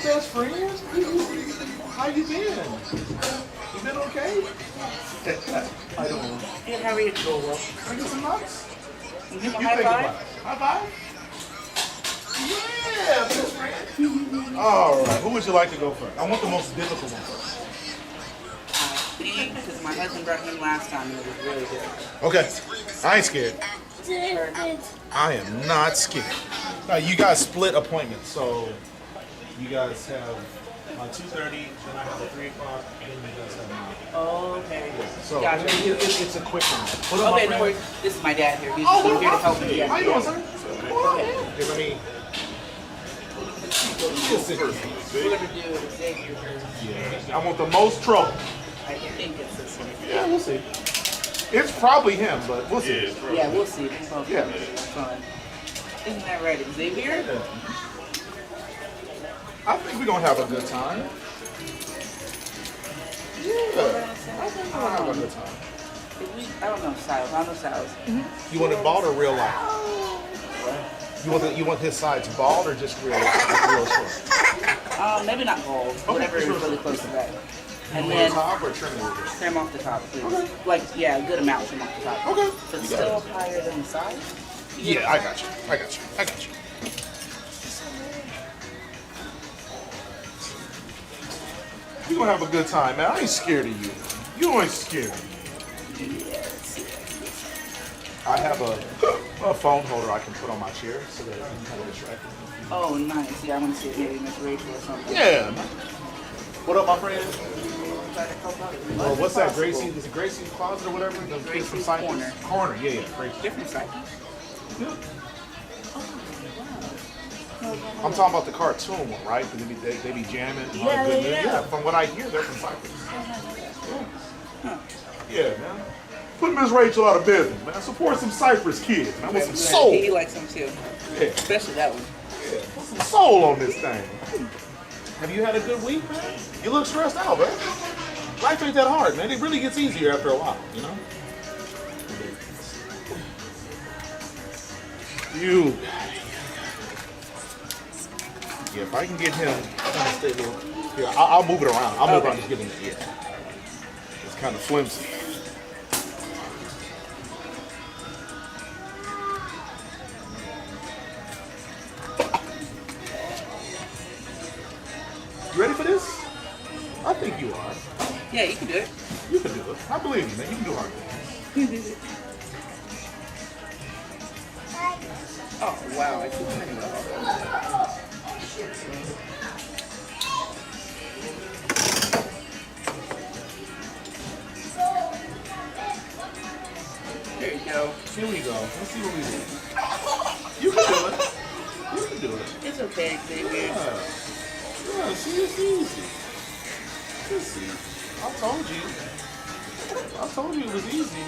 best friend. How you been? You been okay? I don't know. Good, how are you? Can I get some nuts? You You high think five? about it. High five? Yeah, best friend. All right, who would you like to go first? I want the most difficult one first. Because my husband brought him last time and it was really good. Okay, I ain't scared. I am not scared. Now, you guys split appointments, so you guys have 2:30, then I have a 3 o'clock, and then you guys have 9. Oh, okay. So Gotcha. it's a quick one. What up, Okay, my no friend? worries. This is my dad here. He's Oh, here to help me. how you doing, sir? Okay. Okay, let me. We're going to do Xavier first. Yeah, I want the most trouble. I think it's this one. Yeah, we'll see. It's probably him, but we'll see. Yeah, we'll see. It's Yeah. fun. Isn't that right, Xavier? I think we're gonna have a good time. Yeah, I think we're gonna have a good time. I don't know Styles. I don't know Styles. You want it bald or real life? You want his sides bald or just real short? Maybe not bald. Whatever is really close to that. And You then want top or trim a little bit? trim off the top, please. Like, yeah, a good amount trim off the top. Okay. But still higher than the side? Yeah, I got you. I got you. I got you. You're gonna have a good time, man. I ain't scared of you. You ain't scared of me. I have a phone holder I can put on my chair so that I'm kind of distracted. Oh, nice. Yeah, I want to see it maybe Miss Rachel or something. Yeah, man. What up, my friend? What's that, Gracie? Is it Gracie's closet or whatever? Gracie's corner. Corner, yeah, Gracie. Different side. Yeah. I'm talking about the cartoon one, right? Because they be jamming. Yeah. From what I hear, they're from Cyprus. Yeah, man. Put Miss Rachel out of business, man. Support some Cyprus kids, man. With some soul. He likes them too. Yeah. Especially that one. Yeah. Put some soul on this thing. Have you had a good week, man? You look stressed out, man. Life ain't that hard, man. It really gets easier after a while, you know? You. Yeah, if I can get him kind of stable. Here, I'll move it around. I'll move it around, just get him the ear. It's kind of flimsy. You ready for this? I think you are. Yeah, you can do it. You can do it. I believe you, man. You can do hard things. Oh, wow. I keep turning it off. There you go. Here we go. Let's see what we do. You can do it. You can do it. It's okay, Xavier. Yeah, see, it's easy. It's easy. I told you. I told you it was easy.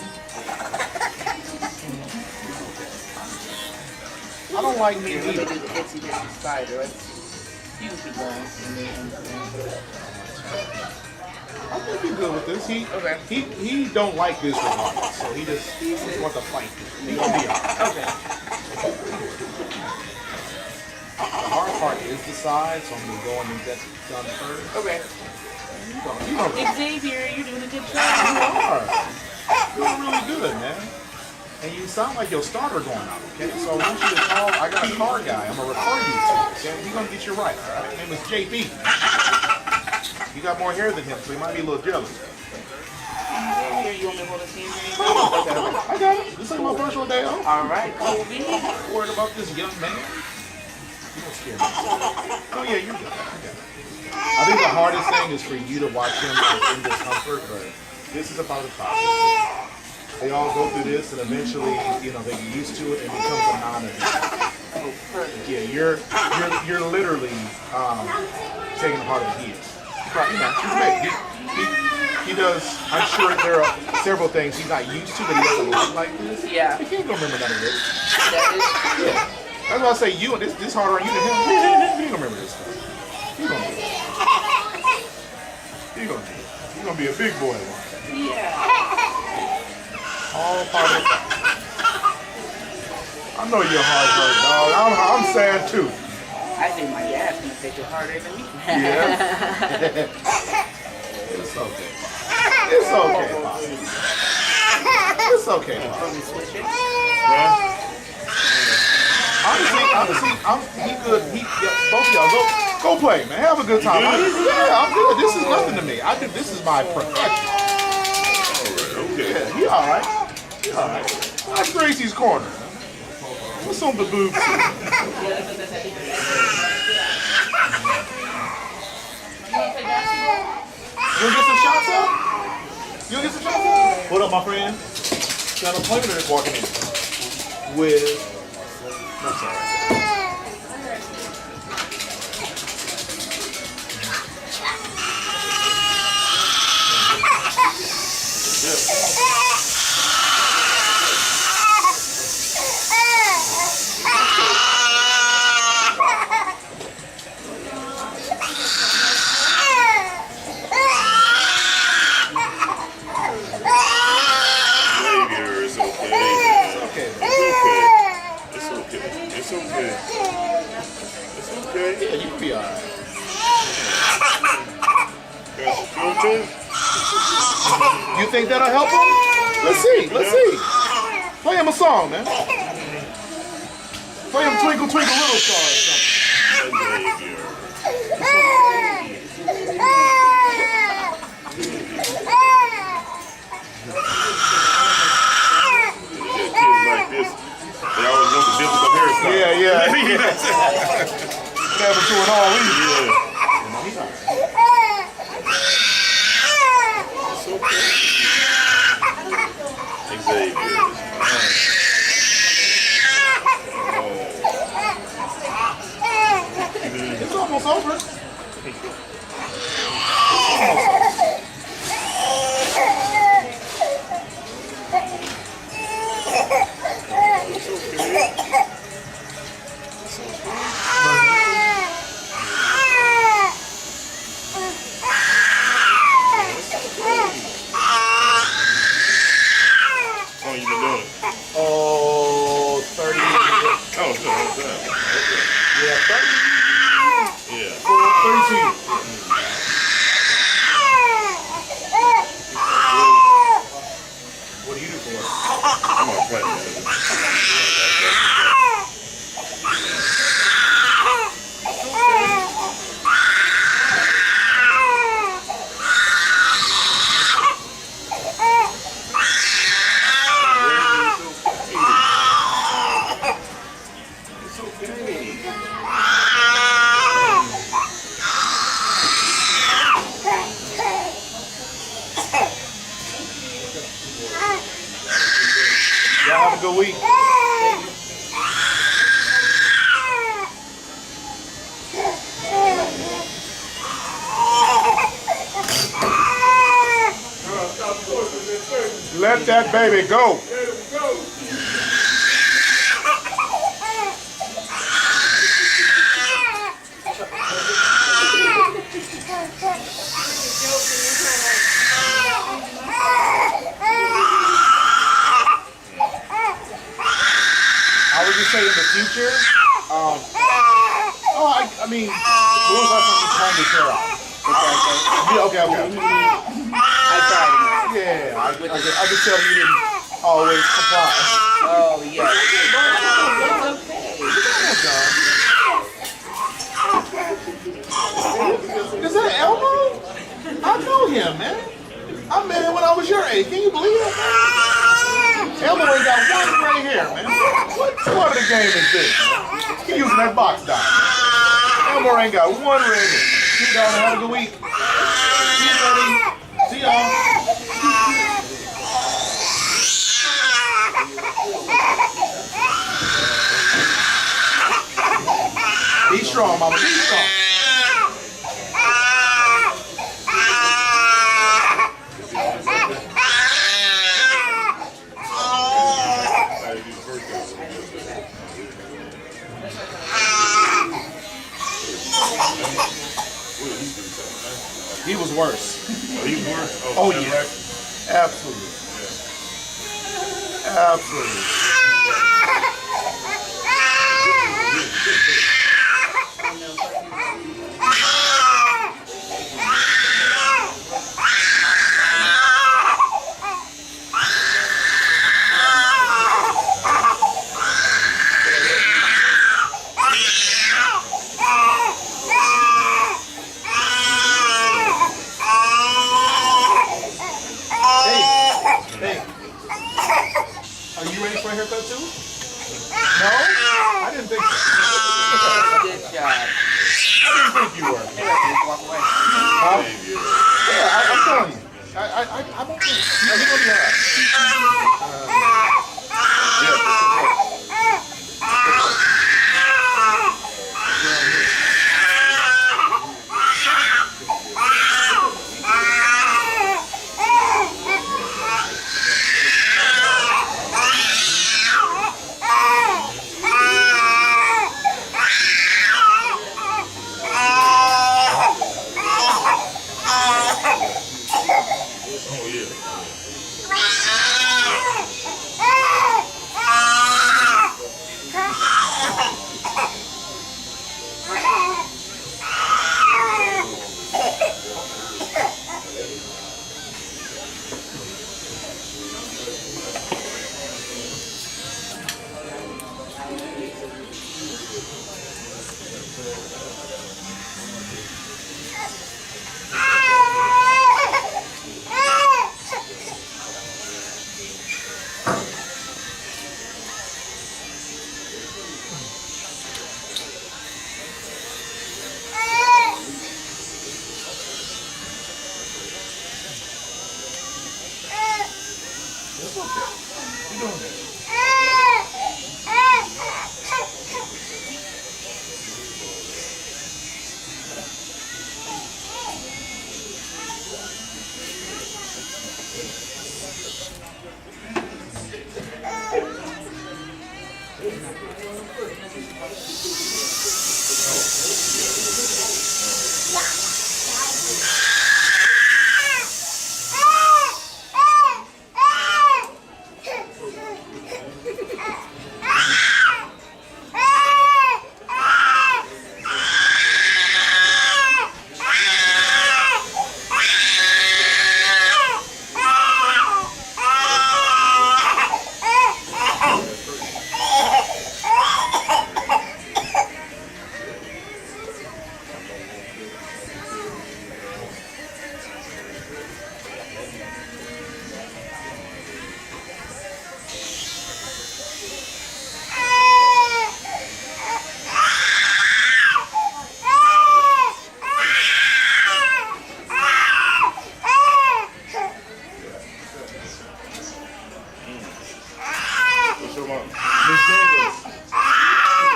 I don't like me Let me either. do the itsy bitsy spider, right? You can keep going. I think he's good with this. He don't like this one, so he just wants to fight. He's gonna be alright. Okay. The hard part is the side, so I'm gonna go and get that done first. Okay. You know, Xavier, you're doing a good you job. are. You're doing really good, man. And you sound like your starter going out, okay? So I want you to call, I got a car guy, I'm gonna refer you to, okay? He's gonna get you right, all right? His name is JB. You got more hair than him, so he might be a little jealous. Xavier, you want me to hold his hand? Okay. I got it. This ain't my virtual day off. All right, cool beans. Worried about this young man? You don't scare me. Oh yeah, you're good. I got it. I think the hardest thing is for you to watch him like, in discomfort, but this is about the process. They all go through this, and eventually, you know, they get used to it, and it becomes a non-event. Yeah, you're literally taking the heart of the kids. Right, you know, he's great. He does. I'm sure there are several things he's not used to that he doesn't like this. Yeah. He can't go remember none of this. That is true. Yeah. That's why I say you, and this harder on you than him. He ain't gonna remember this stuff. He's gonna do it. He's gonna do it. He's gonna be a big boy. Yeah. All part of it. I know your heart hurt, dog. I'm sad too. I I think my dad's gonna take it harder than me. Yeah. It's okay. It's okay, Pops. It's okay, Pops. Honestly, he good. Both of y'all go play, man. Have a good time. I'm good. This is nothing to me. This is my profession. Okay. Yeah, he all right. He all right. That's Gracie's corner. What's on the boobs? You gonna get some shots up? You gonna get some shots up? What up, my friend? Got a player walking in with. No, sorry. Yeah, you can be alright. You think that'll help him? Let's see. Play him a song, man. Play him Twinkle Twinkle Little Star or something. Like this, they always want the difficult hairstyle. Yeah. Never to it all either. It's almost over. How long you been doing it? Oh, 30 years. Oh, good. Okay. Yeah, 30. Yeah. 32 years. What do you do for work? I'm on plant manager. Y'all have a good week. Let that baby go. I would just say in the future, I mean, when was the last time you combed his hair out? Okay. I tried it. Yeah, I could tell you didn't always comply. Oh, yeah. Is that Elmo? I know him, man. I met him when I was your age. Can you believe it? Elmo ain't got one gray hair, man. What part of the game is this? He's using that box dot. Elmo ain't got one red hair. See y'all, have a good week. See you, buddy. See y'all. Be strong, mama. Be strong. He was worse. Oh, he was worse? Oh, yeah. Absolutely. Absolutely. a haircut too? No? I didn't think so. Good job. I didn't think you were. Walk away. Huh? Yeah, I'm telling you. I'm okay. You're gonna be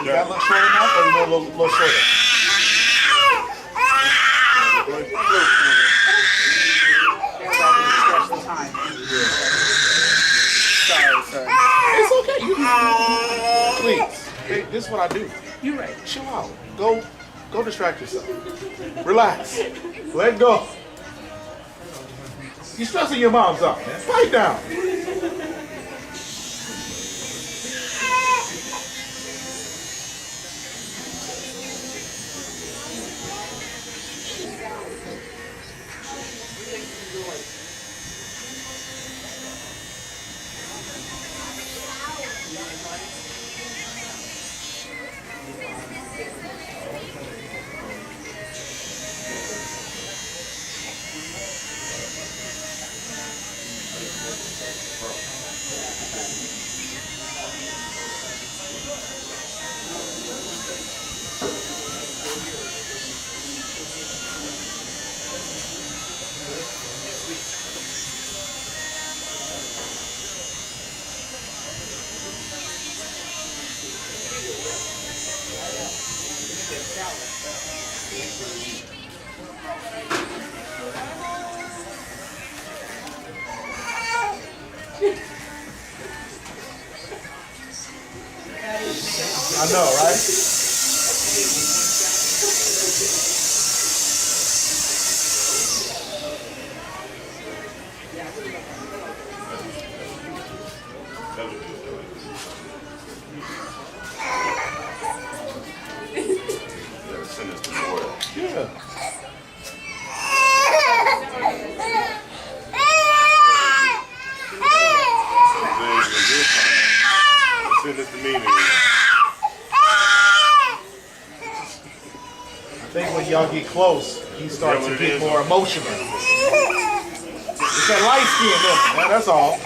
that look short enough, or you want a little shorter? It's okay. Please, hey, this is what I do. You're right. Chill out. Go distract yourself. Relax. Let go. You're stressing your moms out, man. Pipe down. I know, right? Yeah. Send this to me. I think when y'all get close, he starts to get more emotional. It's that light skin, man. That's all.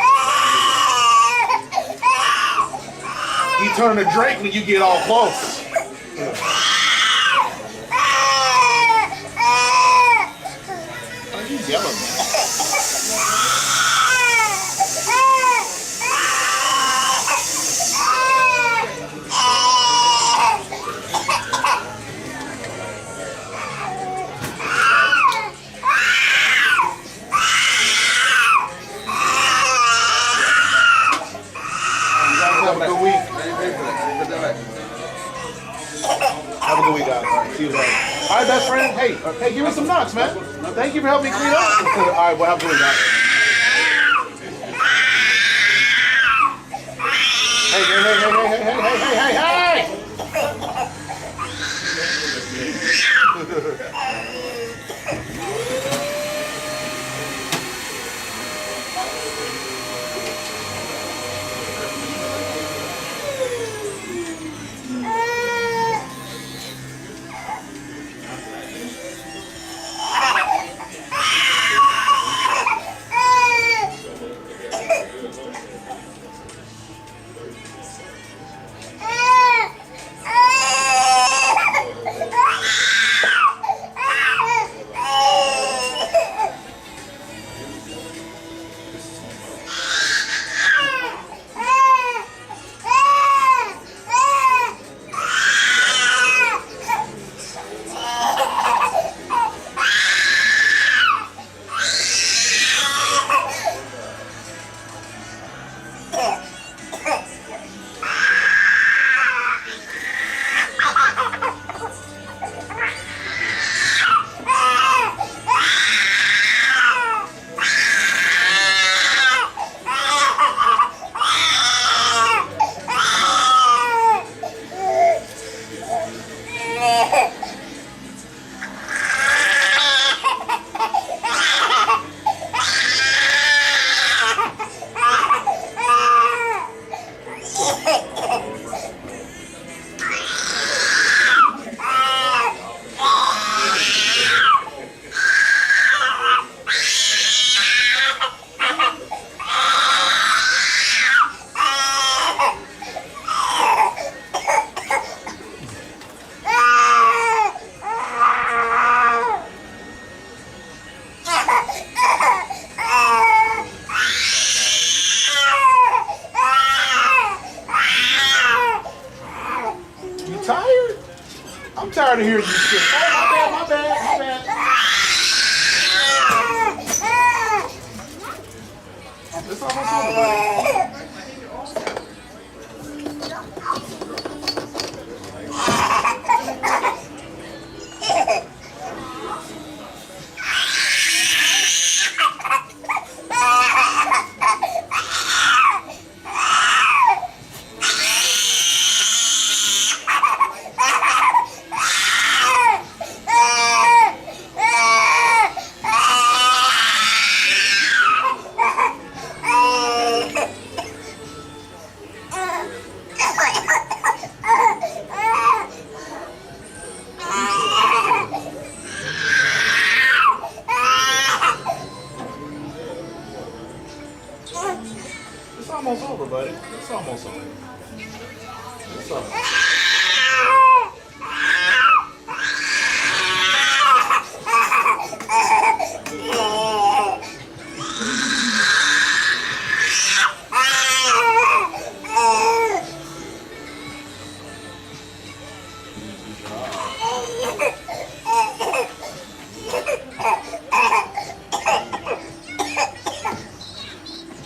He turned to Drake when you get all close. Oh, he's yelling, man. Have a good week. Have a good week, guys. See you later. All right, best friend. Hey, hey, give me some nuts, man. Thank you for helping me clean up. All right, well, have a good week, guys. Hey, hey, hey, hey, hey, hey, hey, hey, hey, tired? I'm tired of hearing you shit. Oh, my bad, my bad, my bad. It's almost over, buddy. It's almost over, buddy. It's almost over. It's over.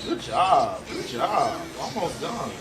Good job. Good job. Almost done.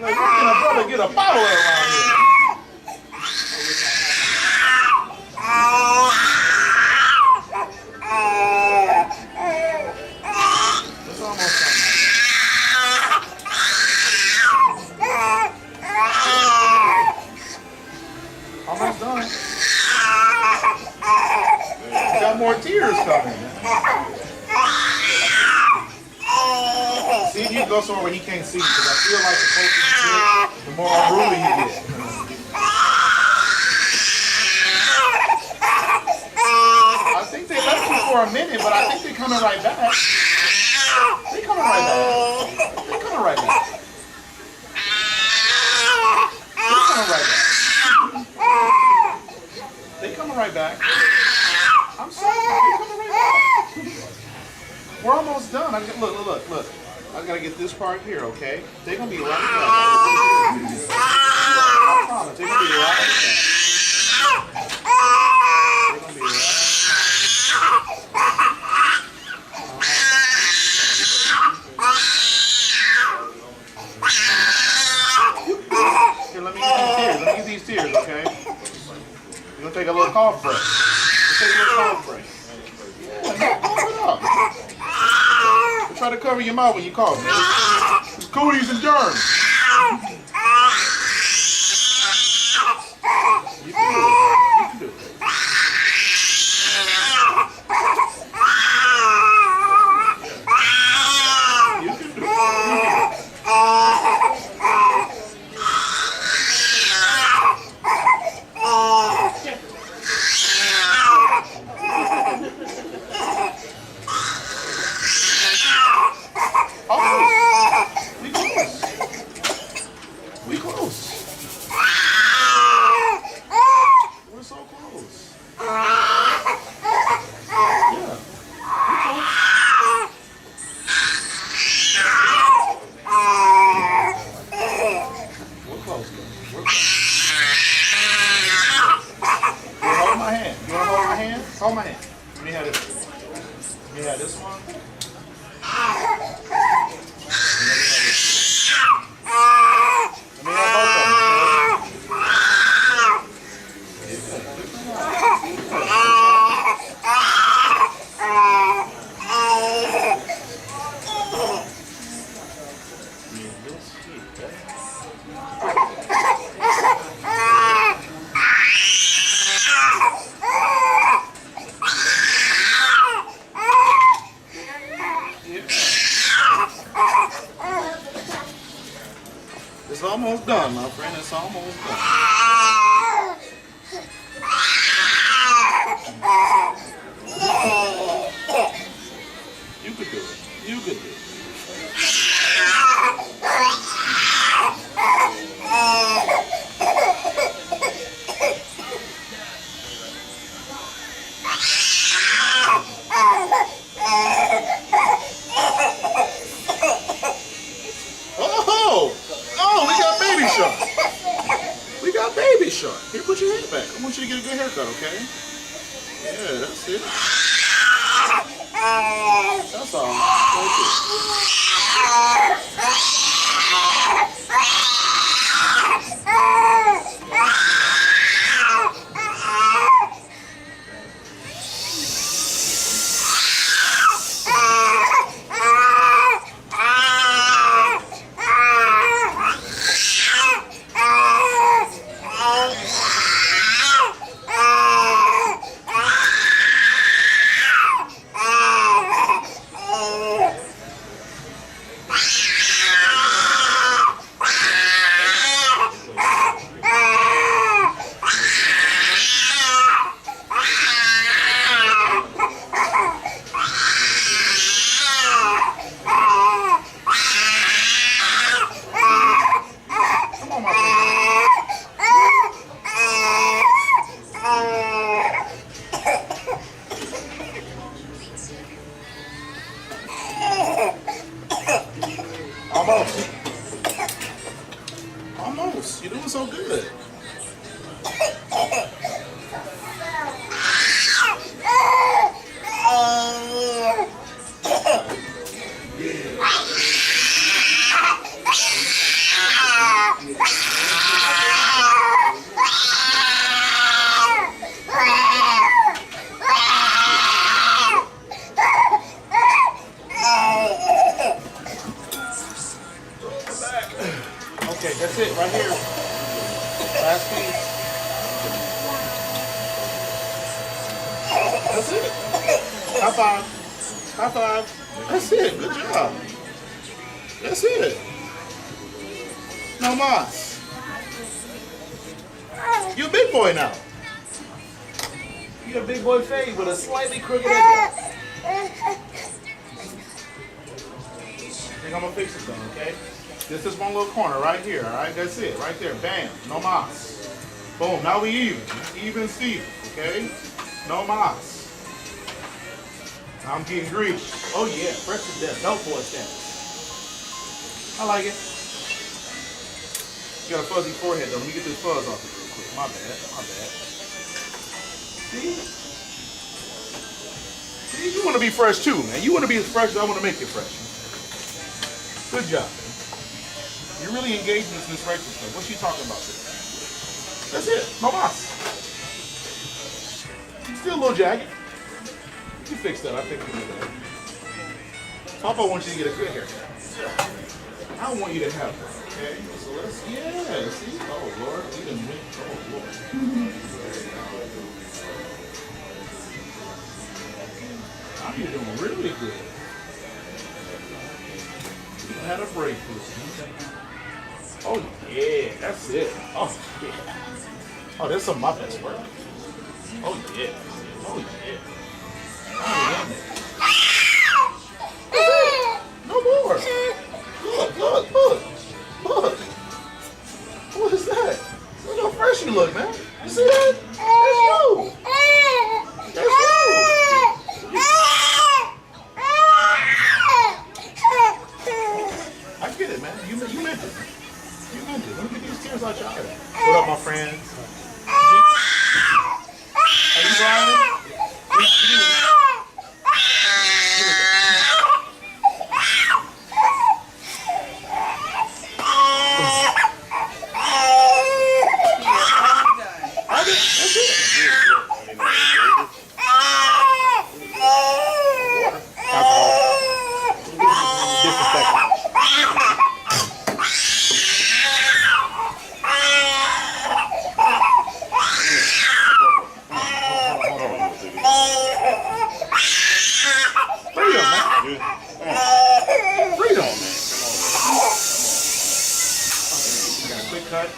Like, where can a brother get a bottle around here? It's almost done. Almost done. Got more tears coming. See if you can go somewhere where he can't see, because I feel like the closer you get, the more unruly you get. I think they left you for a minute, but I think they're coming right back. They're coming right back. They're coming right back. They're coming right back. They coming right back. I'm sorry, they coming right back. We're almost done. Look. I gotta get this part here, okay? They're gonna be right back. I promise, they're gonna be right back. They're gonna be right back. Here, let me get these tears, okay? You're gonna take a little cough break. Let's take a little cough break. Yeah, cough it up. Try to cover your mouth when you cough, man. It's cooties and germs. You can do it. You can do it. You can do it. We close. We're so close. Yeah. We're close, man. We're close. Hold my hand. You want to hold my hand? Hold my hand. Let me have this. Let me have this one. It's almost done, my friend. It's almost done. You could do it. You could do it. Oh, we got baby Shawn. We got baby Shawn. Here, put your head back. I want you to get a good haircut, okay? Yeah, that's it. That's all. Almost. You're doing so good. Okay, that's it right here. Last piece. That's it. High five. High five. That's it. Good job. That's it. No mas. You a big boy now. You a big boy fade with a slightly crooked head. I think I'm gonna fix it though, okay? This is one little corner right here, all right? That's it, right there. Bam. No mas. Boom. Now we even. Even Steven, okay? No mas. I'm getting greedy. Oh yeah, fresh to death. Dope boy status. I like it. You got a fuzzy forehead though. Let me get this fuzz off it real quick. My bad. My bad. See, you want to be fresh too, man. You want to be as fresh as I want to make you fresh. Good job, man. You're really engaged in this Rachel stuff. What's she talking about today? That's it. No mas. Still a little jagged. You fix that. I think we do that. Papa wants you to get a good haircut. I don't want you to have one, okay? So let's, yeah, see? Oh, Lord. We done went, oh, Lord. Now you're doing really good. You had a break for this. Oh, yeah, that's it. Oh, yeah. Oh, that's some of my best work. Oh, yeah. Oh, yeah. No more. Look, look, look. Look. What is that? Look how fresh you look, man. You see that? That's you. That's you. I get it, man. You meant it. You meant it. Let me get these tears out your eyes. What up, my friends? Are you Brian?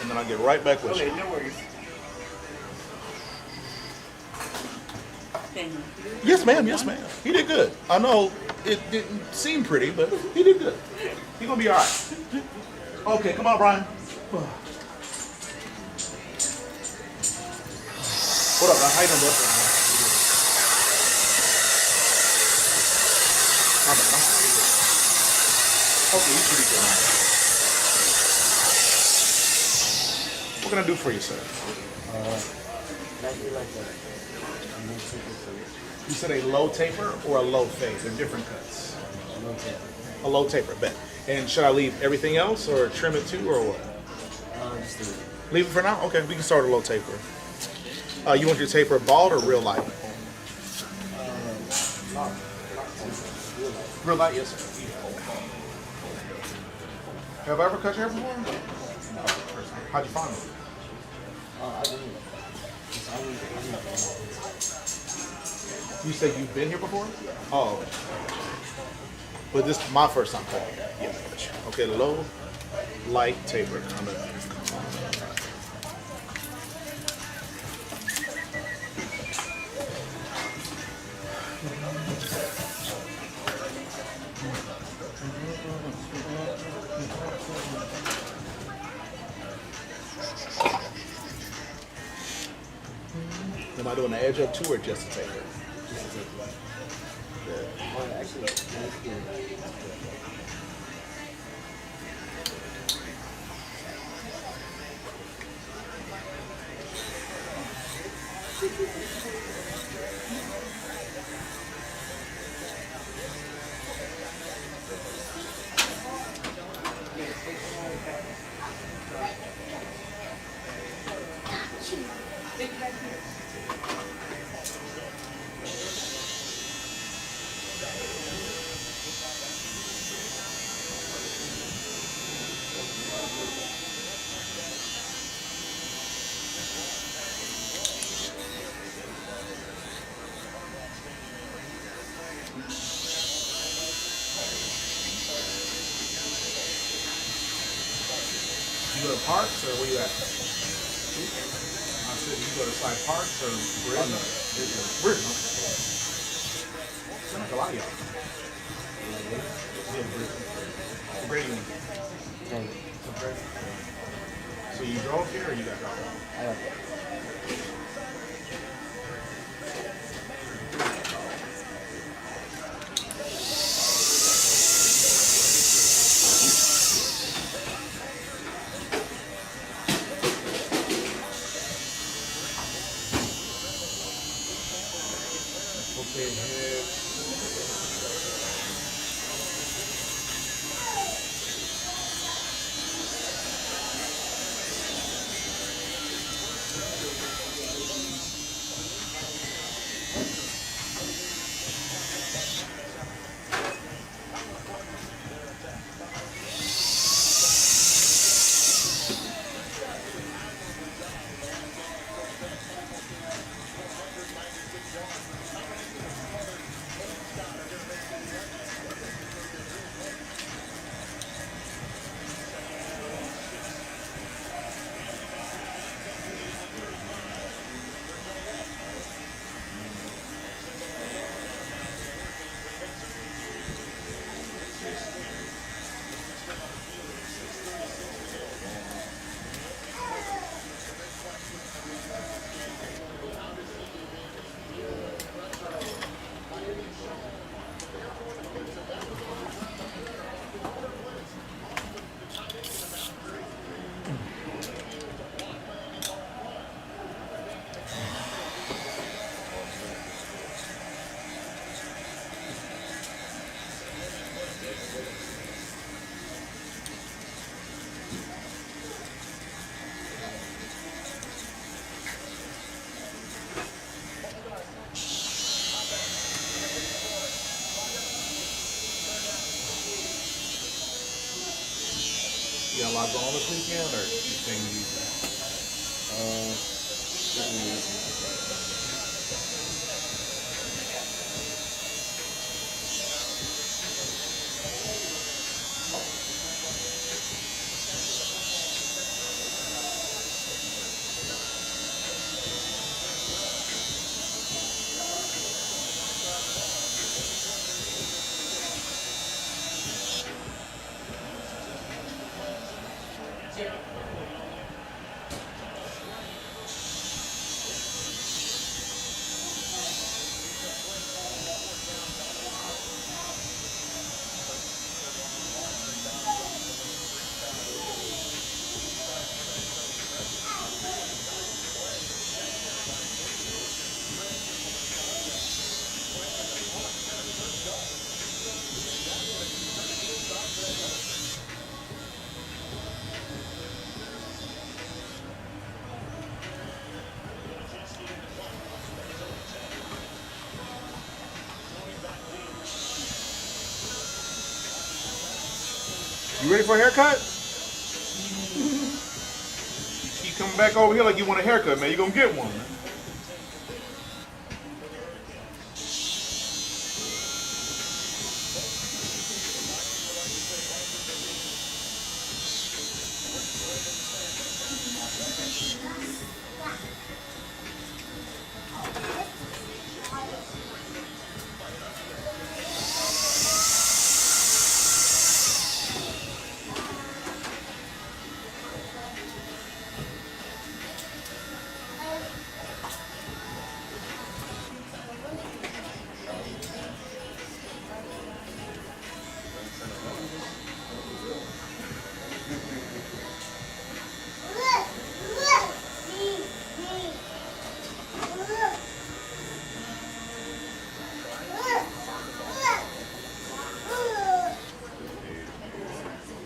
And then I'll get right back with you. Okay, no worries. Yes, ma'am. Yes, ma'am. He did good. I know it didn't seem pretty, but he did good. He's gonna be all right. Okay, come on, Brian. What up, man? How you doing, bud? Okay, you should be good. What can I do for you, sir? You said a low taper or a low fade? They're different cuts. A low taper, bet. And should I leave everything else or trim it too or what? Just leave it. Leave it for now? Okay, we can start a low taper. You want your taper bald or real light? Real light, yes, sir. Have I ever cut your hair before? No. How'd you find it? I didn't. You said you've been here before? Oh, okay. But this is my first time cutting here. Yeah, gotcha. Okay, low, light taper coming. Am I doing the edge up too or just a taper? Just a taper. Yeah. Oh, actually, that's good. go to Parks or where you at? I said, you go to like Parks or Bridge? Oh, no. Bridge. Sound like a lot of y'all. Yeah, Bridge. Brady. So you drove here or you got dropped off? I got it. Okay, hips. You got a lot going on this weekend, or you think you? You ready for a haircut? Keep coming back over here like you want a haircut, man. You're gonna get one, man.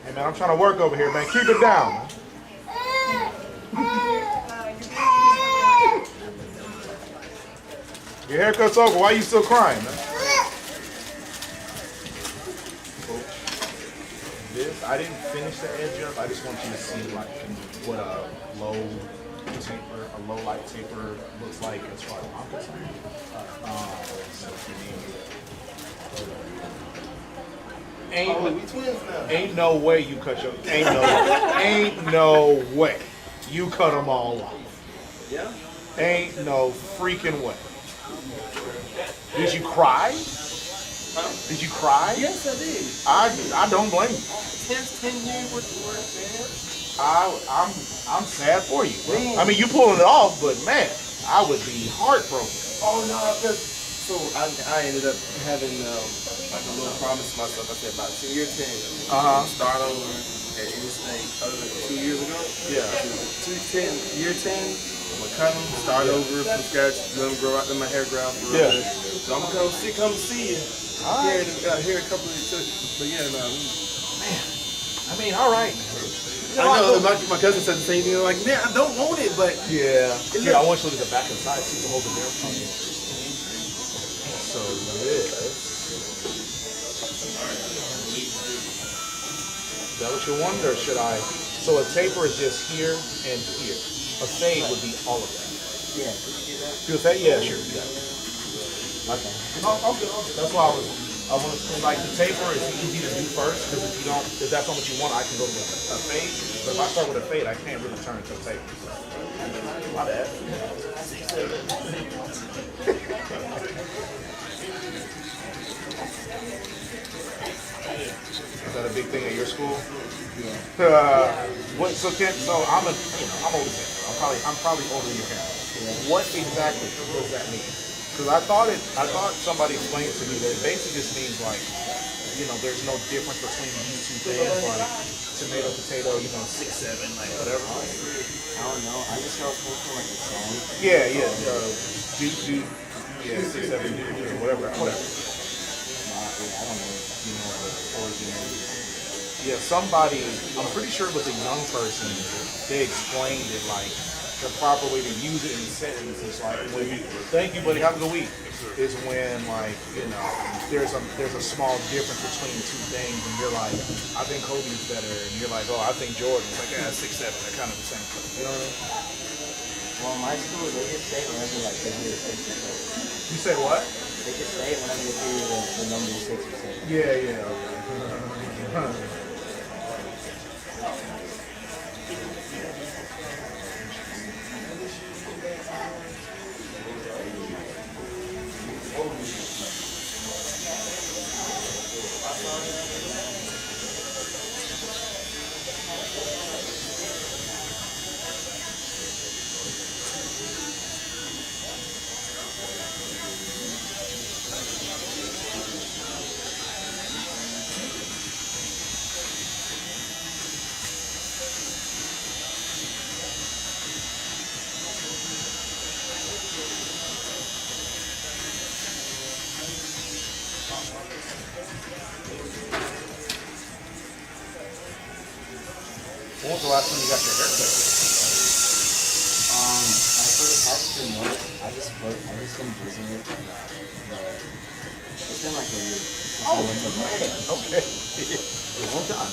Hey man, I'm trying to work over here, man. Keep it down. Your haircut's over. Why are you still crying, man? This, I didn't finish the edge up. I just want you to see like what a low light taper looks like as far as I'm concerned. Ain't no way you cut your. Ain't no way you cut them all off. Yeah. Ain't no freaking way. Did you cry? Huh? Did you cry? Yes, I did. I don't blame you. 10 years worth of work, man. I'm sad for you, bro. I mean, you pulling it off, but man, I would be heartbroken. Oh no, so I ended up having like a little promise to myself. I said about year 10, start over at any state other than 2 years ago. Yeah. Year 10, I'm gonna cut them, start over from scratch, let them grow out, let my hair grow out for real good. So I'm gonna come see you. Here a couple of but yeah, no. Man, I mean, all right. I know my cousin said the same thing. Like, man, I don't want it, but yeah. I want you to look at the back and side, see the whole there. So this. Is that what you wonder? Should I? So a taper is just here and here. A fade would be all of that. Yeah, could you do that? Do a fade? Yeah, sure. Yeah. Okay. That's why I want to like the taper is easy to do first because if that's not what you want, I can go with a fade. But if I start with a fade, I can't really turn to a taper. My bad. Is that a big thing at your school? Yeah. So I'm older. I'm probably older than your parents. Yeah. What exactly does that mean? Because I thought somebody explained to me that it basically just means like, there's no difference between these two things, like tomato, potato, 6, 7, like whatever. I don't know. I just know it's for like a song. Yeah. Yeah, 6, 7, or whatever. I don't know. The origin of it. Yeah, somebody, I'm pretty sure it was a young person, they explained it like the proper way to use it in a sentence is like when thank you buddy, have a good week, is when like, there's a small difference between two things and you're like, I think Kobe's better and you're like, oh, I think Jordan's like, 6, 7, they're kind of the same. You know what I mean? Well, in my school, they just say whenever like they hear 6 or 7. You say what? They just say whenever they hear the number 6 or 7. Yeah. When was the last time you got your hair cut? For the past 2 months, I just been using it. It's been like a year. Oh, man. Okay. A long time.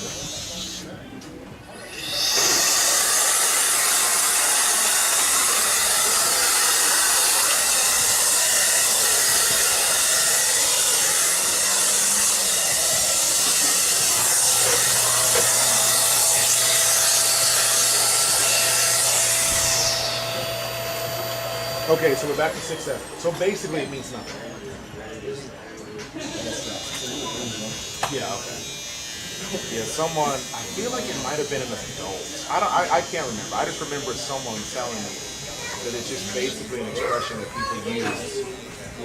Okay, so we're back to 6, 7. So basically it means nothing. Yeah, okay. Yeah, someone, I feel like it might have been an adult. I can't remember. I just remember someone telling me that it's just basically an expression that people use.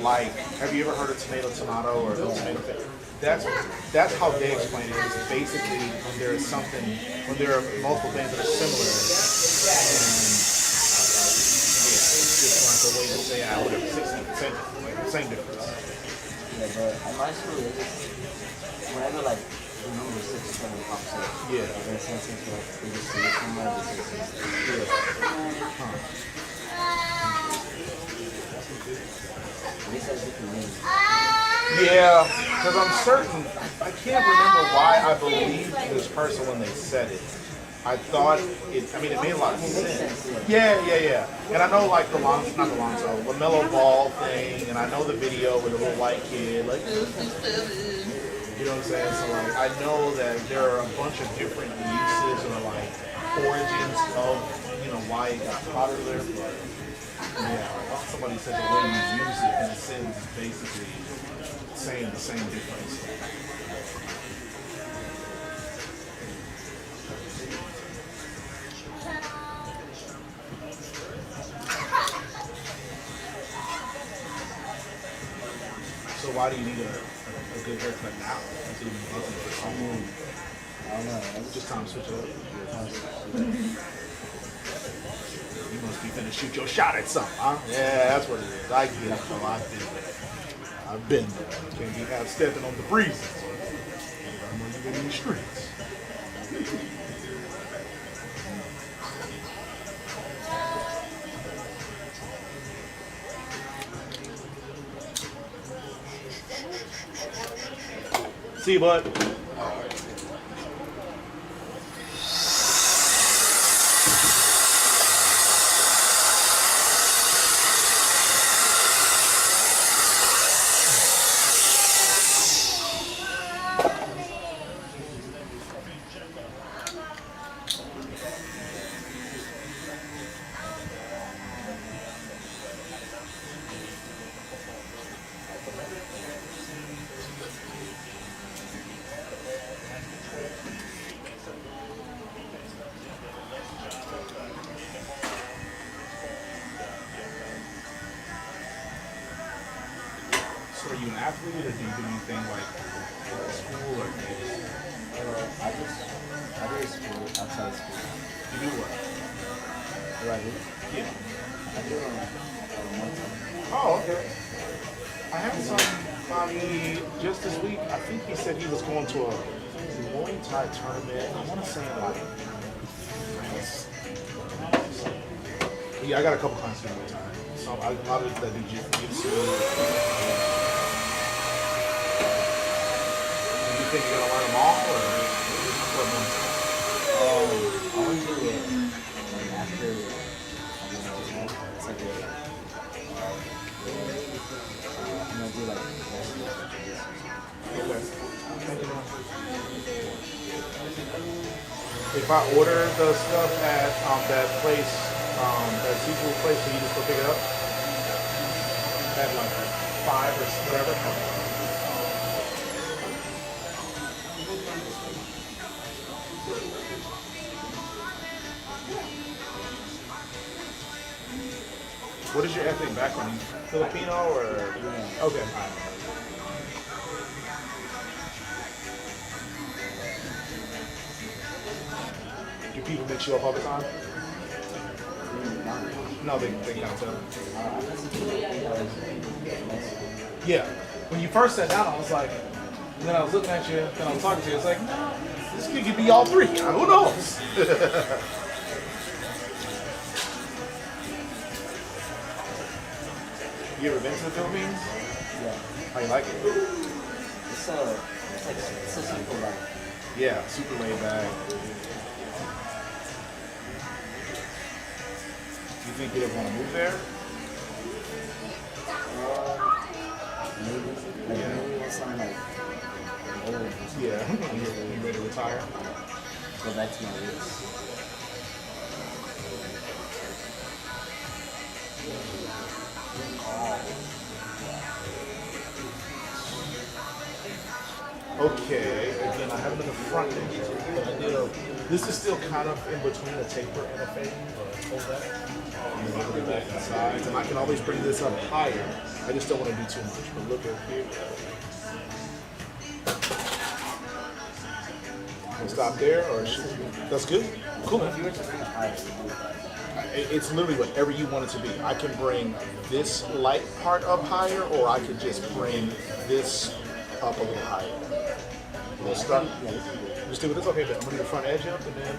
Like, have you ever heard of tomato or tomato? That's how they explain it. It's basically when there is something, when there are multiple things that are similar, and the way to say, whatever, 16, same difference. Yeah, but at my school, whenever like the number 6 or 7 pops up, yeah, in a sense, like they just see it somewhere, they say 6. At least that's different names. Yeah, because I'm certain, I can't remember why I believed this person when they said it. I thought it made a lot of sense. Yeah. And I know like the LaMelo Ball thing, and I know the video with the little white kid, like, You know what I'm saying? So like, I know that there are a bunch of different uses or like origins of, you know, why it got popular. But yeah, like somebody said the way you use it in a sense is basically saying the same difference. So why do you need a good haircut now? So you wasn't for someone. I don't know. Just time to switch it up. You must be finna shoot your shot at something, huh? Yeah, that's what it is. I get it, bro. I've been there. Can't be half stepping on the breezes. I'm gonna get in the streets. See you, bud. So are you an athlete or do you do anything like school or I do school, outside of school. you do what? What do I do? Yeah. I do one time. Oh, okay. I had somebody just this week. I think he said he was going to a Muay Thai tournament. I want to say like France. Yeah, I got a couple clients in Muay Thai. So a lot of that do jiu-jitsu. Do you think you're gonna learn them all, or what ones? I want to do it like after it's like I'm gonna do like Okay. If I order the stuff at that place, that seafood place, so you just go pick it up at like 5 or whatever. What is your ethnic background? Filipino or? Okay. All right. Do people mix you up all the time? No, they can't tell. Yeah. When you first sat down, I was like, and then I was looking at you, then I was talking to you, it's like, no, this kid could be all three. Who knows? You ever been to the Philippines? Yeah. How you like it? It's so simple, like. Yeah, super laid back. You think you'd ever want to move there? Maybe. Like maybe once I'm like old. Yeah. You ready to retire? Go back to my roots. Okay, again, I haven't done the front end yet, but I did this is still kind of in between a taper and a fade, but hold that. And then look at the back and sides, and I can always bring this up higher. I just don't want to do too much, but look at here. We'll stop there, or that's good? Cool. If you were to bring it higher, it's literally whatever you want it to be. I can bring this light part up higher, or I could just bring this up a little higher. We'll start. Just do with this. Okay, then bring the front edge up, and then.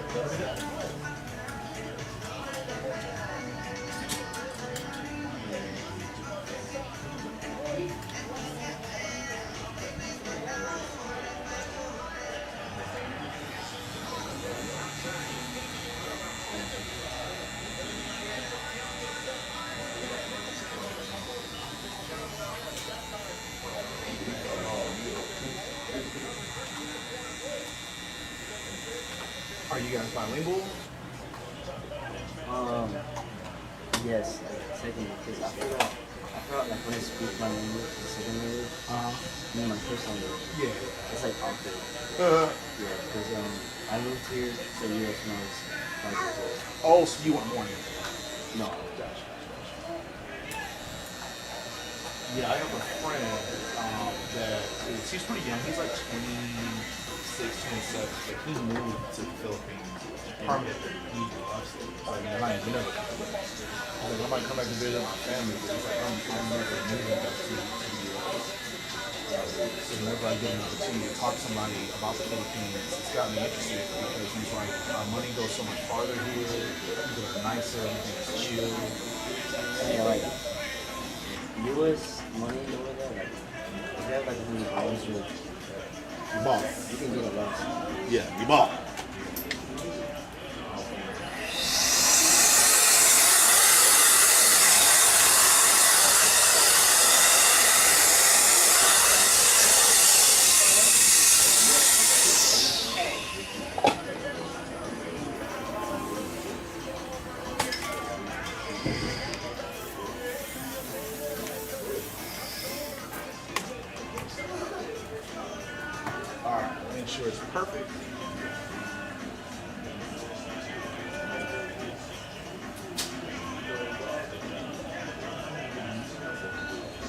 Are you guys bilingual? Yes, second, because I feel like when I speak my language, the second language, me my first language, it's like awkward. Yeah, because I moved here to the U.S. when I was 5 years old. Oh, so you want more? No. Gotcha. Yeah, I have a friend that he's pretty young. He's like 26, 27. But he moved to the Philippines permanently. He loves it. Like, he never comes back. I was like, I might come back to visit my family, but he's like, I'm never moving back to the U.S. So whenever I get an opportunity to talk to somebody about the Philippines, it's got me interested because he's like, our money goes so much farther here. People are nicer, everything's chill. Yeah, like U.S. money over there, like if you have like really homes with you bought. You can get a lot. Yeah, you bought. Make sure it's perfect.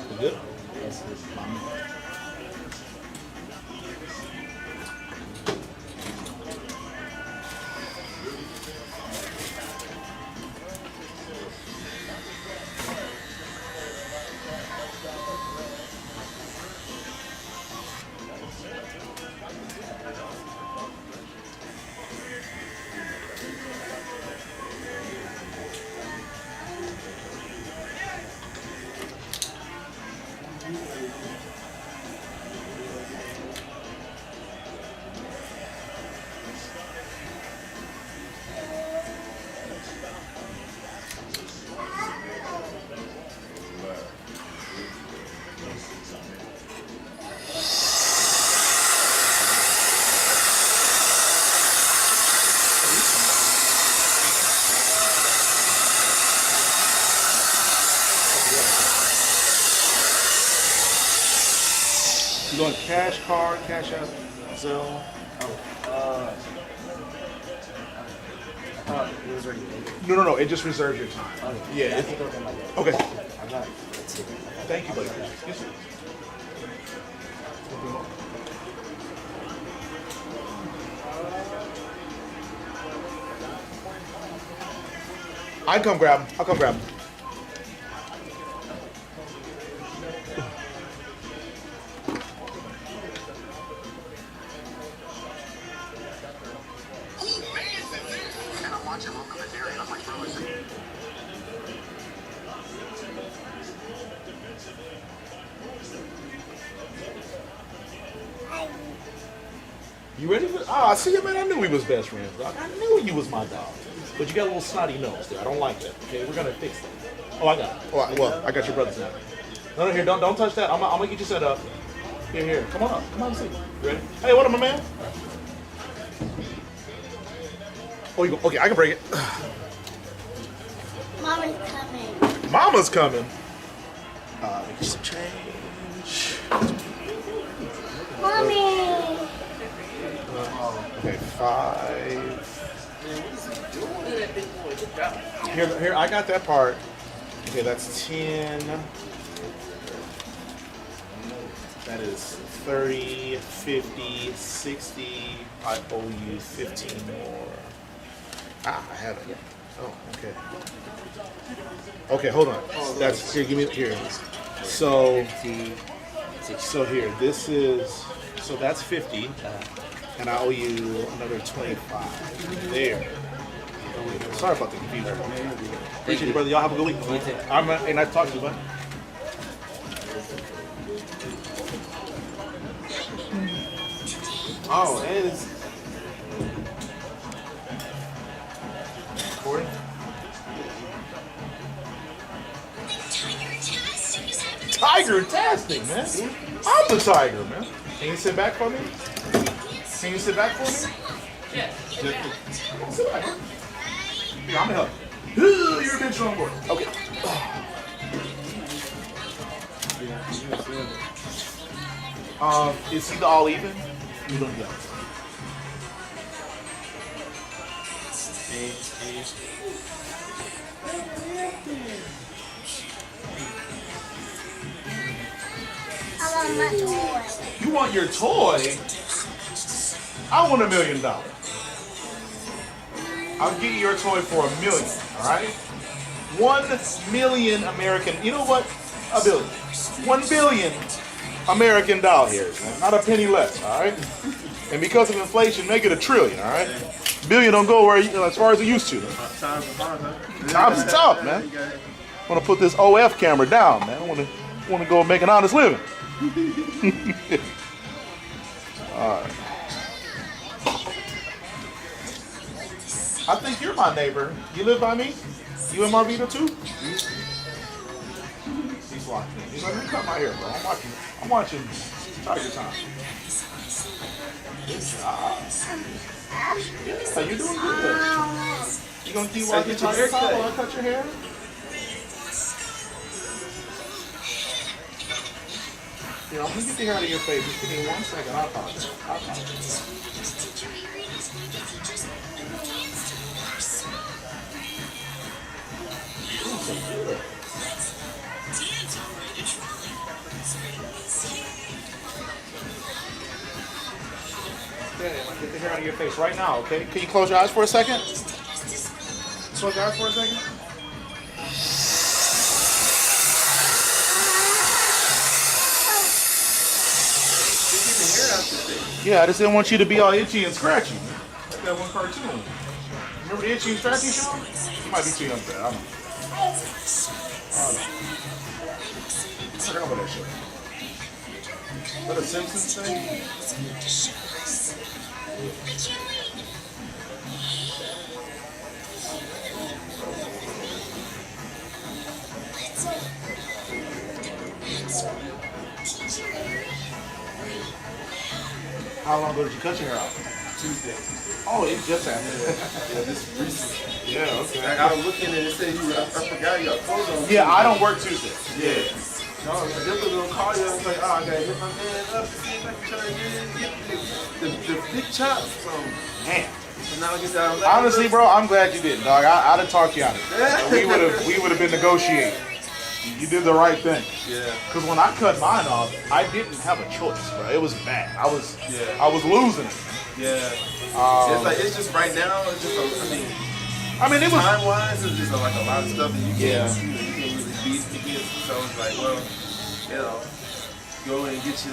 We good? Yes, You going cash, card, cash app, Zelle? It was already paid. No. It just reserves your time. Okay. Yeah. I think I'll get my dad. Okay. I got it. That's it. Thank you, buddy. Yes, sir. I'll come grab him. And I'm watching local area. I'm like, bro, is it? You ready for? Ah, see you, man. I knew we was best friends, dog. I knew you was my dog. But you got a little snotty nose there. I don't like that. Okay, we're gonna fix that. Oh, I got it. Oh, well, I got your brother's now. No, here, don't touch that. I'm gonna get you set up. Here. Come on up. Come on, see. You ready? Hey, what up, my man? Oh, you go. Okay, I can break it. Mama's coming. Mama's coming. Make you some change. Mommy. Okay, 5. Here, I got that part. Okay, that's 10. That is 30, 50, 60. I owe you 15 more. Ah, I have it. Oh, okay. Okay, hold on. That's here. Give me here. So here, this is. So that's 50, and I owe you another 25. There. Sorry about the confusion. Appreciate you, brother. Y'all have a good week. And nice to talk to you, bud. Oh, and it's recording. Tiger tasting, man. I'm the tiger, man. Can you sit back for me? Can you sit back for me? Yes. Sit back, huh? Here, I'm gonna help you. You're a bitch on board. Okay. Is he the all even? You don't get it. I want my toy. You want your toy? I want $1 million. I'll get you your toy for $1 million, all right? 1 million American, you know what? $1 billion. 1 billion American dollars, man. Not a penny less, all right? And because of inflation, make it $1 trillion, all right? Billion don't go where as far as it used to. Times are hard, huh? Times is tough, man. I want to put this OF camera down, man. I want to go make an honest living. All right. I think you're my neighbor. You live by me? You in Marvita too? He's watching. He's like, let me cut my hair, bro. I'm watching Tiger Time. Good job. Yeah, you're doing good. You gonna keep watching Tiger Time while I cut your hair? Yeah, I'm gonna get the hair out of your face. Just give me 1 second. I'll talk. Okay, I'm gonna get the hair out of your face right now, okay? Can you close your eyes for a second? Close your eyes for a second. Yeah, I just didn't want you to be all itchy and scratchy. Like that one cartoon. Remember the itchy and scratchy show? You might be too young for that. I don't know. I forgot about that show. Is that a Simpsons thing? How long ago did you cut your hair out? Tuesday. Oh, it just happened. Yeah, this recent. Yeah, okay. I was looking and it said I forgot you got clothes on. Yeah, I don't work Tuesday. Yeah. No, I definitely gonna call you. I was like, oh, I gotta hit my man up to see if I can try to get the big chops from. Man. And now I get that. Honestly, bro, I'm glad you didn't, dog. I'd have talked you out of it. We would have been negotiating. You did the right thing. Yeah. Because when I cut mine off, I didn't have a choice, bro. It was bad. I was losing it. Yeah. It's just right now. It's just I mean, it was time wise. It's just like a lot of stuff that you can't. Yeah. You can't really beat against. So it's like, well, go and get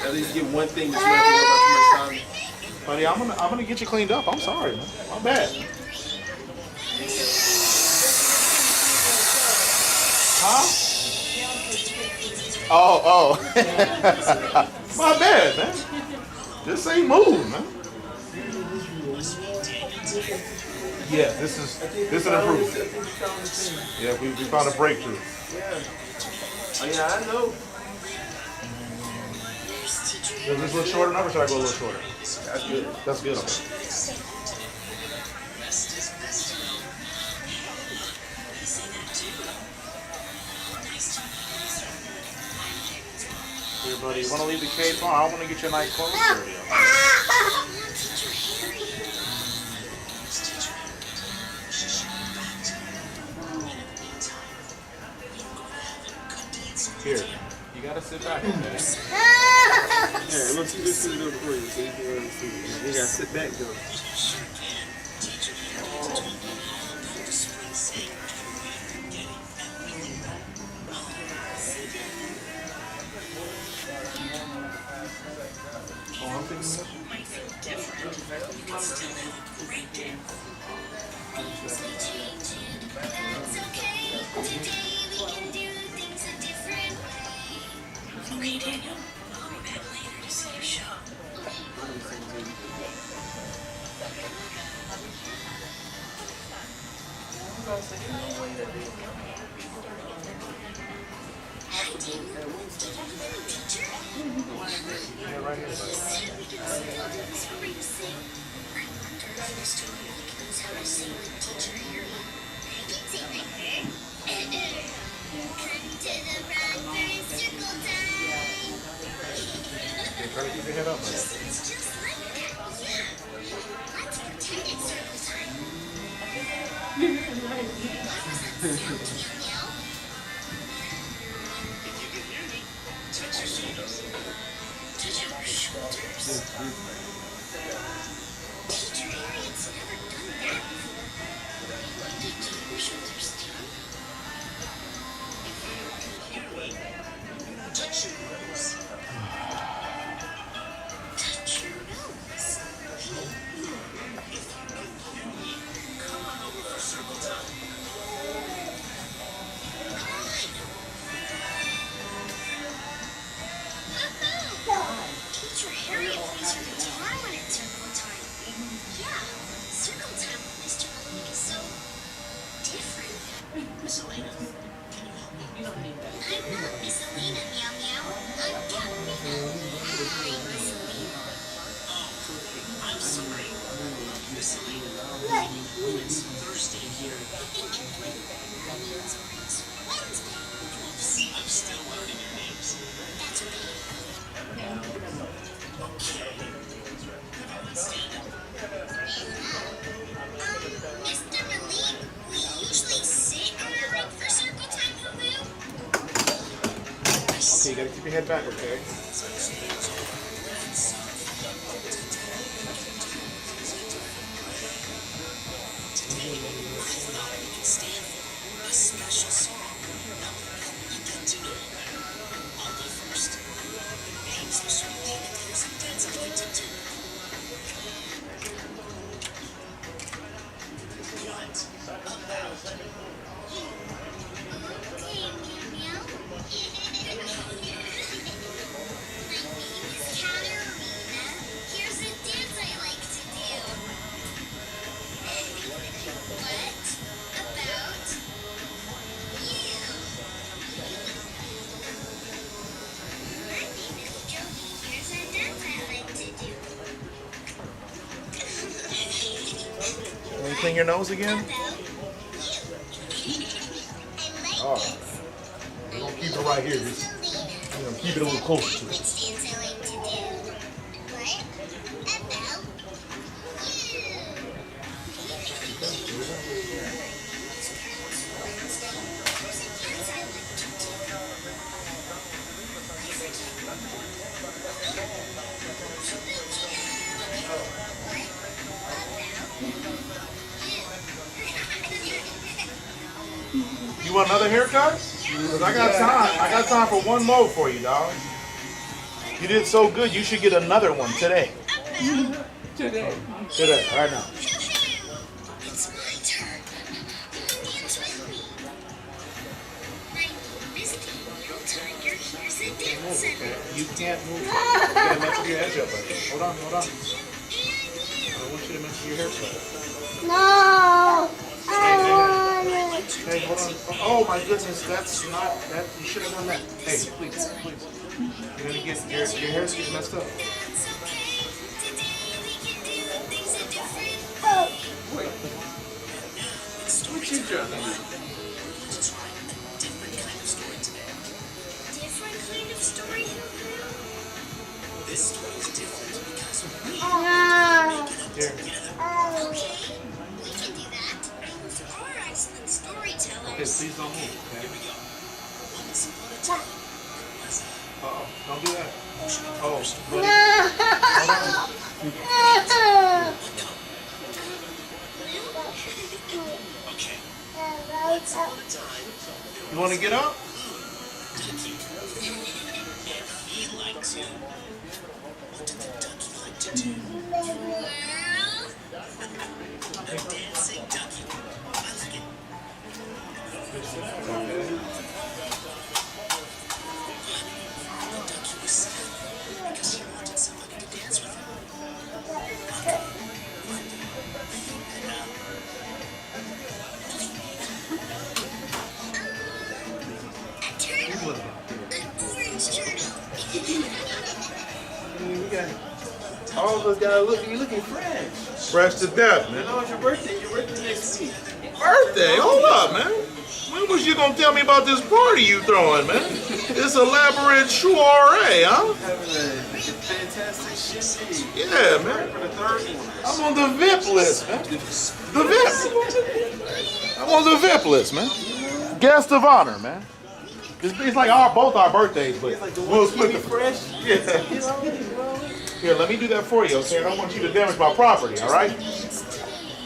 at least get one thing that you have to worry about too much time. Buddy, I'm gonna get you cleaned up. I'm sorry, man. My bad. Huh? Oh. My bad, man. Just say move, man. Yeah, this is an improvement. Yeah, we found a breakthrough. Yeah. Oh yeah, I know. Does this look short enough, or should I go a little shorter? That's good. That's good. Okay. Here, buddy, you want to leave the cape on? I want to get your nice clothes dirty. Here, you gotta sit back, okay? Yeah, let's see this thing for you so you can really see it. You gotta sit back though. Oh, I'm thinking this. Okay, Daniel. I'll be back later to see you shop. Yeah, right here. Try to keep your head up. Teacher Harriet plays her guitar when it's circle time. Yeah, circle time with Mr. Malik is so different. Miss Elena, can you help me? You don't need that. I'm not Miss Elena, Meow Meow. I'm Katarina. Hi, Miss Elena. Oh, I'm sorry. Miss Elena, it's Thursday here. That means it's Wednesday. Oops, I'm still learning your names. That's okay. Okay. Stand up. Mr. Malik, we usually sit on our ring for circle time, Hulu. Okay, you gotta keep your head back, okay? Today, I thought we could stand for a special song. Now, you get to know me better. I'll go first. Name some sweet things and dance I'd like to do. What about Okay, Meow Meow. My name is Katarina. Here's a dance I like to do. What about you? My name is Joey. Here's a dance I like to do. Can you clean your nose again? Oh. We're gonna keep it right here. Just, keep it a little closer to it. Which dance I like to do? What about You want another haircut? Because I got time. I got time for one more for you, dog. You did so good. You should get another one today. Today. Today, right now. It's my turn. Dance with me. My name is Daniel Tiger. Here's a dance center. You can't move. You gotta mess with your edge up, buddy. Hold on, hold on. I don't want you to mess with your haircut. No, I want it. Hey, hold on. Oh my goodness, that's not that. You should have done that. Hey, please, please. You're gonna get your hair's getting messed up. That's okay. Today we can do things a different Wait. What you trying to do? try a different kind of story today? different kind of story. This story is different because we Here. Okay, we can do that. You are excellent storytellers. Okay, please don't move. Okay. Here we go. Once upon a time, there was a Uh-oh, don't do that. Oh, Okay. Once upon a time, you want to get up? Ducky. And he liked to. What did the ducky like to do? A dancing ducky. I like it. The ducky was sad because he wanted somebody to dance with him. Okay. And A turtle. An orange turtle. We got all those guys looking French. Fresh to death, man. No, it's your birthday. Your birthday next week. Birthday? Hold up, man. When was you gonna tell me about this party you throwing, man? This elaborate soiree, huh? Having a fantastic shit. Yeah, man. For the third one. I'm on the VIP list, man. The VIP. I'm on the VIP list, man. Guest of honor, man. It's like both our birthdays, but we'll split the fresh. Yeah. Here, let me do that for you, okay? I don't want you to damage my property, all right?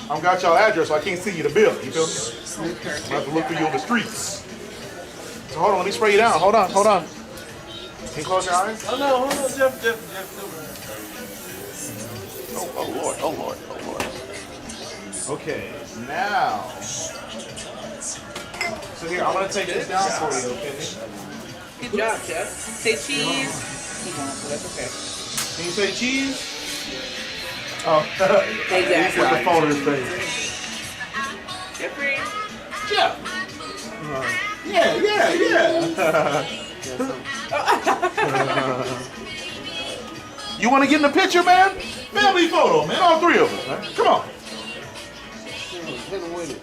I've got y'all address, so I can't see you the bill. You feel me? I have to look for you on the streets. So hold on, let me spray you down. Hold on. Can you close your eyes? Oh no, hold on, Jeff. Oh Lord. Okay, now. So here, I'm gonna take this down for you, okay? Good job, Jeff. Say cheese. He won't, but that's okay. Can you say cheese? Oh, Hey, he Jack. put the phone in his face. Jeffrey. Jeff. You want to get in the picture, man? Family photo, man. All three of us, man. Come on. Hit him with it.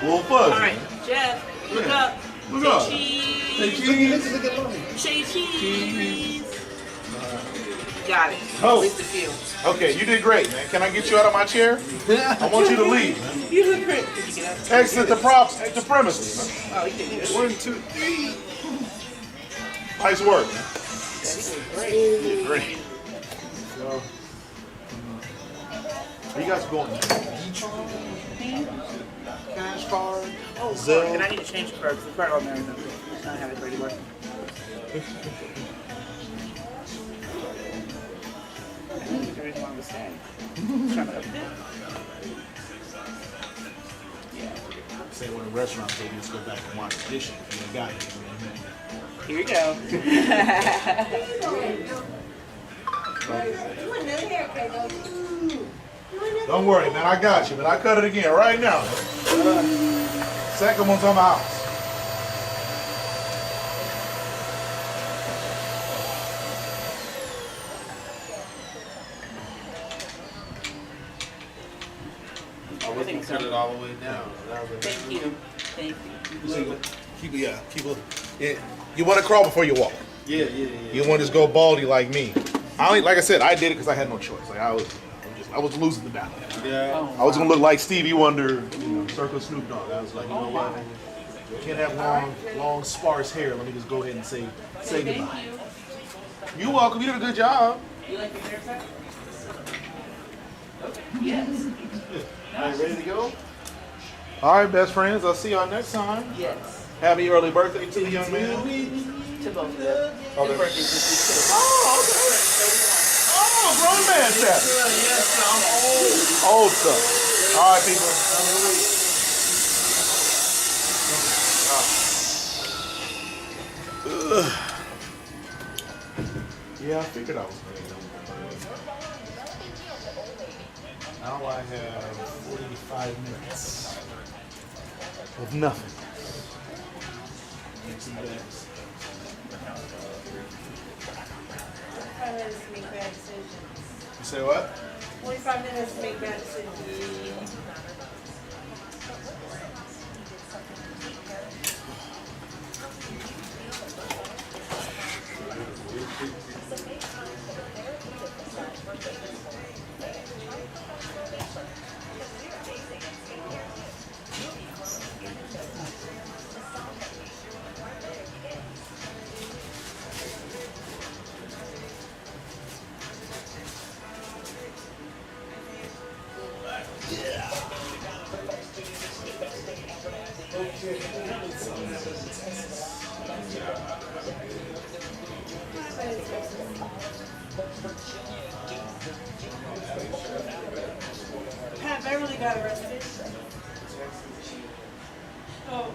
Little fuzz. All right, Jeff, look up. Look Say up. cheese. Say cheese. Say cheese. Got it. Oh. At least a few. Okay, you did great, man. Can I get you out of my chair? I want you to leave, man. You look great. Did you get out? Exit the premises, man. Oh, you did good. 1, 2, 3. Nice work, man. Yeah, you did great. Great. So, are you guys going? Cash card? Oh, Zelle? and I need to change the card because the card on there isn't. I don't have it ready working. I don't think there is one to say. Trying to update. Yeah. Say when a restaurant say you just go back and watch the dishes if you ain't got it. Here we go. Don't worry, man. I got you, man. I cut it again right now. Second one's on the house. I wasn't cut it all the way down. Thank you. Keep it. Yeah. You want to crawl before you walk. Yeah. You want to just go baldy like me. Like I said, I did it because I had no choice. Like I was losing the battle. Yeah. I was gonna look like Stevie Wonder, Circle Snoop Dogg. I was like, you know what? Can't have long, sparse hair. Let me just go ahead and say goodbye. You're welcome. You did a good job. You like your haircut? Yes. Are you ready to go? All right, best friends. I'll see y'all next time. Yes. Happy early birthday to the young man. To both of them. Okay. Happy birthday to you. Oh, grown man status. Old stuff. All right, people. Yeah, I figured I was going to. Now I have 45 minutes of nothing. Minutes to make bad decisions. You say what? 45 minutes to make bad decisions. Pat Beverly got arrested. Oh.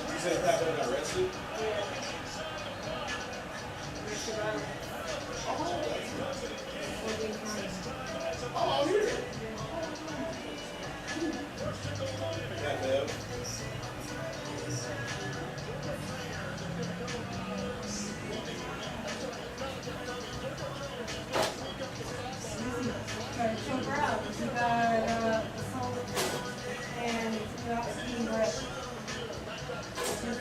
You said Pat got arrested? Yeah. try to choke her out. She got assault and she got steam breath. She's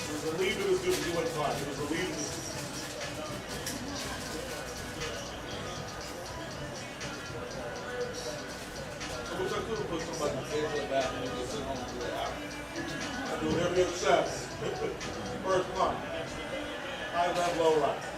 It was relieved it was good, but he wasn't fine. It was relieved it was So what y'all could put somebody in the bathroom and sit home for an hour. I do it every other Saturday. First month. High left, low right.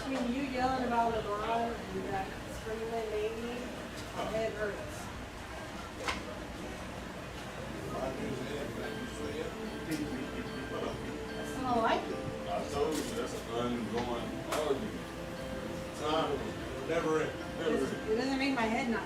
between you yelling about LeBron and that screaming baby, my head hurts. I still don't like it. I told you, that's an ongoing argument. Time will never end. Never end. It doesn't make my head not.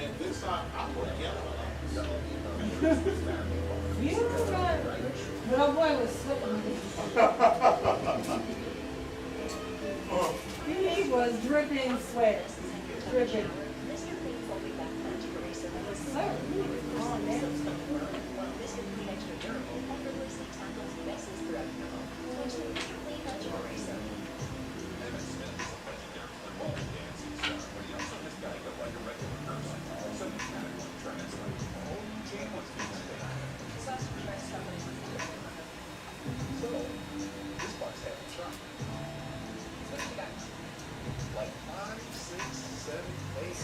And this time, I'm going to yell You got, but our boy was slipping. He was dripping sweat. Dripping. Sir, oh man. Like 5, 6, 7, 8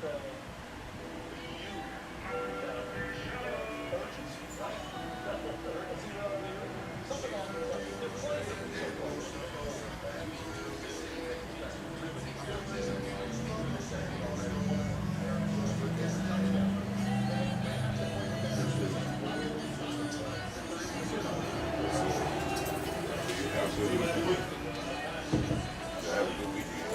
Have a good weekend.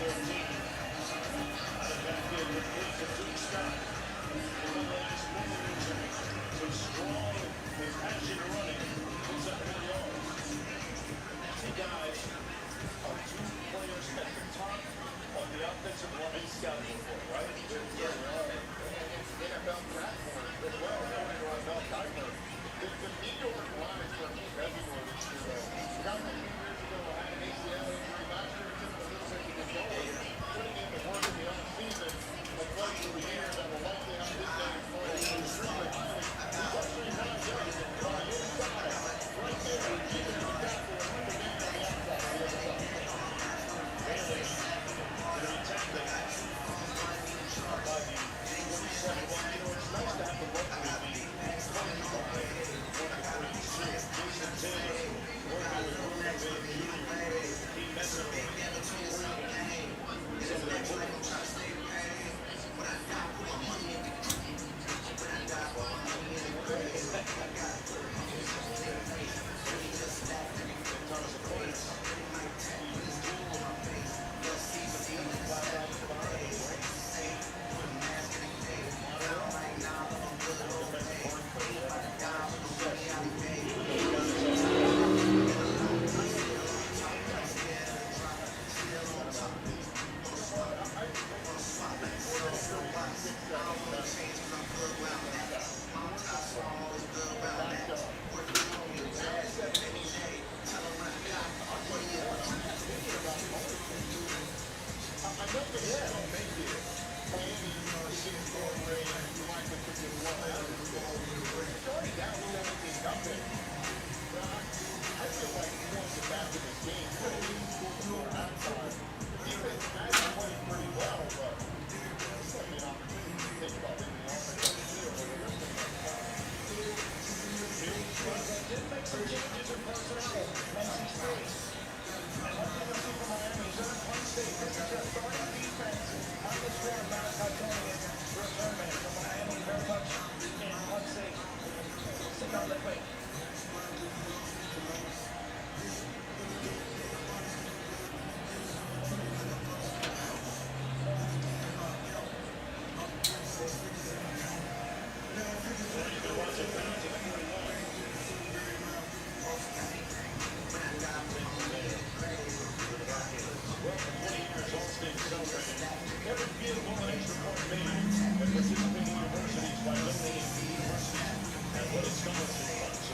Universities by donating to universities and what it's done with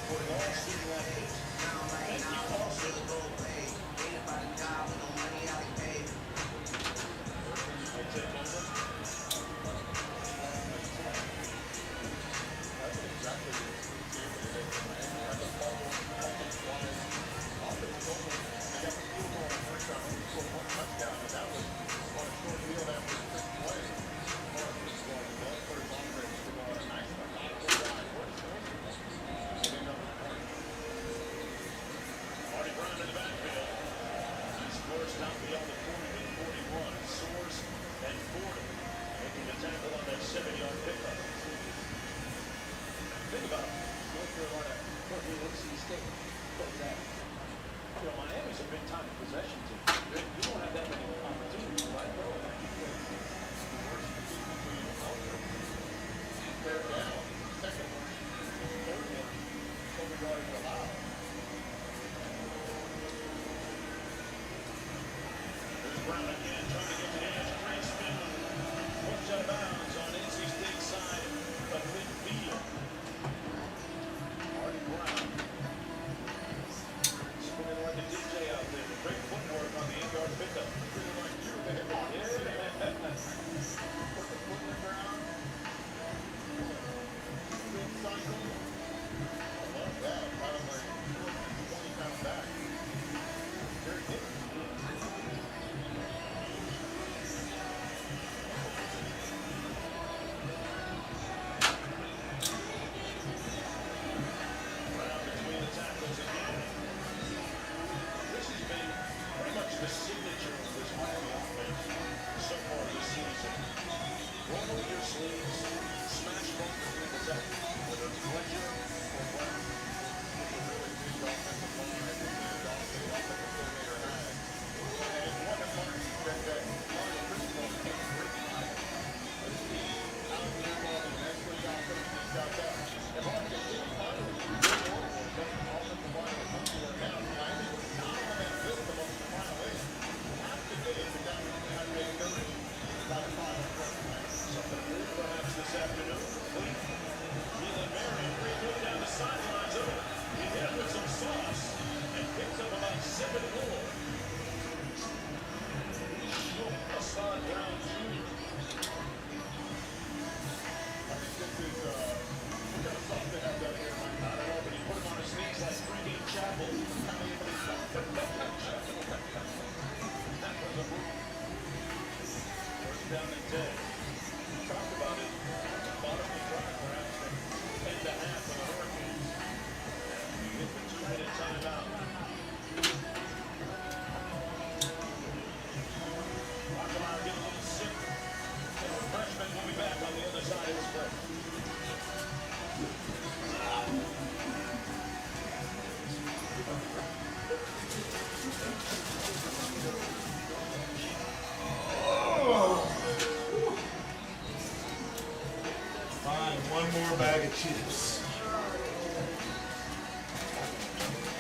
Fine, one more bag of chips.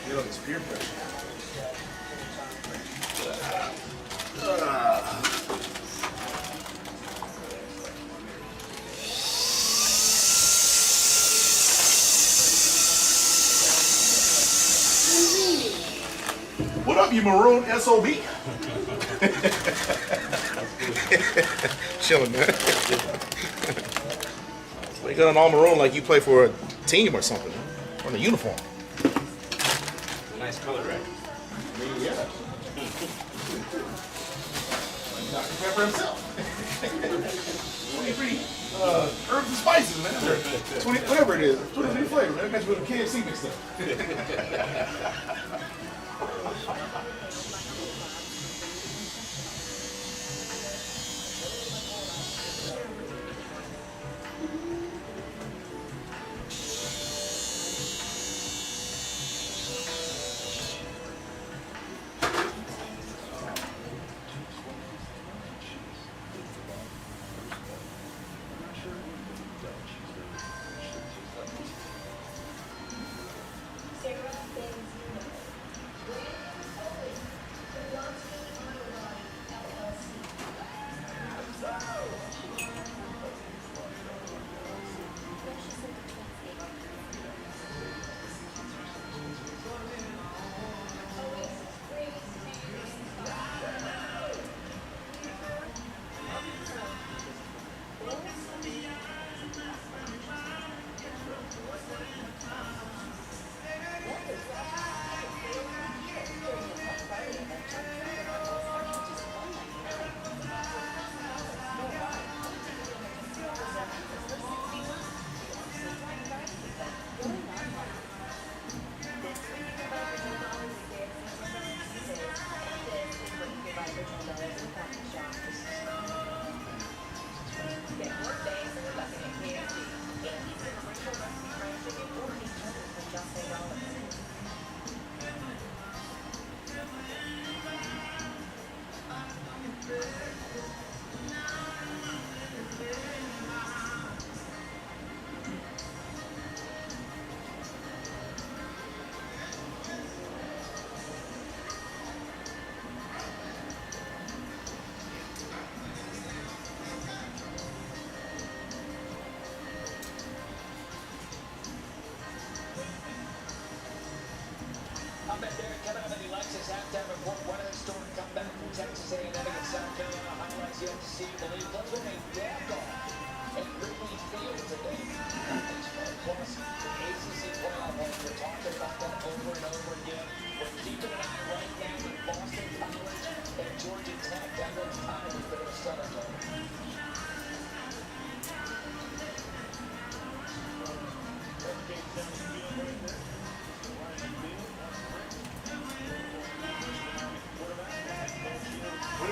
You know, this peer pressure. What up, you maroon SOB? Chilling, man. Why you got an all maroon like you play for a team or something? On a uniform. Nice color, right? Yeah. Dr. Pepper himself. 23 herbs and spices, man. 20, whatever it is. 23 flavors, man. Got you with a KFC mixed up.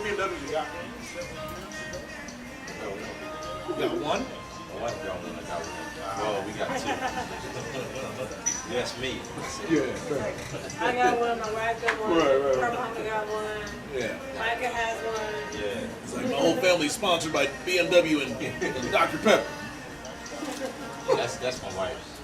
BMW you got? You got one? Oh, I got one. I got one. Well, we got two. Yes, me. I got one, my wife got one, her mama got one, Yeah. Micah has one. Yeah. It's like my whole family's sponsored by BMW and Dr. Pepper. That's my wife's.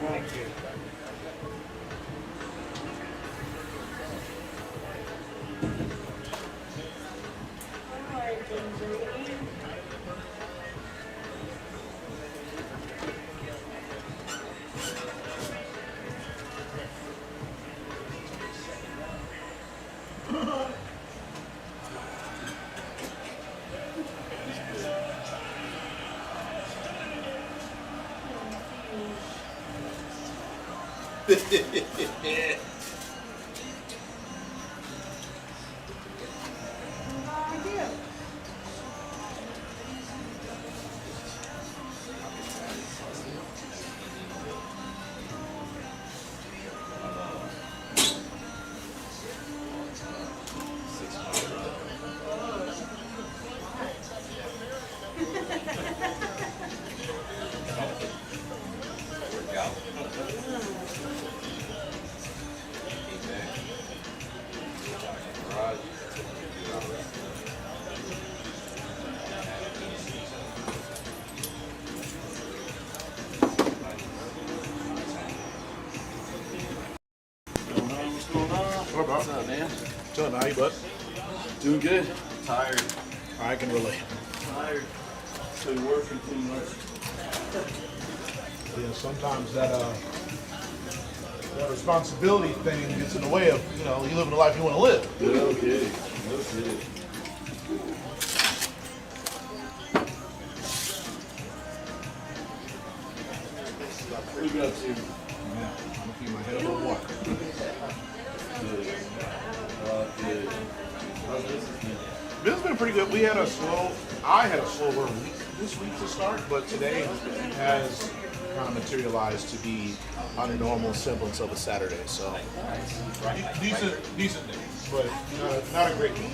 more phone? What's up, man? Chilling, how you, bud? Doing good. Tired. I can relate. Tired. Been working too much. Yeah, sometimes that responsibility thing gets in the way of, you living the life you want to live. No kidding. No kidding. What are you up to? Yeah, I'm gonna keep my head above water. Good. Good. How's business been? This has been pretty good. I had a slower week this week to start, but today has kind of materialized to be a normal semblance of a Saturday. So decent day, but not a great week.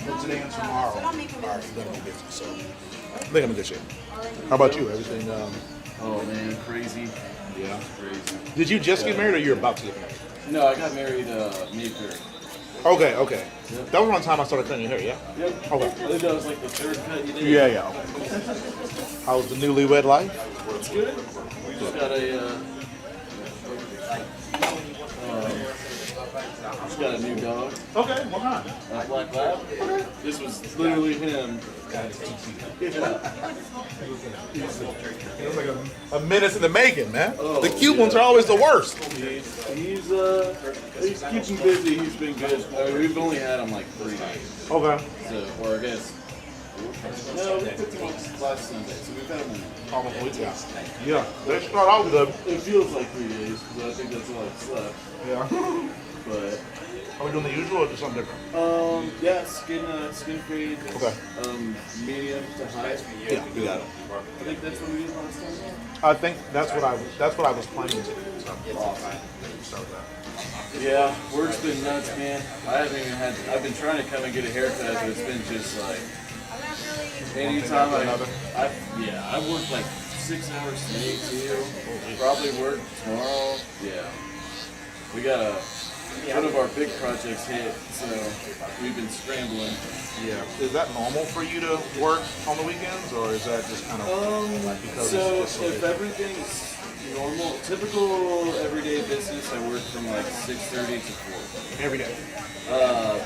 But today and tomorrow are going to be busy. So I think I'm in good shape. How about you? Everything? Oh man, crazy. Yeah, crazy. Did you just get married, or you're about to get married? No, I got married May 3rd. Okay. Yep. That was one time I started cutting your hair, yeah? Yep. Okay. I think that was like the third cut you did. Yeah. How's the newlywed life? It's good. We just got a new dog. Okay, what kind? A black lab. Okay. This was literally him. It was like a minute in the making, man. The cute ones are always the worst. He's keeping busy. He's been good. We've only had him like 3 days. Okay. So, or I guess. No, we picked him up last Sunday, so we've had him almost a week. Yeah, they start out good. It feels like 3 days because I think that's all I slept. Yeah. But. Are we doing the usual or just something different? Yeah, skin fade. Okay. Medium to high. Yeah, you got it. I think that's what we did last time. I think that's what I was planning to do. So. Yeah, work's been nuts, man. I've been trying to come and get a haircut, but it's been just like anytime I work like 6 hours today too. Probably work tomorrow. Yeah. We got one of our big projects hit, so we've been scrambling. Yeah. Is that normal for you to work on the weekends, or is that just kind of because so it's just if everything's normal, typical everyday business, I work from like 6:30 to 4. Every day?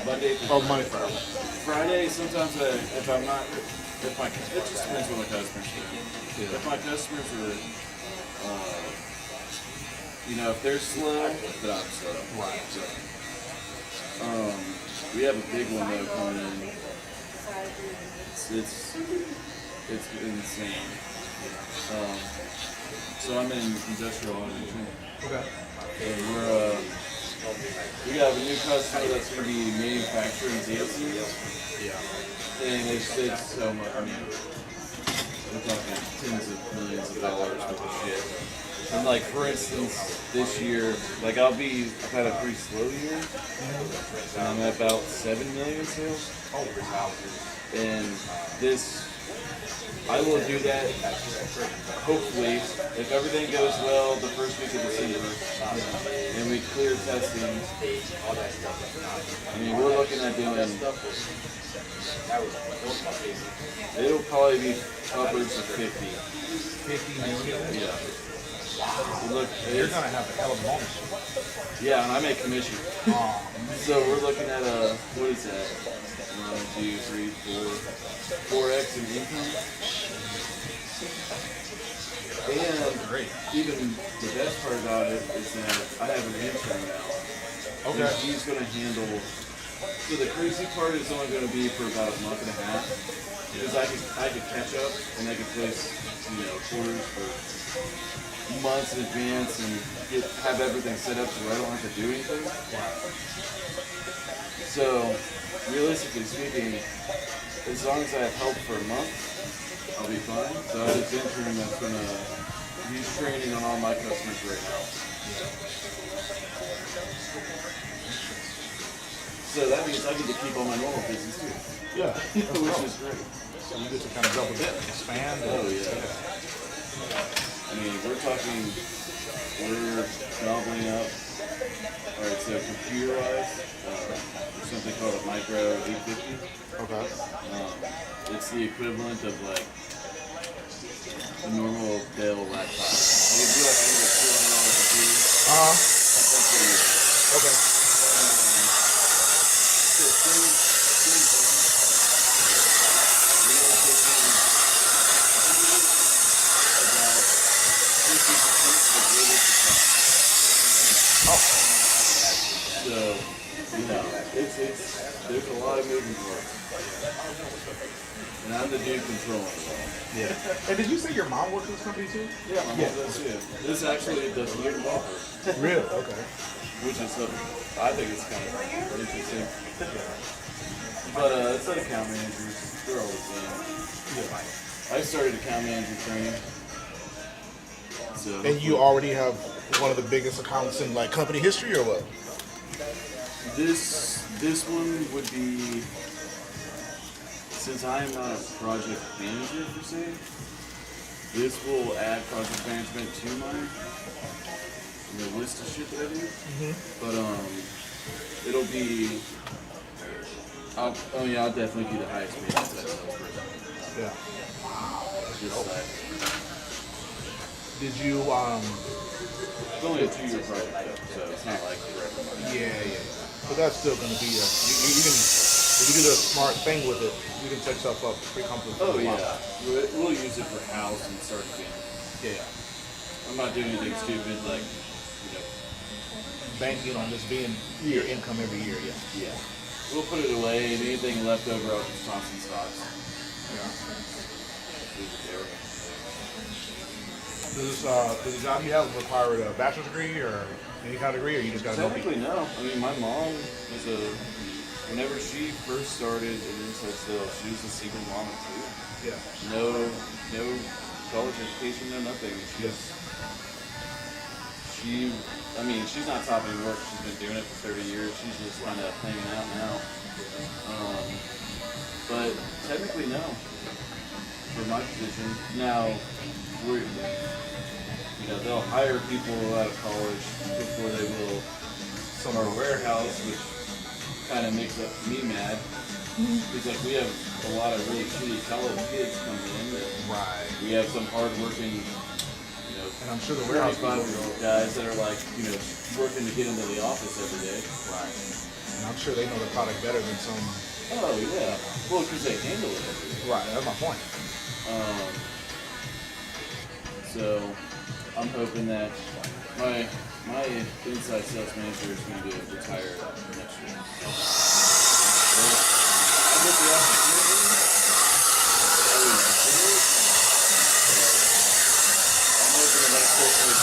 Monday to Monday to Friday. Friday, sometimes it just depends what my customers do. Yeah. If my customers are, if they're slow, then I'm slow. Right. So, we have a big one though coming in. It's insane. So I'm in industrial automation. Okay. And we have a new customer that's going to be manufacturing DLCs. Yeah. And it's so much. I mean, we're talking tens of millions of dollars worth of shit. And like for instance, this year, like I've had a pretty slow year. And I'm at about 7 million sales. Oh wow. And I will do that, hopefully, if everything goes well the first week of December, and we clear testing. I mean, we're looking at doing, it'll probably be upwards of 50. 50 million? Yeah. Look, You're gonna have a hell of a bonus. Yeah, and I make commission. So we're looking at what is that? 1, 2, 3, 4, 4x in income. And even the best part about it is that I have an intern now. Okay. And he's going to handle. So the crazy part is only going to be for about a month and a half, because I could catch up and I could place quarters for months in advance and have everything set up so I don't have to do anything. So realistically speaking, as long as I have help for a month, I'll be fine. So I have this intern that's he's training on all my customers right now. So that means I get to keep all my normal business too. Yeah. Which is great. So you get to kind of double dip, expand. Oh yeah. I mean, we're doubling up. Alright, so computer-wise, there's something called a micro 850. Okay. It's the equivalent of like a normal Dell laptop. You can do like a $400 computer. Okay. So, there's a lot of moving parts. And I'm the dude controlling it all. Yeah. And did you say your mom works for this company too? Yeah, my mom does too. This actually does weird offer. Really? Okay. Which is I think it's kind of interesting. But it's not account managers. They're all the same. Yeah. I started account manager training. So And you already have one of the biggest accounts in like company history, or what? This one would be, since I am not a project manager per se, this will add project management to my list of shit that I do. But it'll be, I'll definitely be the highest paid salesperson. Yeah. This side. Did you It's only a 2-year project though, so it's not like forever money. Yeah. But that's still going to be you can, if you do the smart thing with it, you can set yourself up pretty comfortably. Oh yeah, we'll use it for house and start again. Yeah. I'm not doing anything stupid like, banking on this being your income every year. Yeah. We'll put it away, and anything left over out of Thompson stocks. Yeah. Leave it there. Does the job you have require a bachelor's degree or any kind of degree, or you just got to know people? Technically, no. I mean, my mom was whenever she first started in inside sales, she was a single mom too. Yeah. No college education, no nothing. She's not topping work. She's been doing it for 30 years. She's just kind of hanging out now. But technically, no. For my position, now they'll hire people out of college before they will our warehouse, which kind of makes me mad. Because like we have a lot of really shitty college kids coming in. We have some hardworking, and I'm sure the warehouse 25-year-old guys that are like, working to get into the office every day. Right. And I'm sure they know the product better than some. Oh yeah. Well, because they handle it every day. Right. That's my point. So I'm hoping that my inside sales manager is going to retire next year. So, I get the opportunity. I would consider it. I'm hoping that that's hopefully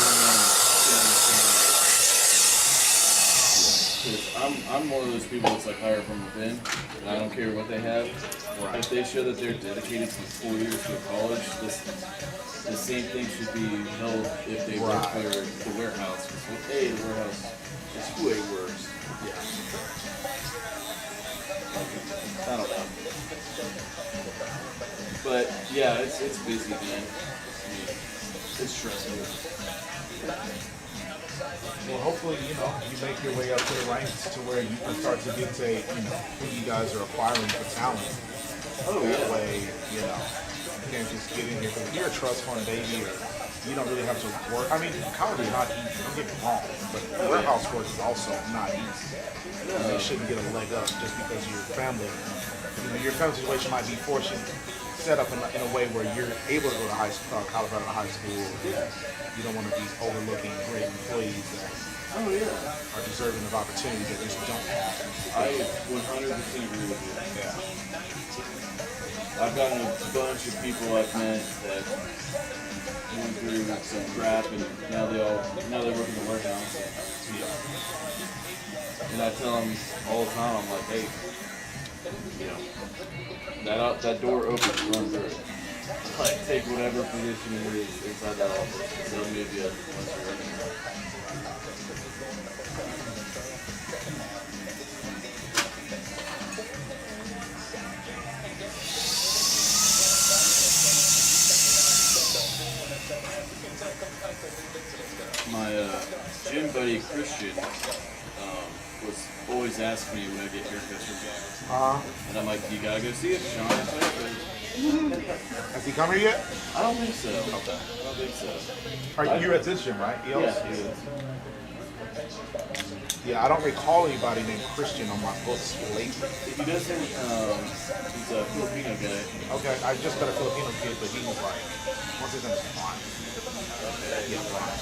because I'm one of those people that's like hire from within, and I don't care what they have. Right. If they show that they're dedicated to 4 years to college, the same thing should be held if they work for the warehouse. Because the warehouse is way worse. Yeah. I don't know. But yeah, it's busy, man. It's stressful. Well, hopefully, you make your way up to the ranks to where you can start to dictate, who you guys are acquiring for talent. That way, you can't just get in here because you're a trust fund baby or you don't really have to work. I mean, college is not easy. Don't get me wrong, but warehouse work is also not easy. And you shouldn't get a leg up just because your family, your family situation might be fortunate, set up in a way where you're able to go to high school, college out of high school. You don't want to be overlooking great employees that are deserving of opportunities that just don't have. I 100% agree with you. Yeah. I've gotten a bunch of people I've met that went through some crap and now they work in the warehouse. And I tell them all the time, I'm like, hey, that door opens, run through it. Like, take whatever position it is inside that office. They'll move you once you're in there. My gym buddy Christian was always asking me when I get haircuts from guys. And I'm like, you gotta go see it, Shawn. Has he come here yet? I don't think so. Okay. I don't think so. You're at this gym, right? Yeah, he is. Yeah, I don't recall anybody named Christian on my books lately. He doesn't, he's a Filipino guy. Okay, I just got a Filipino kid, but he was like, what's his name? Fine. Yeah, fine.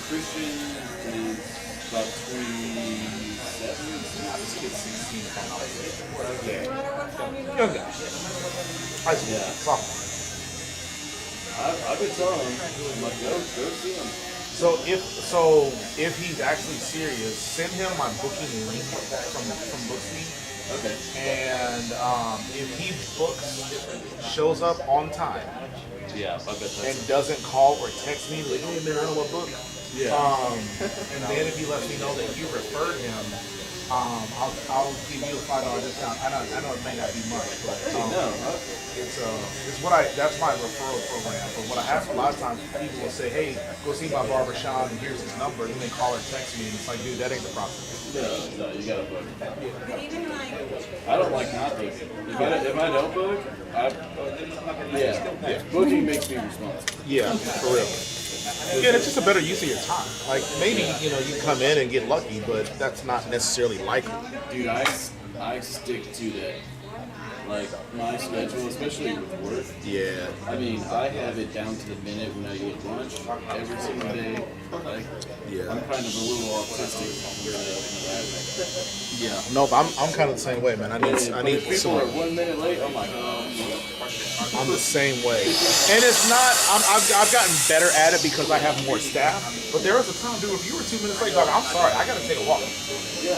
Christian is about 27. This kid's 16 if I'm not mistaken. Yeah. Young guy. High school. Sophomore. I've been telling him, I'm like, go see him. So if he's actually serious, send him my booking link from Booksy. Okay. And if he shows up on time, I bet that's and doesn't call or text me like, hey man, I don't want to book. Yeah. And then if he lets me know that you referred him, I'll give you a $5 discount. I know it may not be much, but it's what that's my referral program. But what I have a lot of times, people will say, hey, go see my barber Shawn, and here's his number, and then call or text me, and it's like, dude, that ain't the process. No, you gotta book. I don't like not booking. If I don't book, booking makes me responsible. Yeah, for real. Yeah, it's just a better use of your time. Like, maybe, you come in and get lucky, but that's not necessarily likely. Dude, I stick to that. Like, my schedule, especially with work. Yeah. I mean, I have it down to the minute when I eat lunch every single day. Like, I'm kind of a little autistic in that. Yeah. No, I'm kind of the same way, man. I need if people are 1 minute late, I'm like, I'm the same way. And it's not, I've gotten better at it because I have more staff. But there was a time, dude, if you were 2 minutes late, dog, I'm sorry, I got to take a walk. Yeah.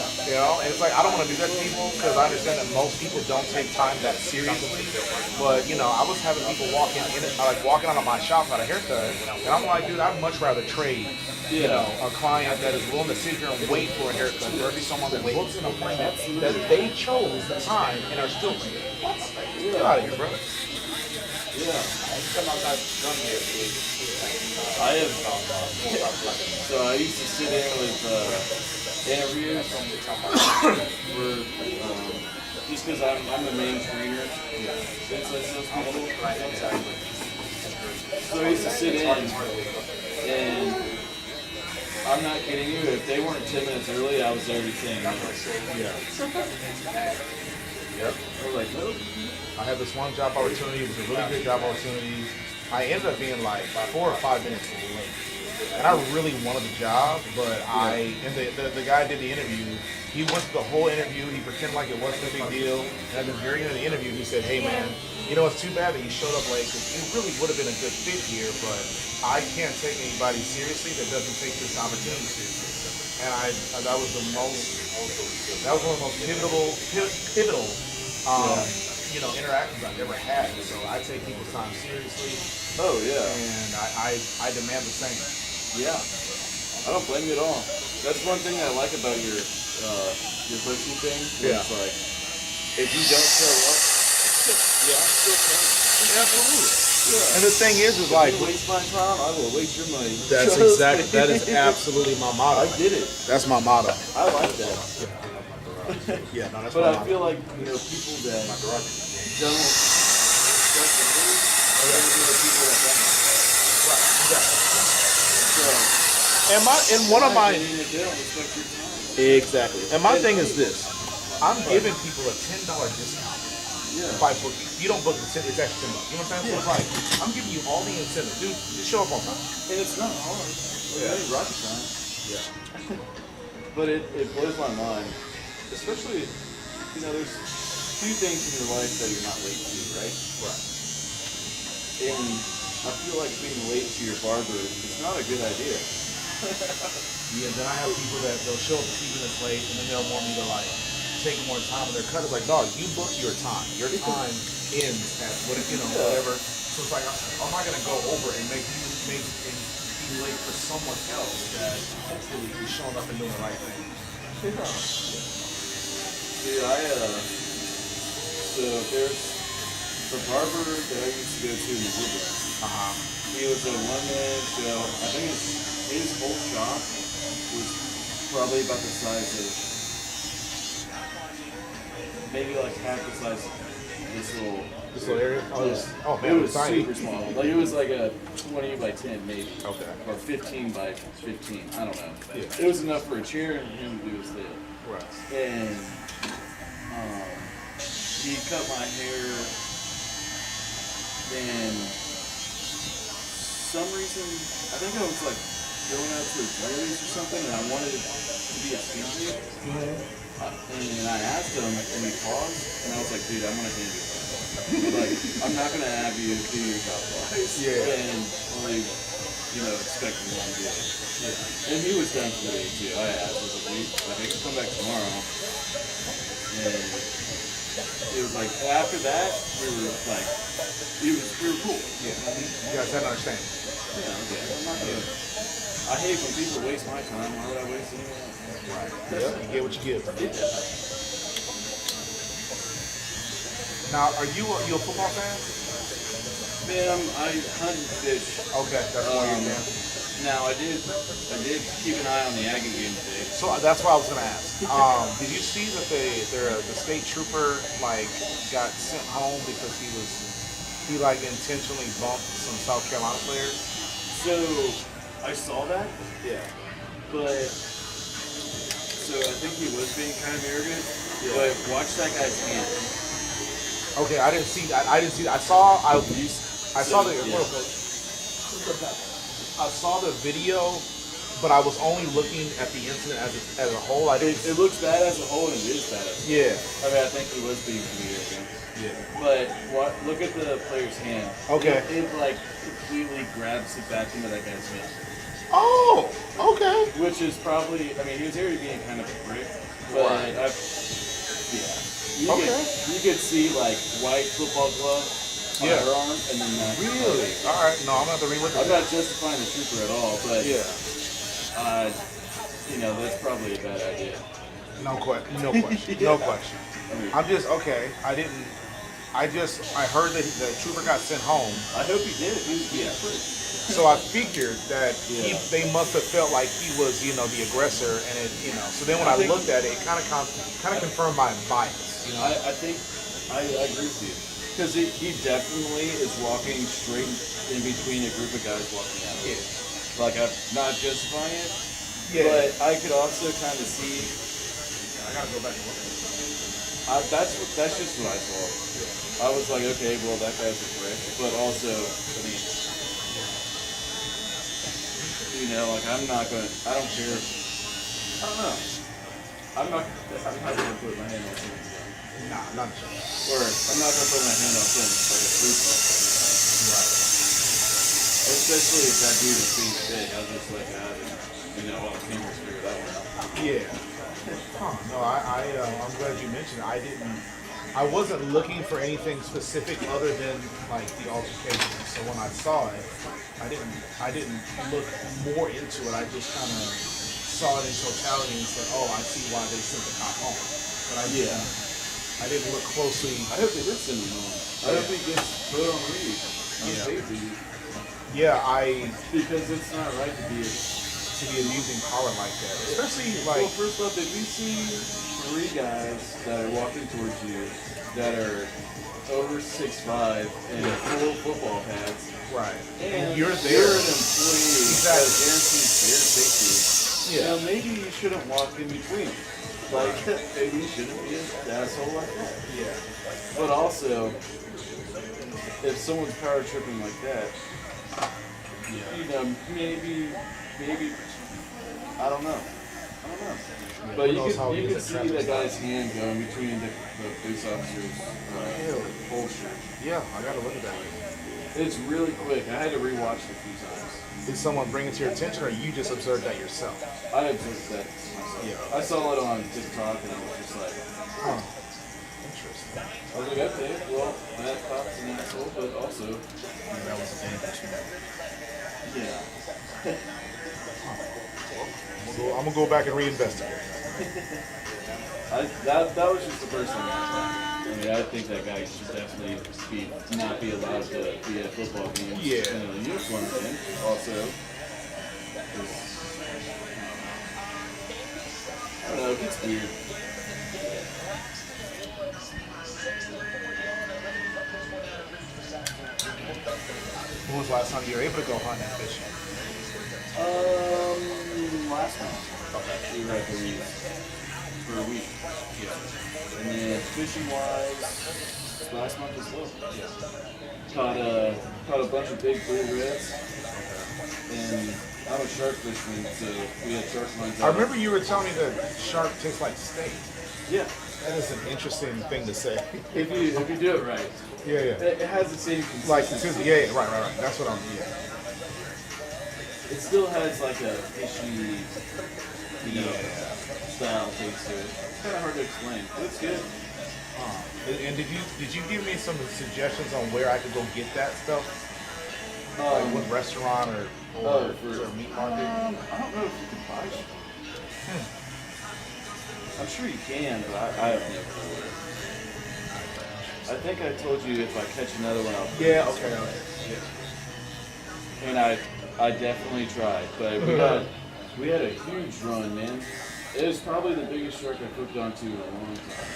And it's like, I don't want to do that to people because I understand that most people don't take time that seriously. But, I was having people walking out of my shop without a haircut. And I'm like, dude, I'd much rather trade, a client that is willing to sit here and wait for a haircut versus someone that books an appointment that they chose the time and are still late. Get out of here, bro. Yeah. I have. So I used to sit in with interviews where just because I'm the main trainer. So I used to sit in, and I'm not kidding you. If they weren't 10 minutes early, I was there to 10 minutes. Yep. I was like, nope. I had this one job opportunity. It was a really good job opportunity. I ended up being like 4 or 5 minutes late. And I really wanted the job, but the guy did the interview. He went through the whole interview. He pretended like it wasn't a big deal. And at the very end of the interview, he said, hey man, it's too bad that you showed up late because you really would have been a good fit here, but I can't take anybody seriously that doesn't take this opportunity seriously. And that was one of the most pivotal interactions I've ever had. So I take people's time seriously. Oh yeah. And I demand the same. Yeah. I don't blame you at all. That's one thing I like about your coaching thing. It's like, if you don't show up, I'm still paying. Absolutely. Yeah. And the thing is like, if you waste my time, I will waste your money. That is absolutely my motto. I did it. That's my motto. I like that. Yeah, no, that's but my I motto. feel like, people that don't expect to lose are going to be the people that don't. And one of my exactly. And my thing is this: I'm giving people a $10 discount if I book you. If you don't book it's actually $10. You know what I'm saying? So it's like I'm giving you all the incentive, dude. Just show up on time. And it's not hard. Yeah. It's rocket science. Yeah. But it blows my mind, especially, there's few things in your life that you're not late to, right? Right. And I feel like being late to your barber is not a good idea. Yeah, then I have people that they'll show up a few minutes late and then they'll want me to like take more time and their cut is like, dog, you book your time. Your time ends at whatever. So it's like I'm not gonna go over and make you be late for someone else that hopefully is showing up and doing the right thing. Dude, so there's the barber that I used to go to in the Woodlands. He was a one-man show. I think his whole shop was probably about the size of, maybe like half the size of this little area? Oh, man, it was tiny. super small. Like it was like a 20 by 10 maybe. Okay. Or 15 by 15. I don't know. Yeah. It was enough for a chair and him to do his thing. Right. And he cut my hair, and some reason, I think I was like going out to a jewelry's or something, and I wanted it to be a feature. And I asked him, and he paused, and I was like, dude, I'm gonna hand you something. Like, I'm not gonna have you do your job twice. Yeah. And only, expecting one day. Yeah. And he was done for the day too. I asked, I was like, I can come back tomorrow. And it was like after that we were cool. Yeah, you guys had to understand. Yeah, okay. I'm not gonna. I hate when people waste my time. Why would I waste anyone else? Right. Yep. You get what you give. Yeah. Now, are you a football fan? Man, I hunt and fish. Okay, that's why you're there. Now I did keep an eye on the Aggie game today. So that's what I was gonna ask. Did you see that the state trooper got sent home because he intentionally bumped some South Carolina players? So I saw that. Yeah. But so I think he was being kind of arrogant. Yeah. But watch that guy's hand. Okay, I didn't see that. I saw the video, but I was only looking at the incident as a whole. It looks bad as a whole, and it is bad. Yeah. I mean, I think he was being arrogant. Yeah. But look at the player's hand. Okay. It completely grabs it back into that guy's hand. Oh, okay. Which is probably, he was already being kind of a prick, but you could see white football glove on her arm, and then that. Really? All right. No, I'm gonna have to relook at I'm not justifying the trooper at all, but that's probably a bad idea. No question. No question. I'm just okay. I heard that the trooper got sent home. I hope he did. He was being a prick. So I figured that they must have felt like he was, the aggressor, and So then when I looked at it, it kind of confirmed my bias. I think I agree with you, because he definitely is walking straight in between a group of guys walking out. Yeah. Like I'm not justifying it, but I could also kind of see. I gotta go back and look at it. That's just what I saw. I was like, okay, well that guy's a prick, but also, I'm not gonna. I don't care. I don't know. I'm not gonna put my hand on someone's gun. Nah, not sure. Or I'm not gonna put my hand on someone's like a fruit ball. Right. Especially if that dude is being big. I was just like, all the cameras figured that one out. Yeah. No, I'm glad you mentioned it. I wasn't looking for anything specific other than the altercation. So when I saw it, I didn't look more into it. I just kind of saw it in totality and said, oh, I see why they sent the cop home. But I didn't look closely. I hope they did send him home. I hope he gets put on leave. Yeah, because it's not right to be abusing power like that, especially well, first off, if you see 3 guys that are walking towards you that are over 6'5" and full football pads, Right. And you're you're there. an employee Exactly. that guarantees their safety. Yeah. Now maybe you shouldn't walk in between. Like maybe you shouldn't be an asshole like that. Yeah. But also, if someone's power tripping like that, you know, maybe, I don't know. But you could see that guy's hand going between the police officer's holster. Yeah, I gotta look at that. It's really quick. I had to rewatch it a few times. Did someone bring it to your attention, or you just observed that yourself? I observed that myself. Yeah. I saw it on TikTok, and I was just like, huh. Interesting. I was like, okay, well, that cop's an asshole, but also, that was a thing. Yeah. I'm gonna go back and reinvestigate. That was just the first thing. I mean, I think that guy should definitely not be allowed to be at football games. Yeah. In a uniform again. Also, I don't know. It gets weird. When was the last time you were able to go hunting and fishing? Last month. We were at the reef for a week. Yeah. And then fishing wise, last month as well. Yeah. Caught a bunch of big blue reds. And I'm a shark fisherman, so we had shark lines. I remember you were telling me that shark tastes like steak. Yeah. That is an interesting thing to say. If you do it right. Yeah. It has the same consistency. Like yeah, right. That's what I'm. Yeah. It still has like a fishy, style taste to it. It's kind of hard to explain, but it's good. And did you give me some suggestions on where I could go get that stuff? Like what restaurant or for a meat market? I don't know if you can buy it. I'm sure you can, but I have never ordered. I think I told you if I catch another one, I'll put it. Okay. Yeah. And I definitely tried, but we had a huge run, man. It was probably the biggest shark I hooked onto in a long time.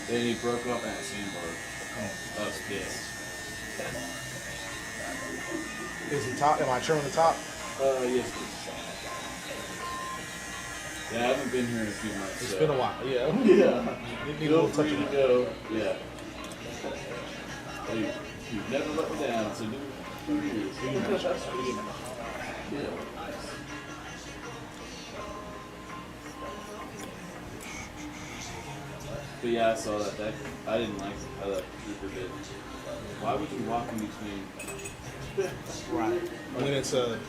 Then he broke off that sandbar. I was pissed. Is the top? Am I trimming the top? Yes, please. Yeah, I haven't been here in a few months. It's been a while. Yeah. Yeah. You need a little touch to go. Yeah. Hey, you've never let me down, so do you. Yeah. But yeah, I saw that. I didn't like how that trooper did. Why would you walk in between? Right. When it's a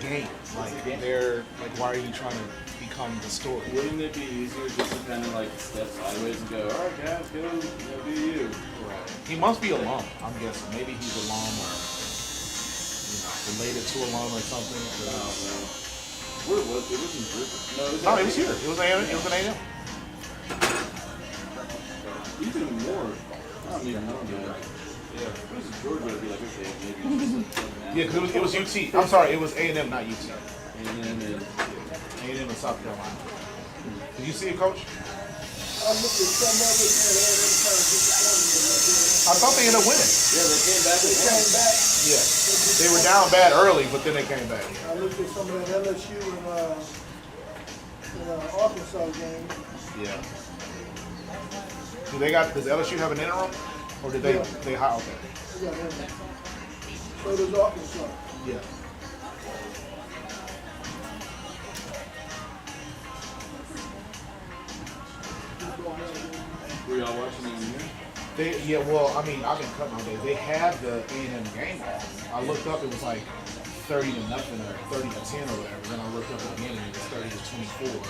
game. Like they're like, why are you trying to become the story? Wouldn't it be easier just to kind of like step sideways and go, all right, guys, go do you? Right. He must be alum. I'm guessing. Maybe he's alum or related to alum or something. I don't know. Where was it? It was in Brooklyn. No, it was here. It was an A&M. Even more. I don't even know that. Yeah, if it was Georgia, I'd be like, okay, maybe it's just yeah, because it was UT. I'm sorry, it was A&M, not UT. A&M in South Carolina. Did you see it, Coach? I looked at some of it, and they kind of disappointed. I thought they ended up winning. Yeah, they came back. They came back. Yeah. They were down bad early, but then they came back. I looked at some of that LSU and Arkansas game. Yeah. Does LSU have an interim? Or did they hire? Okay. Yeah, so does Arkansas. Yeah. Were y'all watching it in here? I've been cutting all day. They had the A&M game on. I looked up, it was like 30-0 or 30-10 or whatever. Then I looked up again and it was 30-24.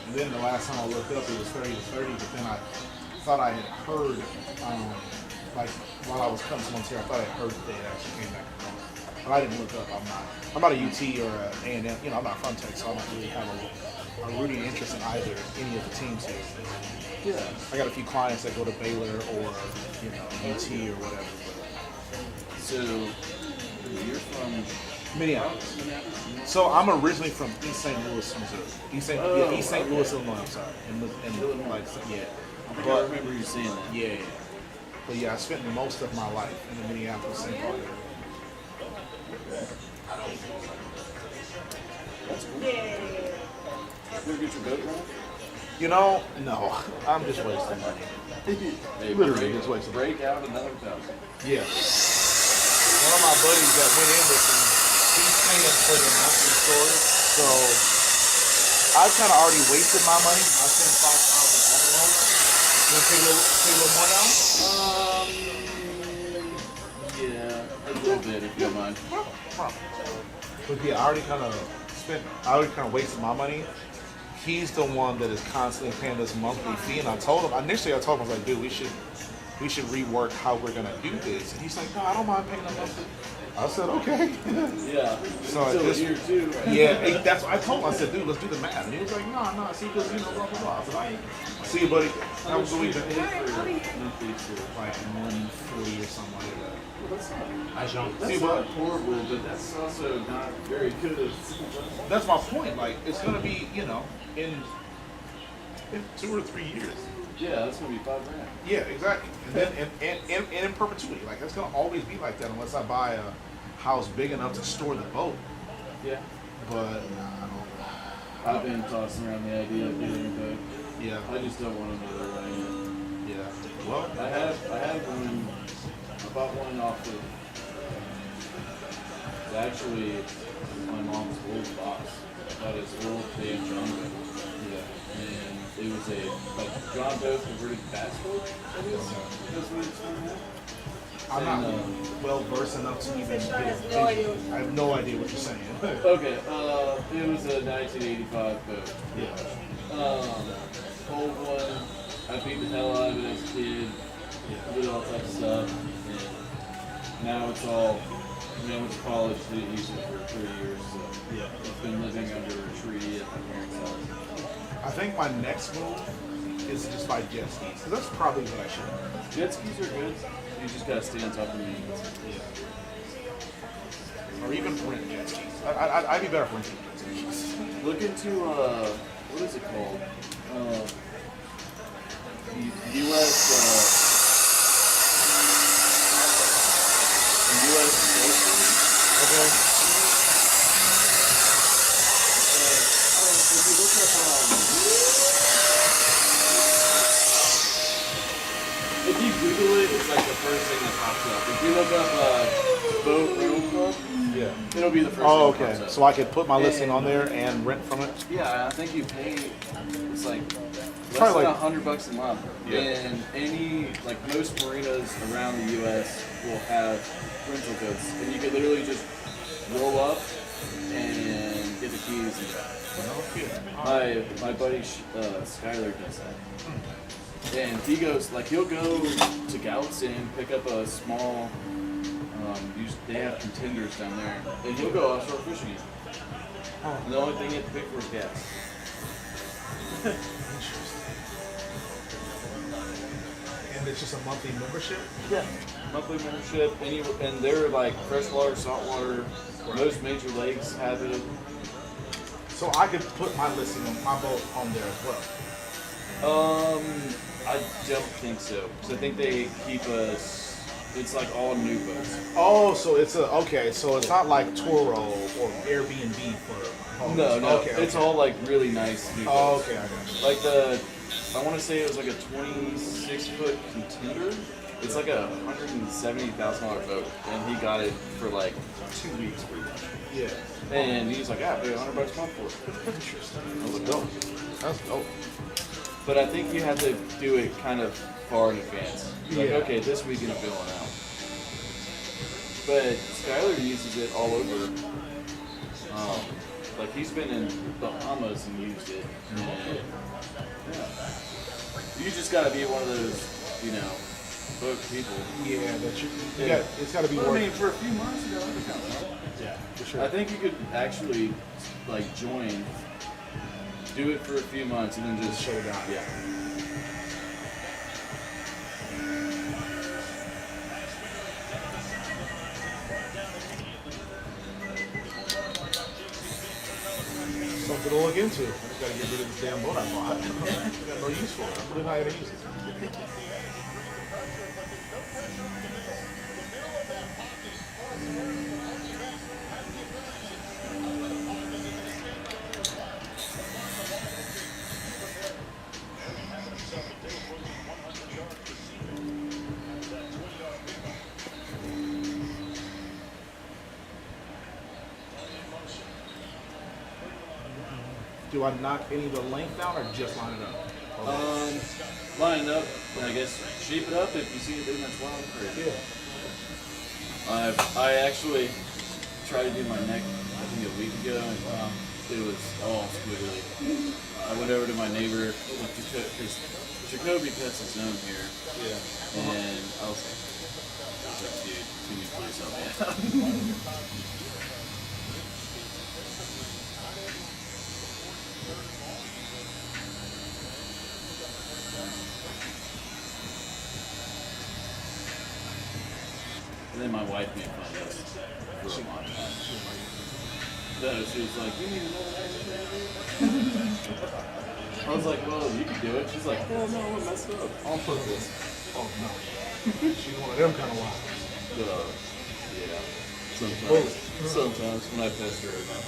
And then the last time I looked up, it was 30-30. But then I thought I had heard, while I was cutting someone's hair, I thought I had heard that they actually came back. But I didn't look up. I'm not a UT or a A&M. I'm not from Texas, so I don't really have a rooting interest in any of the teams here. Yeah. I got a few clients that go to Baylor or UT or whatever. So you're from Minneapolis. So I'm originally from East St. Louis, Missouri. East St. Louis, Illinois. I'm sorry. I remember you saying that. Yeah. But yeah, I spent most of my life in the Minneapolis St. Paul area. That's cool. Yeah. You ever get your boat running? You know, no, I'm just wasting money. Hey, Literally, break, just wasting break out another 1,000. Yeah. One of my buddies that went in with me, he's paying for the monthly storage, so I kind of already wasted my money. I spent 5,000 on the loan. You want to take a little more down? Yeah, a little bit if you don't mind. But yeah, I already kind of wasted my money. He's the one that is constantly paying this monthly fee, and I told him initially. I told him, I was like, dude, we should rework how we're gonna do this. And he's like, no, I don't mind paying that monthly. I said, okay. Yeah. So until this, a year too, right? yeah, that's what I told him. I said, dude, let's do the math. And he was like, no, see, because blah blah blah. I said, all right. See you, buddy. Have a good weekend. Like 140 or something like that. Well, that's not. I don't. That's not horrible, but that's also not very good. That's my point. Like, it's gonna be, in 2 or 3 years. Yeah, that's gonna be $5,000. Yeah, exactly. And then and in perpetuity, like that's gonna always be like that unless I buy a house big enough to store the boat. Yeah. But I don't. I've been tossing around the idea of getting a boat. Yeah. I just don't want another one. Yeah. Well, I have one. I bought one off of. Actually, my mom's old box. I bought his old big John boat. Yeah. And it was a John boat converted to bass boat. I guess. That's what it's called. I'm not well versed enough to even get it. I have no idea what you're saying. Okay, it was a 1985 boat. Yeah. Old one. I beat the hell out of it as a kid. Did all that stuff. And now it's all, it's college. Didn't use it for 3 years. So yeah. I've been living under a tree at my parents' house. I think my next move is just buy jet skis, because that's probably what I should do. Jet skis are good. You just gotta stay on top of the maintenance. Yeah. Or even rent jet skis. I'd be better for renting jet skis. Look into, what is it called? U.S. Station. Okay. If you look up, if you Google it, it's like the first thing that pops up. If you look up Boat Rental Club, yeah, it'll be the first thing that pops okay. up. So I could put my listing on there and rent from it? Yeah, I think you pay, it's like less probably than like $100 a month. Yeah. And most marinas around the U.S. will have rental boats. And you could literally just roll up and get the keys and go. My buddy Skyler does that. And he goes, he'll go to Galveston, pick up a small, they have contenders down there, and he'll go offshore fishing. And the only thing you have to pay for is gas. And it's just a monthly membership? Yeah. Monthly membership, and they're like freshwater, saltwater, most major lakes have it. So I could put my listing on my boat on there as well? I don't think so, because I think they keep us, it's like all new boats. Oh, so it's so it's not like Turo or Airbnb for homes. No, Okay. It's all like really nice new Oh, boats. okay, I got you. Like I want to say it was like a 26-foot contender. It's like a $170,000 boat, and he got it for like 2 weeks pretty much. Yeah. And he's like, I pay $100 a month for it. Interesting. I was like, dope. That's dope. But I think you have to do it kind of far in advance. Like, Yeah. okay, this weekend I'm going out. But Skyler uses it all over. He's been in Bahamas and used it. And, yeah. You just gotta be one of those, boat people. Yeah, it's gotta be But, worth I mean, for a few months ago, that'd be kind of fun. Yeah, for sure. I think you could actually, join, do it for a few months, and then just show down. Yeah. Something to look into. I just gotta get rid of this damn boat I bought. I got no use for it. I'm really not gonna use it. Do I knock any of the length down or just line it up? Line it up, and I guess shape it up if you see anything that's wrong. Yeah. I actually tried to do my neck, I think a week ago, and it was all squiggly. I went over to my neighbor, because Jacoby cuts his own here. Yeah. And I was like, dude, can you please help me out? And then my wife made fun of us for a long time. So she was like, you need another I was like, well, you can do it. She's like, oh no, I messed up. I'll put this. Oh no. She's one of them kind of wives. Yeah. Sometimes when I pester her enough.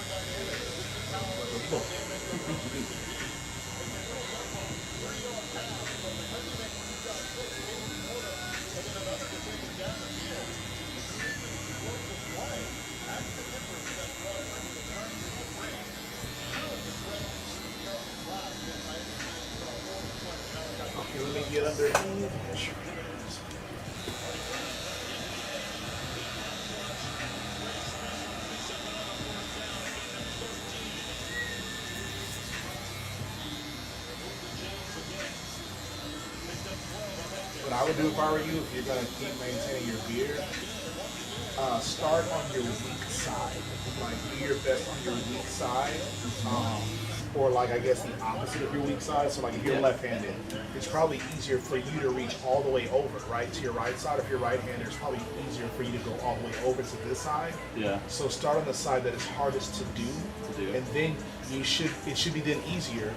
Okay, let me get underneath. What I would do if I were you, if you're going to keep maintaining your beard, start on your weak side. Like, do your best on your weak side. Or like, I guess the opposite of your weak side. So like if you're left-handed, it's probably easier for you to reach all the way over, right? To your right side. If you're right-handed, it's probably easier for you to go all the way over to this side. Yeah. So start on the side that is hardest to do. And then it should be then easier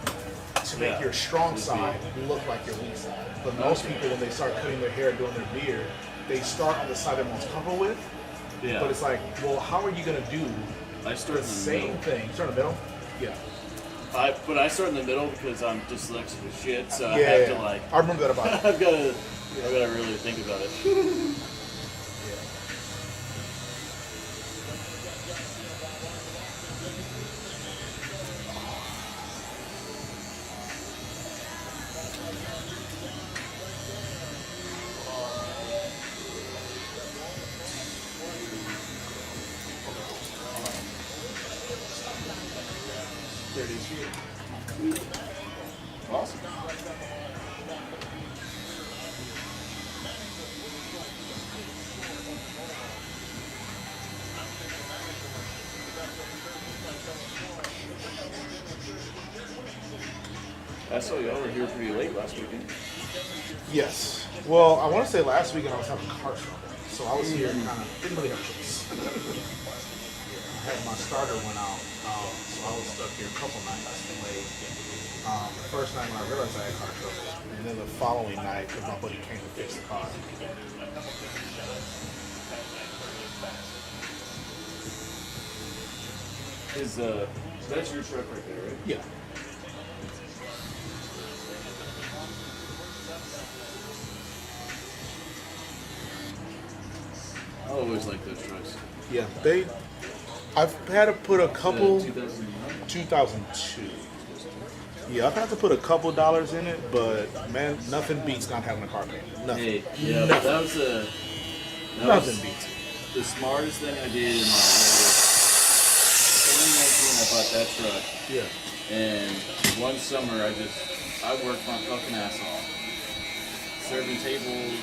to make your strong side look like your weak side. But most people, when they start cutting their hair, doing their beard, they start on the side they're most comfortable with. Yeah. But it's like, well, how are you going to do I start the in the same middle. thing? Start in the middle? Yeah. But I start in the middle because I'm dyslexic as shit, so I have to like. I remember that about you. I've got to really think about it. Awesome. I saw y'all were here pretty late last weekend. Yes. Well, I want to say last weekend I was having car trouble, so I was here kind of didn't really have a choice. I had my starter went out, so I was stuck here a couple nights late. The first night when I realized I had car trouble, and then the following night because my buddy came to fix the car. That's your truck right there, right? Yeah. I always like those trucks. Yeah, I've had to put a couple. 2002. 2002. Yeah, I've had to put a couple dollars in it, but man, nothing beats not having a car payment. Nothing. Hey, yeah, but that was nothing beats it. The smartest thing I did in my life. 2019, I bought that truck. Yeah. And one summer, I worked my fucking ass off, serving tables.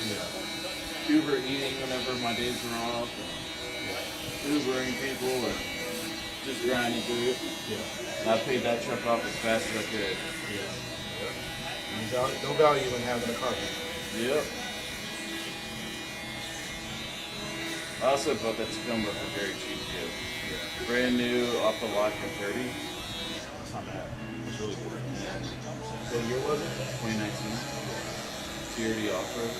Uber eating whenever my days were off, Ubering people, or just grinding through it. And I paid that truck off as fast as I could. No value in having a car payment. Yep. I also bought that Tacoma for very cheap too. Brand new, off the lot for 30. That's not bad. It's really good. What year was it? 2019. TRD off-road.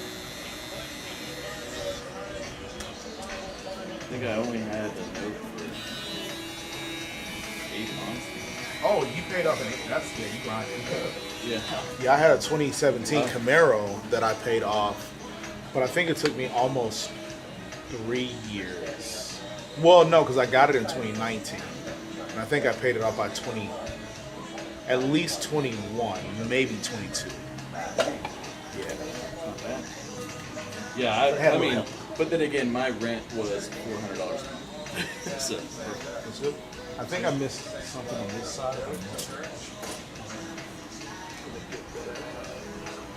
I think I only had the note for 8 months. Oh, you paid off an 8. That's yeah, you grinded. Yeah. Yeah, I had a 2017 Camaro that I paid off, but I think it took me almost 3 years. Well, no, because I got it in 2019, and I think I paid it off by at least 21, maybe 22. Yeah. Not bad. Yeah, I mean, but then again, my rent was $400 a month. So, that's good. I think I missed something on this side.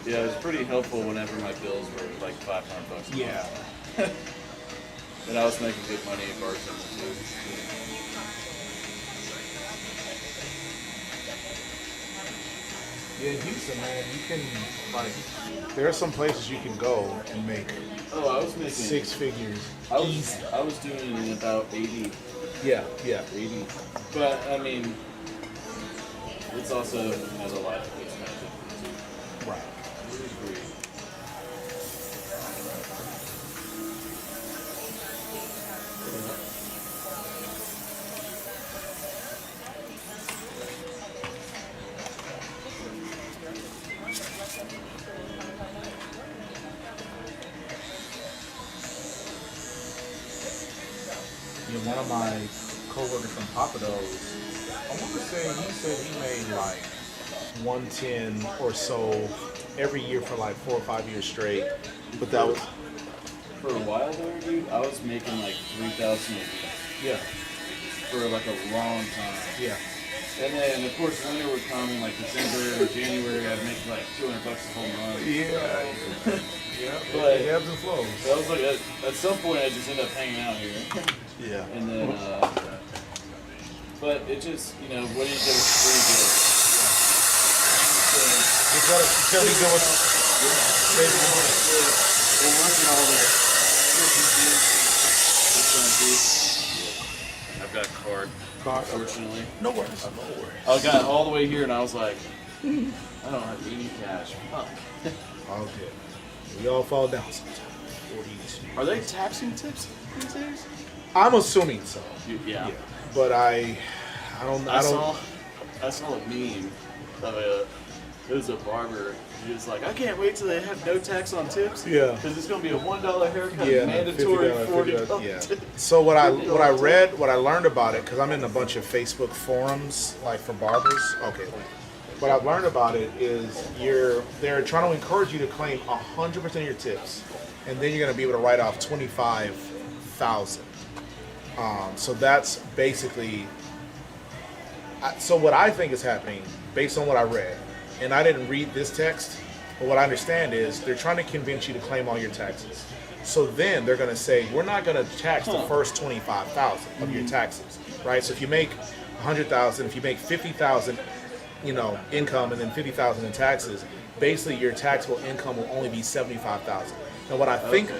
yeah, it was pretty helpful whenever my bills were like $500 a month. Yeah. And I was making good money at bartending too. Yeah, in Houston, man, you can, like, there are some places you can go and make I was making 6 figures. I was doing about 80. Yeah. 80. But I mean, it's also another life expensive. Right. Yeah, one of my co-workers from Papados, I want to say he said he made like 110 or so every year for like 4 or 5 years straight. But that was for a while there, dude. I was making like $3,000 a week. Yeah. For like a long time. Yeah. And then of course winter would come in like December or January. I'd make like $200 a whole month. Yeah. Yeah. But it ebbs and flows. So I was like, at some point, I just ended up hanging out here. Yeah. And then, but it just, you know, what do you do? What do you do? So, you gotta be good with saving money. We're working all the I've got a card, unfortunately. No worries. I got all the way here and I was like, I don't have any cash. Fuck. All good. We all fall down sometimes. Are they taxing tips these days? I'm assuming so. Yeah. But I don't. I saw a meme of it was a barber. He was like, I can't wait till they have no tax on tips. Yeah. Because it's gonna be a $1 haircut, Yeah, mandatory $50, $40. yeah. So what I learned about it, because I'm in a bunch of Facebook forums like for barbers. Okay. What I've learned about it is they're trying to encourage you to claim 100% of your tips, and then you're going to be able to write off $25,000. So that's basically. So what I think is happening, based on what I read, and I didn't read this text, but what I understand is they're trying to convince you to claim all your taxes. So then they're going to say, we're not going to tax the first $25,000 of your taxes, right? So if you make $100,000, if you make $50,000, income and then $50,000 in taxes, basically your taxable income will only be $75,000. Now what I think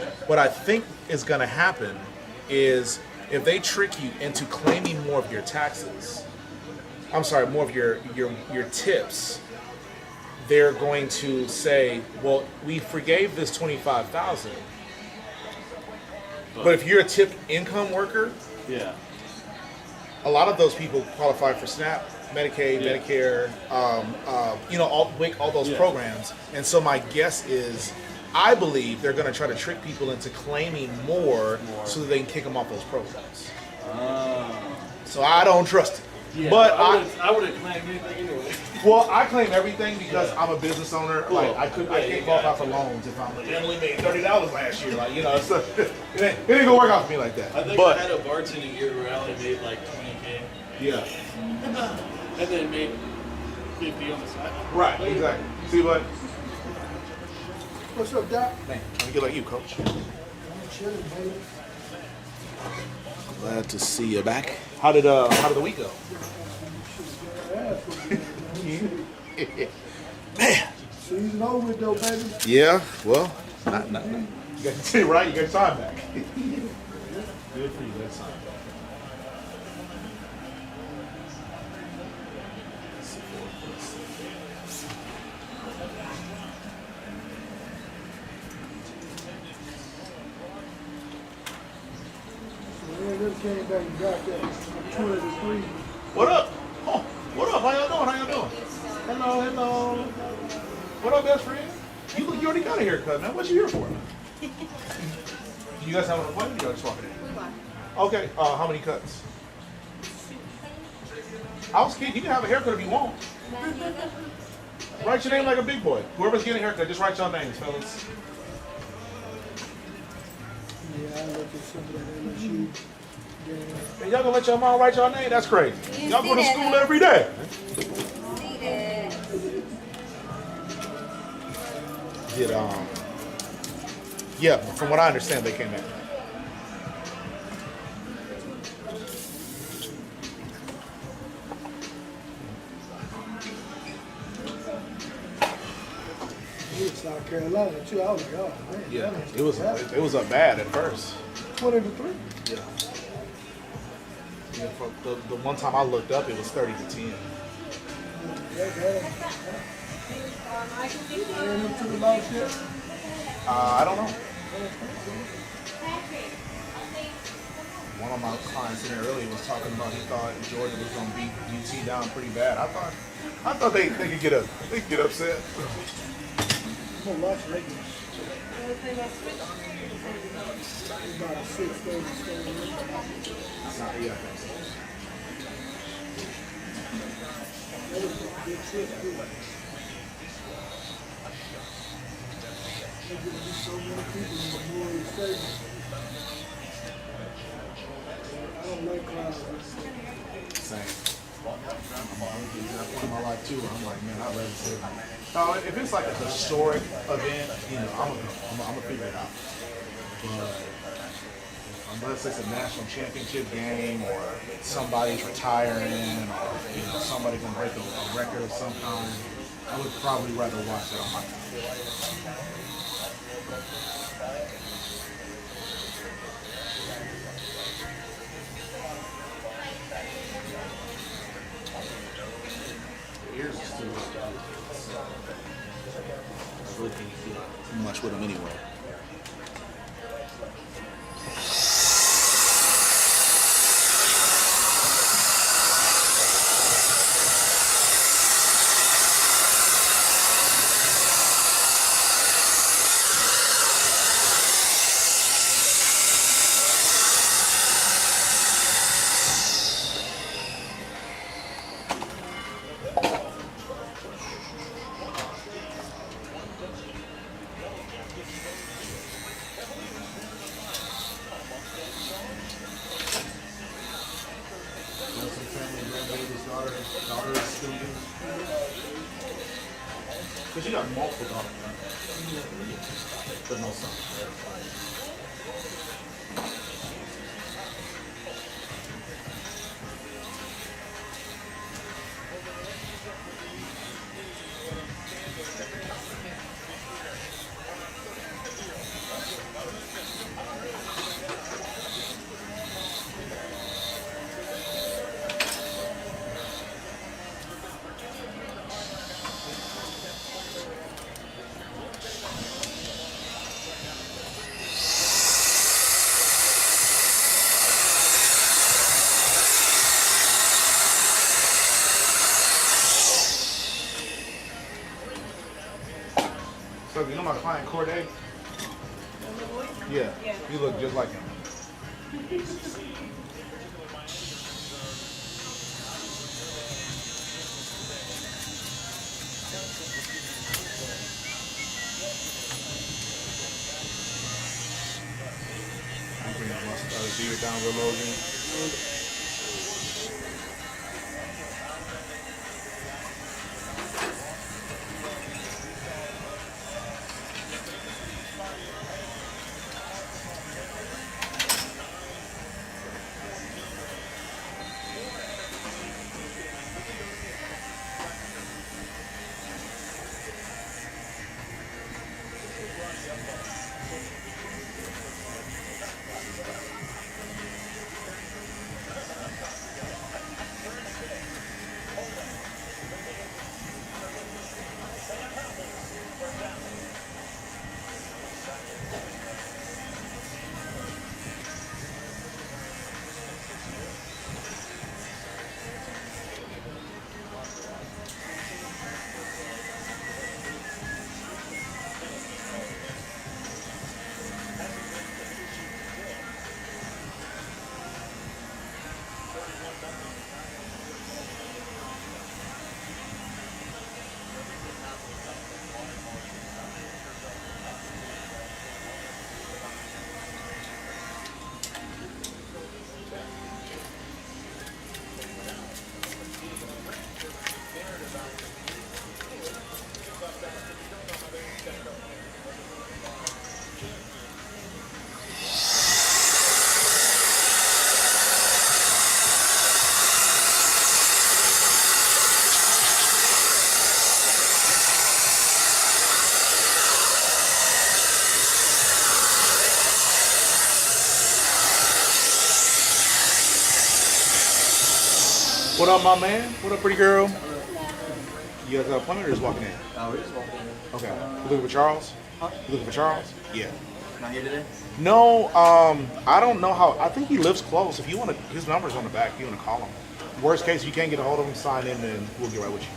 is going to happen is if they trick you into claiming more of your taxes, more of your tips, they're going to say, well, we forgave this $25,000, but if you're a tipped income worker, yeah, a lot of those people qualify for SNAP, Medicaid, Medicare, all those programs. And so my guess is, I believe they're going to try to trick people into claiming more so that they can kick them off those programs. So I don't trust it. Yeah, but I wouldn't claim anything anyway. Well, I claim everything because I'm a business owner. Cool. Like I can't qualify for loans if I'm like, I only made $30 last year. Like so it ain't gonna work out for me like that. I think I had a bartending year where I only made like $20K. Yeah. And then made 50 on the side. Right, exactly. See what? What's up, Doc? Man, trying to get like you, Coach. Chilling, baby. Glad to see you back. How did the week go? Man. Season over though, baby. Yeah, well, not. You got to see, right? You got your time back. Good for you, that's time back. Came back and got that 23. What up? Oh, what up? How y'all doing? Hello. What up, best friend? You already got a haircut, man. What you here for? You guys have an appointment? You just walking in? Okay. How many cuts? I was kidding. You can have a haircut if you want. Write your name like a big boy. Whoever's getting a haircut, just write your names, fellas. Yeah, I look at some of that LSU. And y'all gonna let your mom write your name? That's crazy. Y'all go to school every day. Did yeah, from what I understand, they came in. South Carolina too. I was like, oh man. Yeah, it was up bad at first. 20-3. Yeah. Yeah, for the one time I looked up, it was 30-10. I don't know. One of my clients in there earlier was talking about he thought Georgia was going to beat UT down pretty bad. I thought they could get upset. I don't like crowds. Same. I'm at that point in my life too. I'm like, man, I'd rather say, if it's like a historic event, I'm gonna figure it out. But unless it's a national championship game or somebody's retiring or somebody can break a record of some kind, I would probably rather watch it on my phone. Ears are still I really can't feel much with them anyway. Because you got multiple daughters, right? But no son. So you know my client Corday? Yeah, he looked just like him. I'm bringing my beard down real low again. What up, my man? What up, pretty girl? You guys got an appointment or just walking in? We're just walking in. Okay. You looking for Charles? Huh? You looking for Charles? Yeah. Not here today? No, I don't know how. I think he lives close. If you want to, his number's on the back. If you want to call him. Worst case, if you can't get a hold of him, sign in and we'll get right with you.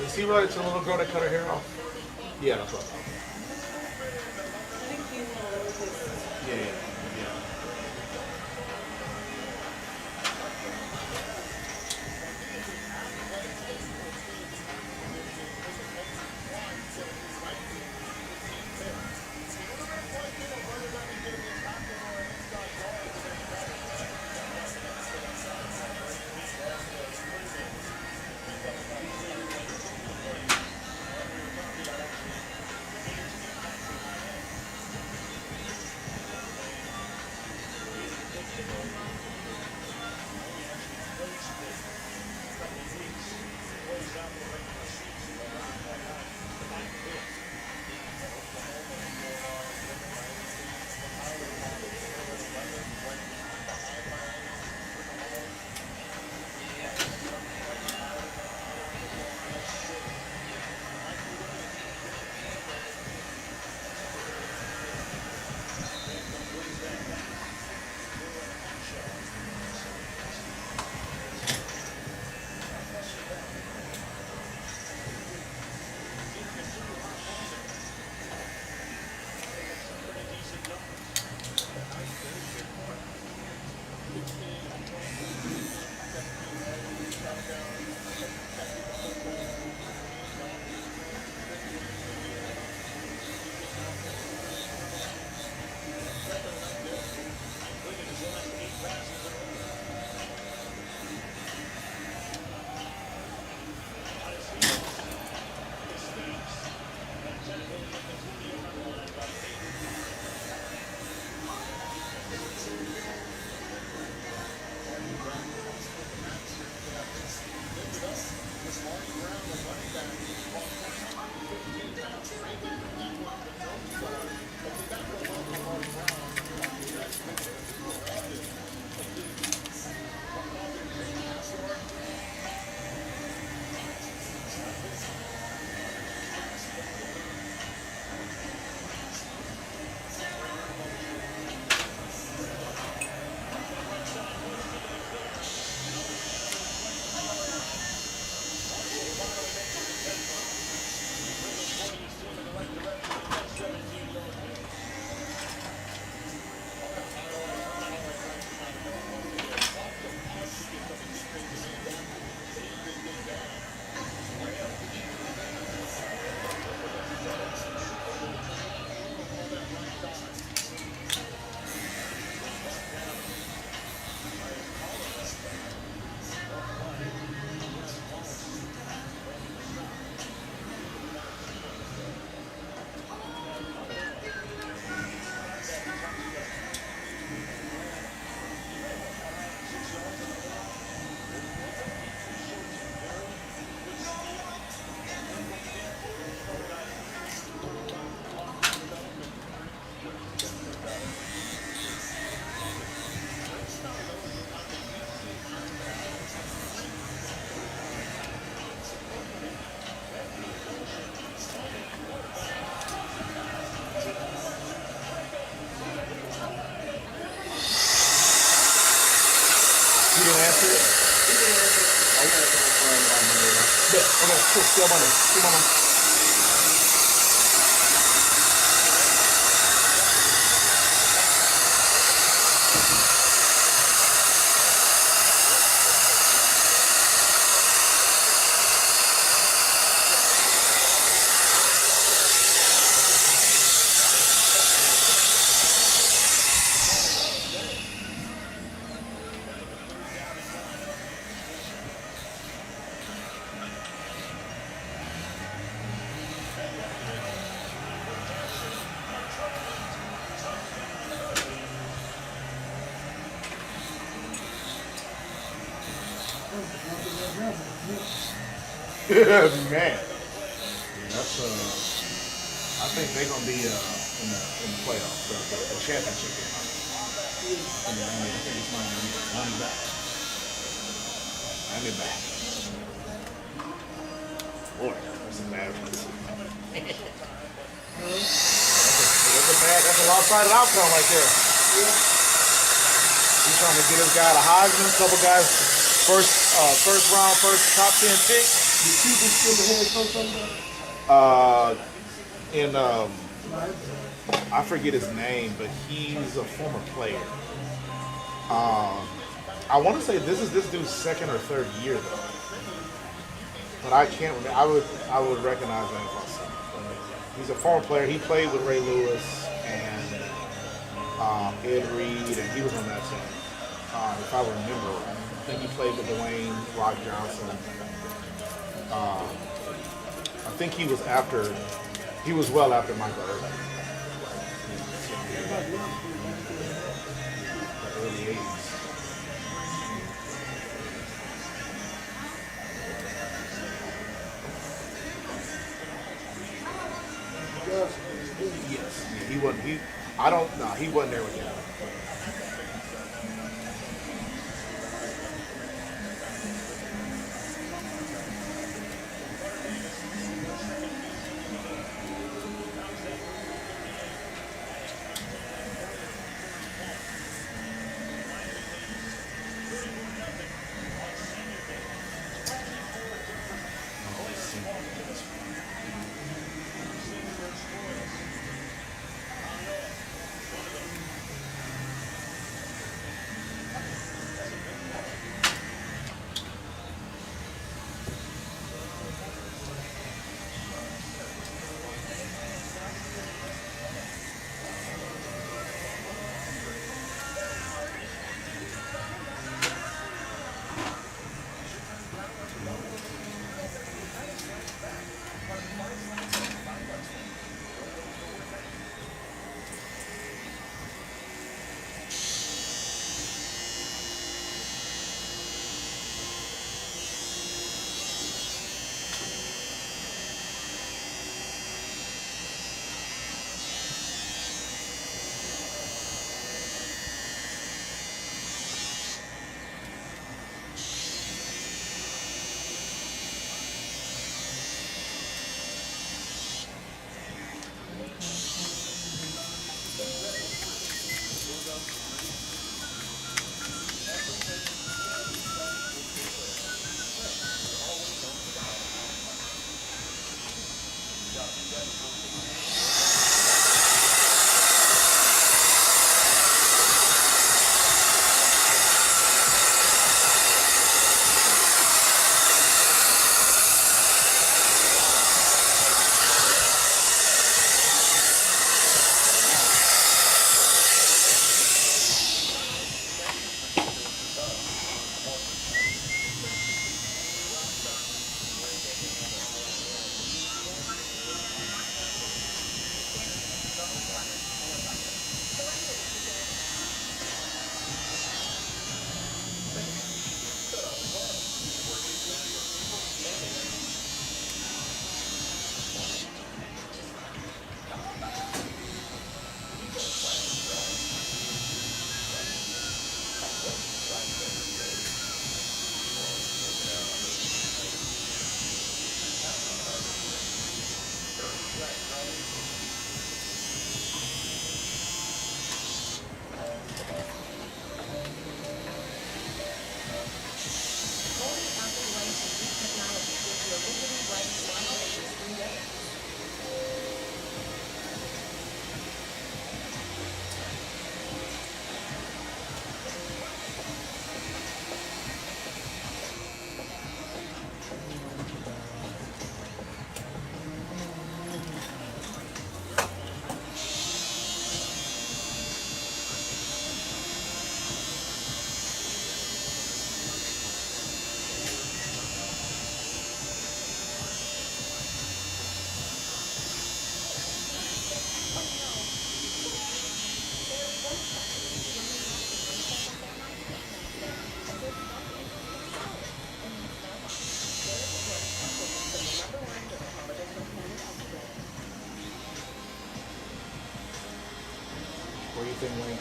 Is he related to the little girl that cut her hair off? Yeah, that's what. Yeah, yeah. You didn't answer it? Yeah, okay, cool. See you on Monday. See you on Monday. Man. That's I think they're gonna be in the playoffs, the championship game. I think it's Miami back. Miami back. Boy, that's a bad one. That's a lopsided outcome right there. He's trying to get his guy the Heisman. A couple guys, first round, first top 10 pick. The Chiefs is still the head coach on that? I forget his name, but he's a former player. I want to say this is this dude's second or third year though, but I can't remember. I would recognize him if I saw him. He's a former player. He played with Ray Lewis and Ed Reed, and he was on that team. If I remember right, I think he played with Dwayne Rock Johnson. I think he was well after Michael Irvin. The early 80s. Yes. He wasn't. He wasn't there with him.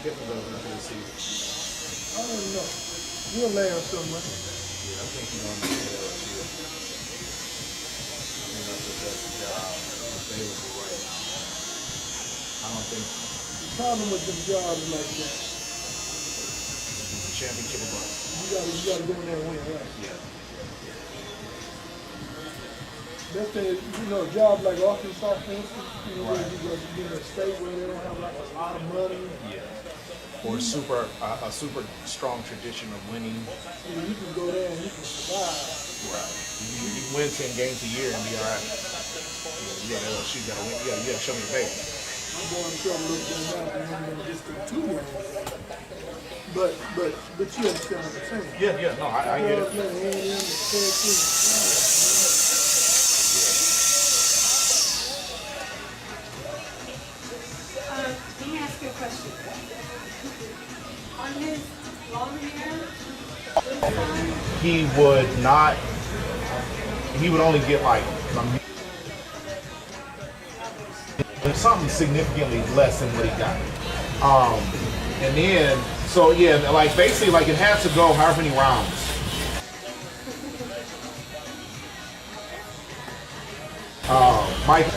Pippen goes into the season? I don't know. He'll land somewhere. Yeah, I think he's going to be LSU. I think that's the best job available right now. I don't think The problem with them jobs like that, championship or bust. you gotta go in there and win, right? Yeah. That's the, jobs like Arkansas, for instance, where you go to be in a state where they don't have like a lot of money. Yeah. Or a super strong tradition of winning. You can go there and you can survive. Right. You can win 10 games a year and be all right. You gotta win. You gotta show me your face. I'm going to try to look them out and then just do 2 games. But you understand what I'm saying? Yeah, no, I get it. Let me ask you a question. On his long hair, he would only get like something significantly less than what he got. And then, so yeah, like basically like it has to go however many rounds. Mike.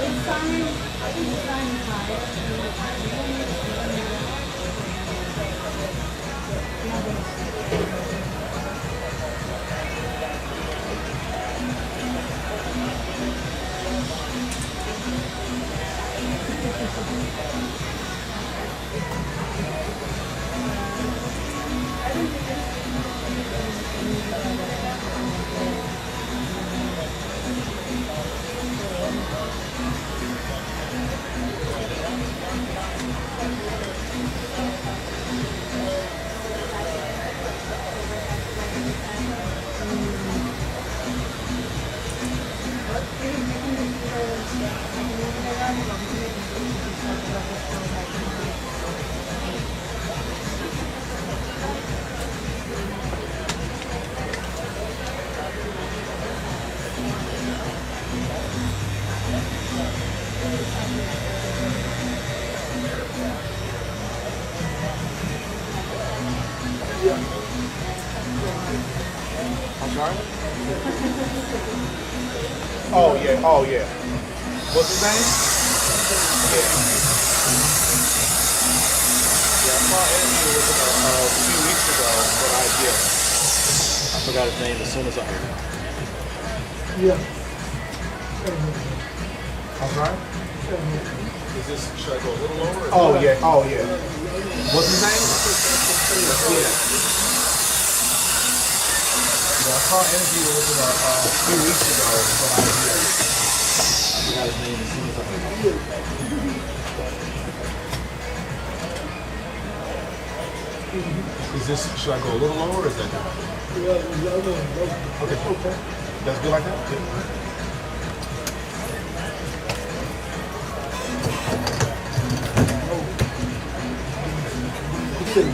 I'm sorry? Oh yeah. What's his name? Yeah. Yeah, I saw an interview with him a few weeks ago, but I forgot his name as soon as I heard it. Yeah. I'm sorry? Should I go a little lower? Oh yeah. What's his name? Yeah. I saw an interview with him a few weeks ago, but I forgot his name as soon as I heard it. Should I go a little lower or is that good? Okay. That's good like that? Good.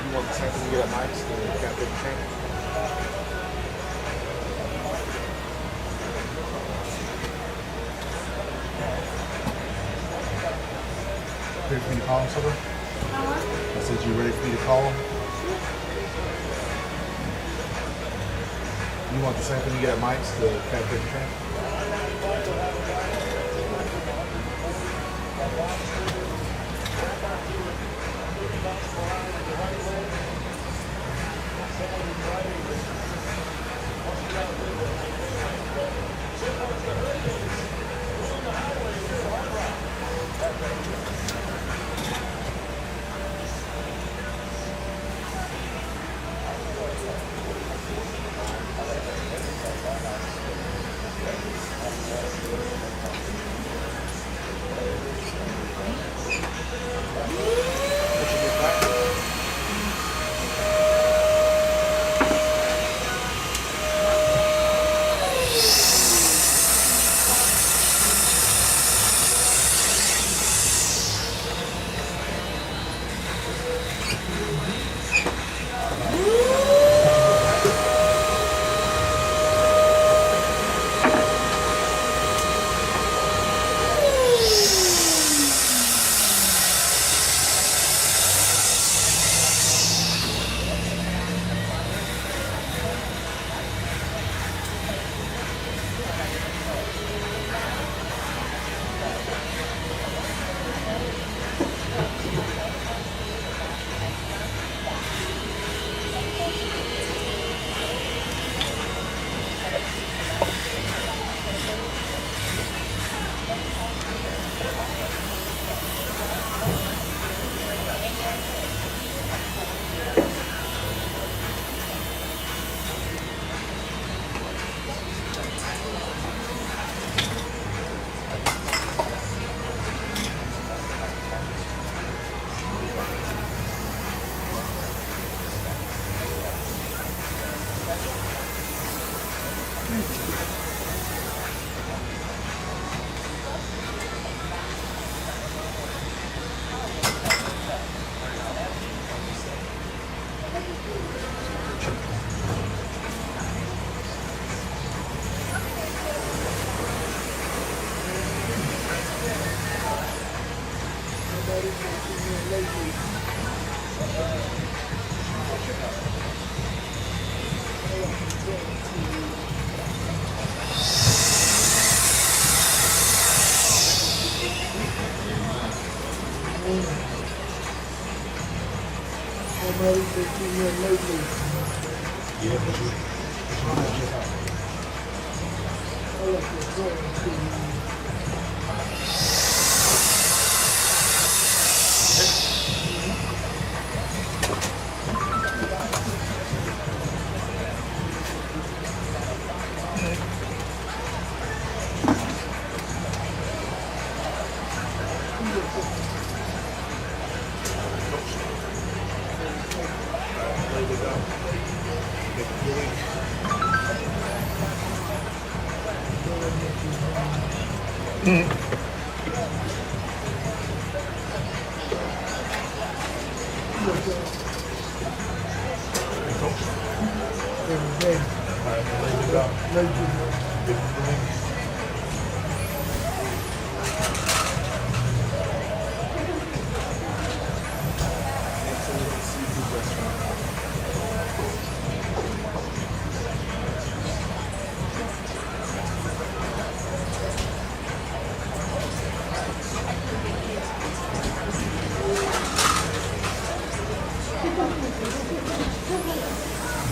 You want the same thing you get at Mike's, the Cafe Train? Ready for me to call him, Silver? I said you ready for me to call him? You want the same thing you get at Mike's, the Cafe Train?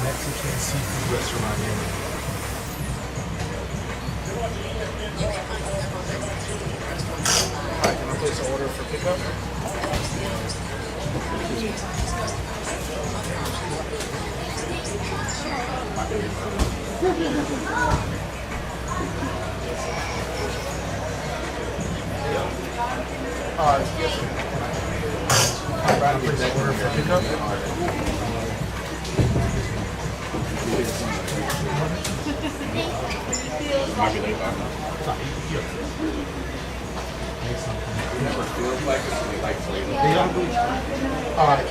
Mexican seafood restaurant in Alright, can I place an order for pickup? Yes, ma'am. Can I place an order for pickup? Might be late back. It never feels like it's like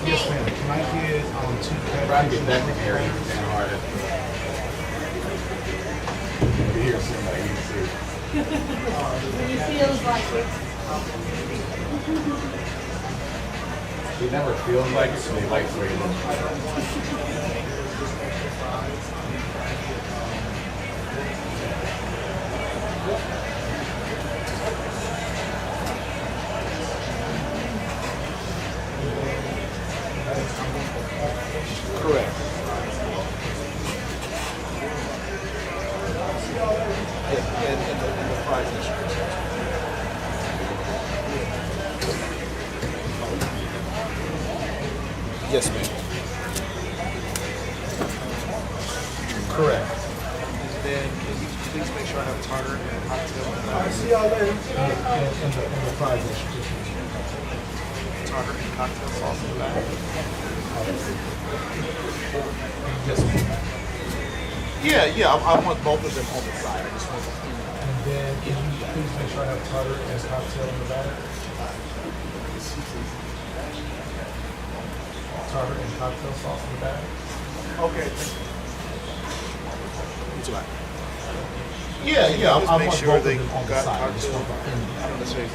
Yes, ma'am. Can I get two Try to get that area and harder. Here, somebody you see. When it feels like It never feels like it, so they like the way it looks. Correct. And the fried fish. Yes, ma'am. Correct. And then can you please make sure I have tartar and cocktail? I'll see y'all later. And the fried fish. Tartar and cocktail sauce in the back. Yes, ma'am. Yeah, I want both of them on the side. I just want them. And then can you please make sure I have tartar and cocktail in the back? Tartar and cocktail sauce in the back. Okay. What's that? Yeah, Just I make want sure both they of them on the got side. I cocktail. just want the I don't necessarily.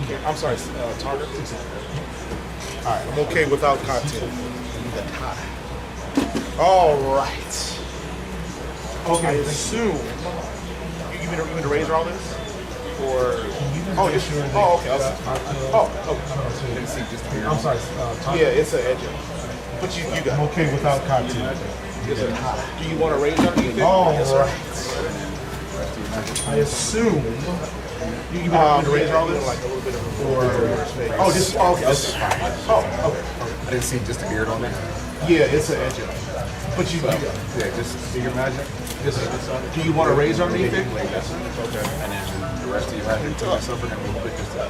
Yeah. I'm sorry, tartar. All right, I'm okay without cocktail. The tie. All right. Okay. I assume. You mean to razor all this? Or just sure they okay. Didn't see just I'm sorry. Yeah, it's an edge. But you got. I'm okay without cocktail. Do you want to raise up? All Yes, right. sir. I assume. You want to raise all this? Like a little bit of Oh, just okay. This is fine. Oh, okay. I didn't see just a beard on there. Yeah, it's an edge. But you got. Yeah, just figure magic. Do you want to raise underneath it? Okay. And then the rest of you have to tell yourself and then we'll put this up.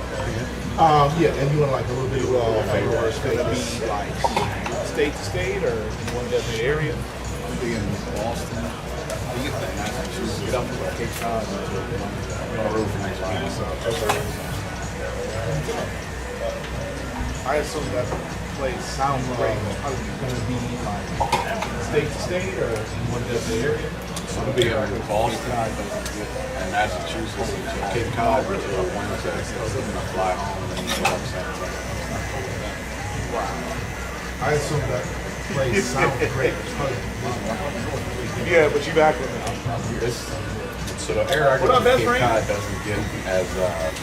Yeah, and you want like a little bit of flavor. It's gonna be like state to state, or you want to get the area? I'm being in Boston. You get that Massachusetts. Get up to like Cape Cod. I'm on the road for next week. So. I assume that place sounds great. Are you gonna be like state to state, or you want to get the area? I'm gonna be in Boston and Massachusetts and Cape Cod until Wednesday. So I'm gonna fly home and then go up Saturday. Wow. I assume that place sounds great. Yeah, but you back with me. So the air I get from Cape Cod doesn't get as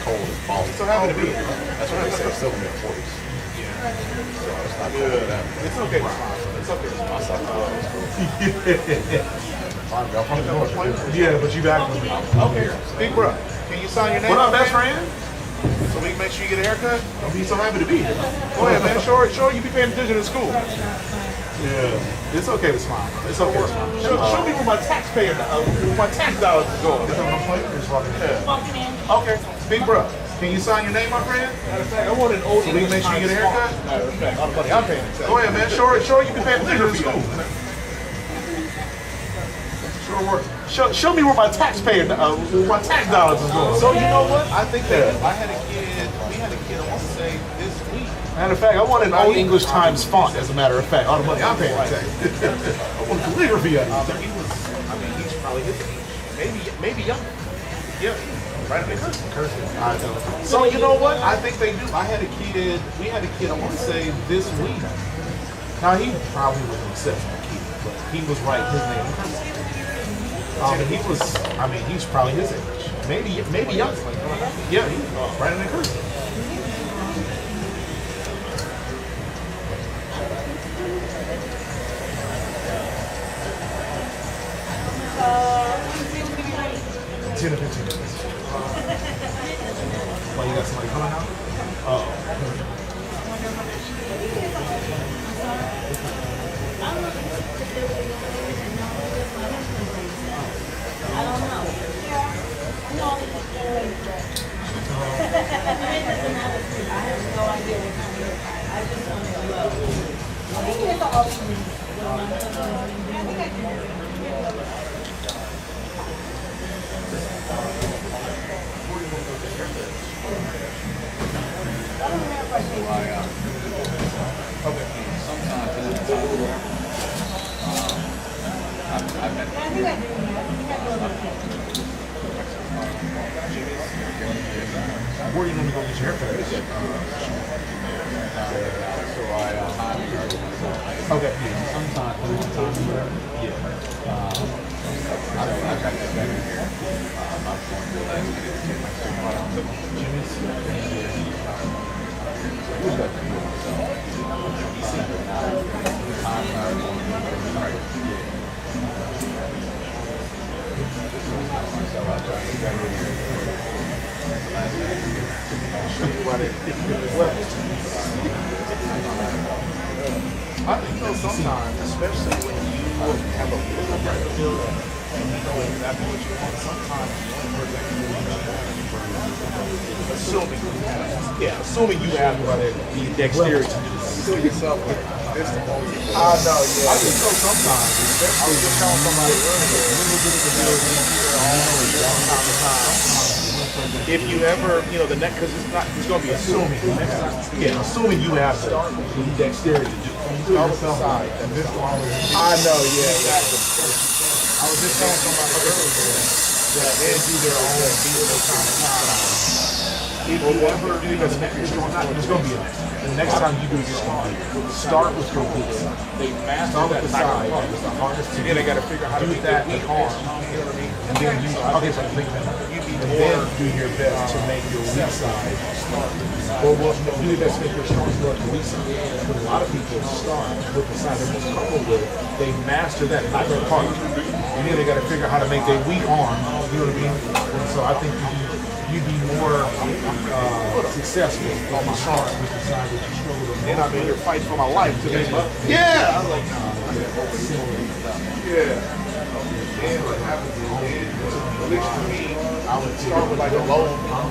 cold as Boston. So happy to be here. That's what they say. It's still in the 40s. So it's not cold Yeah. that. It's okay. It's okay. My South Carolina is cool. Y'all from the north. Yeah, but you back with me. Okay. Big bro, can you sign your name? What up, best friend? So we can make sure you get a haircut? I'm be so happy to be here. Go ahead, man. Sure, you be paying attention in school. Yeah. It's okay to smile. It's okay to smile. Show me where my taxpayer, my tax dollars is going. It's on my plate. It's walking in. walking in. Okay. Big bro, can you sign your name, my friend? Matter of fact, I want an old So we can make sure you get a haircut? Matter of fact, all the money I'm paying. Go ahead, man. Sure, you be paying attention in school. Sure. where show me where my taxpayer, where my tax dollars is going. So you know what? I think that I had a kid. We had a kid. I want to say this week. Matter of fact, I want an old English Times font. As a matter of fact, all the money I'm paying tax. I want calligraphy on it. He was. I mean, he's probably his age. Maybe younger. Yeah. Right in the cursing. I know. So you know what? I think they do. I had a kid. We had a kid. I want to say this week. Now he probably was an exceptional kid, but he was right. His name was cursive. He was. I mean, he's probably his age. Maybe younger. Yeah, he was right in the cursive. $10 to $15. Why, you got somebody coming out? Oh. I don't know. No, I have no idea what kind of I just want to love. I think it's Where are you going to go get your haircut? Okay. I think though sometimes, especially when you have a little bit of build and you know exactly what you want, sometimes one person can do assuming you have the dexterity to do this. yourself like this the whole I know, yeah. I think so sometimes, especially I was just telling somebody earlier, when you get the ability time to time. If you ever, the next, because it's going to be assuming. Assuming you have the dexterity to do yourself side. I know, yeah, exactly. I was just telling somebody earlier that they do their own video time to time. If you ever, there's going to be a next. The next time you do your start with your weak side. They master start with that the side. It's the hardest to then they got to figure out how to do make that weak arm. You know what I mean? And then you, okay, so think about it. And then do your best to make your weak side start. Or do your best to make your strong start the weak side. Because a lot of people start with the side they're most comfortable with. They master that, not their part. And then they got to figure out how to make their weak arm. You know what I mean? And so I think you'd be more successful if you start with the side that you struggle with. And I'm in here fighting for my life today. Yeah! I was like, yeah. And what happens is, at least for me, I would start with like a low,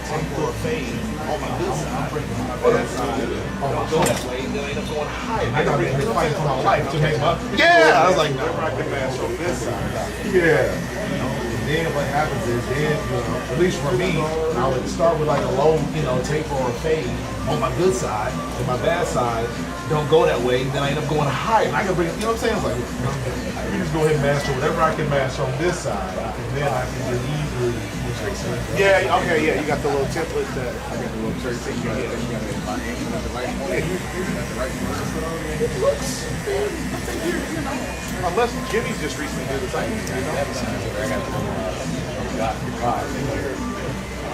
take for a fade on my good side, my bad side. Don't go that way, then I end up going high. I got to fight for my life to make my. Yeah! I was like, never I can master on this side. Yeah. And then what happens is, at least for me, I would start with like a low, taper or fade on my good side, and my bad side don't go that way. Then I end up going high, and I can bring, what I'm saying? It's like, let me just go ahead and master whatever I can master on this side, and then I can just easily. Yeah. Okay. Yeah. You got the little template that I got the little church thing. Yeah. You got to my aim at the right point. At the right point. It looks. Unless Jimmy's just recently did the same.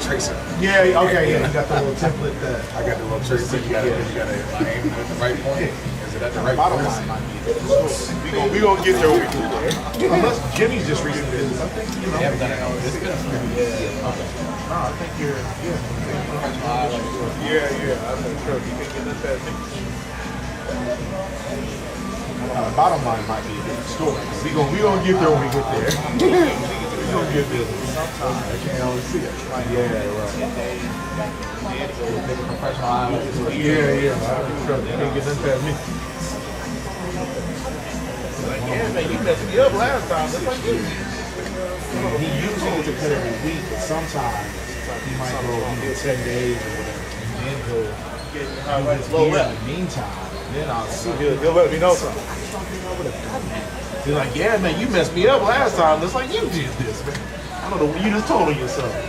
Tracer. Yeah, okay, yeah, you got the little template that I got the little tracer. You got to aim at the right point. Is it at the right bottom point? line? We gonna get there when we get there. Unless Jimmy's just recently did this, I think You haven't done it all this good. No, I think you're. Yeah. I'm not sure. You can get that fast. Bottom line might be a different story. We gonna get there when we get there. We gonna get there. Sometimes I can't always see it. Yeah, right. Yeah. You can't get that past me. Like, yeah, man, you messed me up last time. That's like you. He usually gets a cut every week, but sometimes he might go 10 days or whatever, and then he'll do his beard in the meantime. Then I'll see. He'll let me know something. I just don't think I would have done that. He's like, yeah, man, you messed me up last time. It's like, you did this, man. I don't know what you just told on yourself. You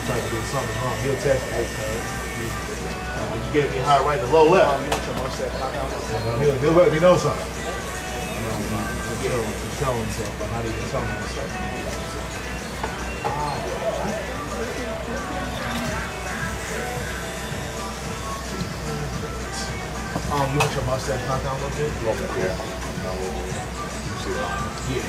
trying to do something wrong. He'll text me, hey, you gave me a high right to low left. He'll let me know something. He'll get over to show himself, but not even telling himself. You want your mustache knocked down a little bit? Yeah. Yeah.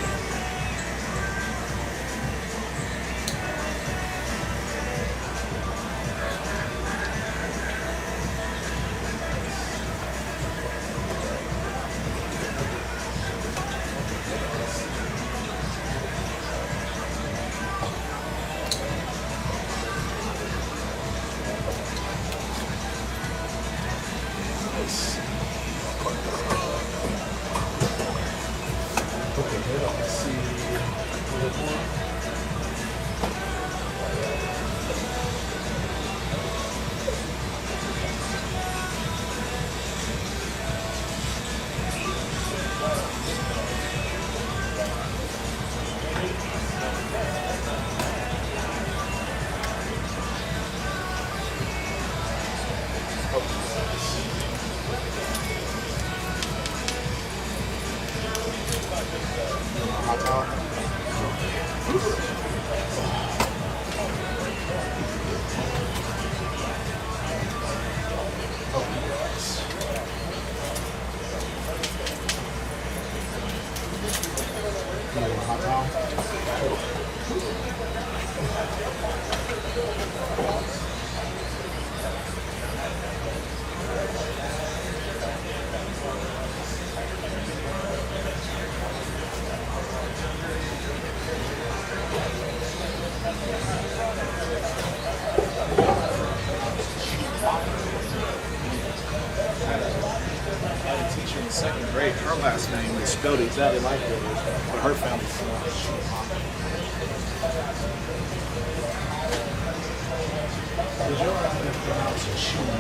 Second grade, her last name is spelled exactly like yours, but her family's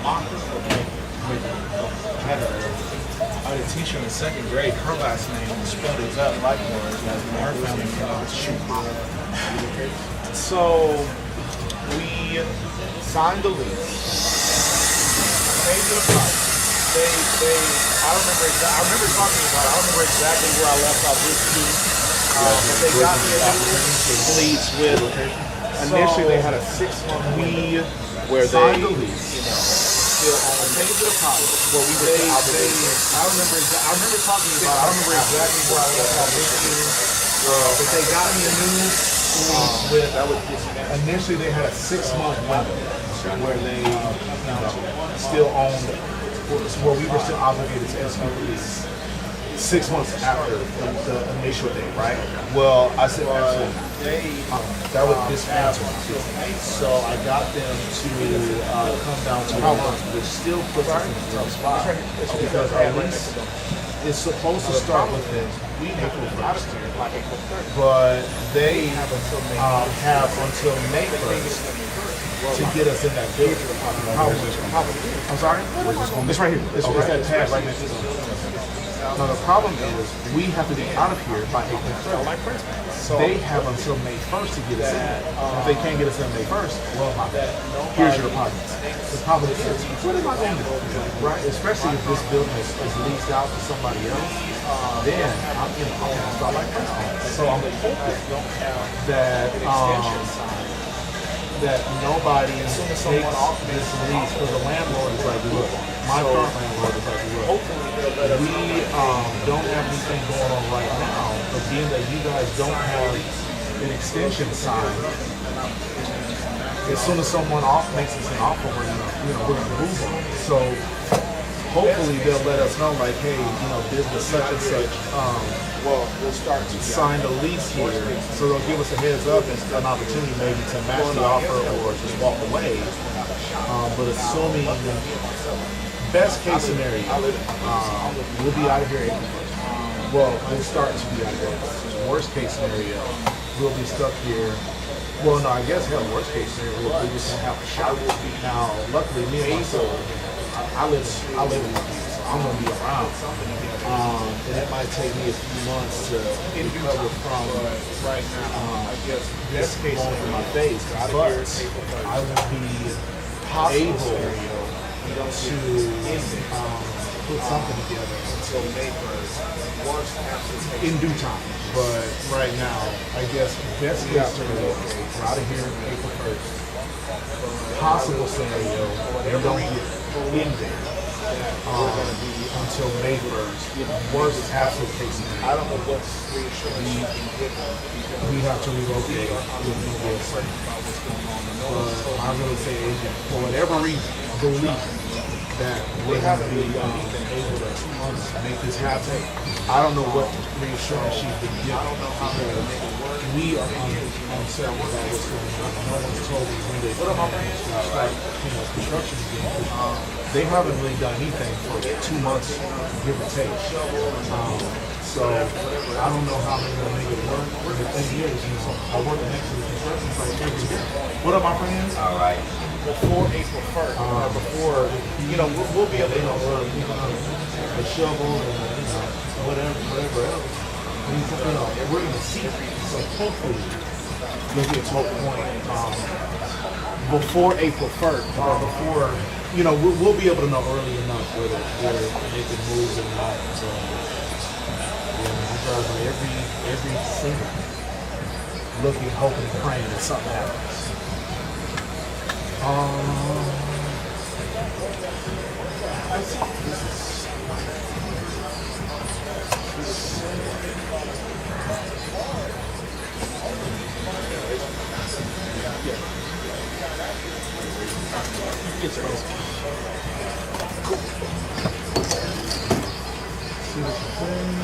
I had a teacher in second grade, her last name was spelled exactly like yours, and her family pronounced Schumacher. So we signed the lease. Paid the price. I remember talking about it. I don't remember exactly where I left off with you. But they got me a new lease with, initially they had a 6-month where signed the lease. Still paid the deposit. Well, I remember talking about it. I don't remember exactly where I left off with you. But they got me a new lease with, initially they had a 6-month window where they still owned, where we were still obligated to execute the lease 6 months after the initial date, right? Well, I said that was dismantled. So I got them to come down to how much, which still puts us in a tough spot. Because at least it's supposed to start within April 1st, but they have until May 1st to get us in that building. I'm sorry? It's right here. It's that tab right next to it. Now the problem is we have to be out of here by April 1st. So they have until May 1st to get us in. If they can't get us in May 1st, well, here's your deposits. The problem is, what am I going to do? Right? Especially if this building is leased out to somebody else, then I'm going to start like principal. So I'm hoping that nobody takes this lease, because the landlord is like, look, my current landlord is like, look, we don't have anything going on right now, but being that you guys don't have an extension signed, as soon as someone makes us an offer, we're going to move on. So hopefully they'll let us know, like, hey, this is such and such. We'll start to sign the lease here, so they'll give us a heads up and an opportunity maybe to match the offer or just walk away. But assuming best case scenario, we'll be out of here April 1st. Well, we'll start to be out of here. worst case scenario, we'll be stuck here. Well, no, I guess hell, worst case scenario, we just won't have a shot. Now, luckily, me and my son, I live in Lucky, so I'm gonna be around. And it might take me a few months to recover from right now. This case in my face, but I will be able to put something together until May 1st in due time. But right now, I guess best case scenario, we're out of here April 1st. Possible scenario, they don't get in there until May 1st. Worst absolute case scenario. I don't know what's we have to relocate with no boyfriend. But my real estate agent, for whatever reason, believes that we have to be able to make this happen. I don't know what reassurance she's been given because we are uncertain about what's going on. No one's told me when they start, construction again. They haven't really done anything for 2 months, give or take. So I don't know how they're gonna make it work. The thing is, I work next to the construction site every day. What up, my friends? All right. Before April 1st, or before, we'll be able to, the shovel and, whatever else. We're in the season, so hopefully we'll get to a point before April 1st, or before, we'll be able to know early enough whether they can move or not. So, I drive by every single looking, hoping, and praying that something happens. Yes, sir. Cool. See what you're saying.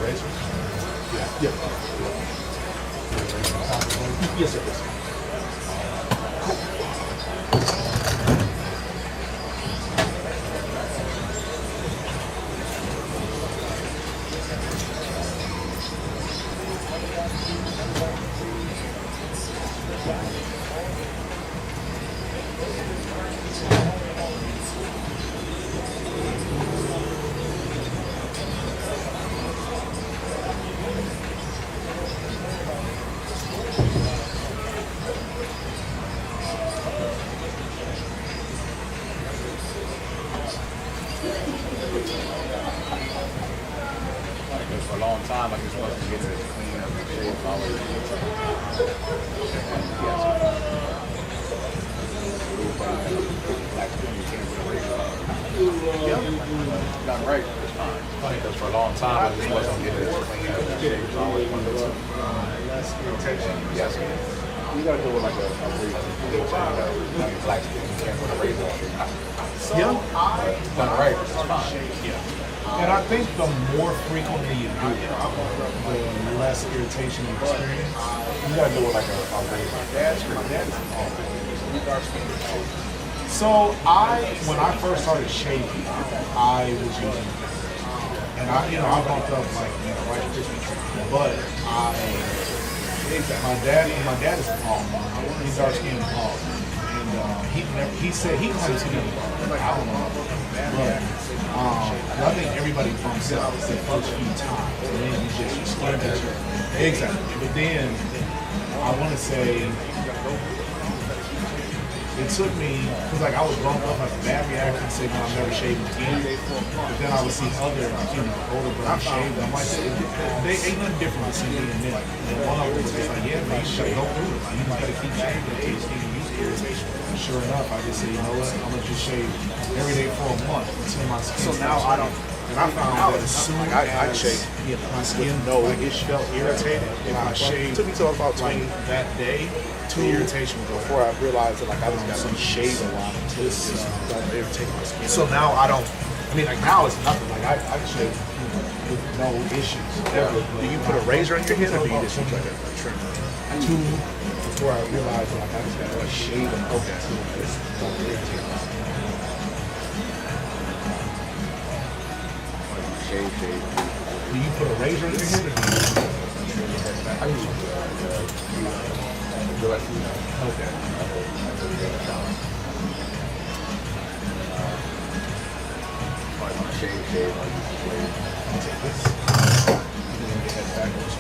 Razor? Yeah. Yes, sir. Cool. For a long time, I just wasn't getting it clean up and shaved all over. Done right this time. Because for a long time, I just wasn't getting it clean up and shaved all over. Less irritation. Yes. You gotta do it like a brief black skin. You can't put a razor on it. Yeah. Done right this time. Yeah. And I think the more frequently you do it, the less irritation you experience. You gotta do it like a razor. So when I first started shaving, I was using, and I bumped up like right Krispy Kreme, but my dad is Paul. He's dark skinned Paul, and he said he claims he didn't. I don't know, but I think everybody bumps up the first few times, and then you just square that. Exactly, but then I want to say. It took me, because I was bumped up, like a bad reaction, saying I'll never shave again. But then I would see other, older brothers shave. I'm like, they ain't nothing different between me and them. And one of them was just like, yeah, man, you gotta go through it. Like, you just gotta keep shaving. You just keep using irritation. Sure enough, I just said, you know what, I'm gonna just shave every day for a month until my skin. So now I don't. And I found that as soon as I shaved, my skin felt irritated. If I shaved, it took me till about that day. The irritation would go before I realized that I just got to shave a lot until this don't irritate my skin. So now I don't. Now it's nothing. I can shave with no issues. Ever. Do you put a razor on your head, or do you just use like a trimmer? Two before I realized that I just got to shave them. Okay. Don't irritate my skin. Do you put a razor in your head or do you I use okay. Shave, I use the blade. Take this. And then get that backwards.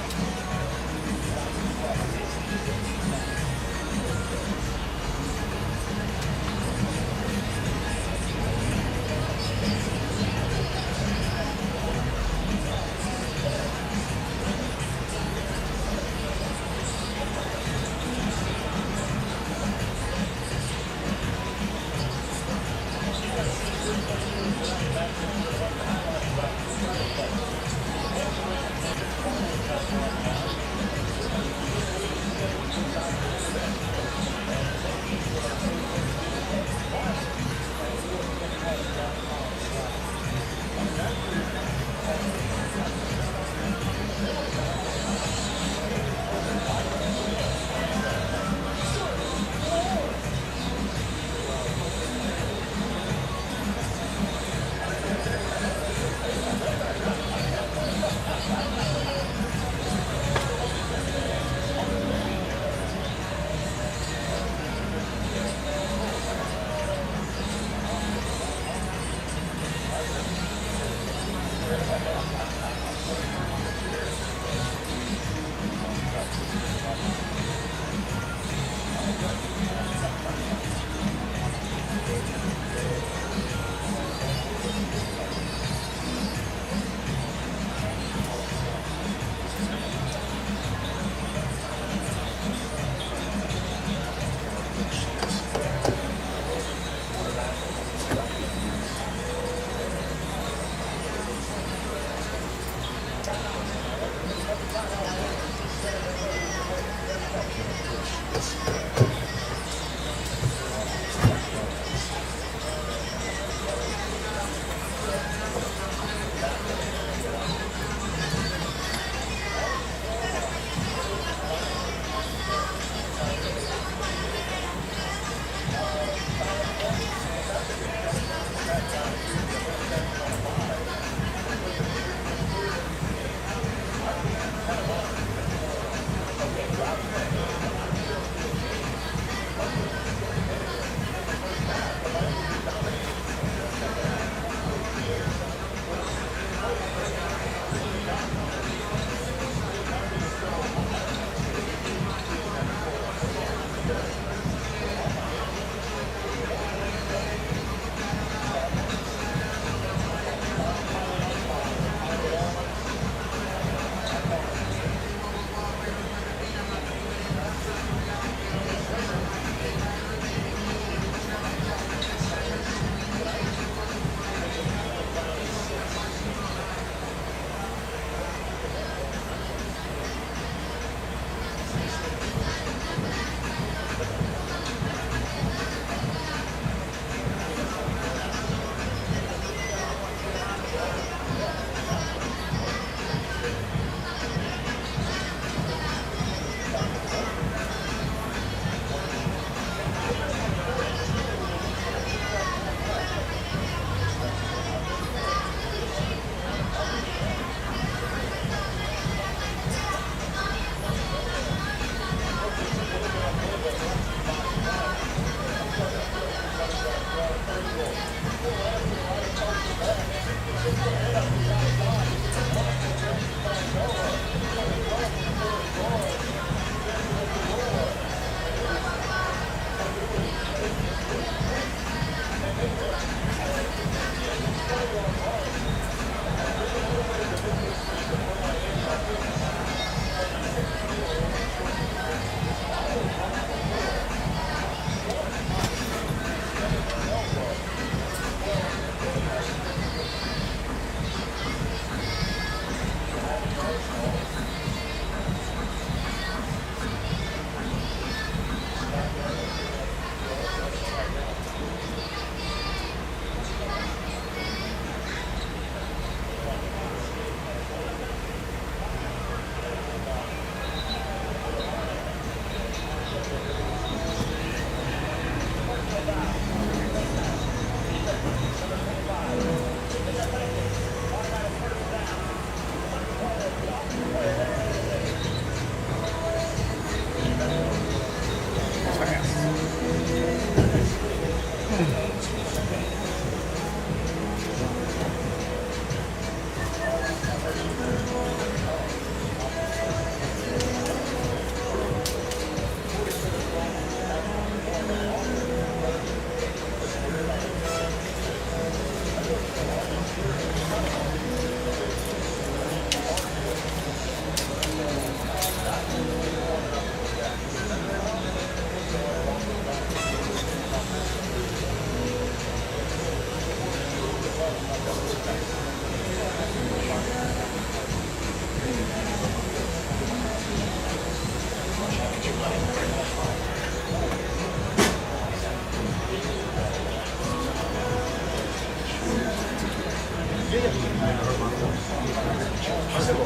So you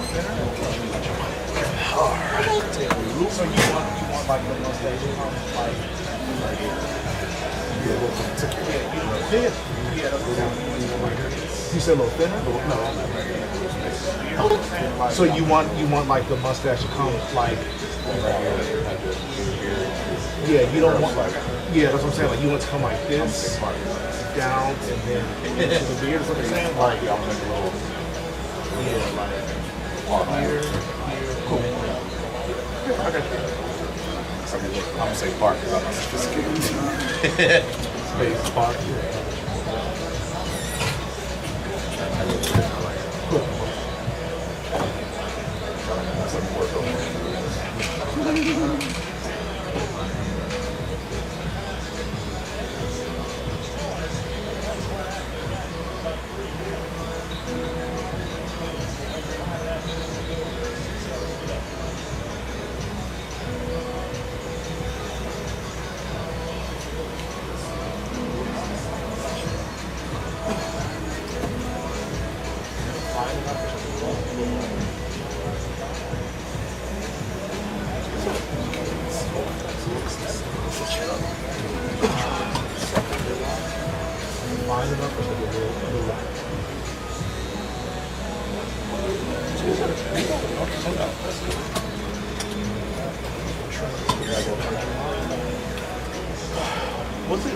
want like the mustache, You said a little thinner? No. So you want like the mustache to come like. Yeah, you don't want like. Yeah, that's what I'm saying. Like you want it to come like this, down, and then into the beard. Is what I'm saying. Like I'm like a little. Yeah, like here, cool. Okay. I'm gonna say Park because I'm not sophisticated. Space Park.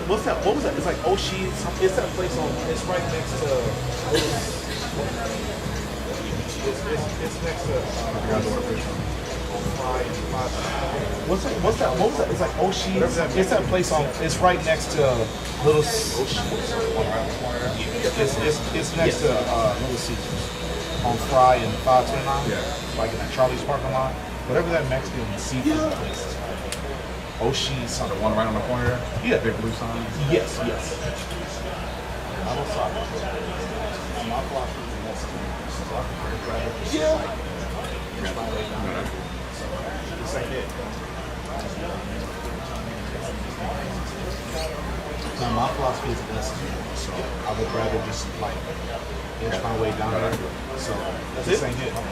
What's that? What was that? It's like Oshi. It's that place on. It's right next to. It's next to. What's that? What was that? It's like Oshi. It's that place on. It's right next to Little. It's next to Little Caesars on Fry and 529. Yeah. Like in that Charlie's parking lot. Whatever that Mexican seafood place is. Oshi's on the one right on the corner there? Yeah. Big blue sign? Yes, yes. I don't stop. My block is the next to me. So I can grab it. Yeah. This ain't it. Now my philosophy is against it. So I would rather just like inch my way down there. So this ain't it. I'm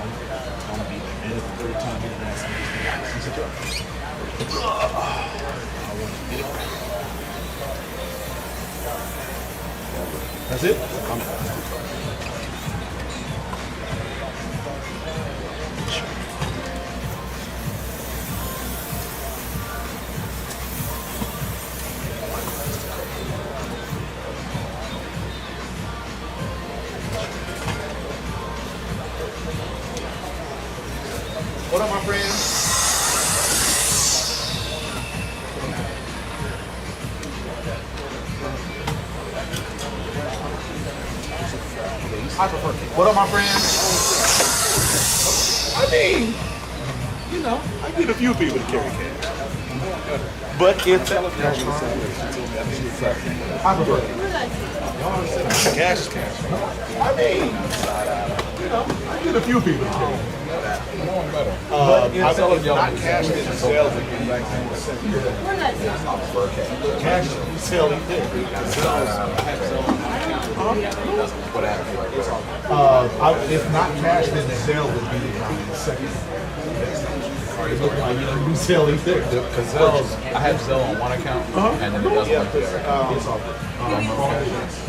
gonna be the third time getting asked me. That's it? What up, my friends? I prefer cake. What up, my friends? I mean, you know, I get a few people to carry cash. But if that I prefer cake. Cash is cash. I mean, you know, I get a few people to carry cash. But if it's not cash, then sales would be like I prefer cash. Cash is sale either. If not cash, then the sale would be the second. You sell either. Because I have Zelle on one account, and then it doesn't work the other account.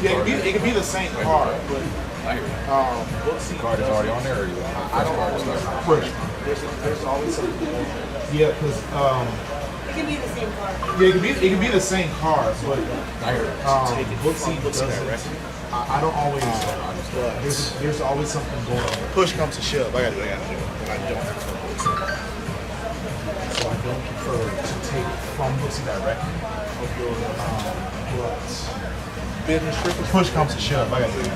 Yeah, it could be the same card, but the card is already on there, or you want I don't always fresh. There's always something. Yeah, because It can be the same card. yeah, it could be the same card, but I don't always. There's always something going on. Push comes to shove. I gotta do it. I don't. So I don't prefer to take from Booksy directly. But business trip, push comes to shove. I gotta do it.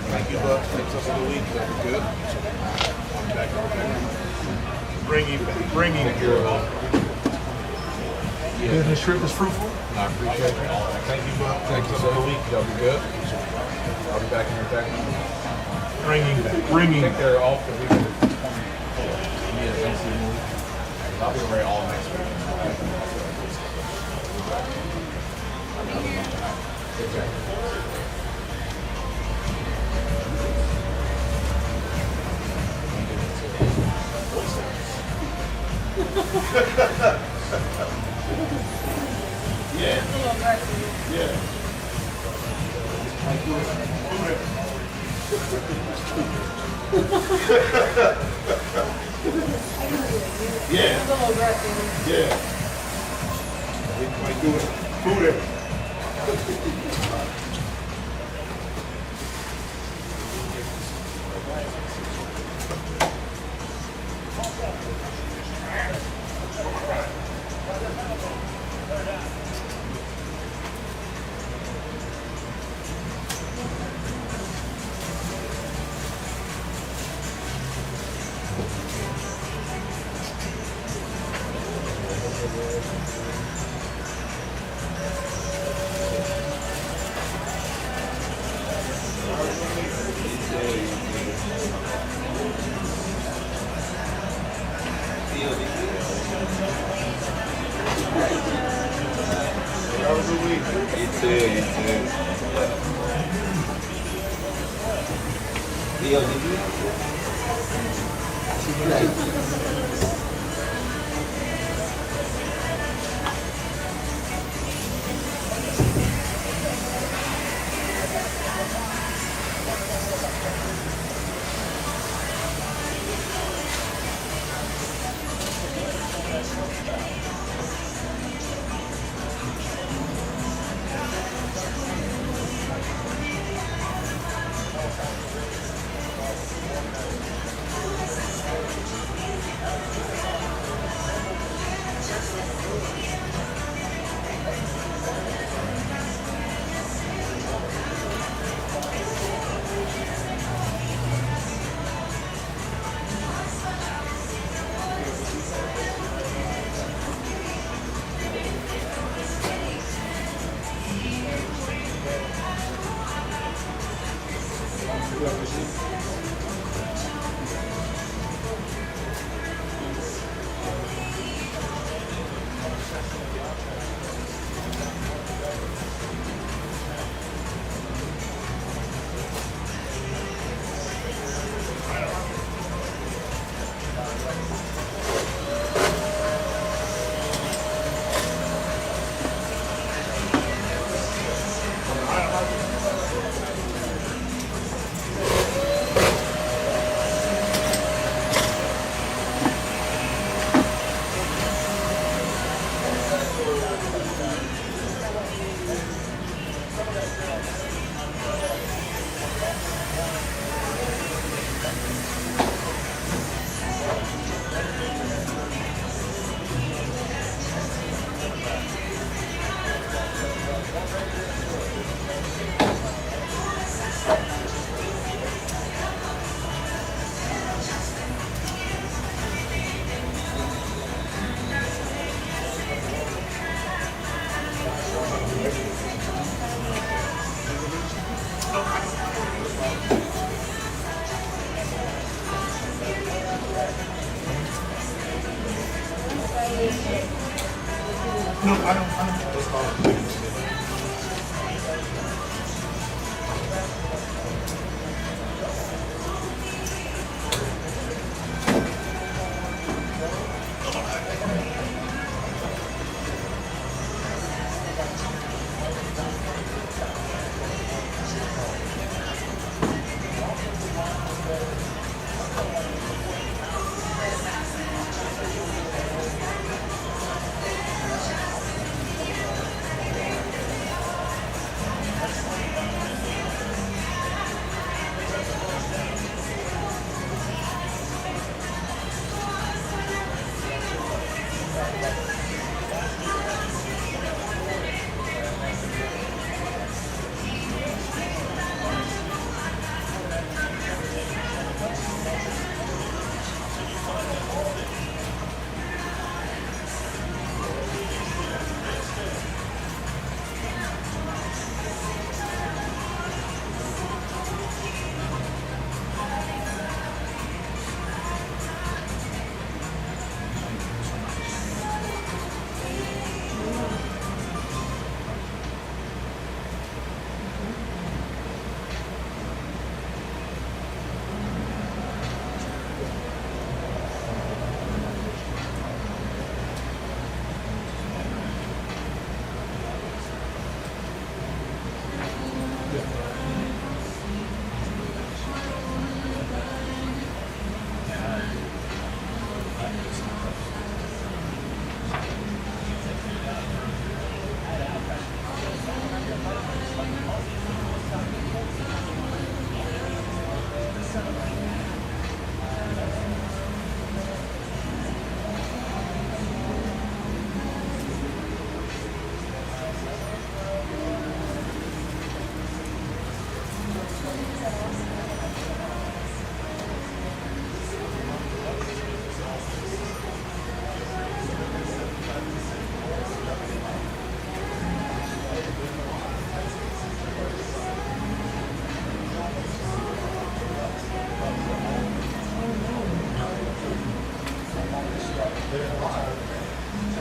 Thank you, Buck. Thanks for the week. Good. I'm back. Bring you back. Business trip is fruitful. I appreciate it. Thank you, Buck. Thank you for the week. Y'all be good. I'll be back in your back. Bringing back. Bringing. I think they're off the week of the 20th. Yeah, Thanksgiving week. I'll be away all next week. Yeah. Yeah. Yeah. Yeah. Might do it. Food it. No, I don't. It's called.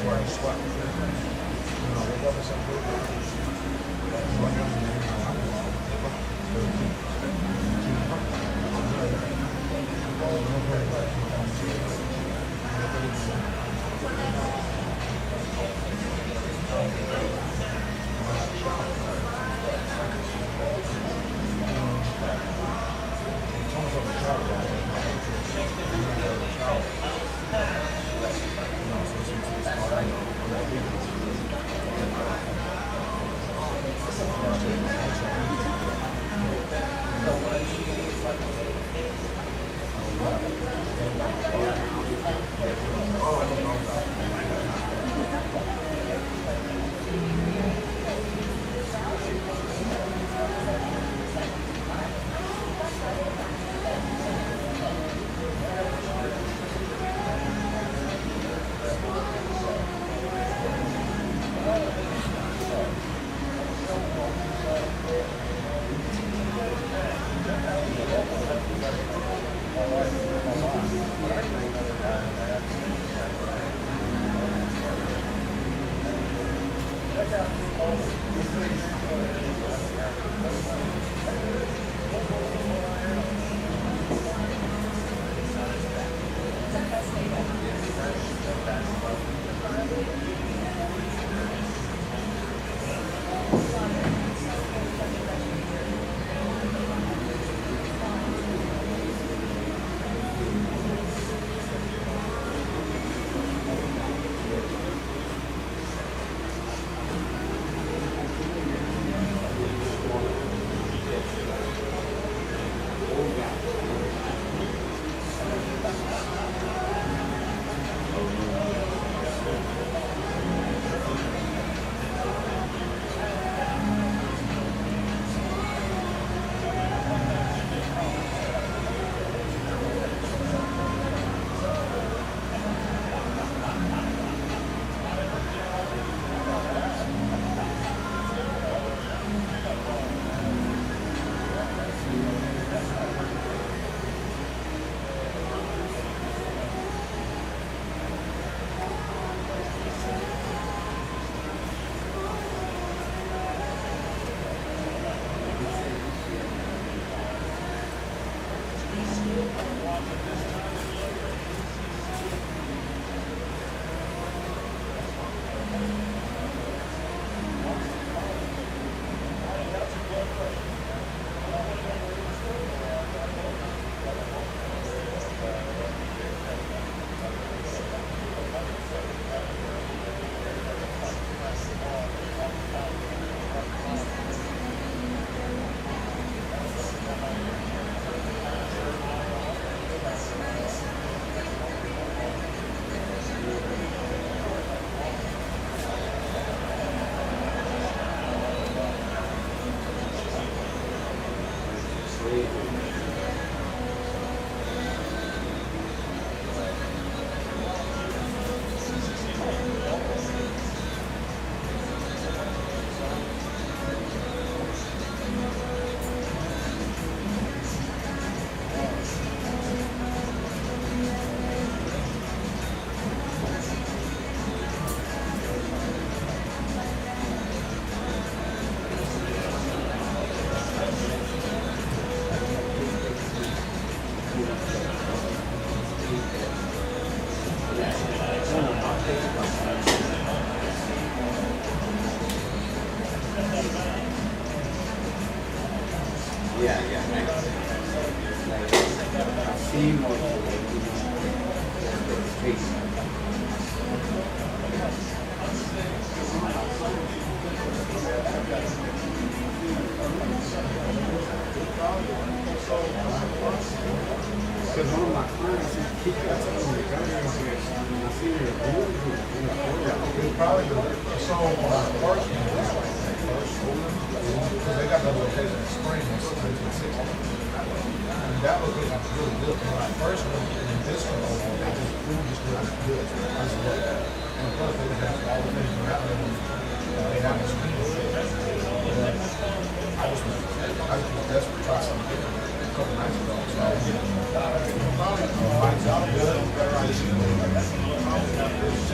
where I sweat. You know, they got some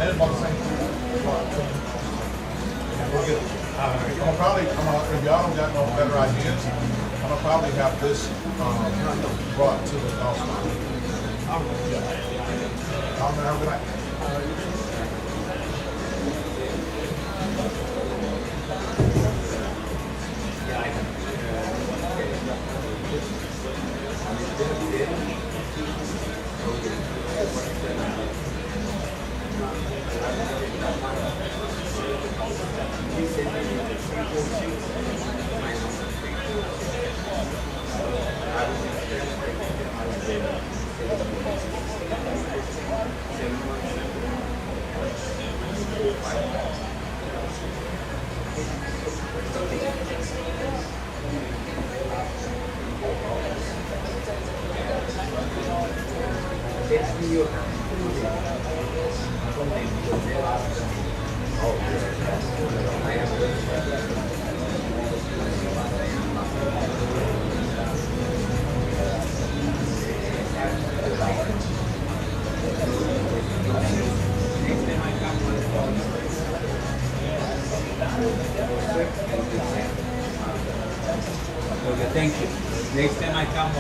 And about the same. I'm gonna probably, if y'all don't got no better ideas, I'm gonna probably have this brought to the golf spot. Yeah. I'm gonna have a good night. Okay, thank you. Next time I come,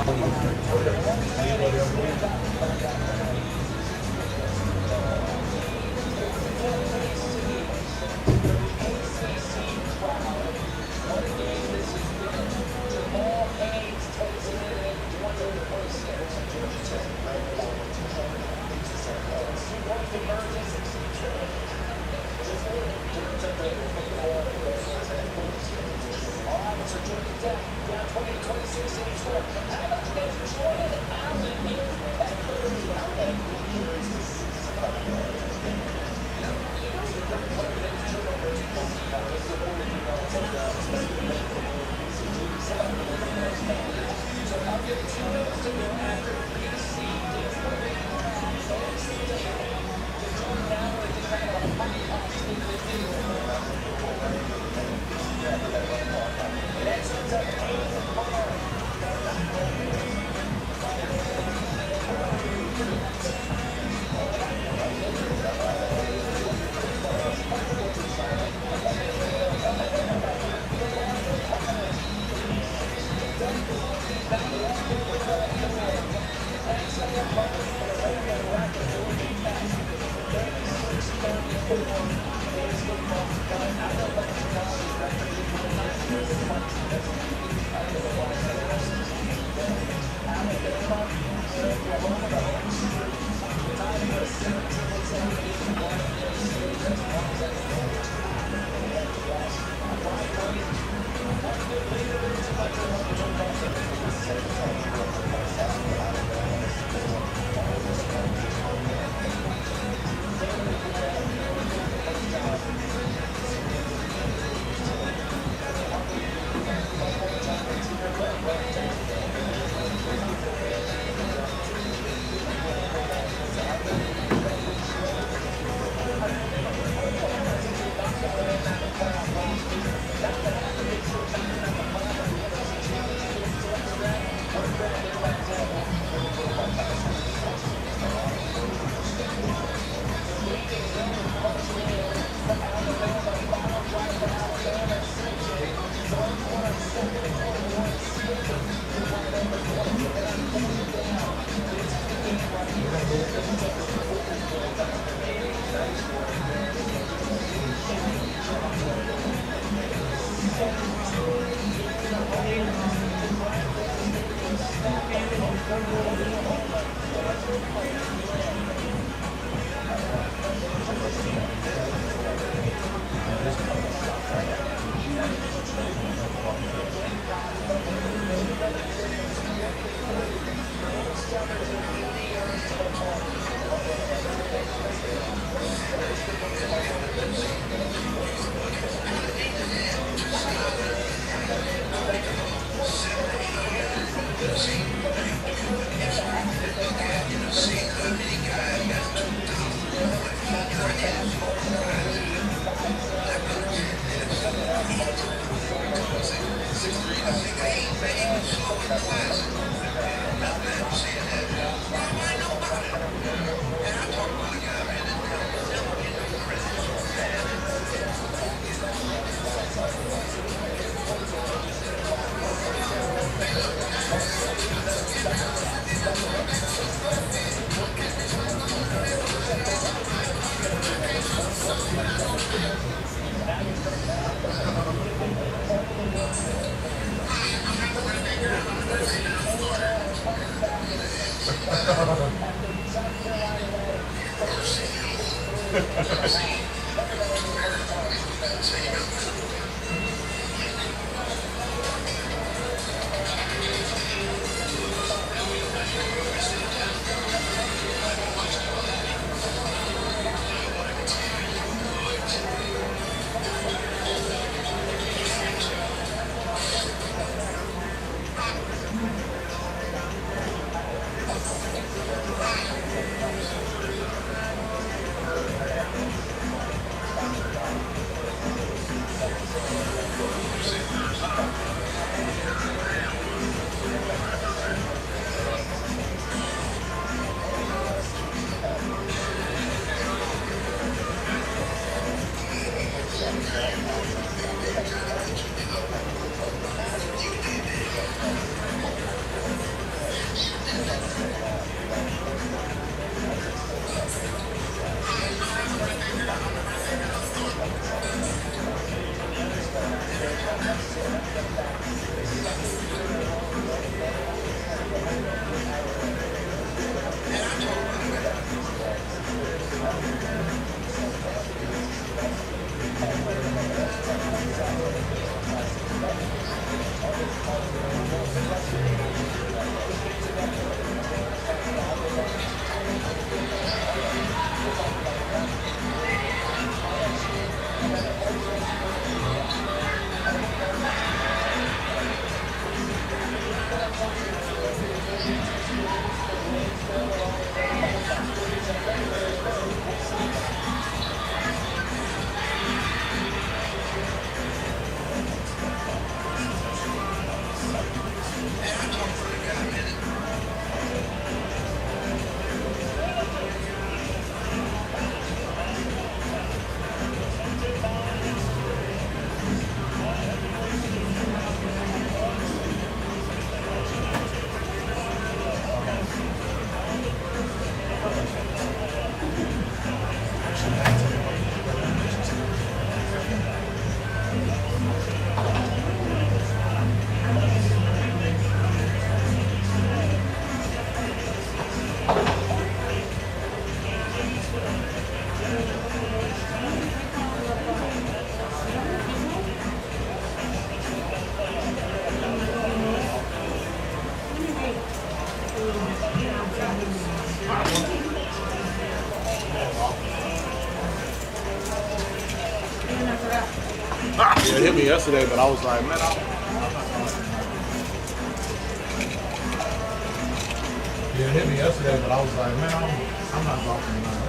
It hit me yesterday, but I was like, man, Yeah, it hit me yesterday, but I was like, man, I'm not walking tonight.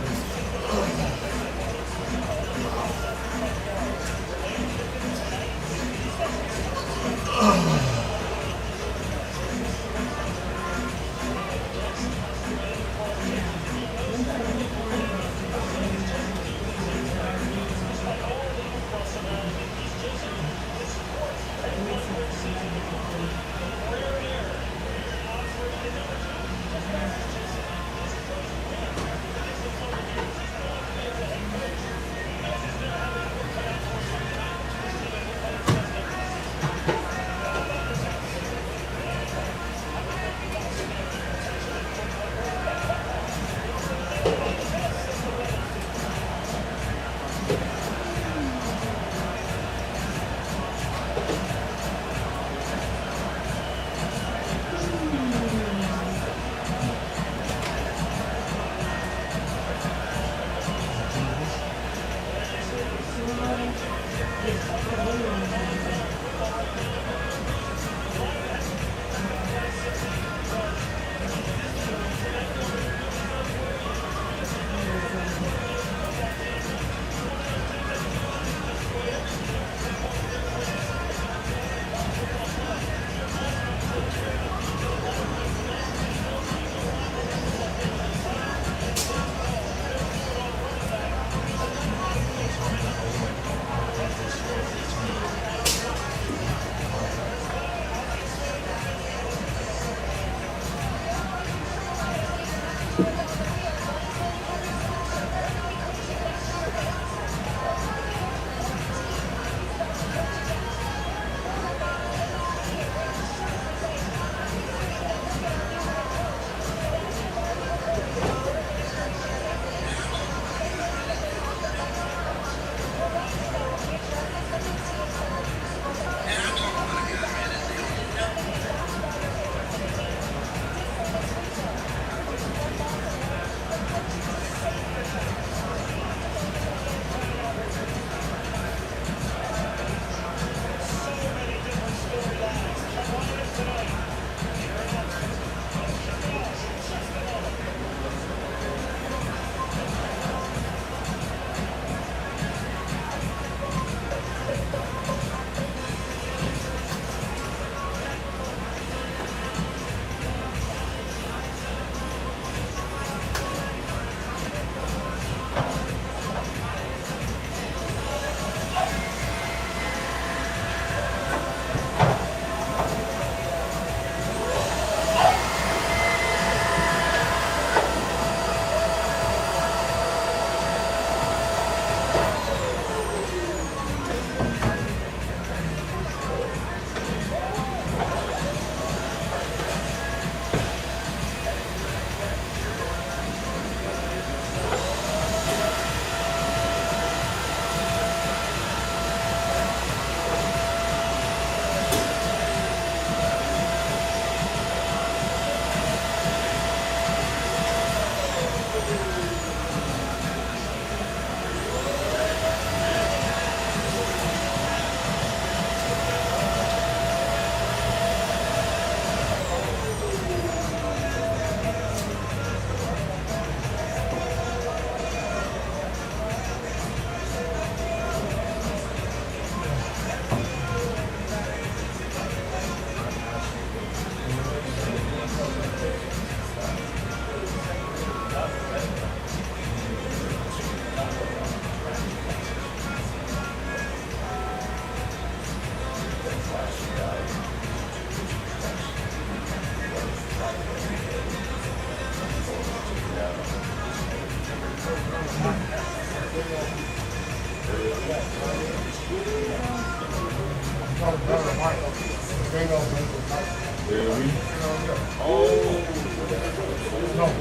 No,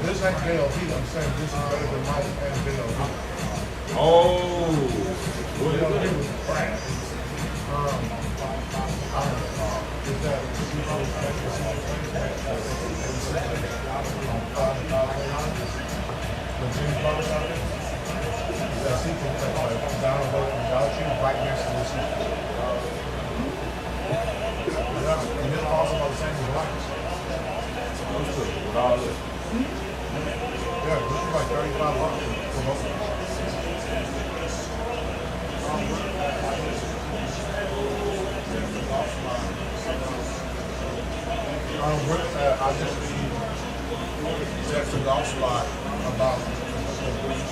this ain't JLP. I'm saying this is better than Mike and JLP. Oh. JLP was crap. Is that the Jimmy Butler something? That sequence like down the boat without you right next to the sequence. Yeah, and this also about the same as Lights. Yeah, this is like $35 for both of them. I just text the golf spot about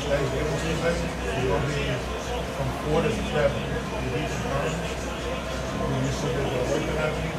Thanksgiving Tuesday. We're going to be from 4 to 7. You need to turn. You said there's a working happening.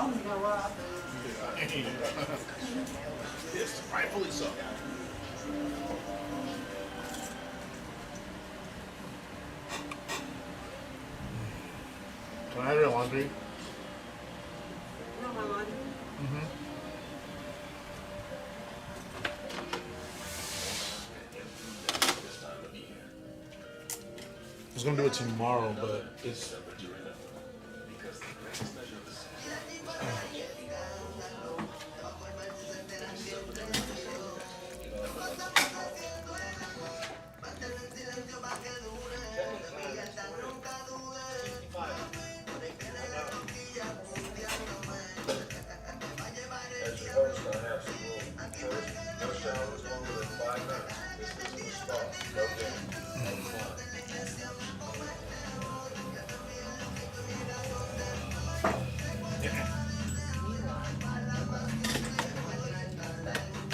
volume go up. Yes, rightfully so. Can I have your laundry? You know my laundry? Mm-hmm. I was gonna do it tomorrow, but it's